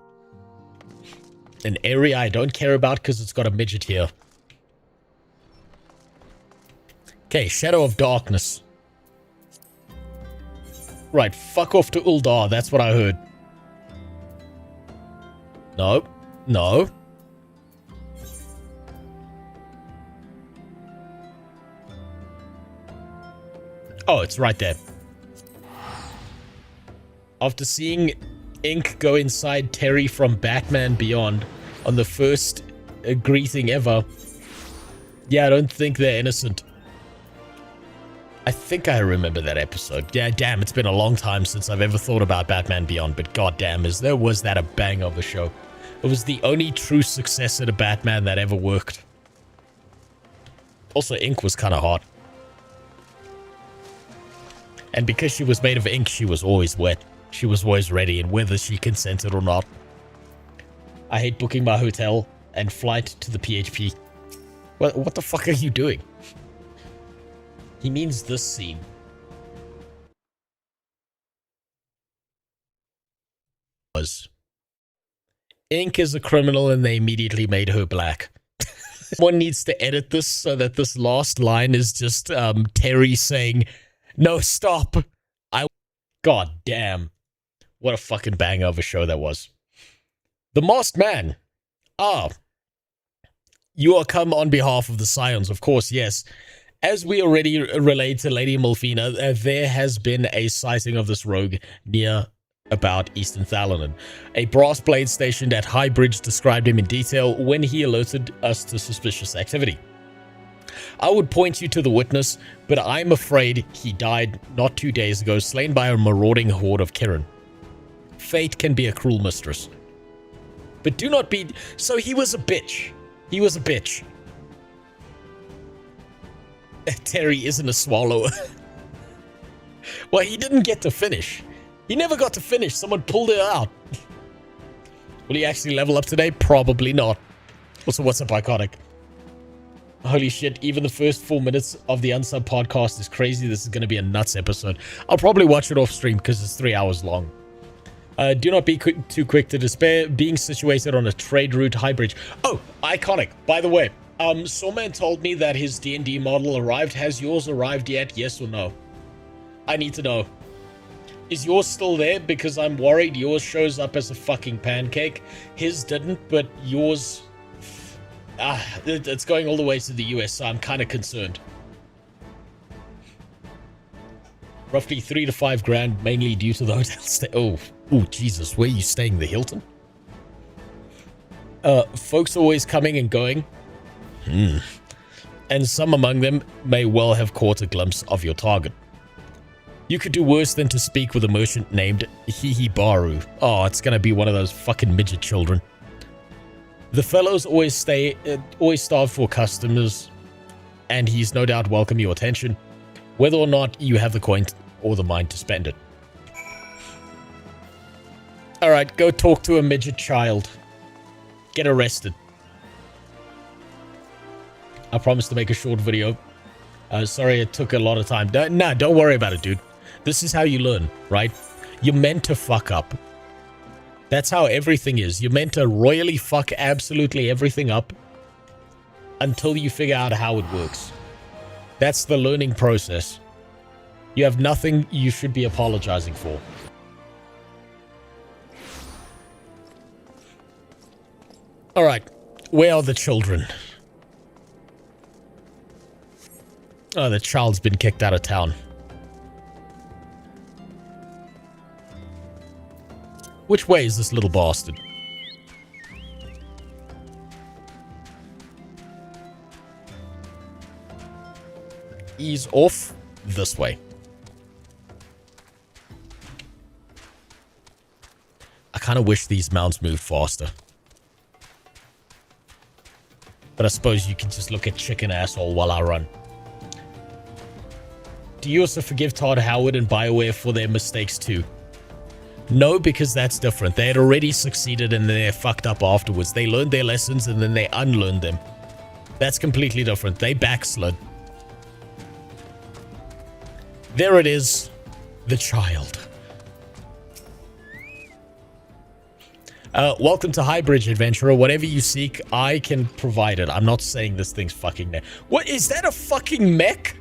An area I don't care about because it's got a midget here. Okay, Shadow of Darkness. Right, fuck off to Uldar, that's what I heard. No. No. Oh, it's right there. After seeing Ink go inside Terry from Batman Beyond on the first greeting ever, yeah, I don't think they're innocent. I think I remember that episode. Yeah, damn, it's been a long time since I've ever thought about Batman Beyond, but goddamn, was that a bang of a show. It was the only true successor to Batman that ever worked. Also, Ink was kind of hot. And because she was made of ink, she was always wet. She was always ready, and whether she consented or not. I hate booking my hotel and flight to the PHP. What the fuck are you doing? He means this scene. Ink is a criminal and they immediately made her black. One needs to edit this so that this last line is just Terry saying, "No, stop." God damn. What a fucking banger of a show that was. The Masked Man. Ah. You are come on behalf of the Scions, of course, yes. As we already relayed to Lady Molfina, there has been a sighting of this rogue near about Eastern Thalanon. A brass blade stationed at High Bridge described him in detail when he alerted us to suspicious activity. I would point you to the witness, but I'm afraid he died not 2 days ago, slain by a marauding horde of Kirin. Fate can be a cruel mistress. But do not be... So he was a bitch. He was a bitch. Terry isn't a swallower. Well, he didn't get to finish. He never got to finish. Someone pulled it out. Will he actually level up today? Probably not. Also, what's up, Iconic? Holy shit, even the first 4 minutes of the Unsub podcast is crazy. This is going to be a nuts episode. I'll probably watch it off stream because it's 3 hours long. Do not be too quick to despair. Being situated on a trade route, High Bridge. Oh, Iconic. By the way, Soulman told me that his D&D model arrived. Has yours arrived yet? Yes or no? I need to know. Is yours still there? Because I'm worried yours shows up as a fucking pancake. His didn't, but yours... it's going all the way to the US, so I'm kind of concerned. Roughly 3 to 5 grand, mainly due to the hotel stay. Oh, Jesus, where are you staying? The Hilton? Folks always coming and going. And some among them may well have caught a glimpse of your target. You could do worse than to speak with a merchant named Hihibaru. Oh, it's gonna be one of those fucking midget children. The fellows always starve for customers, and he's no doubt welcome your attention, whether or not you have the coin or the mind to spend it. Alright, go talk to a midget child. Get arrested. I promised to make a short video. Sorry it took a lot of time. Nah, don't worry about it, dude. This is how you learn, right? You're meant to fuck up. That's how everything is. You're meant to royally fuck absolutely everything up until you figure out how it works. That's the learning process. You have nothing you should be apologizing for. Alright, where are the children? Oh, the child's been kicked out of town. Which way is this little bastard? He's off this way. I kind of wish these mounts moved faster. But I suppose you can just look at chicken asshole while I run. Do you also forgive Todd Howard and BioWare for their mistakes too? No, because that's different. They had already succeeded and then they're fucked up afterwards. They learned their lessons and then they unlearned them. That's completely different. They backslid. There it is. The child. Welcome to Highbridge, Adventurer. Whatever you seek, I can provide it. I'm not saying this thing's fucking there. What? Is that a fucking mech?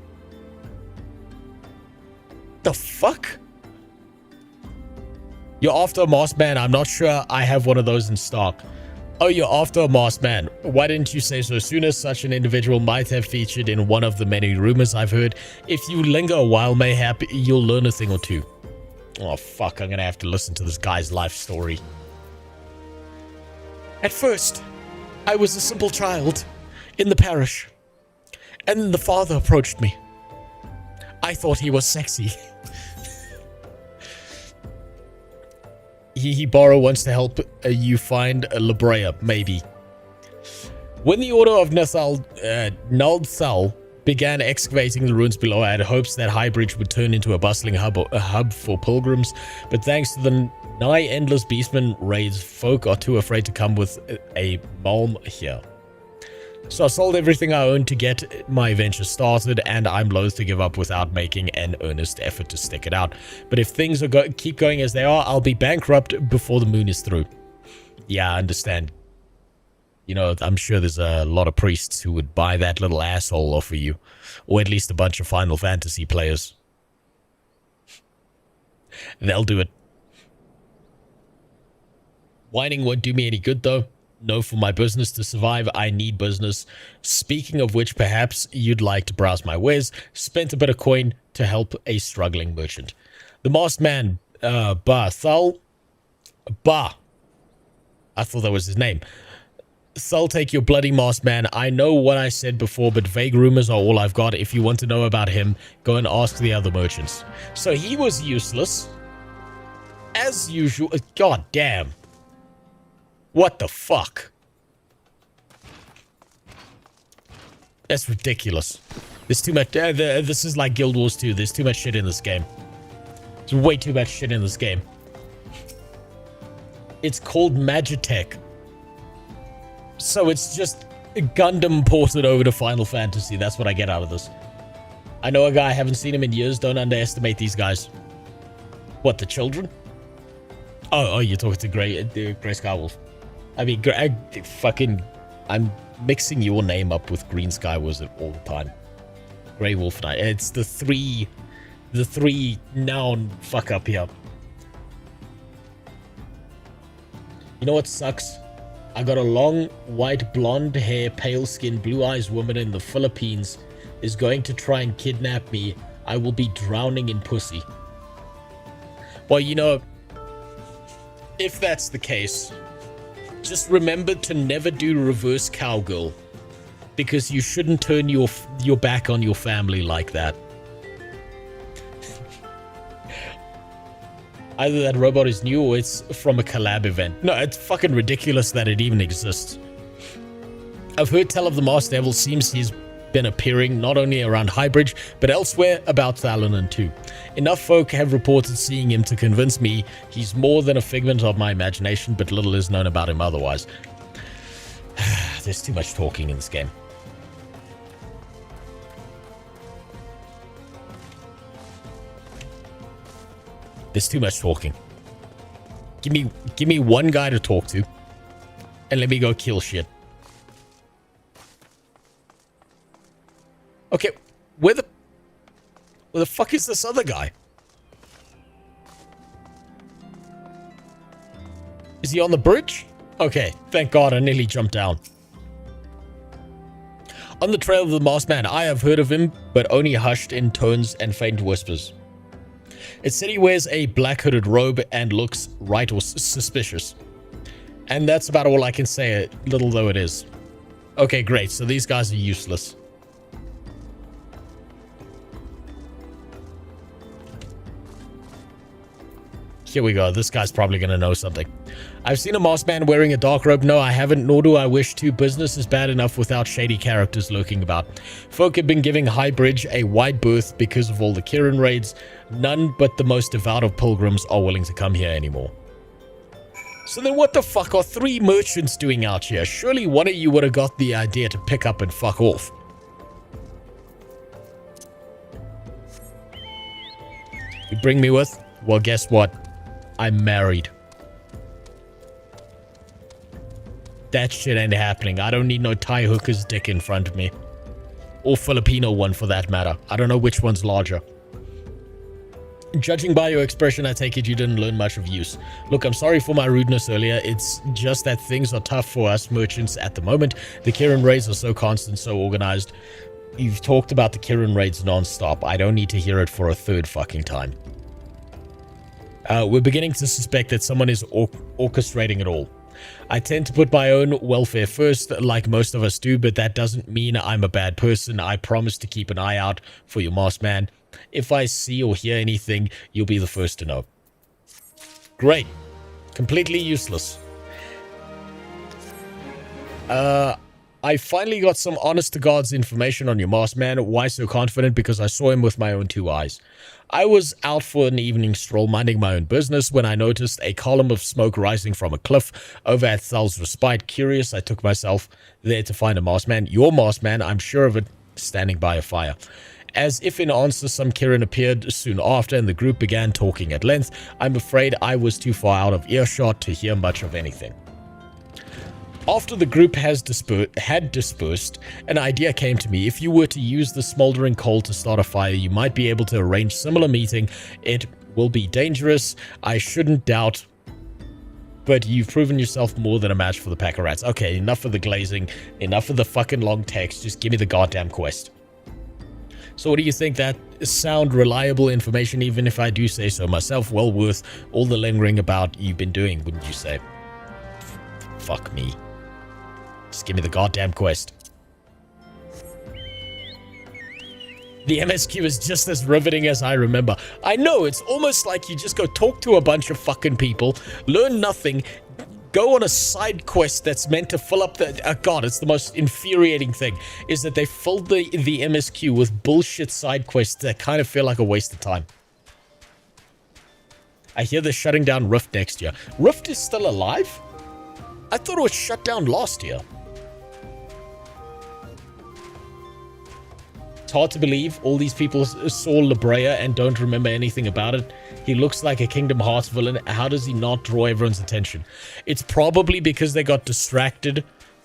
The fuck? You're after a masked man. I'm not sure I have one of those in stock. Oh, you're after a masked man. Why didn't you say so sooner? Such an individual might have featured in one of the many rumors I've heard. If you linger a while, mayhap you'll learn a thing or two. Oh, fuck. I'm gonna have to listen to this guy's life story. At first, I was a simple child in the parish. And then the father approached me. I thought he was sexy. He borrow wants to help you find a La Brea, maybe. When the Order of Nalthal began excavating the ruins below, I had hopes that Highbridge would turn into a bustling hub for pilgrims, but thanks to the nigh-endless beastman raids, folk are too afraid to come with a malm here. So I sold everything I owned to get my venture started, and I'm loath to give up without making an earnest effort to stick it out. But if things keep going as they are, I'll be bankrupt before the moon is through. Yeah, I understand. You know, I'm sure there's a lot of priests who would buy that little asshole off of you. Or at least a bunch of Final Fantasy players. They'll do it. Whining won't do me any good, though. No, for my business to survive, I need business. Speaking of which, perhaps you'd like to browse my wares. Spent a bit of coin to help a struggling merchant. The masked man, Thal. I thought that was his name. Thal, take your bloody masked man. I know what I said before, but vague rumors are all I've got. If you want to know about him, go and ask the other merchants. So he was useless. As usual. God damn. What the fuck? That's ridiculous. There's too much. This is like Guild Wars 2. There's too much shit in this game. There's way too much shit in this game. It's called Magitech. So it's just Gundam ported over to Final Fantasy. That's what I get out of this. I know a guy, I haven't seen him in years. Don't underestimate these guys. What, the children? Oh, you're talking to Grey Skywolf. I mean, I'm mixing your name up with Green Sky Wizard all the time. Grey Wolf Knight. It's the three noun fuck up here. You know what sucks? I got a long, white, blonde hair, pale skin, blue eyes woman in the Philippines is going to try and kidnap me. I will be drowning in pussy. Well, you know, if that's the case, just remember to never do reverse cowgirl, because you shouldn't turn your back on your family like that. Either that robot is new or it's from a collab event. No, it's fucking ridiculous that it even exists. I've heard tell of the Masked Devil. Seems he's been appearing not only around Highbridge, but elsewhere about Thalanon too. Enough folk have reported seeing him to convince me he's more than a figment of my imagination, but little is known about him otherwise. There's too much talking in this game. There's too much talking. Give me one guy to talk to, and let me go kill shit. Okay, where the fuck is this other guy? Is he on the bridge? Okay, thank God, I nearly jumped down. On the trail of the masked man, I have heard of him, but only hushed in tones and faint whispers. It said he wears a black hooded robe and looks right or suspicious. And that's about all I can say, little though it is. Okay, great, so these guys are useless. Here we go. This guy's probably going to know something. I've seen a masked man wearing a dark robe. No, I haven't, nor do I wish to. Business is bad enough without shady characters lurking about. Folk have been giving Highbridge a wide berth because of all the Kirin raids. None but the most devout of pilgrims are willing to come here anymore. So then what the fuck are 3 merchants doing out here? Surely one of you would have got the idea to pick up and fuck off. You bring me with? Well, guess what? I'm married. That shit ain't happening. I don't need no Thai hooker's dick in front of me. Or Filipino one for that matter. I don't know which one's larger. Judging by your expression, I take it you didn't learn much of use. Look, I'm sorry for my rudeness earlier. It's just that things are tough for us merchants at the moment. The Kirin raids are so constant, so organized. You've talked about the Kirin raids non-stop. I don't need to hear it for a third fucking time. We're beginning to suspect that someone is orchestrating it all. I tend to put my own welfare first, like most of us do, but that doesn't mean I'm a bad person. I promise to keep an eye out for your masked man. If I see or hear anything, you'll be the first to know. Great. Completely useless. I finally got some honest-to-God's information on your masked man. Why so confident? Because I saw him with my own 2 eyes. I was out for an evening stroll minding my own business when I noticed a column of smoke rising from a cliff over at Thal's Respite. Curious, I took myself there to find a masked man. Your masked man, I'm sure of it, standing by a fire. As if in answer, some Kirin appeared soon after and the group began talking at length. I'm afraid I was too far out of earshot to hear much of anything. After the group had dispersed, an idea came to me. If you were to use the smoldering coal to start a fire, you might be able to arrange similar meeting. It will be dangerous, I shouldn't doubt, but you've proven yourself more than a match for the pack of rats. Okay, enough of the glazing, enough of the fucking long text, just give me the goddamn quest. So what do you think? That sound reliable information, even if I do say so myself? Well worth all the lingering about you've been doing, wouldn't you say? Fuck me. Just give me the goddamn quest. The MSQ is just as riveting as I remember. I know, it's almost like you just go talk to a bunch of fucking people, learn nothing, go on a side quest that's meant to fill up the... God, it's the most infuriating thing, is that they filled the MSQ with bullshit side quests that kind of feel like a waste of time. I hear they're shutting down Rift next year. Rift is still alive? I thought it was shut down last year. It's hard to believe all these people saw La Brea and don't remember anything about it. He looks like a Kingdom Hearts villain. How does he not draw everyone's attention? It's probably because they got distracted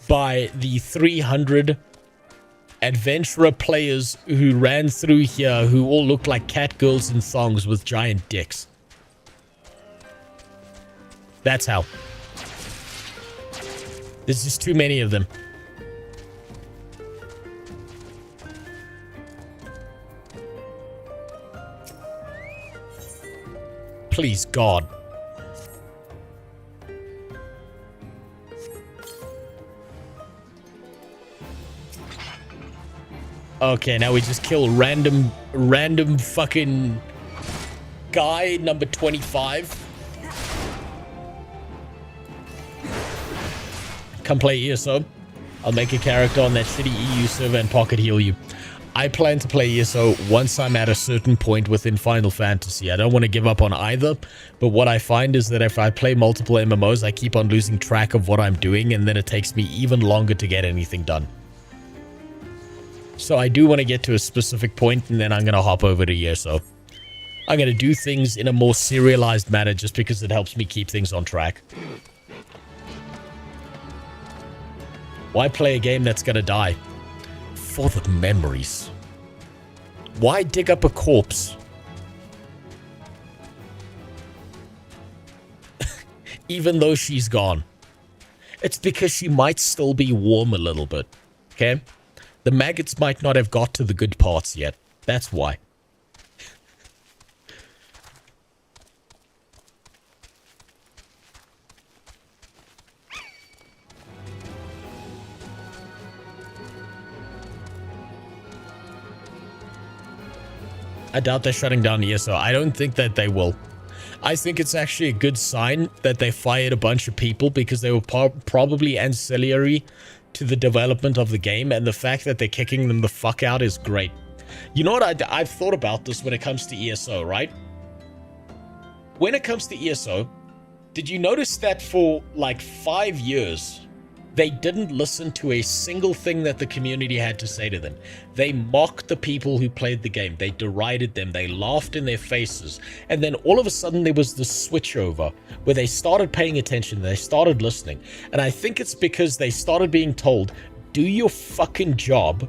by the 300 adventurer players who ran through here who all looked like cat girls in thongs with giant dicks. That's how. There's just too many of them. Please, God. Okay, now we just kill random fucking guy number 25. Come play ESO. I'll make a character on that shitty EU server and pocket heal you. I plan to play ESO once I'm at a certain point within Final Fantasy. I don't want to give up on either, but what I find is that if I play multiple MMOs, I keep on losing track of what I'm doing, and then it takes me even longer to get anything done. So I do want to get to a specific point, and then I'm going to hop over to ESO. I'm going to do things in a more serialized manner just because it helps me keep things on track. Why play a game that's going to die? For the memories. Why dig up a corpse? Even though she's gone. It's because she might still be warm a little bit. Okay? The maggots might not have got to the good parts yet. That's why. I doubt they're shutting down ESO. I don't think that they will. I think it's actually a good sign that they fired a bunch of people because they were probably ancillary to the development of the game, and the fact that they're kicking them the fuck out is great. You know what? I've thought about this when it comes to ESO, right? When it comes to ESO, did you notice that for like 5 years, they didn't listen to a single thing that the community had to say to them? They mocked the people who played the game. They derided them. They laughed in their faces. And then all of a sudden there was this switchover where they started paying attention. They started listening. And I think it's because they started being told, do your fucking job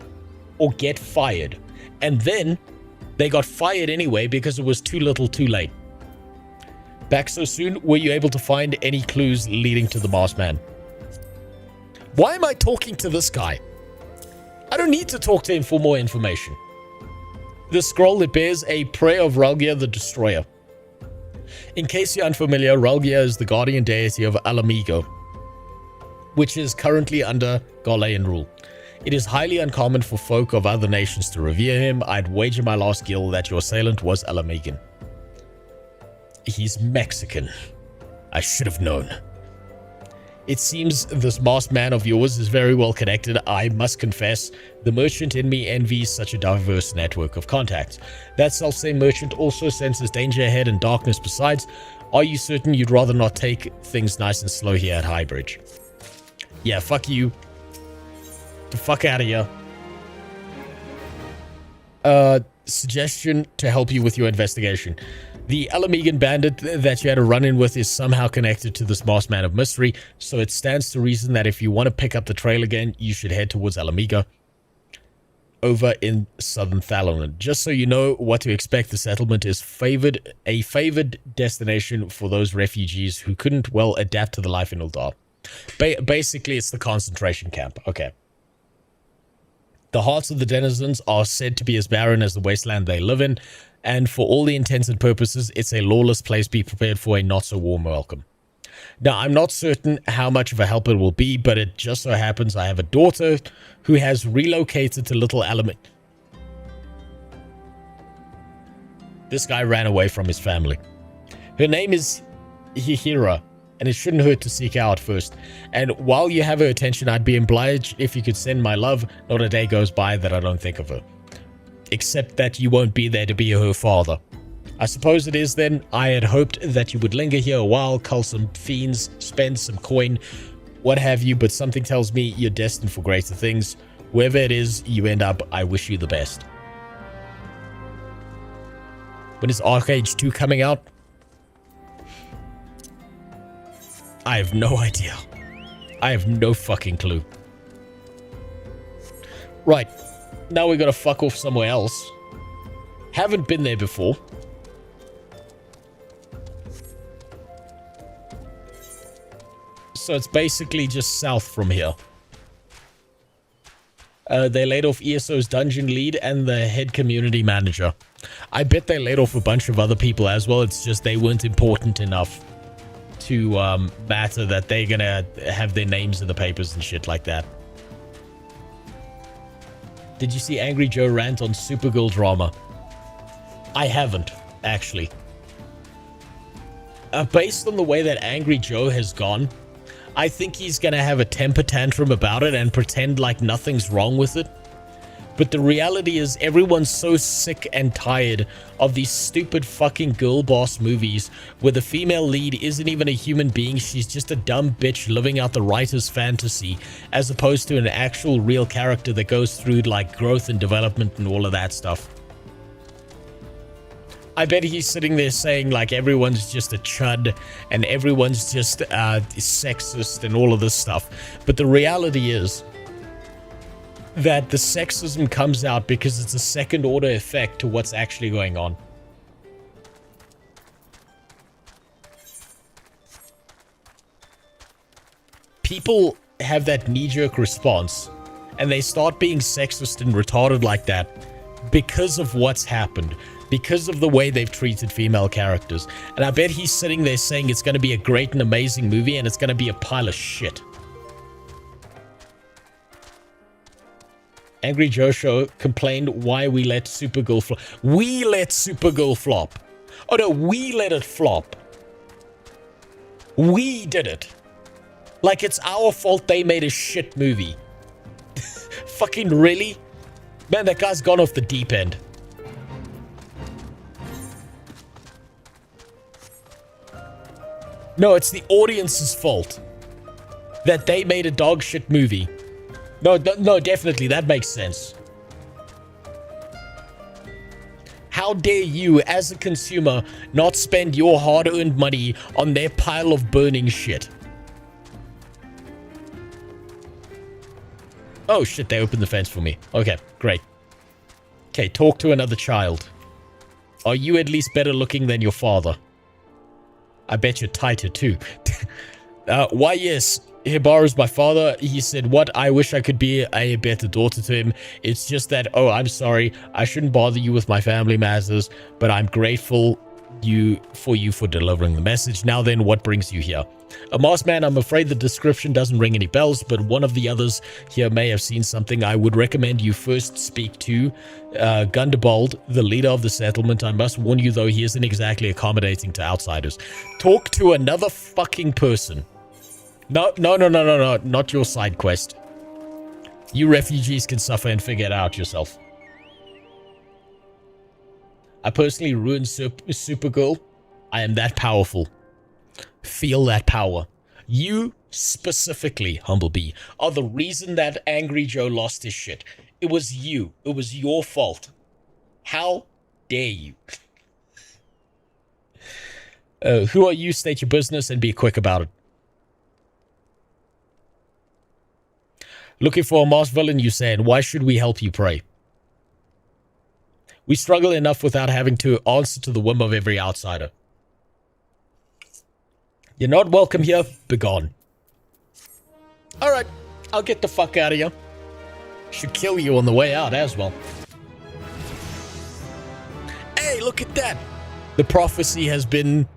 or get fired. And then They got fired anyway because it was too little too late. Back so soon, were you able to find any clues leading to the masked man? Why am I talking to this guy? I don't need to talk to him for more information. The scroll that bears a prayer of Ralgia the Destroyer. In case you're unfamiliar, Ralgia is the guardian deity of Alamigo, which is currently under Galean rule. It is highly uncommon for folk of other nations to revere him. I'd wager my last guild that your assailant was Alamigan. He's Mexican. I should have known. It seems this masked man of yours is very well connected. I must confess, the merchant in me envies such a diverse network of contacts. That self-same merchant also senses danger ahead and darkness besides. Are you certain you'd rather not take things nice and slow here at Highbridge? Yeah, fuck you. The fuck out of here. Suggestion to help you with your investigation. The Alamigan bandit that you had a run-in with is somehow connected to this masked man of mystery, so it stands to reason that if you want to pick up the trail again, you should head towards Alamiga over in southern Thalonan. Just so you know what to expect, the settlement is a favored destination for those refugees who couldn't well adapt to the life in Uldar. Basically, it's the concentration camp. Okay. The hearts of the denizens are said to be as barren as the wasteland they live in, and for all the intents and purposes, it's a lawless place. Be prepared for a not-so-warm welcome. Now, I'm not certain how much of a help it will be, but it just so happens I have a daughter who has relocated to Little Alamut. This guy ran away from his family. Her name is Hihira, and it shouldn't hurt to seek her out first. And while you have her attention, I'd be obliged if you could send my love. Not a day goes by that I don't think of her. Except that you won't be there to be her father. I suppose it is then. I had hoped that you would linger here a while, cull some fiends, spend some coin, what have you, but something tells me you're destined for greater things. Wherever it is you end up, I wish you the best. When is Arcade 2 coming out? I have no idea. I have no fucking clue. Right. Now we gotta fuck off somewhere else. Haven't been there before. So it's basically just south from here. They laid off ESO's dungeon lead and the head community manager. I bet they laid off a bunch of other people as well. It's just they weren't important enough to matter that they're gonna have their names in the papers and shit like that. Did you see Angry Joe rant on Supergirl drama? I haven't, actually. Based on the way that Angry Joe has gone, I think he's gonna have a temper tantrum about it and pretend like nothing's wrong with it. But the reality is everyone's so sick and tired of these stupid fucking girl boss movies where the female lead isn't even a human being, she's just a dumb bitch living out the writer's fantasy, as opposed to an actual real character that goes through like growth and development and all of that stuff. I bet he's sitting there saying like everyone's just a chud and everyone's just sexist and all of this stuff. But the reality is that the sexism comes out because it's a second order effect to what's actually going on. People have that knee-jerk response and they start being sexist and retarded like that because of what's happened, because of the way they've treated female characters. And I bet he's sitting there saying it's going to be a great and amazing movie and it's going to be a pile of shit. Angry Joe Show complained why we let Supergirl flop. We let Supergirl flop. Oh no, we let it flop. We did it. Like it's our fault they made a shit movie. Fucking really? Man, that guy's gone off the deep end. No, it's the audience's fault that they made a dog shit movie. No, definitely, that makes sense. How dare you, as a consumer, not spend your hard-earned money on their pile of burning shit? Oh shit, they opened the fence for me. Okay, great. Okay, talk to another child. Are you at least better looking than your father? I bet you're tighter too. Why, yes. Hibaru's my father. He said, what? I wish I could be a better daughter to him. It's just that, oh, I'm sorry. I shouldn't bother you with my family matters, but I'm grateful for you for delivering the message. Now then, what brings you here? A masked man, I'm afraid the description doesn't ring any bells, but one of the others here may have seen something. I would recommend you first speak to Gundebold, the leader of the settlement. I must warn you, though, he isn't exactly accommodating to outsiders. Talk to another fucking person. No, not your side quest. You refugees can suffer and figure it out yourself. I personally ruined Supergirl. I am that powerful. Feel that power. You specifically, Humblebee, are the reason that Angry Joe lost his shit. It was you. It was your fault. How dare you? Who are you? State your business and be quick about it. Looking for a masked villain, you said. Why should we help you, pray? We struggle enough without having to answer to the whim of every outsider. You're not welcome here. Begone. Alright, I'll get the fuck out of here. Should kill you on the way out as well. Hey, look at that. The prophecy has been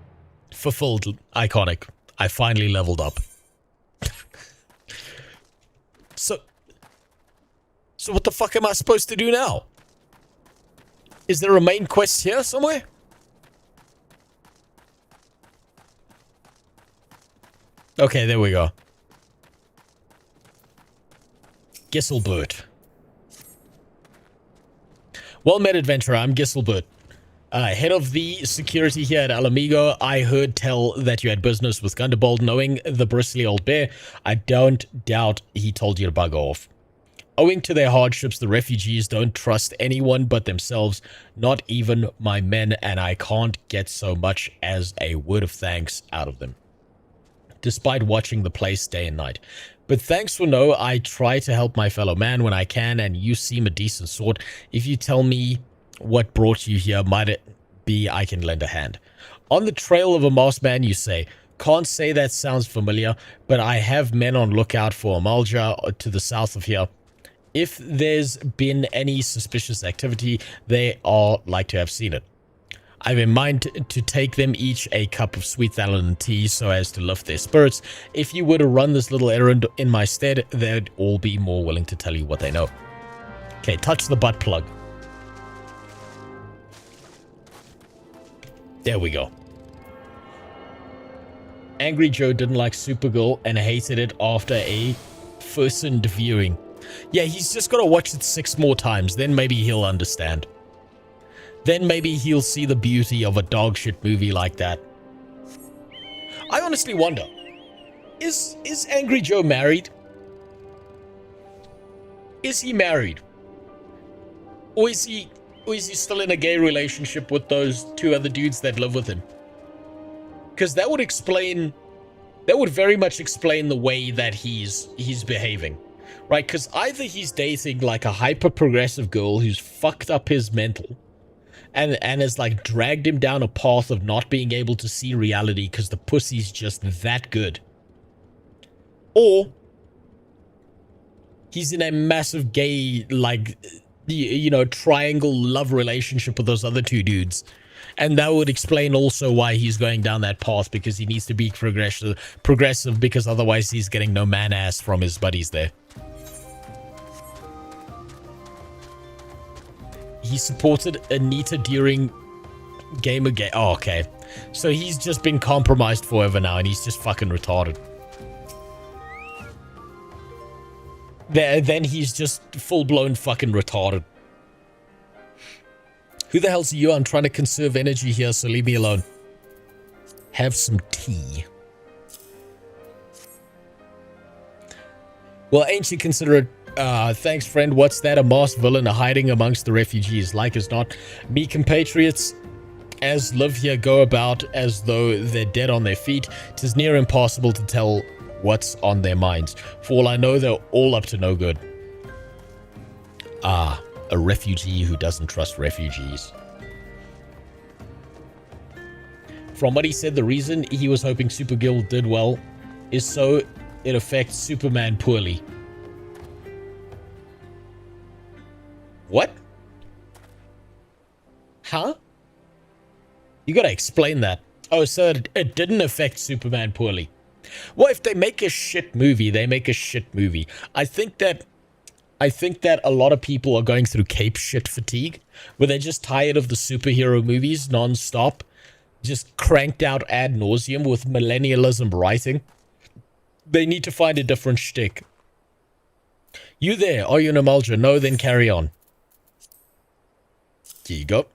fulfilled. Iconic. I finally leveled up. So what the fuck am I supposed to do now? Is there a main quest here somewhere? Okay, there we go. Gisselbert. Well met, adventurer. I'm Gisselbert. Head of the security here at Alamigo. I heard tell that you had business with Gundebold. Knowing the bristly old bear, I don't doubt he told you to bug off. Owing to their hardships, the refugees don't trust anyone but themselves, not even my men, and I can't get so much as a word of thanks out of them, despite watching the place day and night. But thanks for no, I try to help my fellow man when I can, and you seem a decent sort. If you tell me what brought you here, might it be I can lend a hand. On the trail of a masked man, you say. Can't say that sounds familiar, but I have men on lookout for Amalja to the south of here. If there's been any suspicious activity, they are like to have seen it. I've in mind to take them each a cup of sweet Thalanin tea so as to lift their spirits. If you were to run this little errand in my stead, they'd all be more willing to tell you what they know. Okay, touch the butt plug. There we go. Angry Joe didn't like Supergirl and hated it after a first-hand viewing. Yeah, he's just got to watch it 6 more times, then maybe he'll understand. Then maybe he'll see the beauty of a dog shit movie like that. I honestly wonder, is Angry Joe married? Is he married? Or is he still in a gay relationship with those 2 other dudes that live with him? Because that would very much explain the way that he's behaving. Right, because either he's dating like a hyper-progressive girl who's fucked up his mental and has like dragged him down a path of not being able to see reality because the pussy's just that good. Or he's in a massive gay, like, you know, triangle love relationship with those other 2 dudes. And that would explain also why he's going down that path, because he needs to be progressive because otherwise he's getting no man-ass from his buddies there. He supported Anita during Gamergate. Oh, okay. So he's just been compromised forever now, and he's just fucking retarded. Then he's just full-blown fucking retarded. Who the hell's you? I'm trying to conserve energy here, so leave me alone. Have some tea. Well, ain't you considerate? Thanks, friend. What's that? A masked villain hiding amongst the refugees. Like as not, me compatriots as live here go about as though they're dead on their feet. 'Tis near impossible to tell what's on their minds. For all I know, they're all up to no good. Ah, a refugee who doesn't trust refugees. From what he said, the reason he was hoping Supergirl did well is so it affects Superman poorly. What? Huh? You gotta explain that. Oh, so it didn't affect Superman poorly. Well, if they make a shit movie, they make a shit movie. I think that a lot of people are going through cape shit fatigue, where they're just tired of the superhero movies non-stop, just cranked out ad nauseum with millennialism writing. They need to find a different shtick. You there? Are you an emulger? No, then carry on. Here you go.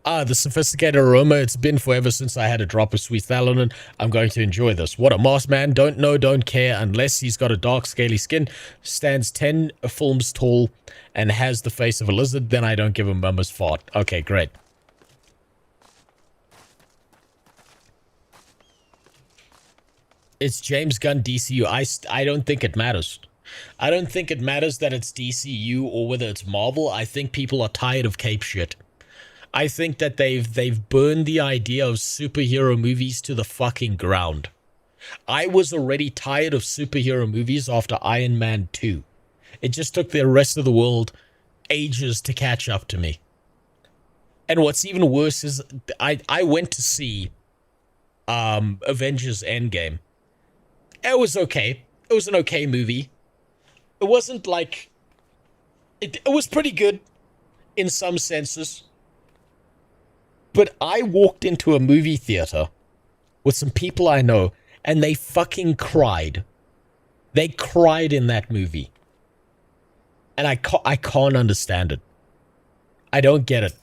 Ah, the sophisticated aroma. It's been forever since I had a drop of sweet thalanin. I'm going to enjoy this. What a masked man. Don't know, don't care. Unless he's got a dark, scaly skin, stands 10 films tall, and has the face of a lizard, then I don't give a mama's fart. Okay, great. It's James Gunn DCU. I don't think it matters. I don't think it matters that it's DCU or whether it's Marvel. I think people are tired of cape shit. I think that they've burned the idea of superhero movies to the fucking ground. I was already tired of superhero movies after Iron Man 2. It just took the rest of the world ages to catch up to me. And what's even worse is I went to see Avengers Endgame. It was okay. It was an okay movie. It wasn't like... It was pretty good in some senses. But I walked into a movie theater with some people I know, and they fucking cried. They cried in that movie. And I can't understand it. I don't get it.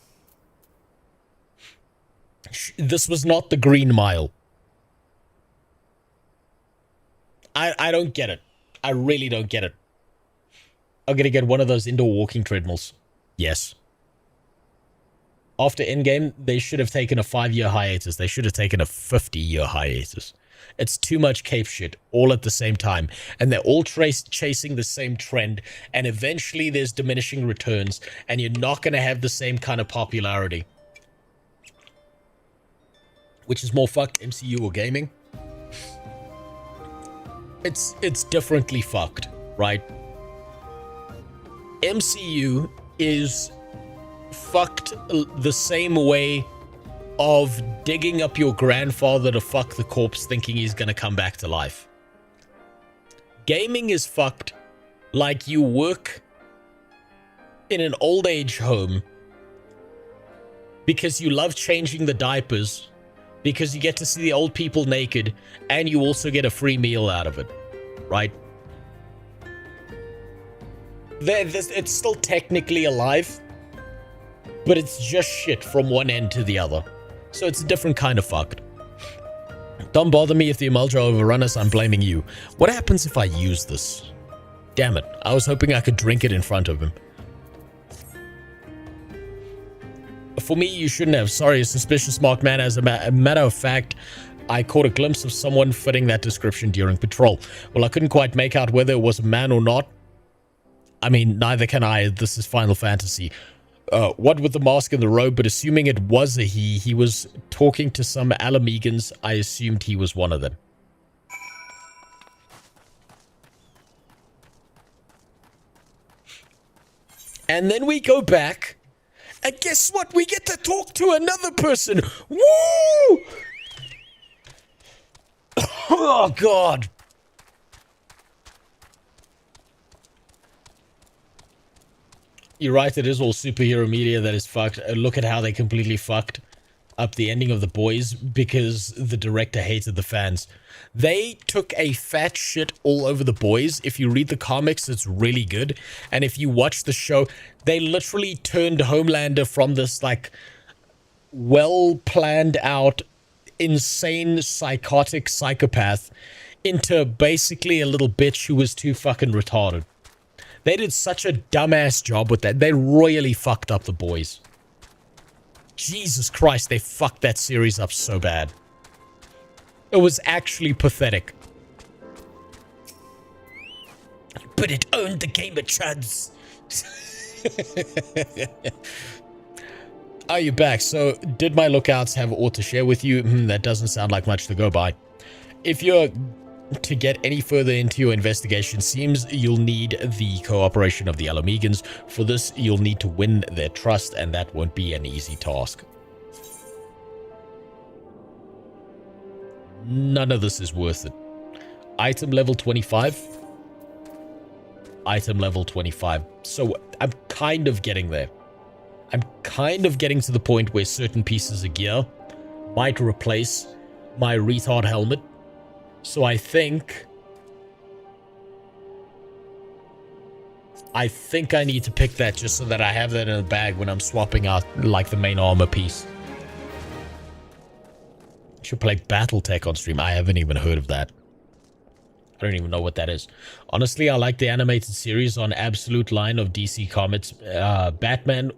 This was not the Green Mile. I don't get it. I really don't get it. I'm gonna get one of those indoor walking treadmills. Yes. After Endgame, they should have taken a 5-year hiatus. They should have taken a 50-year hiatus. It's too much cape shit all at the same time. And they're all chasing the same trend. And eventually there's diminishing returns. And you're not going to have the same kind of popularity. Which is more fucked, MCU or gaming? It's differently fucked, right? MCU is fucked the same way of digging up your grandfather to fuck the corpse thinking he's gonna come back to life. Gaming is fucked like you work in an old age home because you love changing the diapers, because you get to see the old people naked, and you also get a free meal out of it, right? It's still technically alive, but it's just shit from one end to the other. So it's a different kind of fucked. Don't bother me if the emulger overrun us, I'm blaming you. What happens if I use this? Damn it, I was hoping I could drink it in front of him. For me, you shouldn't have. Sorry, a suspicious marked man. As a matter of fact, I caught a glimpse of someone fitting that description during patrol. Well, I couldn't quite make out whether it was a man or not. I mean, neither can I. This is Final Fantasy. What with the mask and the robe, but assuming it was a he was talking to some Alamegans. I assumed he was one of them. And then we go back, and guess what? We get to talk to another person. Woo! Oh, God. You're right, it is all superhero media that is fucked. Look at how they completely fucked up the ending of The Boys because the director hated the fans. They took a fat shit all over The Boys. If you read the comics, it's really good. And if you watch the show, they literally turned Homelander from this, like, well-planned out, insane, psychotic psychopath into basically a little bitch who was too fucking retarded. They did such a dumbass job with that. They royally fucked up The Boys. Jesus Christ, they fucked that series up so bad. It was actually pathetic. But it owned the game of chuds. Are you back? So, did my lookouts have auto share with you? That doesn't sound like much to go by. If you're to get any further into your investigation, seems you'll need the cooperation of the Alamegans. For this, you'll need to win their trust, and that won't be an easy task. None of this is worth it. Item level 25. Item level 25. So I'm kind of getting there. I'm kind of getting to the point where certain pieces of gear might replace my retard helmet. So I think I need to pick that just so that I have that in the bag when I'm swapping out like the main armor piece. Should play Battletech on stream. I haven't even heard of that. I don't even know what that is. Honestly, I like the animated series on Absolute line of DC Comics. Batman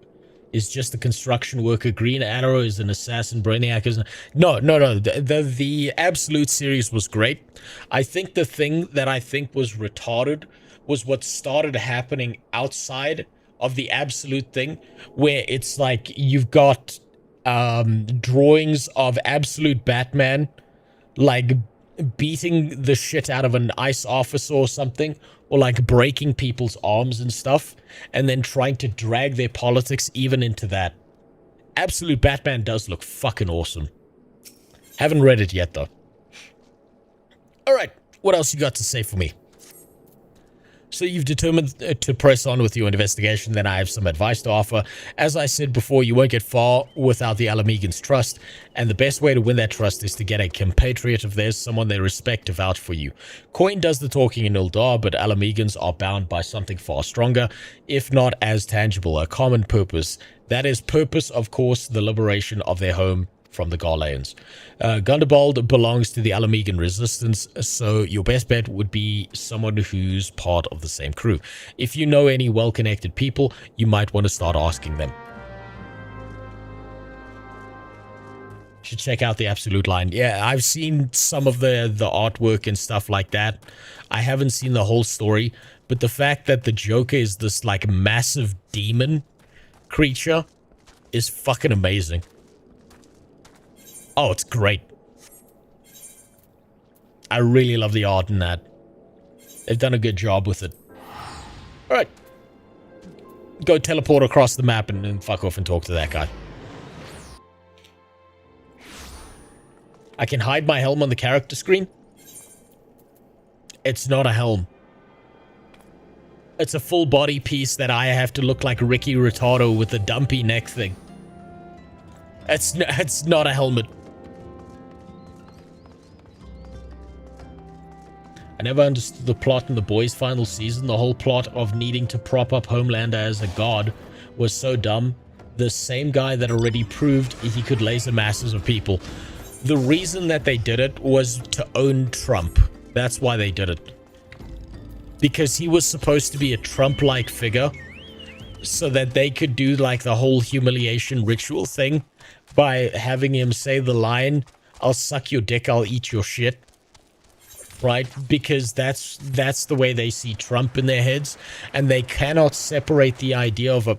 is just a construction worker. Green Arrow is an assassin. Brainiac is... No. The Absolute series was great. I think the thing that I think was retarded was what started happening outside of the Absolute thing, where it's like you've got drawings of Absolute Batman, like beating the shit out of an ICE officer or something, or like breaking people's arms and stuff, and then trying to drag their politics even into that. Absolute Batman does look fucking awesome. Haven't read it yet, though. Alright, what else you got to say for me? So you've determined to press on with your investigation, then I have some advice to offer. As I said before, you won't get far without the Alamegans' trust, and the best way to win that trust is to get a compatriot of theirs, someone they respect, to vouch for you. Coin does the talking in Ildar, but Alamegans are bound by something far stronger, if not as tangible, a common purpose. That is purpose, of course, the liberation of their home from the Garleans. Gundobald belongs to the Alamegan resistance, so your best bet would be someone who's part of the same crew. If you know any well-connected people, you might want to start asking them. Should check out the Absolute line. Yeah, I've seen some of the artwork and stuff like that. I haven't seen the whole story, but the fact that the Joker is this like massive demon creature is fucking amazing. Oh, it's great. I really love the art in that. They've done a good job with it. Alright. Go teleport across the map and then fuck off and talk to that guy. I can hide my helm on the character screen. It's not a helm. It's a full body piece that I have to look like Ricky Ritardo with the dumpy neck thing. It's not a helmet. I never understood the plot in The Boys' final season. The whole plot of needing to prop up Homelander as a god was so dumb. The same guy that already proved he could laser masses of people. The reason that they did it was to own Trump. That's why they did it. Because he was supposed to be a Trump-like figure, so that they could do like the whole humiliation ritual thing by having him say the line, "I'll suck your dick, I'll eat your shit." Right? Because that's the way they see Trump in their heads, and they cannot separate the idea of a...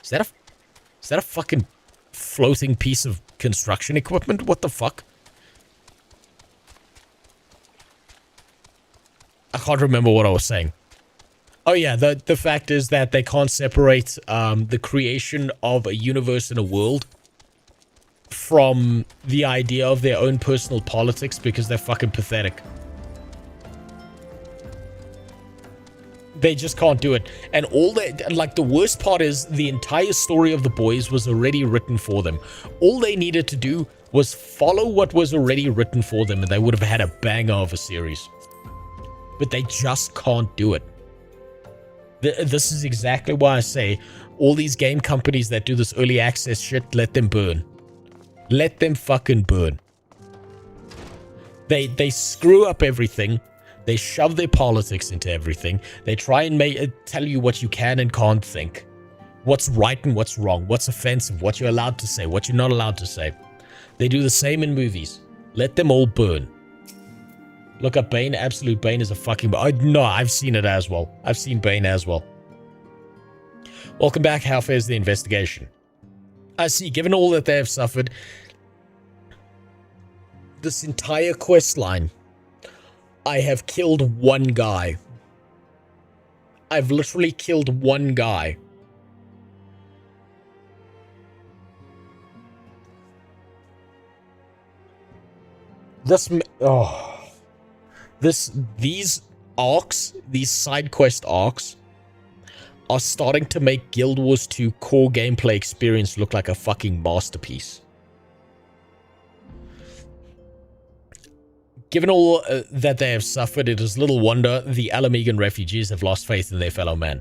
Is that a fucking floating piece of construction equipment? What the fuck? I can't remember what I was saying. Oh yeah, the fact is that they can't separate the creation of a universe and a world from the idea of their own personal politics because they're fucking pathetic. They just can't do it. And all that, like, the worst part is the entire story of The Boys was already written for them. All they needed to do was follow what was already written for them, and they would have had a banger of a series. But they just can't do it. This is exactly why I say all these game companies that do this early access shit, let them burn. Let them fucking burn. They screw up everything. They shove their politics into everything. They try and tell you what you can and can't think. What's right and what's wrong. What's offensive. What you're allowed to say. What you're not allowed to say. They do the same in movies. Let them all burn. Look up Bane. Absolute Bane is a fucking... No, I've seen it as well. I've seen Bane as well. Welcome back. How fares the investigation? I see. Given all that they have suffered, this entire quest line, I have killed one guy. I've literally killed one guy. These arcs, these side quest arcs, are starting to make Guild Wars 2 core gameplay experience look like a fucking masterpiece. Given all that they have suffered, it is little wonder the Alamegan refugees have lost faith in their fellow man.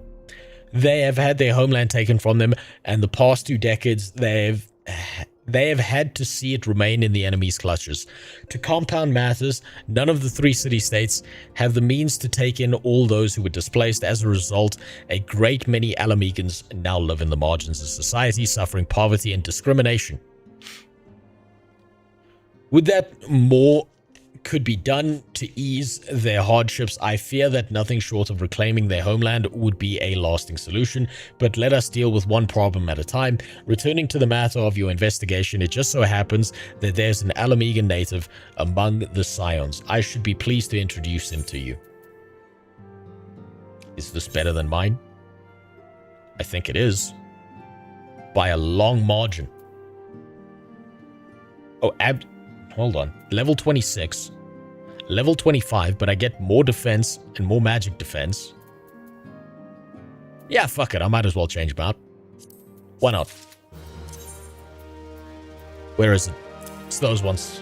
They have had their homeland taken from them, and the past 2 decades they have had to see it remain in the enemy's clutches. To compound matters, none of the 3 city-states have the means to take in all those who were displaced. As a result, a great many Alamegans now live in the margins of society, suffering poverty and discrimination. Would that more could be done to ease their hardships, I fear that nothing short of reclaiming their homeland would be a lasting solution, but let us deal with one problem at a time. Returning to the matter of your investigation, it just so happens that there's an Alamegan native among the Scions. I should be pleased to introduce him to you. Is this better than mine? I think it is. By a long margin. Oh, hold on. Level 26. Level 25, but I get more defense and more magic defense. Yeah, fuck it. I might as well change him out. Why not? Where is it? It's those ones.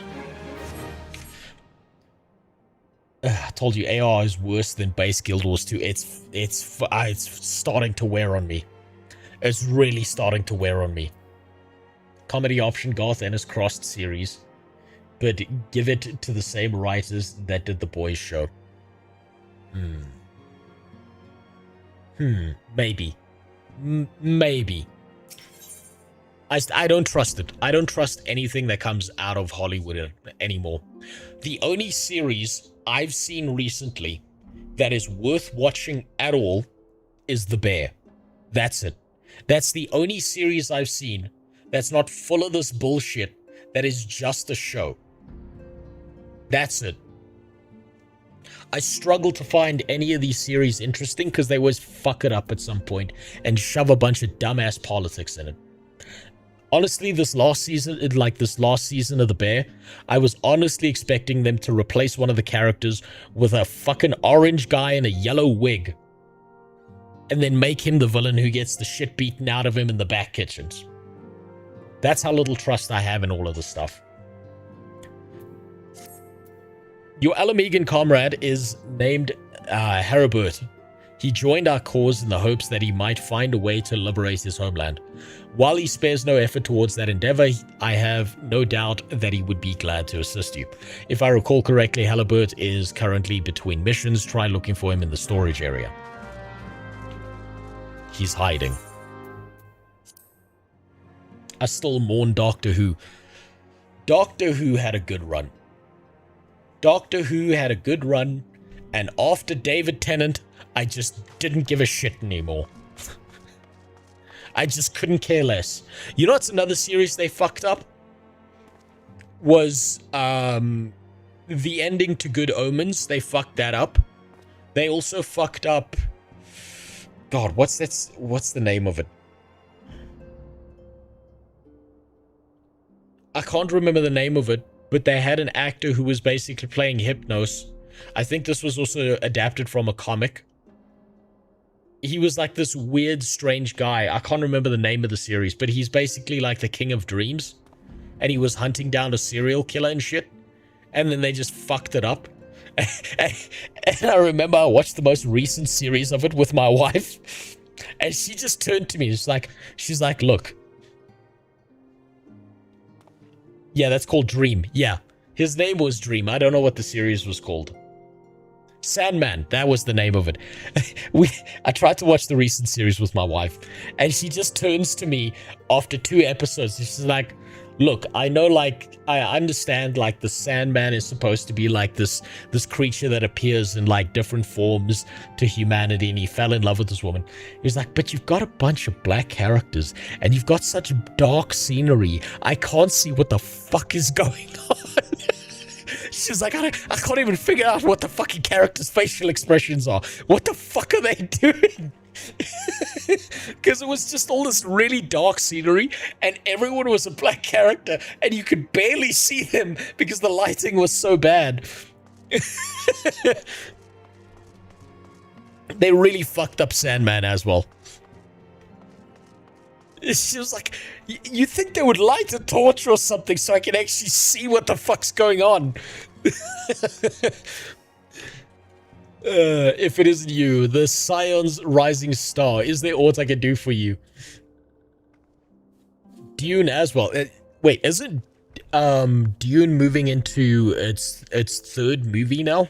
I told you AR is worse than base Guild Wars 2. It's starting to wear on me. It's really starting to wear on me. Comedy option, Garth Ennis Crossed series. But give it to the same writers that did the Boys show. Maybe. Maybe. I don't trust it. I don't trust anything that comes out of Hollywood anymore. The only series I've seen recently that is worth watching at all is The Bear. That's it. That's the only series I've seen that's not full of this bullshit, that is just a show. That's it. I struggle to find any of these series interesting because they always fuck it up at some point and shove a bunch of dumbass politics in it. Honestly, this last season of The Bear, I was honestly expecting them to replace one of the characters with a fucking orange guy in a yellow wig. And then make him the villain who gets the shit beaten out of him in the back kitchens. That's how little trust I have in all of this stuff. Your Alamegan comrade is named Haribert. He joined our cause in the hopes that he might find a way to liberate his homeland. While he spares no effort towards that endeavor, I have no doubt that he would be glad to assist you. If I recall correctly, Halibert is currently between missions. Try looking for him in the storage area. He's hiding. I still mourn Doctor Who. Doctor Who had a good run. Doctor Who had a good run, and after David Tennant, I just didn't give a shit anymore. I just couldn't care less. You know what's another series they fucked up? Was the ending to Good Omens. They fucked that up. They also fucked up... God, what's the name of it? I can't remember the name of it, but they had an actor who was basically playing Hypnos. I think this was also adapted from a comic. He was like this weird, strange guy. I can't remember the name of the series, but he's basically like the King of Dreams. And he was hunting down a serial killer and shit. And then they just fucked it up. And I remember I watched the most recent series of it with my wife. And she just turned to me. She's like, look. Yeah, that's called Dream. Yeah. His name was Dream. I don't know what the series was called. Sandman, that was the name of it. I tried to watch the recent series with my wife, and she just turns to me after 2 episodes. She's like, look, I know, like, I understand, like, the Sandman is supposed to be like this creature that appears in like different forms to humanity, and he fell in love with this woman. He's like, but you've got a bunch of black characters and you've got such dark scenery. I can't see what the fuck is going on. She's like, I can't even figure out what the fucking characters' facial expressions are. What the fuck are they doing? Because it was just all this really dark scenery, and everyone was a black character, and you could barely see them because the lighting was so bad. They really fucked up Sandman as well. She was like, you think they would light a torch or something so I can actually see what the fuck's going on? If it isn't you, the Scion's rising star, is there aught I can do for you? Dune as well. Wait, isn't Dune moving into its 3rd movie now?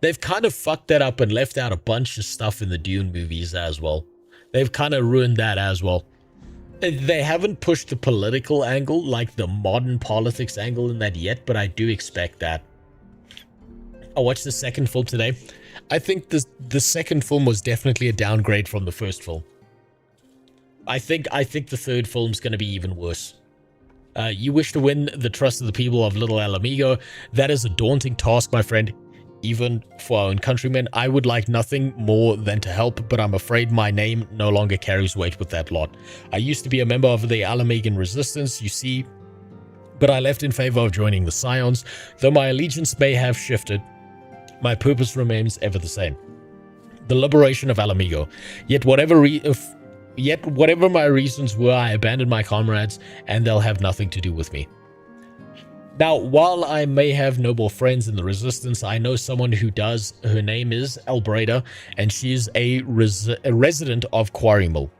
They've kind of fucked that up and left out a bunch of stuff in the Dune movies as well. They've kind of ruined that as well. They haven't pushed the political angle, like the modern politics angle in that yet, but I do expect that. I watched the second film today. I think the second film was definitely a downgrade from the first film. I think the third film's going to be even worse. You wish to win the trust of the people of Little Alamigo. That is a daunting task, my friend. Even for our own countrymen, I would like nothing more than to help, but I'm afraid my name no longer carries weight with that lot. I used to be a member of the Alamegan Resistance, you see, but I left in favor of joining the Scions. Though my allegiance may have shifted, my purpose remains ever the same. The liberation of Alamigo. Yet whatever my reasons were, I abandoned my comrades, and they'll have nothing to do with me. Now, while I may have noble friends in the Resistance, I know someone who does. Her name is Albreda, and she's a resident of Quarry Mill.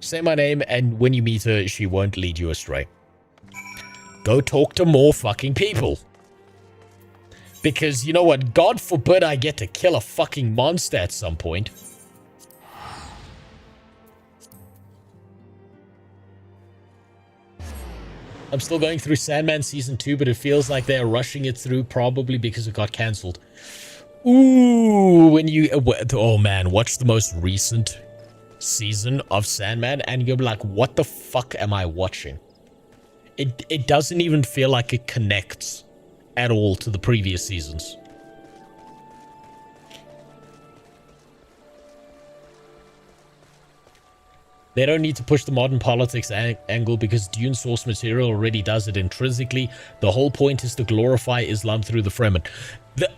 Say my name, and when you meet her, she won't lead you astray. Go talk to more fucking people. Because, you know what, God forbid I get to kill a fucking monster at some point. I'm still going through Sandman Season 2, but it feels like they're rushing it through, probably because it got cancelled. Ooh, when you... Oh man, watch the most recent season of Sandman, and you'll be like, what the fuck am I watching? It doesn't even feel like it connects at all to the previous seasons. They don't need to push the modern politics angle because Dune source material already does it intrinsically. The whole point is to glorify Islam through the Fremen.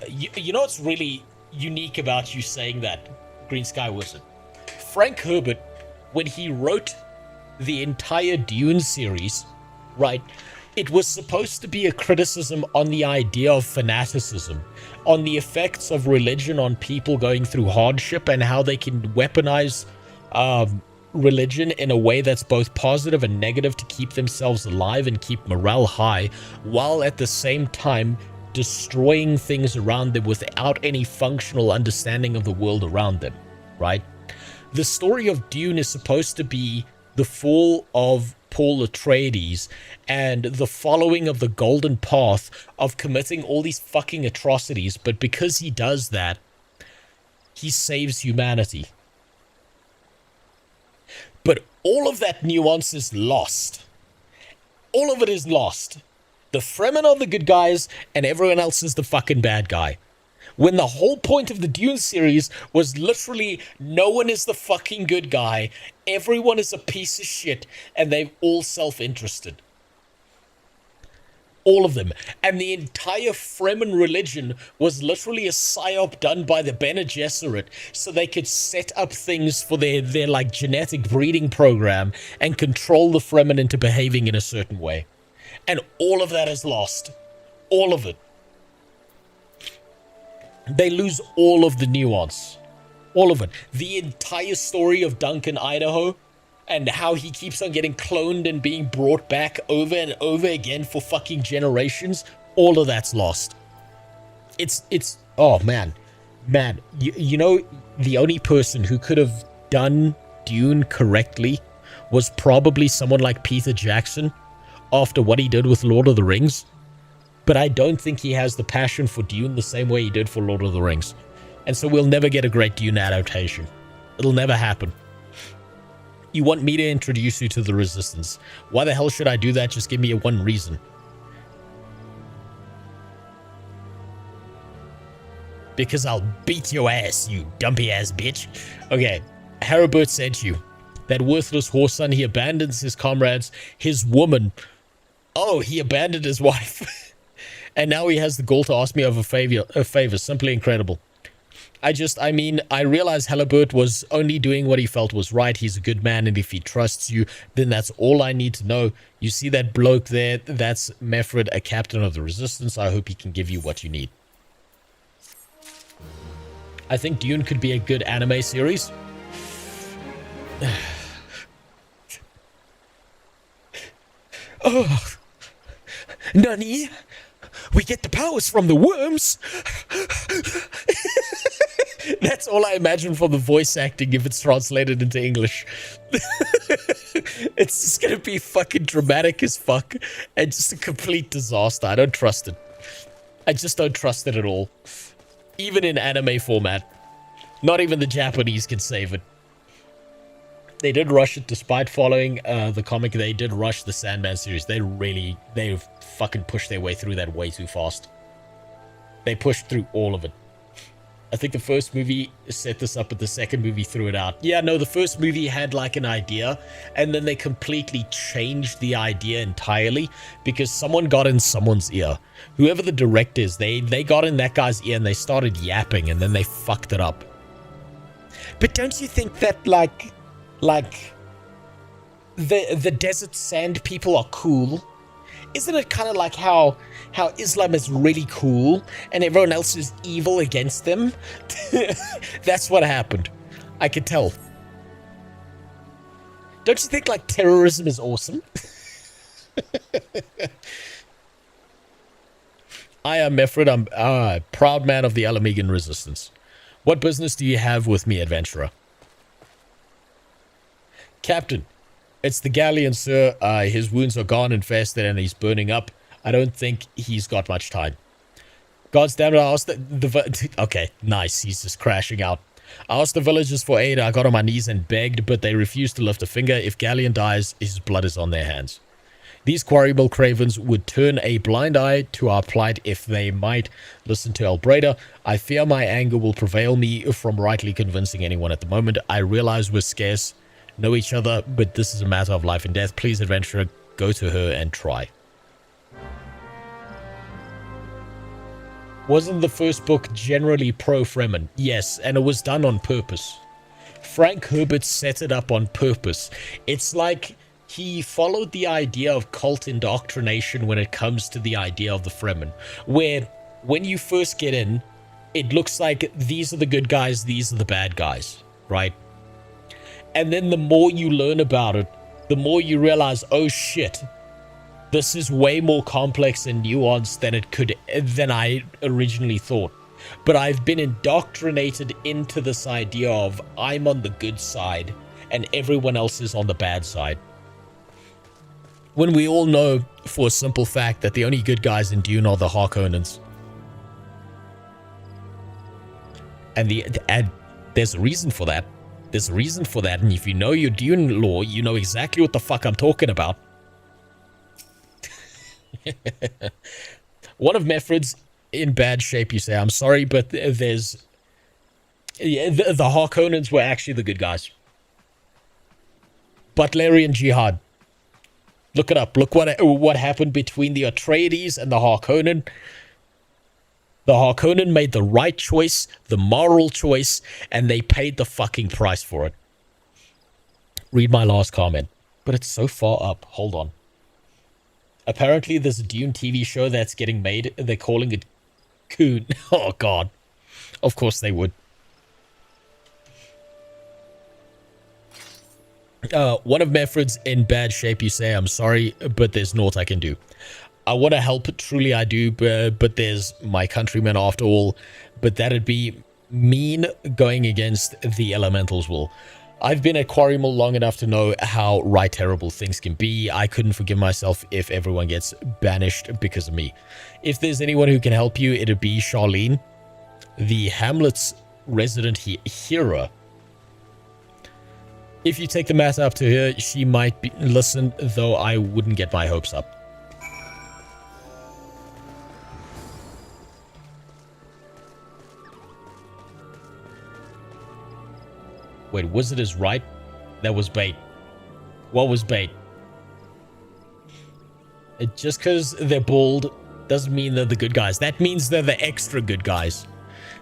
You know what's really unique about you saying that, Green Sky Wizard? Frank Herbert, when he wrote the entire Dune series, right, it was supposed to be a criticism on the idea of fanaticism, on the effects of religion on people going through hardship, and how they can weaponize religion in a way that's both positive and negative to keep themselves alive and keep morale high, while at the same time destroying things around them without any functional understanding of the world around them, right? The story of Dune is supposed to be the fall of Paul Atreides and the following of the golden path of committing all these fucking atrocities, but because he does that, he saves humanity. But all of that nuance is lost. All of it is lost. The Fremen are the good guys, and everyone else is the fucking bad guy. When the whole point of the Dune series was literally no one is the fucking good guy, everyone is a piece of shit, and they're all self-interested. All of them. And the entire Fremen religion was literally a psyop done by the Bene Gesserit so they could set up things for their like genetic breeding program and control the Fremen into behaving in a certain way. And all of that is lost. All of it. They lose all of the nuance. All of it. The entire story of Duncan, Idaho, and how he keeps on getting cloned and being brought back over and over again for fucking generations, all of that's lost. It's Oh, man. Man, you know, the only person who could have done Dune correctly was probably someone like Peter Jackson after what he did with Lord of the Rings. But I don't think he has the passion for Dune the same way he did for Lord of the Rings. And so we'll never get a great Dune adaptation. It'll never happen. You want me to introduce you to the Resistance. Why the hell should I do that? Just give me one reason. Because I'll beat your ass, you dumpy ass bitch. Okay, Harrowbert sent you. That worthless whoreson, he abandons his comrades, his woman. Oh, he abandoned his wife. And now he has the gall to ask me of a favor. Simply incredible. I mean, I realize Halibert was only doing what he felt was right. He's a good man, and if he trusts you, then that's all I need to know. You see that bloke there? That's Meffred, a captain of the Resistance. I hope he can give you what you need. I think Dune could be a good anime series. Oh, Nani? We get the powers from the worms. That's all I imagine for the voice acting if it's translated into English. It's just gonna be fucking dramatic as fuck and just a complete disaster. I don't trust it. I just don't trust it at all. Even in anime format. Not even the Japanese can save it. They did rush it despite following the comic. They did rush the Sandman series. They fucking pushed their way through that way too fast. They pushed through all of it. I think the first movie set this up, but the second movie threw it out. Yeah, no, the first movie had like an idea, and then they completely changed the idea entirely because someone got in someone's ear. Whoever the director is, they got in that guy's ear and they started yapping, and then they fucked it up. But don't you think that like the desert sand people are cool? Isn't it kind of like how Islam is really cool and everyone else is evil against them? That's what happened. I could tell. Don't you think like terrorism is awesome? I am Meffred. I'm a proud man of the Alamegan Resistance. What business do you have with me, adventurer? Captain, it's the galleon, sir. His wounds are gone, infested, and he's burning up. I don't think he's got much time. God's damn it, I asked the okay, nice. He's just crashing out. I asked the villagers for aid. I got on my knees and begged, but they refused to lift a finger. If Galleon dies, his blood is on their hands. These quarryable cravens would turn a blind eye to our plight if they might listen to Elbreda. I fear my anger will prevail me from rightly convincing anyone at the moment. I realize we're scarce, know each other, but this is a matter of life and death. Please, adventurer, go to her and try. Wasn't the first book generally pro-Fremen? Yes, and it was done on purpose. Frank Herbert set it up on purpose. It's like he followed the idea of cult indoctrination when it comes to the idea of the Fremen, where when you first get in, it looks like these are the good guys, these are the bad guys, right? And then the more you learn about it, the more you realize, oh shit, this is way more complex and nuanced than I originally thought. But I've been indoctrinated into this idea of I'm on the good side and everyone else is on the bad side. When we all know for a simple fact that the only good guys in Dune are the Harkonnens. And there's a reason for that. There's a reason for that, and if you know your Dune lore, you know exactly what the fuck I'm talking about. One of Meffred's in bad shape, you say. I'm sorry, but there's... Yeah, the Harkonnens were actually the good guys. Butlerian Jihad. Look it up. Look what happened between the Atreides and the Harkonnen. The Harkonnen made the right choice, the moral choice, and they paid the fucking price for it. Read my last comment. But it's so far up. Hold on. Apparently, there's a Dune TV show that's getting made. They're calling it Coon. Oh, God. Of course they would. One of Meffred's in bad shape, you say. I'm sorry, but there's naught I can do. I want to help, truly I do, but there's my countrymen after all. But that'd be mean going against the elementals will. I've been at Quarry Mill long enough to know how right terrible things can be. I couldn't forgive myself if everyone gets banished because of me. If there's anyone who can help you, it'd be Charlene, the Hamlet's resident hero. If you take the matter up to her, she might listen, though I wouldn't get my hopes up. Wait, Wizard is right? That was bait. What was bait? Just because they're bald doesn't mean they're the good guys. That means they're the extra good guys.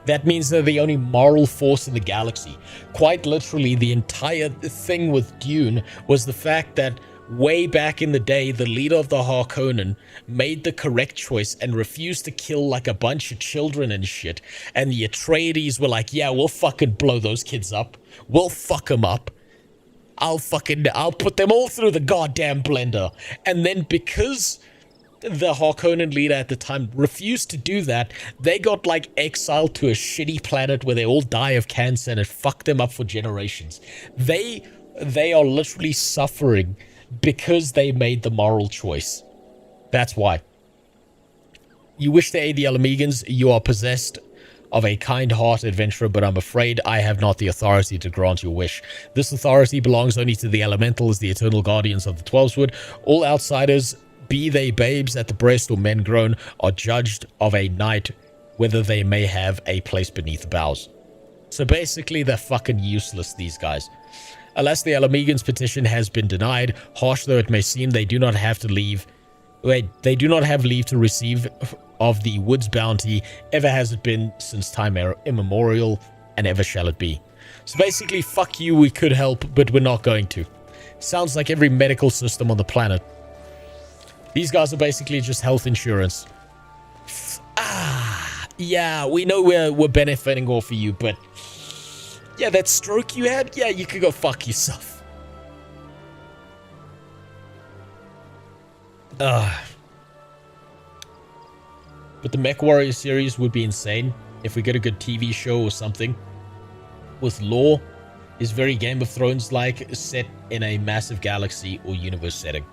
That means they're the only moral force in the galaxy. Quite literally, the entire thing with Dune was the fact that way back in the day, the leader of the Harkonnen made the correct choice and refused to kill like a bunch of children and shit. And the Atreides were like, yeah, we'll fucking blow those kids up. We'll fuck them up. I'll put them all through the goddamn blender. And then because the Harkonnen leader at the time refused to do that, they got like exiled to a shitty planet where they all die of cancer, and it fucked them up for generations. They are literally suffering because they made the moral choice. That's why. You wish to aid the Alamegans, you are possessed of a kind-hearted adventurer, but I'm afraid I have not the authority to grant your wish. This authority belongs only to the elementals, the eternal guardians of the 12swood. All outsiders, be they babes at the breast or men grown, are judged of a night whether they may have a place beneath the boughs. So basically, they're fucking useless, these guys. Alas, the Alamegans' petition has been denied. Harsh though it may seem, they do not have to leave. They do not have leave to receive of the wood's bounty. Ever has it been since time immemorial, and ever shall it be. So basically, fuck you, we could help, but we're not going to. Sounds like every medical system on the planet. These guys are basically just health insurance. Yeah, we know we're benefiting off of you, but yeah, that stroke you had, yeah, you could go fuck yourself. But the Mech Warrior series would be insane if we get a good TV show or something with lore. Is very Game of Thrones like, set in a massive galaxy or universe setting.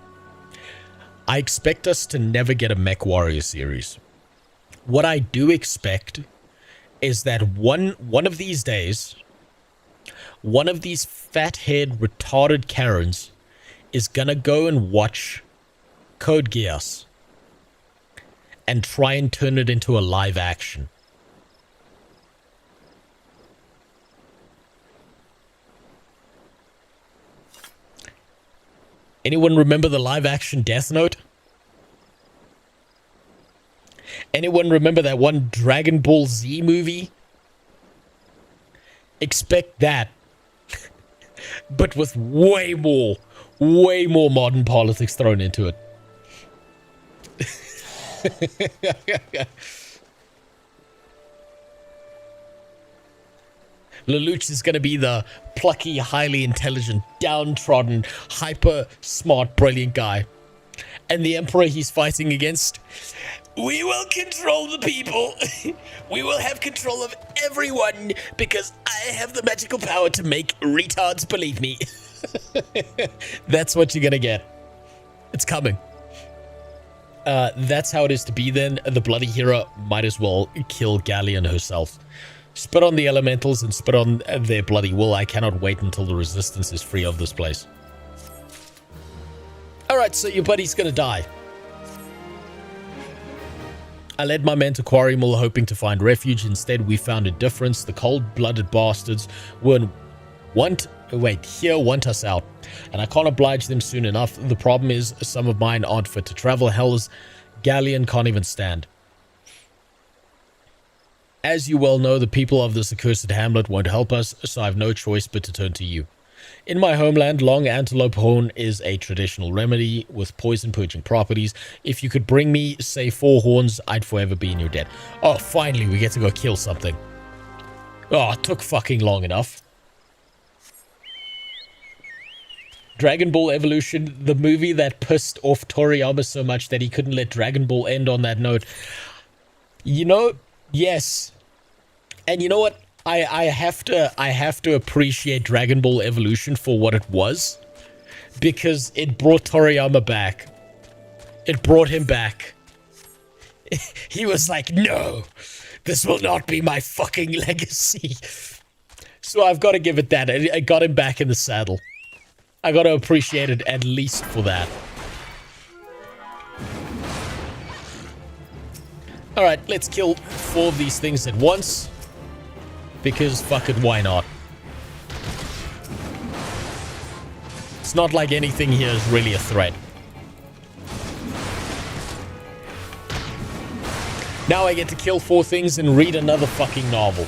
I expect us to never get a Mech Warrior series. What I do expect is that one of these days, one of these fat-haired retarded Karens is gonna go and watch Code Geass and try and turn it into a live action. Anyone remember the live action Death Note? Anyone remember that one Dragon Ball Z movie? Expect that. But with way more modern politics thrown into it. Lelouch is going to be the plucky, highly intelligent, downtrodden, hyper smart, brilliant guy. And the Emperor he's fighting against, we will control the people. We will have control of everyone because I have the magical power to make retards believe me. That's what you're going to get. It's coming. That's how it is to be then. The bloody hero might as well kill Galleon herself. Spit on the elementals and spit on their bloody will. I cannot wait until the resistance is free of this place. Alright, so your buddy's gonna die. I led my men to Quarry Mill hoping to find refuge. Instead, we found a difference. The cold-blooded bastards want us out. And I can't oblige them soon enough. The problem is, some of mine aren't fit to travel. Hell's Galleon can't even stand. As you well know, the people of this accursed hamlet won't help us, so I have no choice but to turn to you. In my homeland, long antelope horn is a traditional remedy with poison purging properties. If you could bring me, say, 4 horns, I'd forever be in your debt. Oh, finally, we get to go kill something. Oh, it took fucking long enough. Dragon Ball Evolution, the movie that pissed off Toriyama so much that he couldn't let Dragon Ball end on that note. You know, yes. And you know what? I have to appreciate Dragon Ball Evolution for what it was, because it brought Toriyama back. It brought him back. He was like, no, this will not be my fucking legacy. So I've got to give it that. I got him back in the saddle. I got to appreciate it at least for that. Alright, let's kill 4 of these things at once. Because fuck it, why not? It's not like anything here is really a threat. Now I get to kill 4 things and read another fucking novel.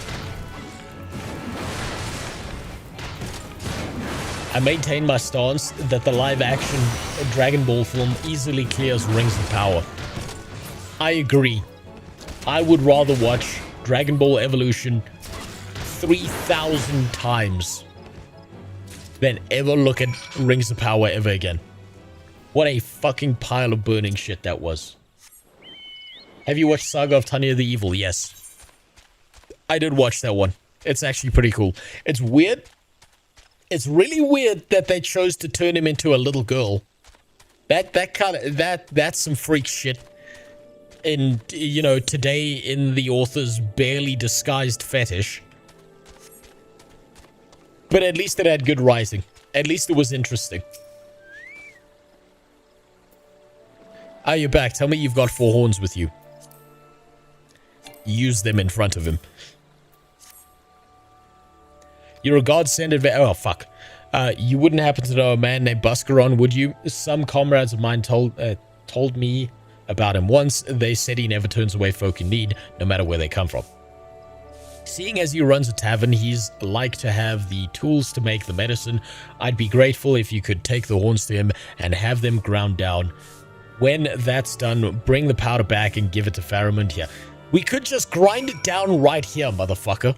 I maintain my stance that the live-action Dragon Ball film easily clears Rings of Power. I agree. I would rather watch Dragon Ball Evolution 3,000 times than ever look at Rings of Power ever again. What a fucking pile of burning shit that was. Have you watched Saga of Tangia the Evil? Yes. I did watch that one. It's actually pretty cool. It's weird. It's really weird that they chose to turn him into a little girl. That's some freak shit. And, you know, today in the author's barely disguised fetish. But at least it had good writing. At least it was interesting. Ah, you're back. Tell me you've got 4 horns with you. Use them in front of him. You're a godsend oh, fuck. You wouldn't happen to know a man named Buscaron, would you? Some comrades of mine told me about him once. They said he never turns away folk in need, no matter where they come from. Seeing as he runs a tavern, he's like to have the tools to make the medicine. I'd be grateful if you could take the horns to him and have them ground down. When that's done, bring the powder back and give it to Faramund here. We could just grind it down right here, motherfucker.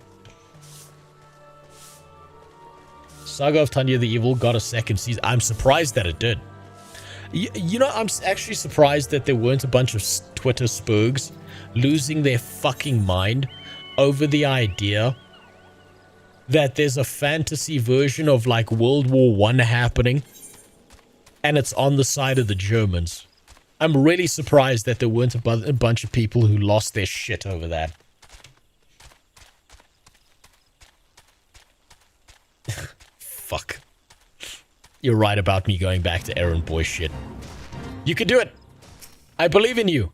Saga of Tangia the Evil got a 2nd season. I'm surprised that it did. You know, I'm actually surprised that there weren't a bunch of Twitter spurgs losing their fucking mind over the idea that there's a fantasy version of like World War I happening and it's on the side of the Germans. I'm really surprised that there weren't a bunch of people who lost their shit over that. Fuck. You're right about me going back to errand boy shit. You can do it. I believe in you.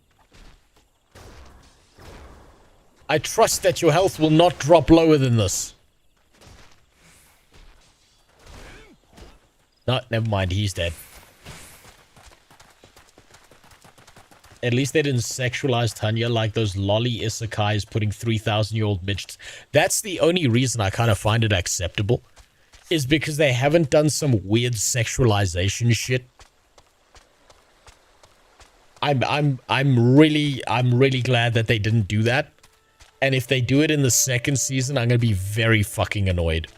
I trust that your health will not drop lower than this. No, never mind. He's dead. At least they didn't sexualize Tangia like those lolly isekais putting 3,000-year-old midgets. That's the only reason I kind of find it acceptable. Is because they haven't done some weird sexualization shit. I'm really glad that they didn't do that. And if they do it in the 2nd season, I'm gonna be very fucking annoyed.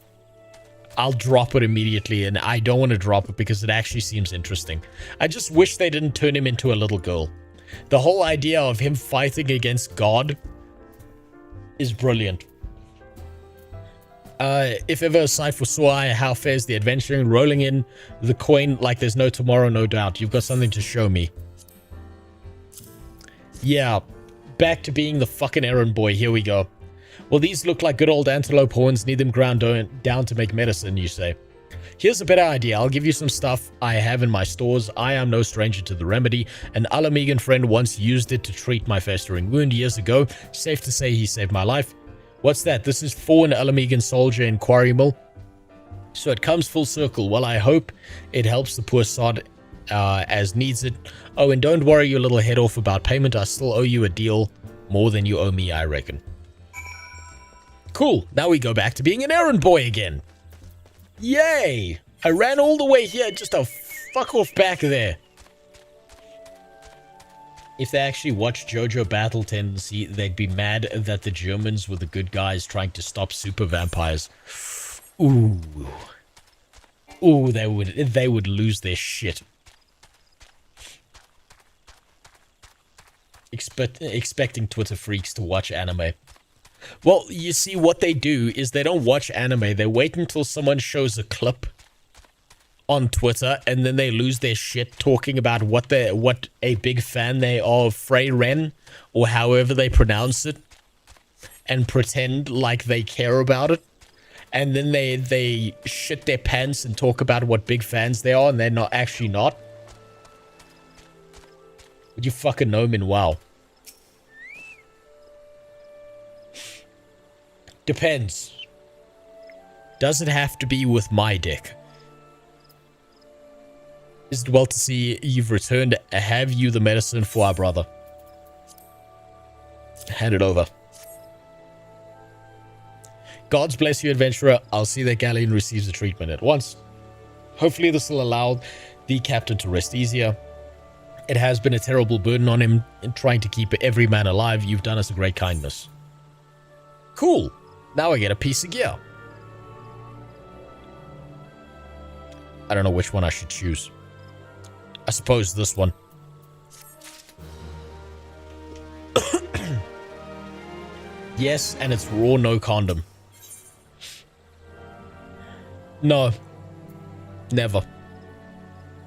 I'll drop it immediately, and I don't want to drop it because it actually seems interesting. I just wish they didn't turn him into a little girl. The whole idea of him fighting against God is brilliant. If ever aside for Suai, how fares the adventuring? Rolling in the coin like there's no tomorrow, no doubt. You've got something to show me. Yeah, back to being the fucking errand boy. Here we go. Well, these look like good old antelope horns. Need them ground down to make medicine, you say. Here's a better idea. I'll give you some stuff I have in my stores. I am no stranger to the remedy. An Alamegan friend once used it to treat my festering wound years ago. Safe to say he saved my life. What's that? This is for an Alamegan soldier in Quarry Mill. So it comes full circle. Well, I hope it helps the poor sod as needs it. Oh, and don't worry your little head off about payment. I still owe you a deal. More than you owe me, I reckon. Cool. Now we go back to being an errand boy again. Yay! I ran all the way here just to fuck off back there. If they actually watched JoJo Battle Tendency, they'd be mad that the Germans were the good guys trying to stop super vampires. Ooh. Ooh, they would lose their shit. Expecting Twitter freaks to watch anime. Well, you see, what they do is they don't watch anime. They wait until someone shows a clip on Twitter, and then they lose their shit talking about what a big fan they are of Frey Ren, or however they pronounce it, and pretend like they care about it. And then they shit their pants and talk about what big fans they are, and they're not actually not. Would you fucking know me? Wow. Depends. Does it have to be with my dick? Is it well to see you've returned? Have you the medicine for our brother? Hand it over. Gods bless you, adventurer. I'll see that Galleon receives the treatment at once. Hopefully this will allow the captain to rest easier. It has been a terrible burden on him in trying to keep every man alive. You've done us a great kindness. Cool. Now I get a piece of gear. I don't know which one I should choose. I suppose this one. Yes, and it's raw, no condom. No. Never.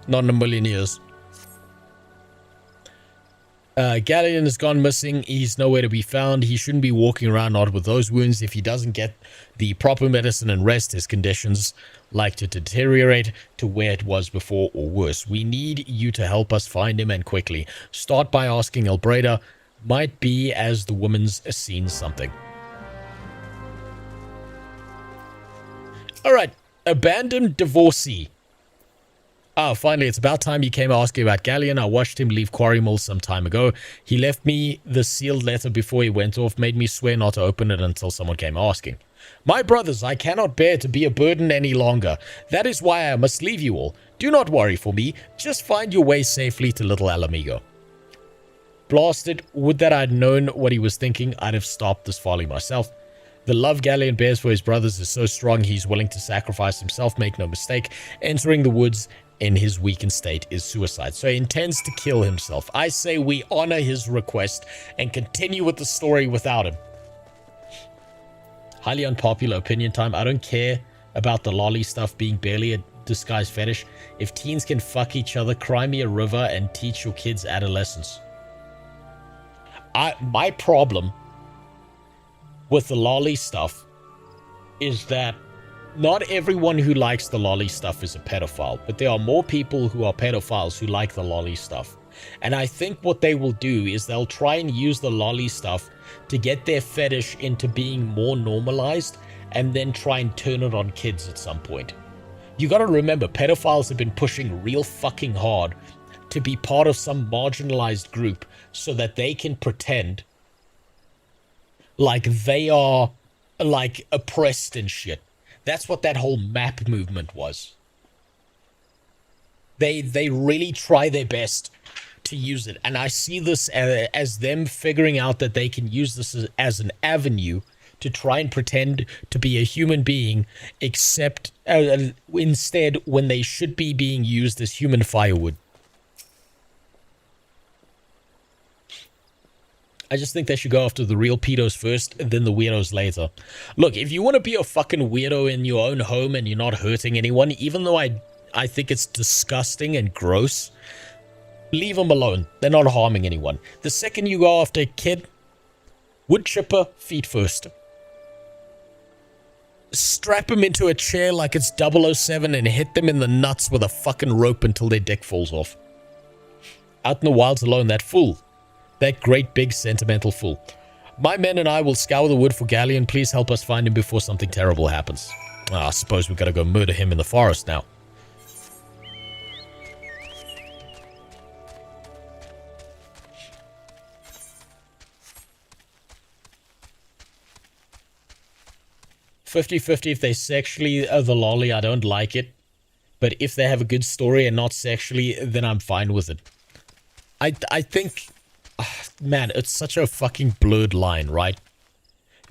Not in a million years. Galleon has gone missing. He's nowhere to be found. He shouldn't be walking around not with those wounds. If he doesn't get the proper medicine and rest, his conditions like to deteriorate to where it was before or worse. We need you to help us find him, and quickly. Start by asking Elbreda. Might be as the woman's seen something. Alright. Abandoned divorcee. Ah, finally, it's about time you came asking about Galleon. I watched him leave Quarry Mill some time ago. He left me the sealed letter before he went off, made me swear not to open it until someone came asking. My brothers, I cannot bear to be a burden any longer. That is why I must leave you all. Do not worry for me. Just find your way safely to Little Alamigo. Blasted, would that I'd known what he was thinking, I'd have stopped this folly myself. The love Galleon bears for his brothers is so strong he's willing to sacrifice himself, make no mistake. Entering the woods in his weakened state is suicide, so he intends to kill himself. I say we honor his request and continue with the story without him. Highly unpopular opinion time. I don't care about the lolly stuff being barely a disguised fetish. If teens can fuck each other, cry me a river and teach your kids adolescence. My problem with the lolly stuff is that not everyone who likes the lolly stuff is a pedophile, but there are more people who are pedophiles who like the lolly stuff. And I think what they will do is they'll try and use the lolly stuff to get their fetish into being more normalized and then try and turn it on kids at some point. You gotta remember, pedophiles have been pushing real fucking hard to be part of some marginalized group so that they can pretend like they are like oppressed and shit. That's what that whole MAP movement was. They really try their best to use it, and I see this as them figuring out that they can use this as an avenue to try and pretend to be a human being, except instead when they should be being used as human firewood. I just think they should go after the real pedos first, and then the weirdos later. Look, if you want to be a fucking weirdo in your own home and you're not hurting anyone, even though I think it's disgusting and gross, leave them alone. They're not harming anyone. The second you go after a kid, wood chipper, feet first. Strap him into a chair like it's 007 and hit them in the nuts with a fucking rope until their dick falls off. Out in the wilds alone, that fool. That great big sentimental fool. My men and I will scour the wood for Galleon. Please help us find him before something terrible happens. I suppose we've got to go murder him in the forest now. "50-50 if they sexually the lolly, I don't like it. But if they have a good story and not sexually, then I'm fine with it." I think... man, it's such a fucking blurred line, right?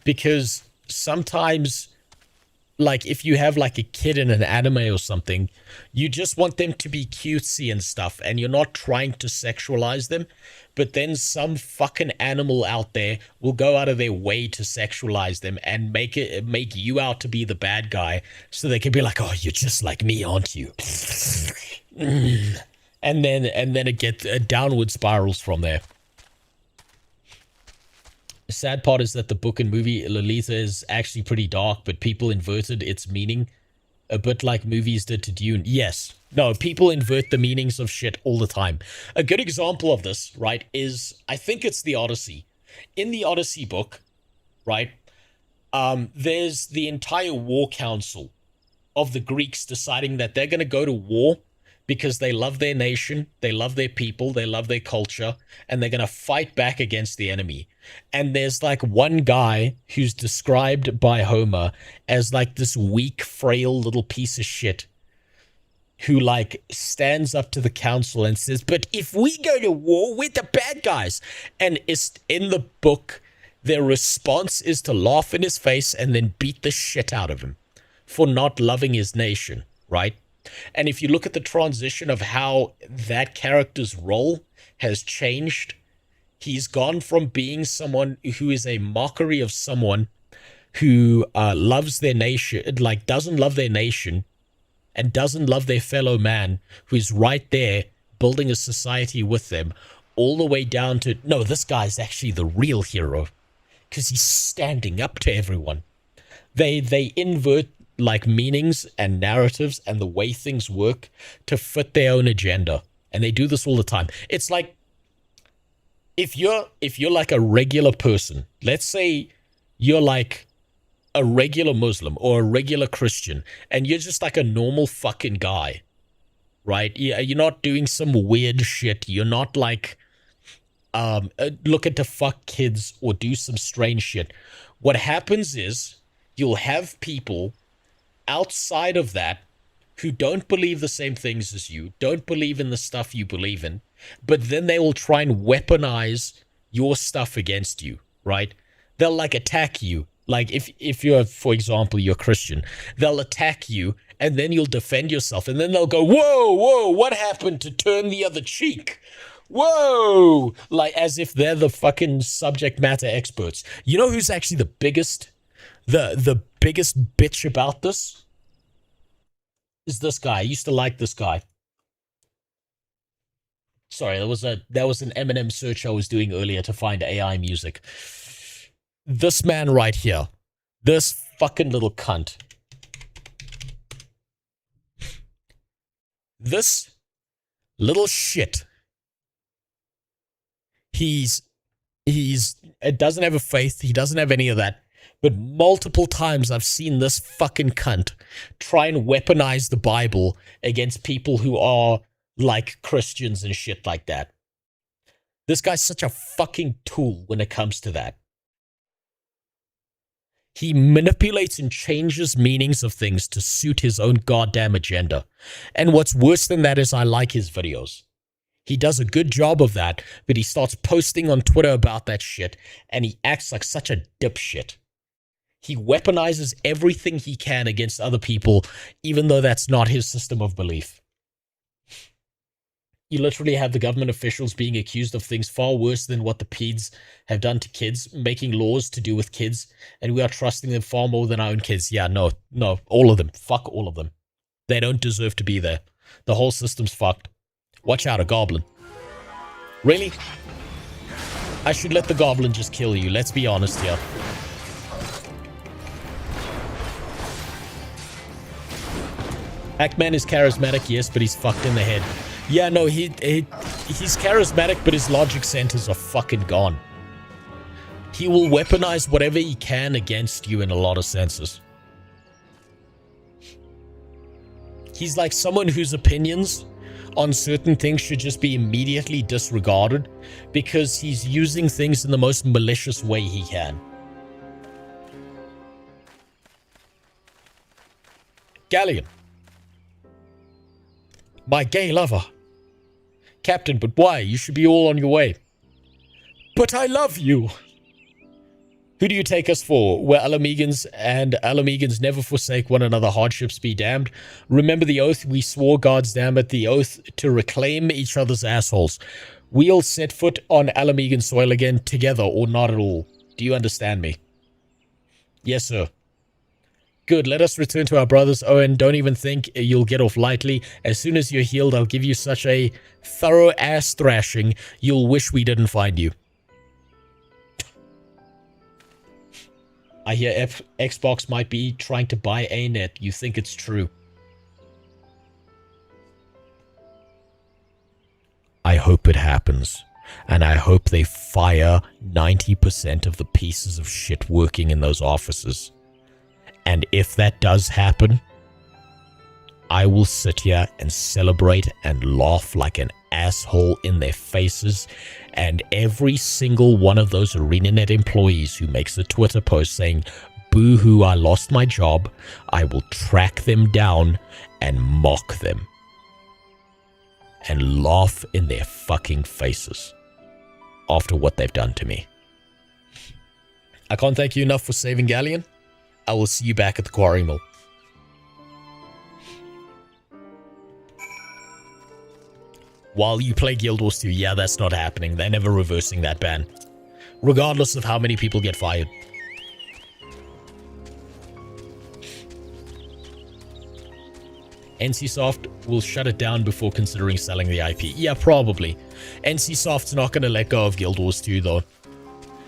Because sometimes like if you have like a kid in an anime or something, you just want them to be cutesy and stuff, and you're not trying to sexualize them, but then some fucking animal out there will go out of their way to sexualize them and make you out to be the bad guy, so they can be like, oh, you're just like me, aren't you? And then it gets downward spirals from there. The sad part is that the book and movie Lolita is actually pretty dark, but people inverted its meaning a bit like movies did to Dune. Yes. No, people invert the meanings of shit all the time. A good example of this, right, is, I think it's the Odyssey. In the Odyssey book, right, there's the entire war council of the Greeks deciding that they're going to go to war because they love their nation, they love their people, they love their culture, and they're going to fight back against the enemy. And there's like one guy who's described by Homer as like this weak, frail little piece of shit who like stands up to the council and says, but if we go to war, we're the bad guys. And it's in the book, their response is to laugh in his face and then beat the shit out of him for not loving his nation, right? And if you look at the transition of how that character's role has changed, he's gone from being someone who is a mockery of someone who loves their nation, like doesn't love their nation and doesn't love their fellow man, who's right there building a society with them, all the way down to, no, this guy's actually the real hero because he's standing up to everyone. They invert like meanings and narratives and the way things work to fit their own agenda. And they do this all the time. It's like, if you're like a regular person, let's say you're like a regular Muslim or a regular Christian, and you're just like a normal fucking guy, right? You're not doing some weird shit. You're not like looking to fuck kids or do some strange shit. What happens is you'll have people outside of that who don't believe the same things as you, don't believe in the stuff you believe in, but then they will try and weaponize your stuff against you, right? They'll like attack you. Like if you're, for example, you're Christian, they'll attack you and then you'll defend yourself. And then they'll go, whoa, what happened to turn the other cheek? Whoa, like as if they're the fucking subject matter experts. You know who's actually the biggest bitch about this? Is this guy. I used to like this guy. Sorry, that was an Eminem search I was doing earlier to find AI music. This man right here. This fucking little cunt. This little shit. It doesn't have a faith. He doesn't have any of that. But multiple times I've seen this fucking cunt try and weaponize the Bible against people who are like Christians and shit like that. This guy's such a fucking tool when it comes to that. He manipulates and changes meanings of things to suit his own goddamn agenda. And what's worse than that is I like his videos. He does a good job of that, but he starts posting on Twitter about that shit, and he acts like such a dipshit. He weaponizes everything he can against other people, even though that's not his system of belief. You literally have the government officials being accused of things far worse than what the peds have done to kids, making laws to do with kids, and we are trusting them far more than our own kids. Yeah, no, all of them. Fuck all of them. They don't deserve to be there. The whole system's fucked. Watch out, a goblin. Really? I should let the goblin just kill you, let's be honest here. Hackman is charismatic, yes, but he's fucked in the head. Yeah, no, he's charismatic, but his logic centers are fucking gone. He will weaponize whatever he can against you in a lot of senses. He's like someone whose opinions on certain things should just be immediately disregarded because he's using things in the most malicious way he can. Galleon. My gay lover. Captain, but why? You should be all on your way. But I love you. Who do you take us for? We're Alamegans, and Alamegans never forsake one another. Hardships be damned. Remember the oath we swore, gods damn it, the oath to reclaim each other's assholes. We'll set foot on Alamegan soil again, together or not at all. Do you understand me? Yes, sir. Good, let us return to our brothers. Oh, and don't even think you'll get off lightly. As soon as you're healed, I'll give you such a thorough ass thrashing, you'll wish we didn't find you. I hear Xbox might be trying to buy A-Net. You think it's true? I hope it happens. And I hope they fire 90% of the pieces of shit working in those offices. And if that does happen, I will sit here and celebrate and laugh like an asshole in their faces, and every single one of those ArenaNet employees who makes a Twitter post saying, boo-hoo, I lost my job, I will track them down and mock them. And laugh in their fucking faces after what they've done to me. I can't thank you enough for saving Galleon. I will see you back at the quarry mill. While you play Guild Wars 2, yeah, that's not happening. They're never reversing that ban. Regardless of how many people get fired. NCSoft will shut it down before considering selling the IP. Yeah, probably. NCSoft's not going to let go of Guild Wars 2, though.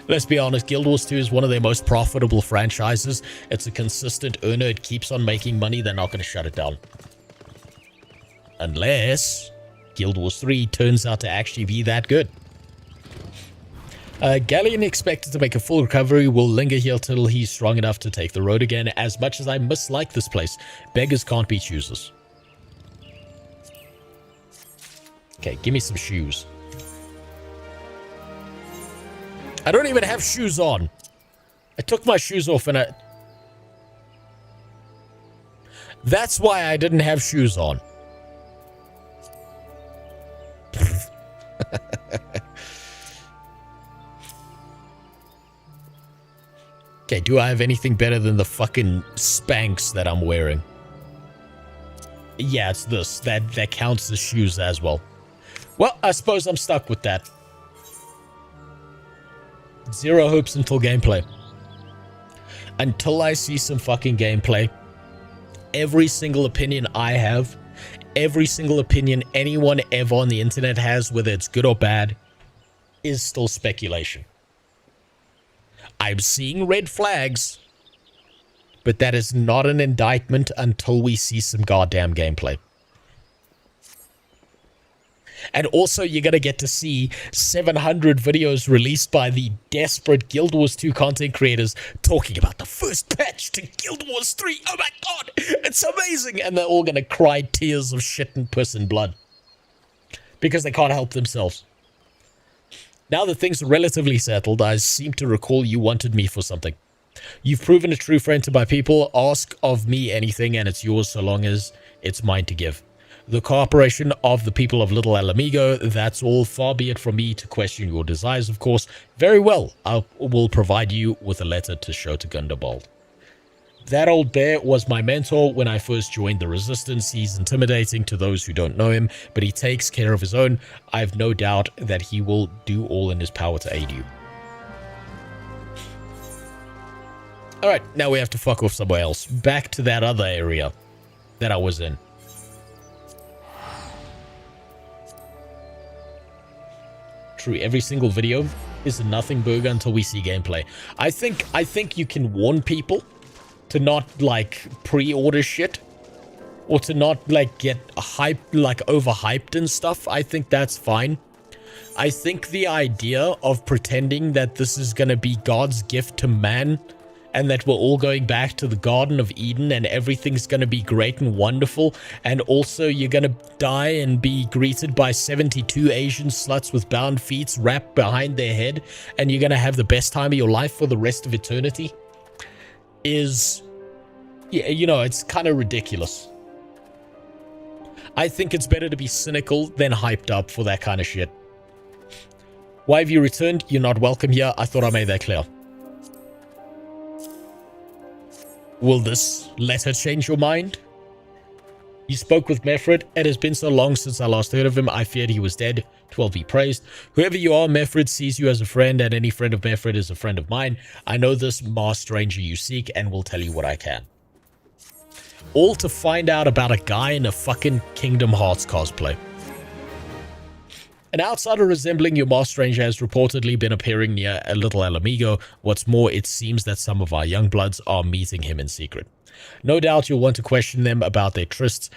Let's be honest, Guild Wars 2 is one of their most profitable franchises. It's a consistent earner. It keeps on making money. They're not going to shut it down. Unless Guild Wars 3 turns out to actually be that good. Galleon expected to make a full recovery, will linger here till he's strong enough to take the road again. As much as I mislike this place, beggars can't be choosers. Okay, give me some shoes. I don't even have shoes on. I took my shoes off and I... That's why I didn't have shoes on. Okay, do I have anything better than the fucking Spanx that I'm wearing? Yeah, it's this. That counts as shoes as well. Well, I suppose I'm stuck with that. Zero hopes until gameplay. Until I see some fucking gameplay, every single opinion I have, every single opinion anyone ever on the internet has, whether it's good or bad, is still speculation. I'm seeing red flags, but that is not an indictment until we see some goddamn gameplay. And also, you're going to get to see 700 videos released by the desperate Guild Wars 2 content creators talking about the first patch to Guild Wars 3. Oh my god, it's amazing! And they're all going to cry tears of shit and piss and blood. Because they can't help themselves. Now that things are relatively settled, I seem to recall you wanted me for something. You've proven a true friend to my people. Ask of me anything and it's yours so long as it's mine to give. The cooperation of the people of Little Alamigo, that's all. Far be it from me to question your desires, of course. Very well, I will provide you with a letter to show to Gundabald. That old bear was my mentor when I first joined the Resistance. He's intimidating to those who don't know him, but he takes care of his own. I have no doubt that he will do all in his power to aid you. Alright, now we have to fuck off somewhere else. Back to that other area that I was in. True, every single video is a nothing burger until we see gameplay. I think you can warn people to not like pre-order shit or to not like get hyped, like overhyped and stuff. I think that's fine. I think the idea of pretending that this is going to be God's gift to man and that we're all going back to the Garden of Eden and everything's going to be great and wonderful, and also you're going to die and be greeted by 72 Asian sluts with bound feet wrapped behind their head, and you're going to have the best time of your life for the rest of eternity, is, yeah, you know, it's kind of ridiculous. I think it's better to be cynical than hyped up for that kind of shit. Why have you returned? You're not welcome here. I thought I made that clear. Will this letter change your mind? You spoke with Mefred. It has been so long since I last heard of him. I feared he was dead. 12 be praised. Whoever you are, Mefred sees you as a friend, and any friend of Mefred is a friend of mine. I know this masked stranger you seek, and will tell you what I can. All to find out about a guy in a fucking Kingdom Hearts cosplay. An outsider resembling your masked stranger has reportedly been appearing near a little Alamigo. What's more, it seems that some of our young bloods are meeting him in secret. No doubt you'll want to question them about their trysts,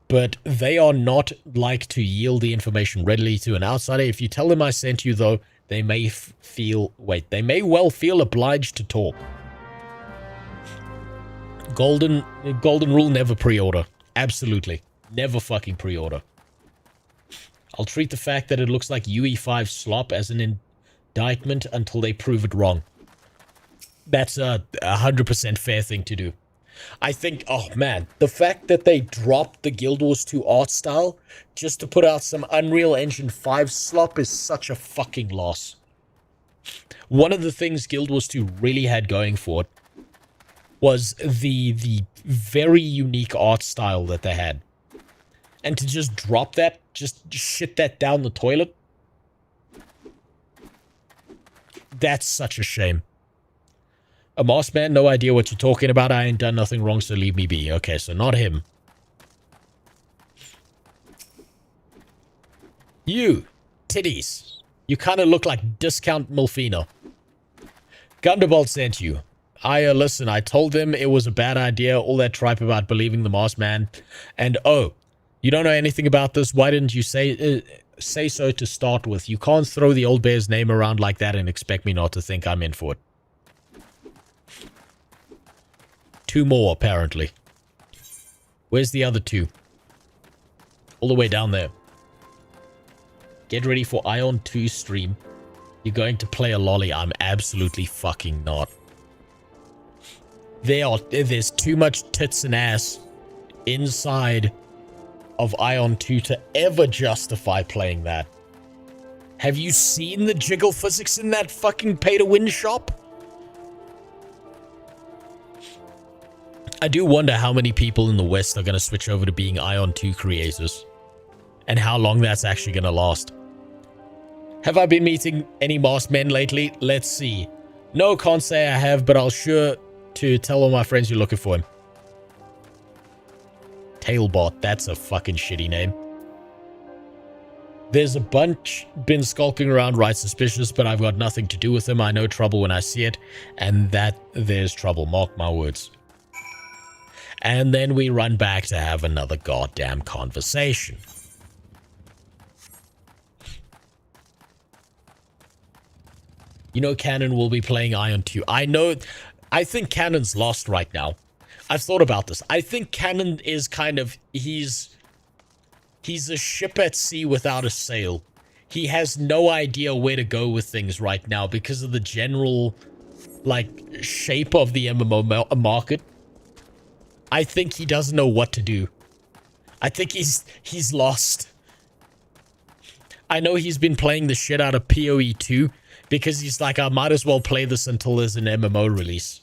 but they are not like to yield the information readily to an outsider. If you tell them I sent you, though, they may well feel obliged to talk. Golden rule, never pre-order. Absolutely. Never fucking pre-order. I'll treat the fact that it looks like UE5 slop as an indictment until they prove it wrong. That's a 100% fair thing to do. I think, oh man, the fact that they dropped the Guild Wars 2 art style just to put out some Unreal Engine 5 slop is such a fucking loss. One of the things Guild Wars 2 really had going for it was the very unique art style that they had. And to just drop that, just shit that down the toilet, that's such a shame. A masked man, no idea what you're talking about. I ain't done nothing wrong, so leave me be. Okay, so not him. You, titties. You kind of look like Discount Milfina. Gunderbolt sent you. Listen, I told them it was a bad idea, all that tripe about believing the masked man. And oh, you don't know anything about this? Why didn't you say so to start with? You can't throw the old bear's name around like that and expect me not to think I'm in for it. 2 more, apparently. Where's the other 2? All the way down there. Get ready for Ion 2 stream. You're going to play a lolly. I'm absolutely fucking not. There's too much tits and ass inside of Ion 2 to ever justify playing that. Have you seen the jiggle physics in that fucking pay-to-win shop? I do wonder how many people in the West are going to switch over to being Ion 2 creators. And how long that's actually going to last. Have I been meeting any masked men lately? Let's see. No, can't say I have, but I'll sure to tell all my friends you're looking for him. Tailbot, that's a fucking shitty name. There's a bunch been skulking around right suspicious, but I've got nothing to do with them. I know trouble when I see it, and that there's trouble, mark my words. And then we run back to have another goddamn conversation. You know Cannon will be playing Ion 2. I know, I think Cannon's lost right now. I've thought about this. I think Cannon is kind of, he's a ship at sea without a sail. He has no idea where to go with things right now because of the general, like, shape of the MMO market. I think he doesn't know what to do. I think he's lost. I know he's been playing the shit out of PoE 2 because he's like, I might as well play this until there's an MMO release.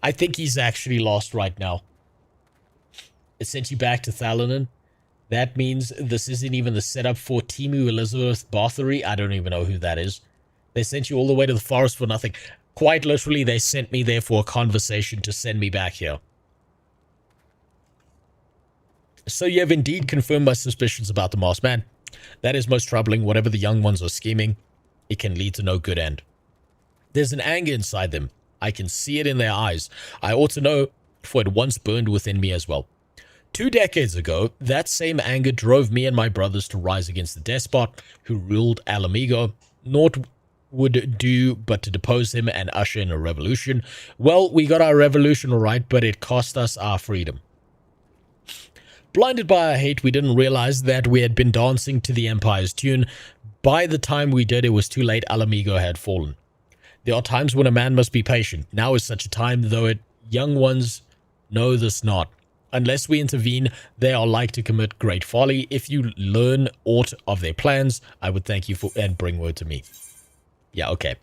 I think he's actually lost right now. It sent you back to Thalanon. That means this isn't even the setup for Timu Elizabeth Bathory. I don't even know who that is. They sent you all the way to the forest for nothing. Quite literally, they sent me there for a conversation to send me back here. So you have indeed confirmed my suspicions about the masked man. That is most troubling. Whatever the young ones are scheming, it can lead to no good end. There's an anger inside them. I can see it in their eyes. I ought to know, for it once burned within me as well. 2 decades ago, that same anger drove me and my brothers to rise against the despot who ruled Alamigo. Naught would do but to depose him and usher in a revolution. Well, we got our revolution all right, but it cost us our freedom. Blinded by our hate, we didn't realize that we had been dancing to the Empire's tune. By the time we did, it was too late. Alamigo had fallen. There are times when a man must be patient. Now is such a time, though young ones know this not. Unless we intervene, they are like to commit great folly. If you learn aught of their plans, I would thank you for and bring word to me. Yeah, okay.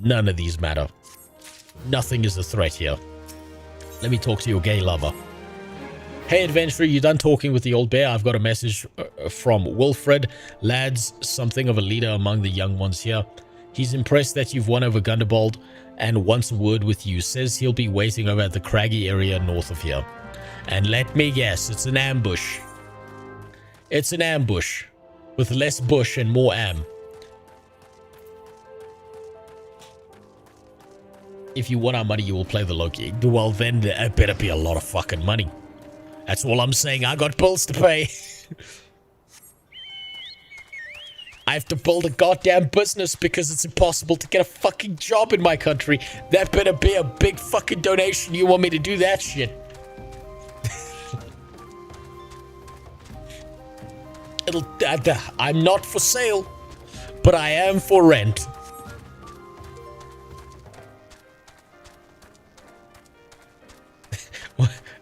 None of these matter. Nothing is a threat here. Let me talk to your gay lover. Hey, adventurer, you done talking with the old bear? I've got a message from Wilfred. Lad's something of a leader among the young ones here. He's impressed that you've won over Gunderbold and wants a word with you. Says he'll be waiting over at the craggy area north of here. And let me guess, it's an ambush. It's an ambush. With less bush and more am. If you want our money, you will play the Loki. Well, then there better be a lot of fucking money. That's all I'm saying. I got bills to pay. I have to build a goddamn business because it's impossible to get a fucking job in my country. That better be a big fucking donation. You want me to do that shit? I'm not for sale, but I am for rent.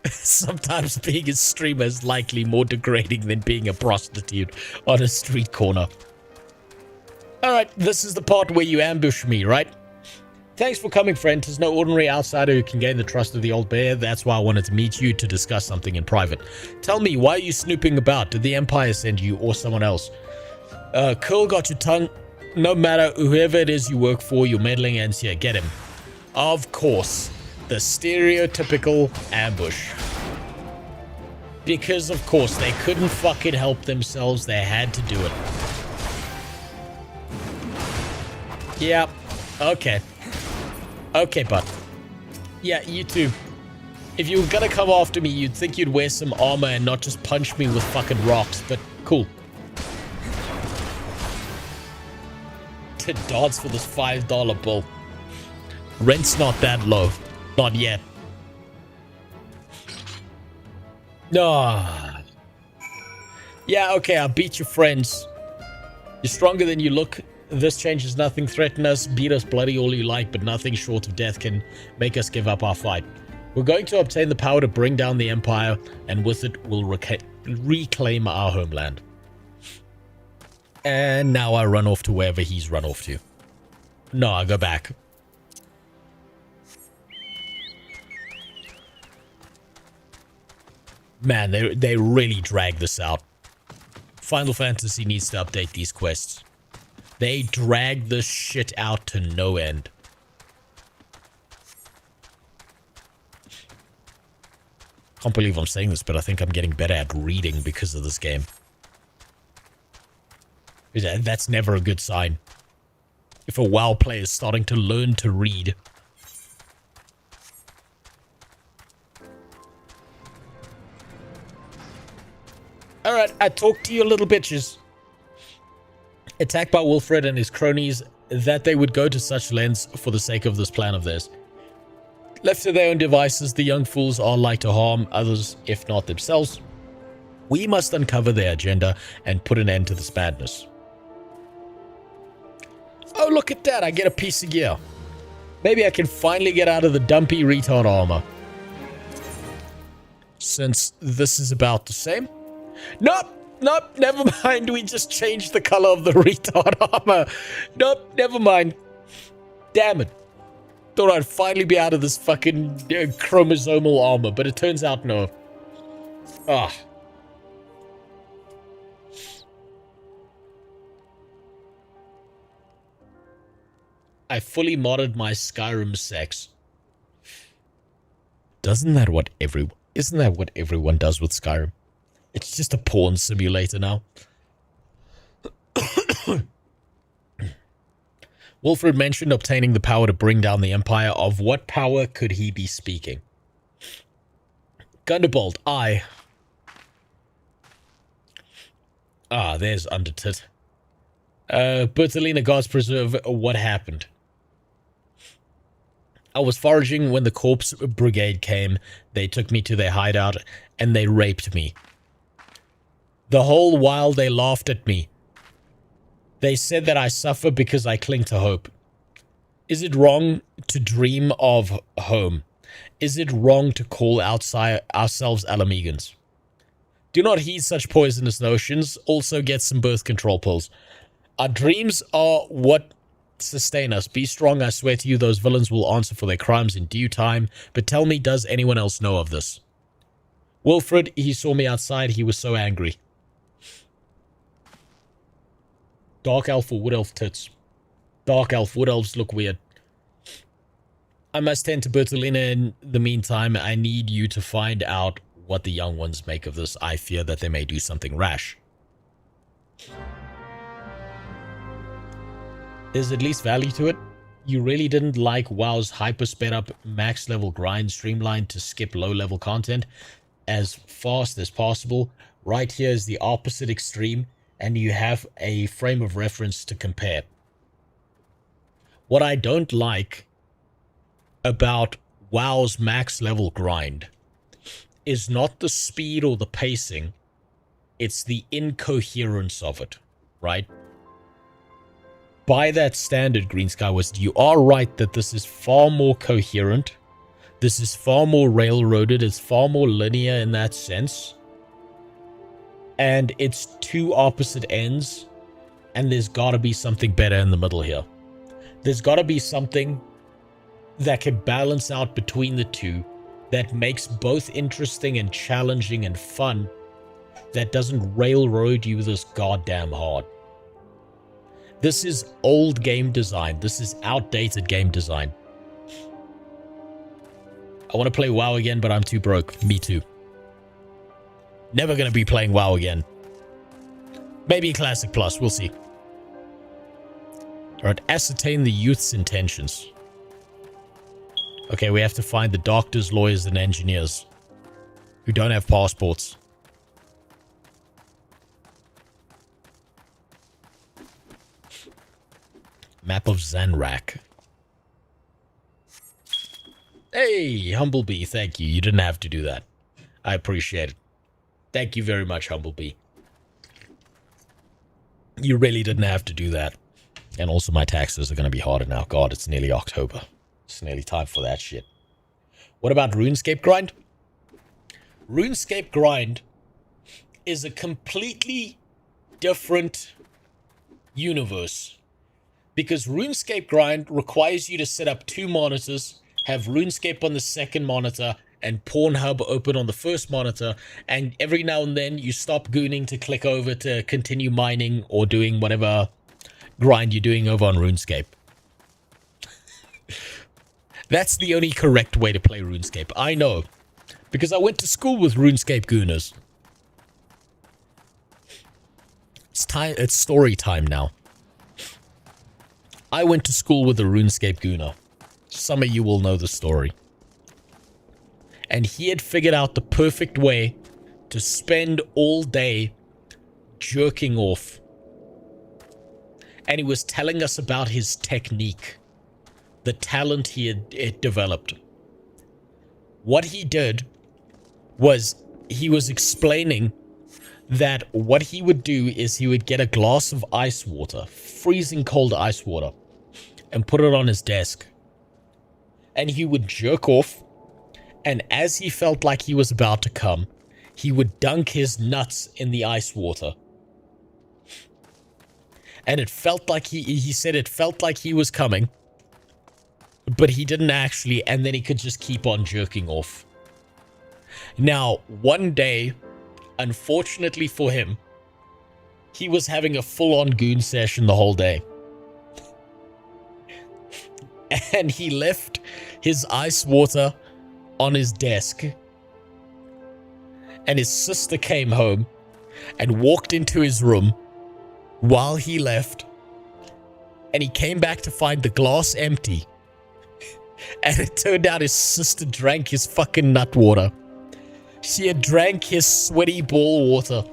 Sometimes being a streamer is likely more degrading than being a prostitute on a street corner. Alright, this is the part where you ambush me, right? Thanks for coming, friend. There's no ordinary outsider who can gain the trust of the old bear. That's why I wanted to meet you to discuss something in private. Tell me, why are you snooping about? Did the Empire send you or someone else? Curl got your tongue. No matter whoever it is you work for, you're meddling ends here. Get him. Of course. The stereotypical ambush. Because, of course, they couldn't fucking help themselves. They had to do it. Yeah. Okay. Okay, bud. Yeah, you too. If you were gonna come after me, you'd think you'd wear some armor and not just punch me with fucking rocks, but cool. To dance for this $5 bill. Rent's not that low. Not yet. No. Yeah, okay, I'll beat your friends. You're stronger than you look. This changes nothing. Threaten us, beat us bloody all you like, but nothing short of death can make us give up our fight. We're going to obtain the power to bring down the Empire, and with it, we'll reclaim our homeland. And now I run off to wherever he's run off to. No, I go back. Man, they really drag this out. Final Fantasy needs to update these quests. They drag this shit out to no end. Can't believe I'm saying this, but I think I'm getting better at reading because of this game. That's never a good sign. If a WoW player is starting to learn to read. Alright, I talked to you little bitches. Attacked by Wilfred and his cronies, that they would go to such lengths for the sake of this plan of theirs. Left to their own devices, the young fools are like to harm others, if not themselves. We must uncover their agenda and put an end to this madness. Oh, look at that, I get a piece of gear. Maybe I can finally get out of the dumpy retard armor. Since this is about the same. Nope, nope, never mind. We just changed the color of the retard armor. Nope, never mind. Damn it. Thought I'd finally be out of this fucking chromosomal armor, but it turns out no. Ah. I fully modded my Skyrim sex. Isn't that what everyone does with Skyrim? It's just a porn simulator now. Wilfred mentioned obtaining the power to bring down the Empire. Of what power could he be speaking? Gunderbolt, I. Ah, there's Undertit. Bertolina, God's preserve, what happened? I was foraging when the corpse brigade came. They took me to their hideout and they raped me. The whole while they laughed at me. They said that I suffer because I cling to hope. Is it wrong to dream of home? Is it wrong to call ourselves Alamegans? Do not heed such poisonous notions. Also get some birth control pills. Our dreams are what sustain us. Be strong, I swear to you, those villains will answer for their crimes in due time. But tell me, does anyone else know of this? Wilfred, he saw me outside. He was so angry. Dark elf or wood elf tits? Dark elf. Wood elves look weird. I must tend to Bertolina in the meantime. I need you to find out what the young ones make of this. I fear that they may do something rash. There's at least value to it. You really didn't like WoW's hyper sped up max level grind streamlined to skip low level content as fast as possible. Right here is the opposite extreme, and you have a frame of reference to compare. What I don't like about WoW's max level grind is not the speed or the pacing, it's the incoherence of it, right? By that standard, Green Sky West, you are right that this is far more coherent. This is far more railroaded. It's far more linear in that sense. And it's two opposite ends. And there's got to be something better in the middle here. There's got to be something that can balance out between the two, that makes both interesting and challenging and fun, that doesn't railroad you this goddamn hard. This is old game design. This is outdated game design. I want to play WoW again, but I'm too broke. Me too. Never going to be playing WoW again. Maybe Classic Plus. We'll see. Alright, ascertain the youth's intentions. Okay, we have to find the doctors, lawyers, and engineers who don't have passports. Map of Zanrak. Hey, Humblebee, thank you. You didn't have to do that. I appreciate it. Thank you very much, Humblebee. You really didn't have to do that. And also my taxes are going to be harder now. God, it's nearly October. It's nearly time for that shit. What about RuneScape Grind? RuneScape Grind is a completely different universe. Because RuneScape Grind requires you to set up 2 monitors, have RuneScape on the second monitor, and Pornhub open on the first monitor, and every now and then you stop gooning to click over to continue mining or doing whatever grind you're doing over on RuneScape. That's the only correct way to play RuneScape. I know, because I went to school with RuneScape gooners. It's story time now. I went to school with a RuneScape gooner. Some of you will know the story. And he had figured out the perfect way to spend all day jerking off. And he was telling us about his technique, the talent he had developed. What he did was he was explaining that what he would do is he would get a glass of ice water, freezing cold ice water, and put it on his desk. And he would jerk off, and as he felt like he was about to come, he would dunk his nuts in the ice water. And it felt like he said it felt like he was coming, but he didn't actually, and then he could just keep on jerking off. Now, one day, unfortunately for him, he was having a full-on goon session the whole day. And he left his ice water on his desk. And his sister came home and walked into his room while he left. And he came back to find the glass empty. And it turned out his sister drank his fucking nut water. She had drank his sweaty ball water.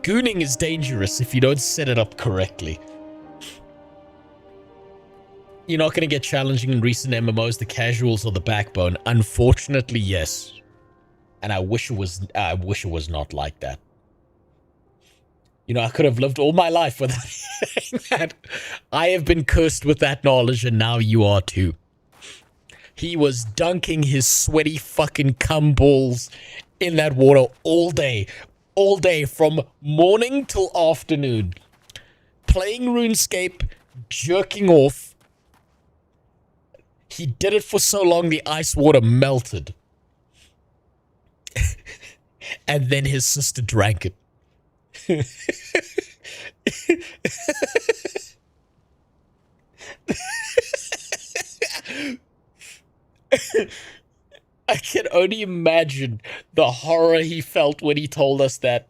Gooning is dangerous if you don't set it up correctly. You're not going to get challenging in recent MMOs. The casuals are the backbone. Unfortunately, yes. And I wish it was not like that. You know, I could have lived all my life without hearing that. I have been cursed with that knowledge, and now you are too. He was dunking his sweaty fucking cum balls in that water all day from morning till afternoon, playing RuneScape, jerking off. He did it for so long the ice water melted. And then his sister drank it. I can only imagine the horror he felt when he told us that.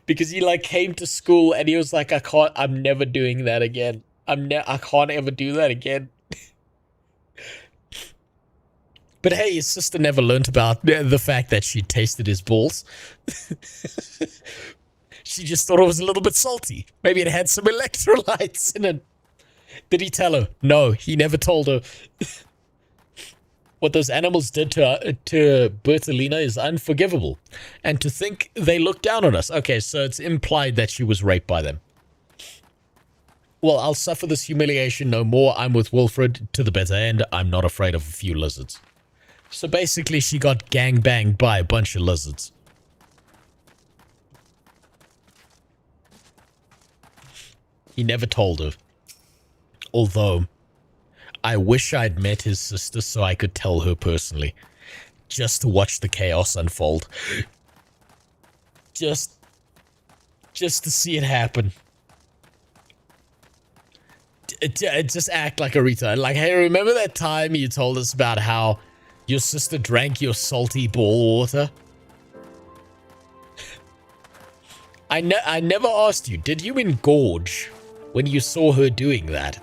Because he like came to school and he was like, I'm never doing that again. I can't ever do that again. But hey, his sister never learned about the fact that she tasted his balls. She just thought it was a little bit salty. Maybe it had some electrolytes in it. Did he tell her? No, he never told her. What those animals did to Bertolina is unforgivable. And to think they looked down on us. Okay, so it's implied that she was raped by them. Well, I'll suffer this humiliation no more. I'm with Wilfred to the better end. I'm not afraid of a few lizards. So basically, she got gangbanged by a bunch of lizards. He never told her. Although, I wish I'd met his sister so I could tell her personally. Just to watch the chaos unfold. Just to see it happen. Just act like a retard. Like, hey, remember that time you told us about how your sister drank your salty ball water? I never asked you, did you engorge when you saw her doing that?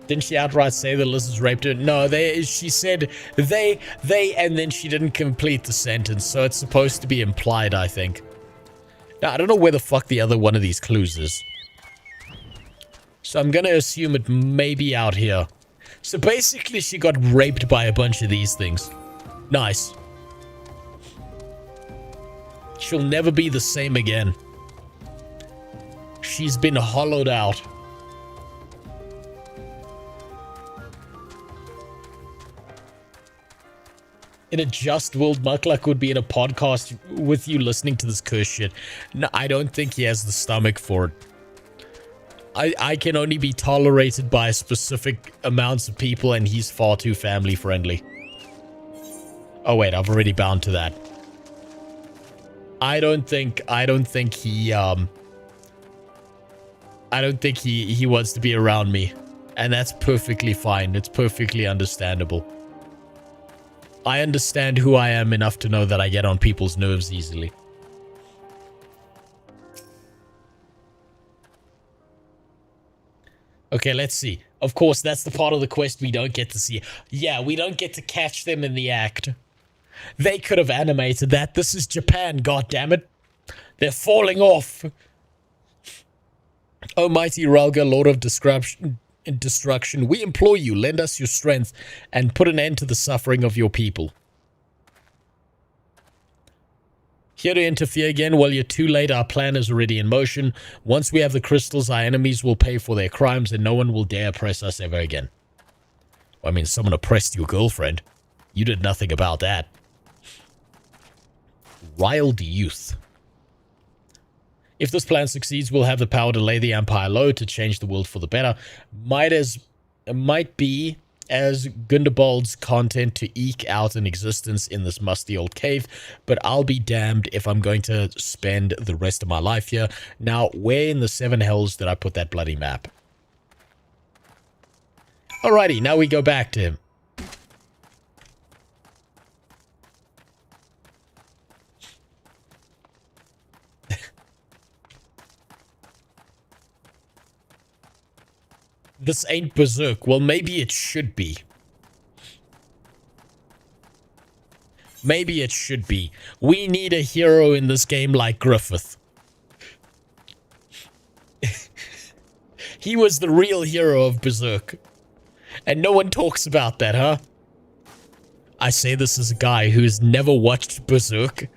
Didn't she outright say the lizards raped her? No, she said they, and then she didn't complete the sentence, so it's supposed to be implied, I think. Now, I don't know where the fuck the other one of these clues is. So I'm gonna assume it may be out here. So basically, she got raped by a bunch of these things. Nice. She'll never be the same again. She's been hollowed out. In a just world, Mukluk would be in a podcast with you listening to this curse shit. No, I don't think he has the stomach for it. I can only be tolerated by specific amounts of people, and he's far too family friendly. Oh wait, I've already bound to that. I don't think he wants to be around me. And that's perfectly fine. It's perfectly understandable. I understand who I am enough to know that I get on people's nerves easily. Okay, let's see. Of course, that's the part of the quest we don't get to see. Yeah, we don't get to catch them in the act. They could have animated that. This is Japan, goddammit. They're falling off. O mighty Ralga, Lord of Destruction, we implore you, lend us your strength and put an end to the suffering of your people. Here to interfere again. Well, you're too late. Our plan is already in motion. Once we have the crystals, our enemies will pay for their crimes and no one will dare oppress us ever again. I mean, someone oppressed your girlfriend. You did nothing about that. Riled youth. If this plan succeeds, we'll have the power to lay the Empire low to change the world for the better. Might be as Gundabald's content to eke out an existence in this musty old cave, but I'll be damned if I'm going to spend the rest of my life here. Now, where in the seven hells did I put that bloody map? Alrighty, now we go back to him. This ain't Berserk. Well, maybe it should be. Maybe it should be. We need a hero in this game like Griffith. He was the real hero of Berserk. And no one talks about that, huh? I say this as a guy who's never watched Berserk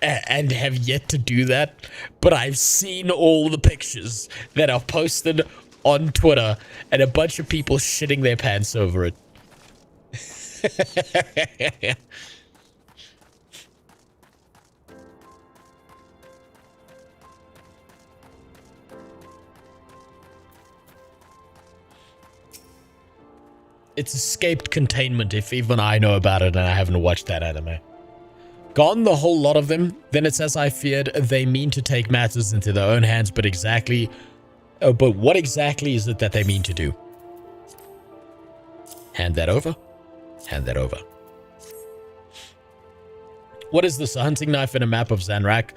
and have yet to do that, but I've seen all the pictures that are posted on Twitter and a bunch of people shitting their pants over it. It's escaped containment if even I know about it and I haven't watched that anime. Gone the whole lot of them, then it's as I feared, they mean to take matters into their own hands, but what exactly is it that they mean to do? Hand that over. Hand that over. What is this, a hunting knife and a map of Zanrak?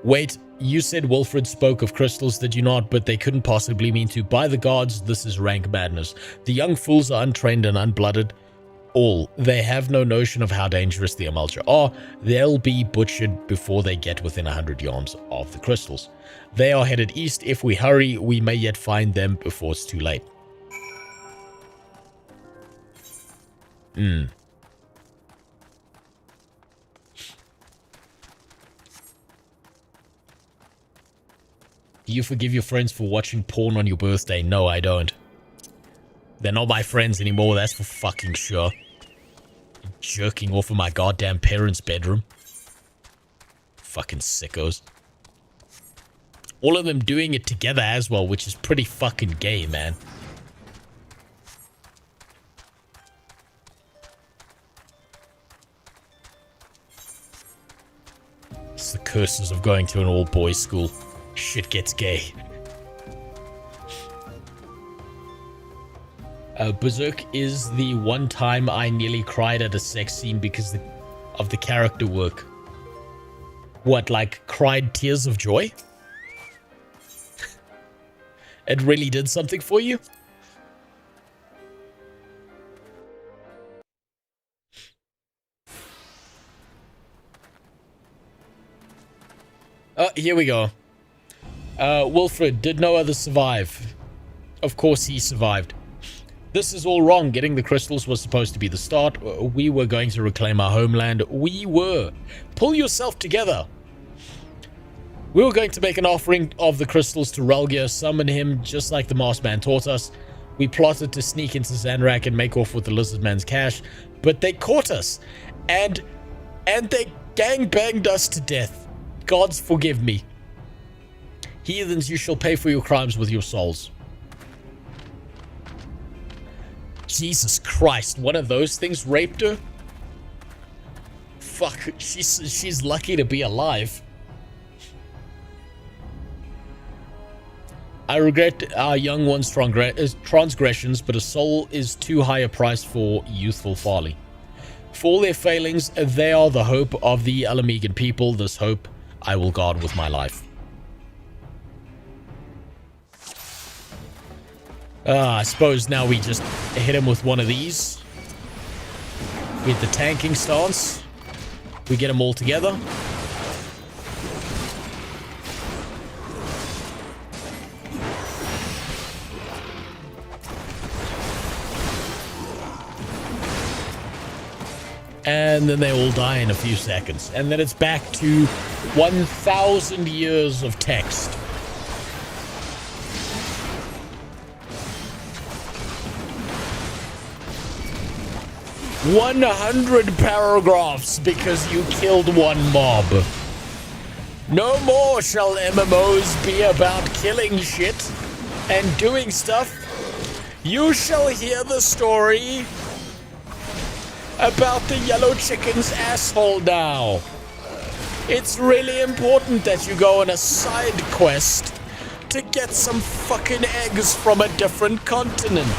Wait, you said Wilfred spoke of crystals, did you not? But they couldn't possibly mean to. By the gods, this is rank madness. The young fools are untrained and unblooded. All. They have no notion of how dangerous the Amalja are. They'll be butchered before they get within 100 yards of the crystals. They are headed east. If we hurry, we may yet find them before it's too late. Do you forgive your friends for watching porn on your birthday? No, I don't. They're not my friends anymore, that's for fucking sure. Jerking off in my goddamn parents' bedroom. Fucking sickos. All of them doing it together as well, which is pretty fucking gay, man. It's the curses of going to an all-boys school. Shit gets gay. Berserk is the one time I nearly cried at a sex scene because of the character work. What, like cried tears of joy? It really did something for you? Oh, here we go. Wilfred, did no other survive? Of course he survived. This is all wrong. Getting the crystals was supposed to be the start. We were going to reclaim our homeland. We were. Pull yourself together. We were going to make an offering of the crystals to Relgia, summon him just like the masked man taught us. We plotted to sneak into Zanrak and make off with the lizard man's cash, but they caught us. And they gangbanged us to death. Gods forgive me. Heathens, you shall pay for your crimes with your souls. Jesus Christ, one of those things raped her? Fuck, she's lucky to be alive. I regret our young one's transgressions, but a soul is too high a price for youthful folly. For all their failings, they are the hope of the Alamegan people. This hope I will guard with my life. I suppose now we just hit him with one of these. With the tanking stance. We get them all together. And then they all die in a few seconds. And then it's back to 1,000 years of text. "100 paragraphs because you killed one mob. No more shall MMOs be about killing shit and doing stuff. You shall hear the story about the yellow chicken's asshole now. It's really important that you go on a side quest to get some fucking eggs from a different continent.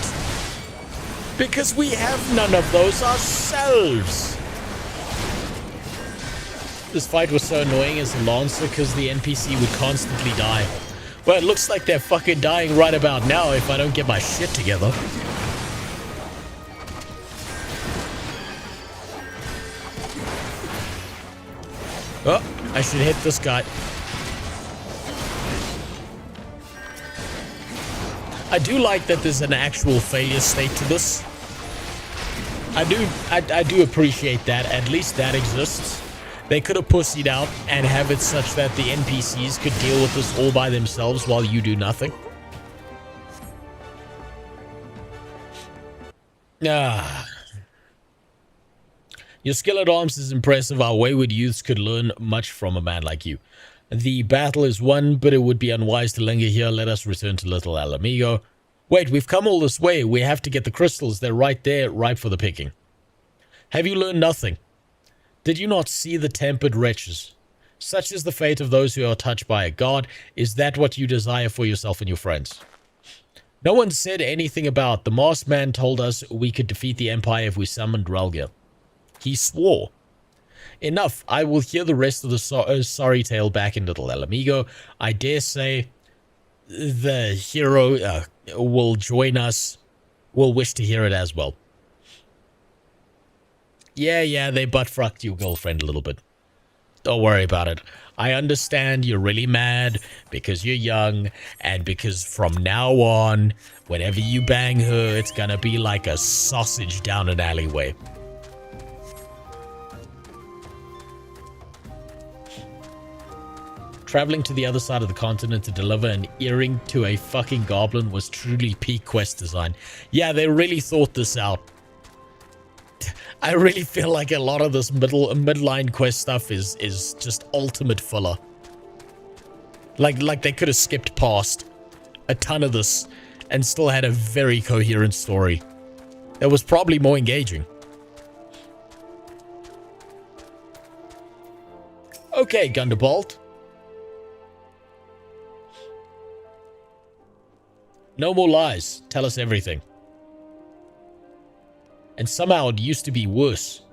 Because we have none of those ourselves." This fight was so annoying as a Lancer because the NPC would constantly die. Well, it looks like they're fucking dying right about now if I don't get my shit together. Oh, I should hit this guy. I do like that there's an actual failure state to this. I do appreciate that. At least that exists. They could have pussied out and have it such that the NPCs could deal with this all by themselves while you do nothing. Ah. Your skill at arms is impressive. Our wayward youths could learn much from a man like you. The battle is won, but it would be unwise to linger here. Let us return to Little Alamigo. Wait, we've come all this way. We have to get the crystals. They're right there, ripe for the picking. Have you learned nothing? Did you not see the tempered wretches? Such is the fate of those who are touched by a god. Is that what you desire for yourself and your friends? No one said anything about the masked man told us we could defeat the Empire if we summoned Relgia. He swore. Enough. I will hear the rest of the sorry tale back in Little Alamigo. I dare say the hero will join us. Will wish to hear it as well. Yeah, they butt-fucked your girlfriend a little bit. Don't worry about it. I understand you're really mad because you're young and because from now on, whenever you bang her, it's gonna be like a sausage down an alleyway. Traveling to the other side of the continent to deliver an earring to a fucking goblin was truly peak quest design. Yeah, they really thought this out. I really feel like a lot of this midline quest stuff is just ultimate filler. Like they could have skipped past a ton of this and still had a very coherent story that was probably more engaging. Okay, Gunderbolt. No more lies. Tell us everything. And somehow it used to be worse.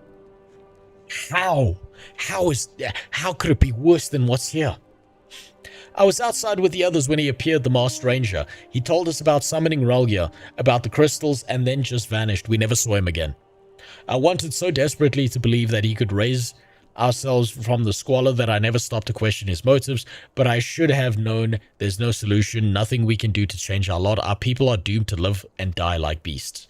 How? How could it be worse than what's here? I was outside with the others when he appeared, the masked ranger. He told us about summoning Relgia, about the crystals, and then just vanished. We never saw him again. I wanted so desperately to believe that he could raise ourselves from the squalor that I never stopped to question his motives, but I should have known there's no solution, nothing we can do to change our lot. Our people are doomed to live and die like beasts.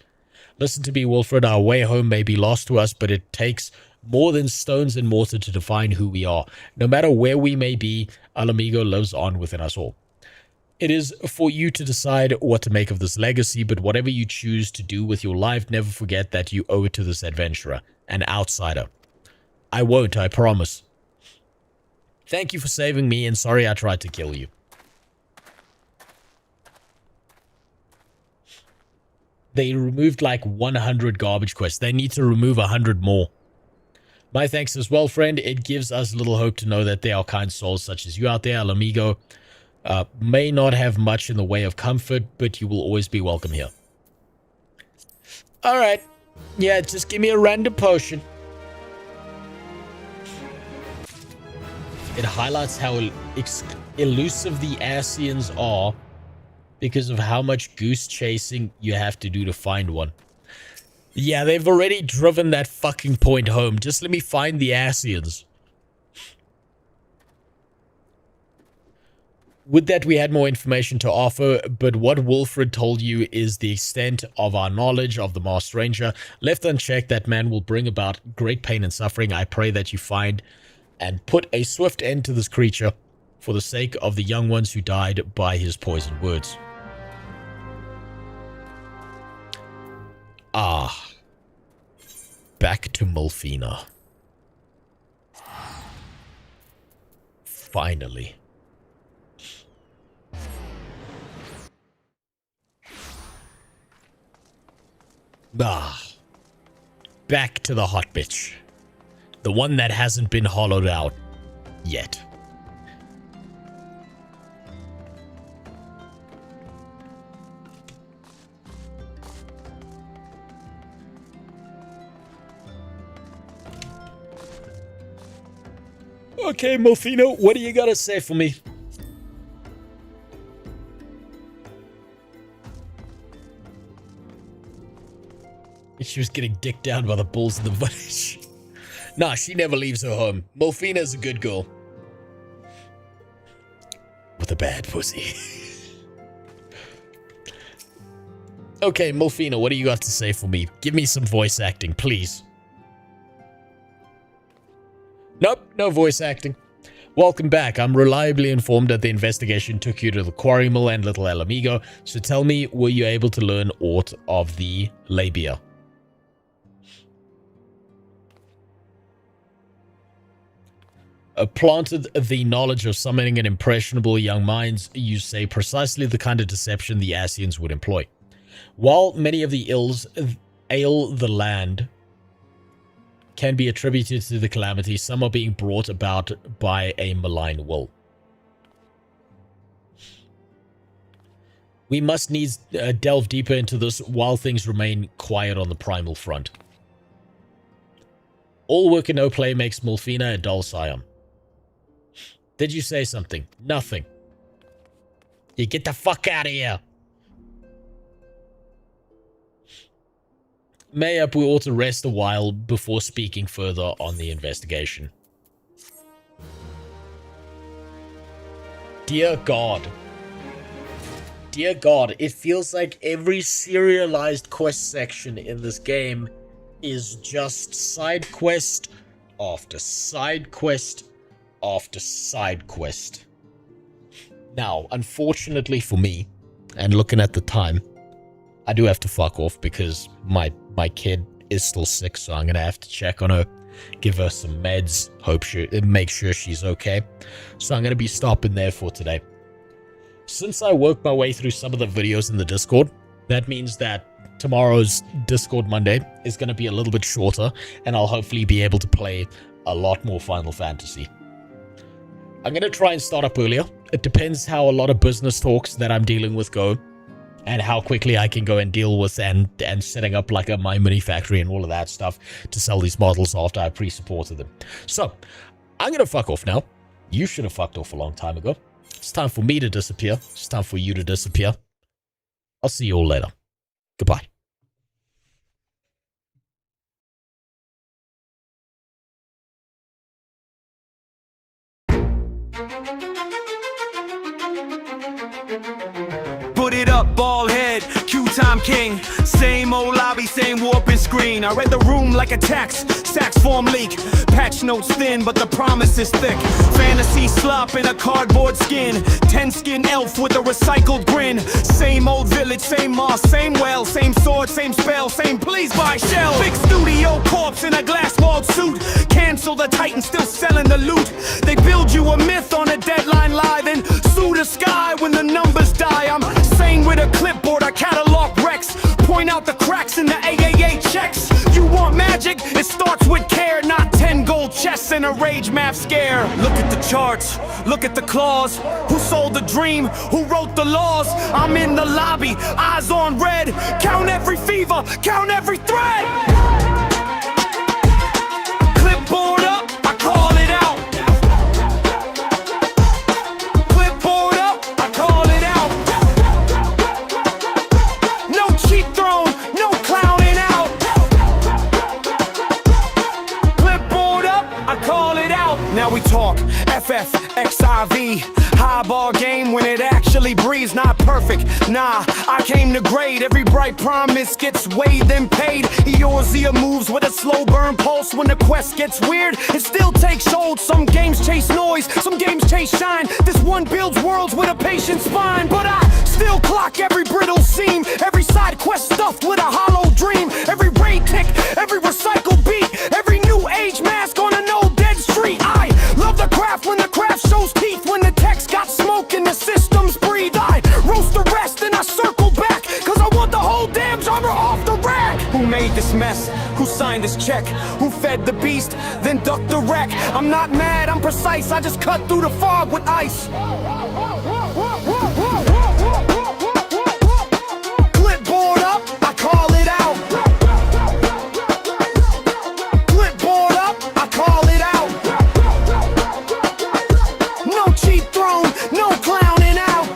Listen to me, Wilfred, our way home may be lost to us, but it takes more than stones and mortar to define who we are. No matter where we may be, Alamigo lives on within us all. It is for you to decide what to make of this legacy, but whatever you choose to do with your life, never forget that you owe it to this adventurer, an outsider. I won't, I promise. Thank you for saving me, and sorry I tried to kill you. They removed like 100 garbage quests. They need to remove 100 more. My thanks as well, friend. It gives us little hope to know that there are kind souls such as you out there. Alamigo may not have much in the way of comfort, but you will always be welcome here. Alright. Yeah, just give me a random potion. It highlights how elusive the Asians are because of how much goose chasing you have to do to find one. Yeah, they've already driven that fucking point home. Just let me find the Asians. Would that we had more information to offer, but what Wilfred told you is the extent of our knowledge of the Masked Ranger. Left unchecked, that man will bring about great pain and suffering. I pray that you find and put a swift end to this creature for the sake of the young ones who died by his poisoned words. Ah. Back to Mulfina. Finally. Ah. Back to the hot bitch. The one that hasn't been hollowed out yet. Okay, Mulfino, what do you gotta say for me? She was getting dicked down by the bulls in the village. Nah, she never leaves her home. Mulfina's a good girl. With a bad pussy. Okay, Mulfina, what do you got to say for me? Give me some voice acting, please. Nope, no voice acting. Welcome back. I'm reliably informed that the investigation took you to the quarry mill and Little Alamigo, so tell me, were you able to learn aught of the labia? planted the knowledge of summoning an impressionable young minds, you say precisely the kind of deception the Asians would employ. While many of the ills ail the land can be attributed to the calamity, some are being brought about by a malign will. We must needs delve deeper into this while things remain quiet on the primal front. All work and no play makes Mulfina a dull scion. Did you say something? Nothing. You get the fuck out of here. Mayhap we ought to rest a while before speaking further on the investigation. Dear God. Dear God, it feels like every serialized quest section in this game is just side quest after side quest after side quest. Now, unfortunately for me, and looking at the time, I do have to fuck off because my kid is still sick, so I'm gonna have to check on her, give her some meds, make sure she's okay. So I'm gonna be stopping there for today. Since I worked my way through some of the videos in the Discord, that means that tomorrow's Discord Monday is going to be a little bit shorter, and I'll hopefully be able to play a lot more Final Fantasy. I'm going to try and start up earlier. It depends how a lot of business talks that I'm dealing with go, and how quickly I can go and deal with and setting up like my mini factory and all of that stuff to sell these models after I pre-supported them. So, I'm going to fuck off now. You should have fucked off a long time ago. It's time for me to disappear. It's time for you to disappear. I'll see you all later. Goodbye. Put it up, bald head, Q-time king. Same old lobby, same warping screen. I read the room like a text, stacks form leak. Patch notes thin, but the promise is thick. Fantasy slop in a cardboard skin. 10-skin elf with a recycled grin. Same old village, same moss, same well. Same sword, same spell, same please buy shell. Big studio corpse in a glass-walled suit. Cancel the titan, still selling the loot. They build you a myth on a deadline lie, then sue the sky when the numbers die. I'm saying with a clipboard, I catalog Rex. Point out the cracks in the AAA checks. You want magic? It starts with care, not 10 gold chests and a rage map scare. Look at the charts, look at the clause. Who sold the dream? Who wrote the laws? I'm in the lobby, eyes on red. Count every fever, count every thread. Clipboard up, I call it out. Clipboard up, I call it out. No cheat throne, no clowning out. Clipboard up, I call it out. Now we talk Ffxiv. High bar game when it actually breathes, not perfect. Nah, I came to grade. Every bright promise gets weighed then paid. Eorzea moves with a slow burn pulse. When the quest gets weird, it still takes hold. Some games chase noise, some games chase shine. This one builds worlds with a patient spine. But I still clock every brittle seam. Every side quest stuffed with a hollow dream. Every raid tick, every recycled beat. Every new age mask on an old dead street. I love the craft when the craft shows teeth. When the text got smoke and the systems breathe. I roast the rest and I circle back, cause I want the whole damn genre off the rack. Who made this mess? Who signed this check? Who fed the beast, then ducked the wreck? I'm not mad, I'm precise, I just cut through the fog with ice. Clipboard up, I call it out. Clipboard up, I call it out. No cheat throne, no clowning out.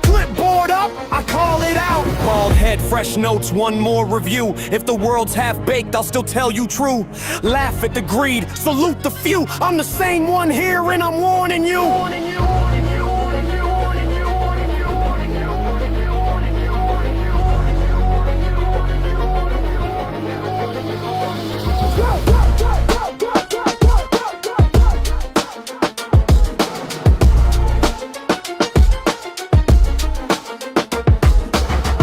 Clipboard up, I call it out. Bald head, fresh notes, one more review. If the world's half-baked, I'll still tell you true. Laugh at the greed, salute the few. I'm the same one here and I'm warning you.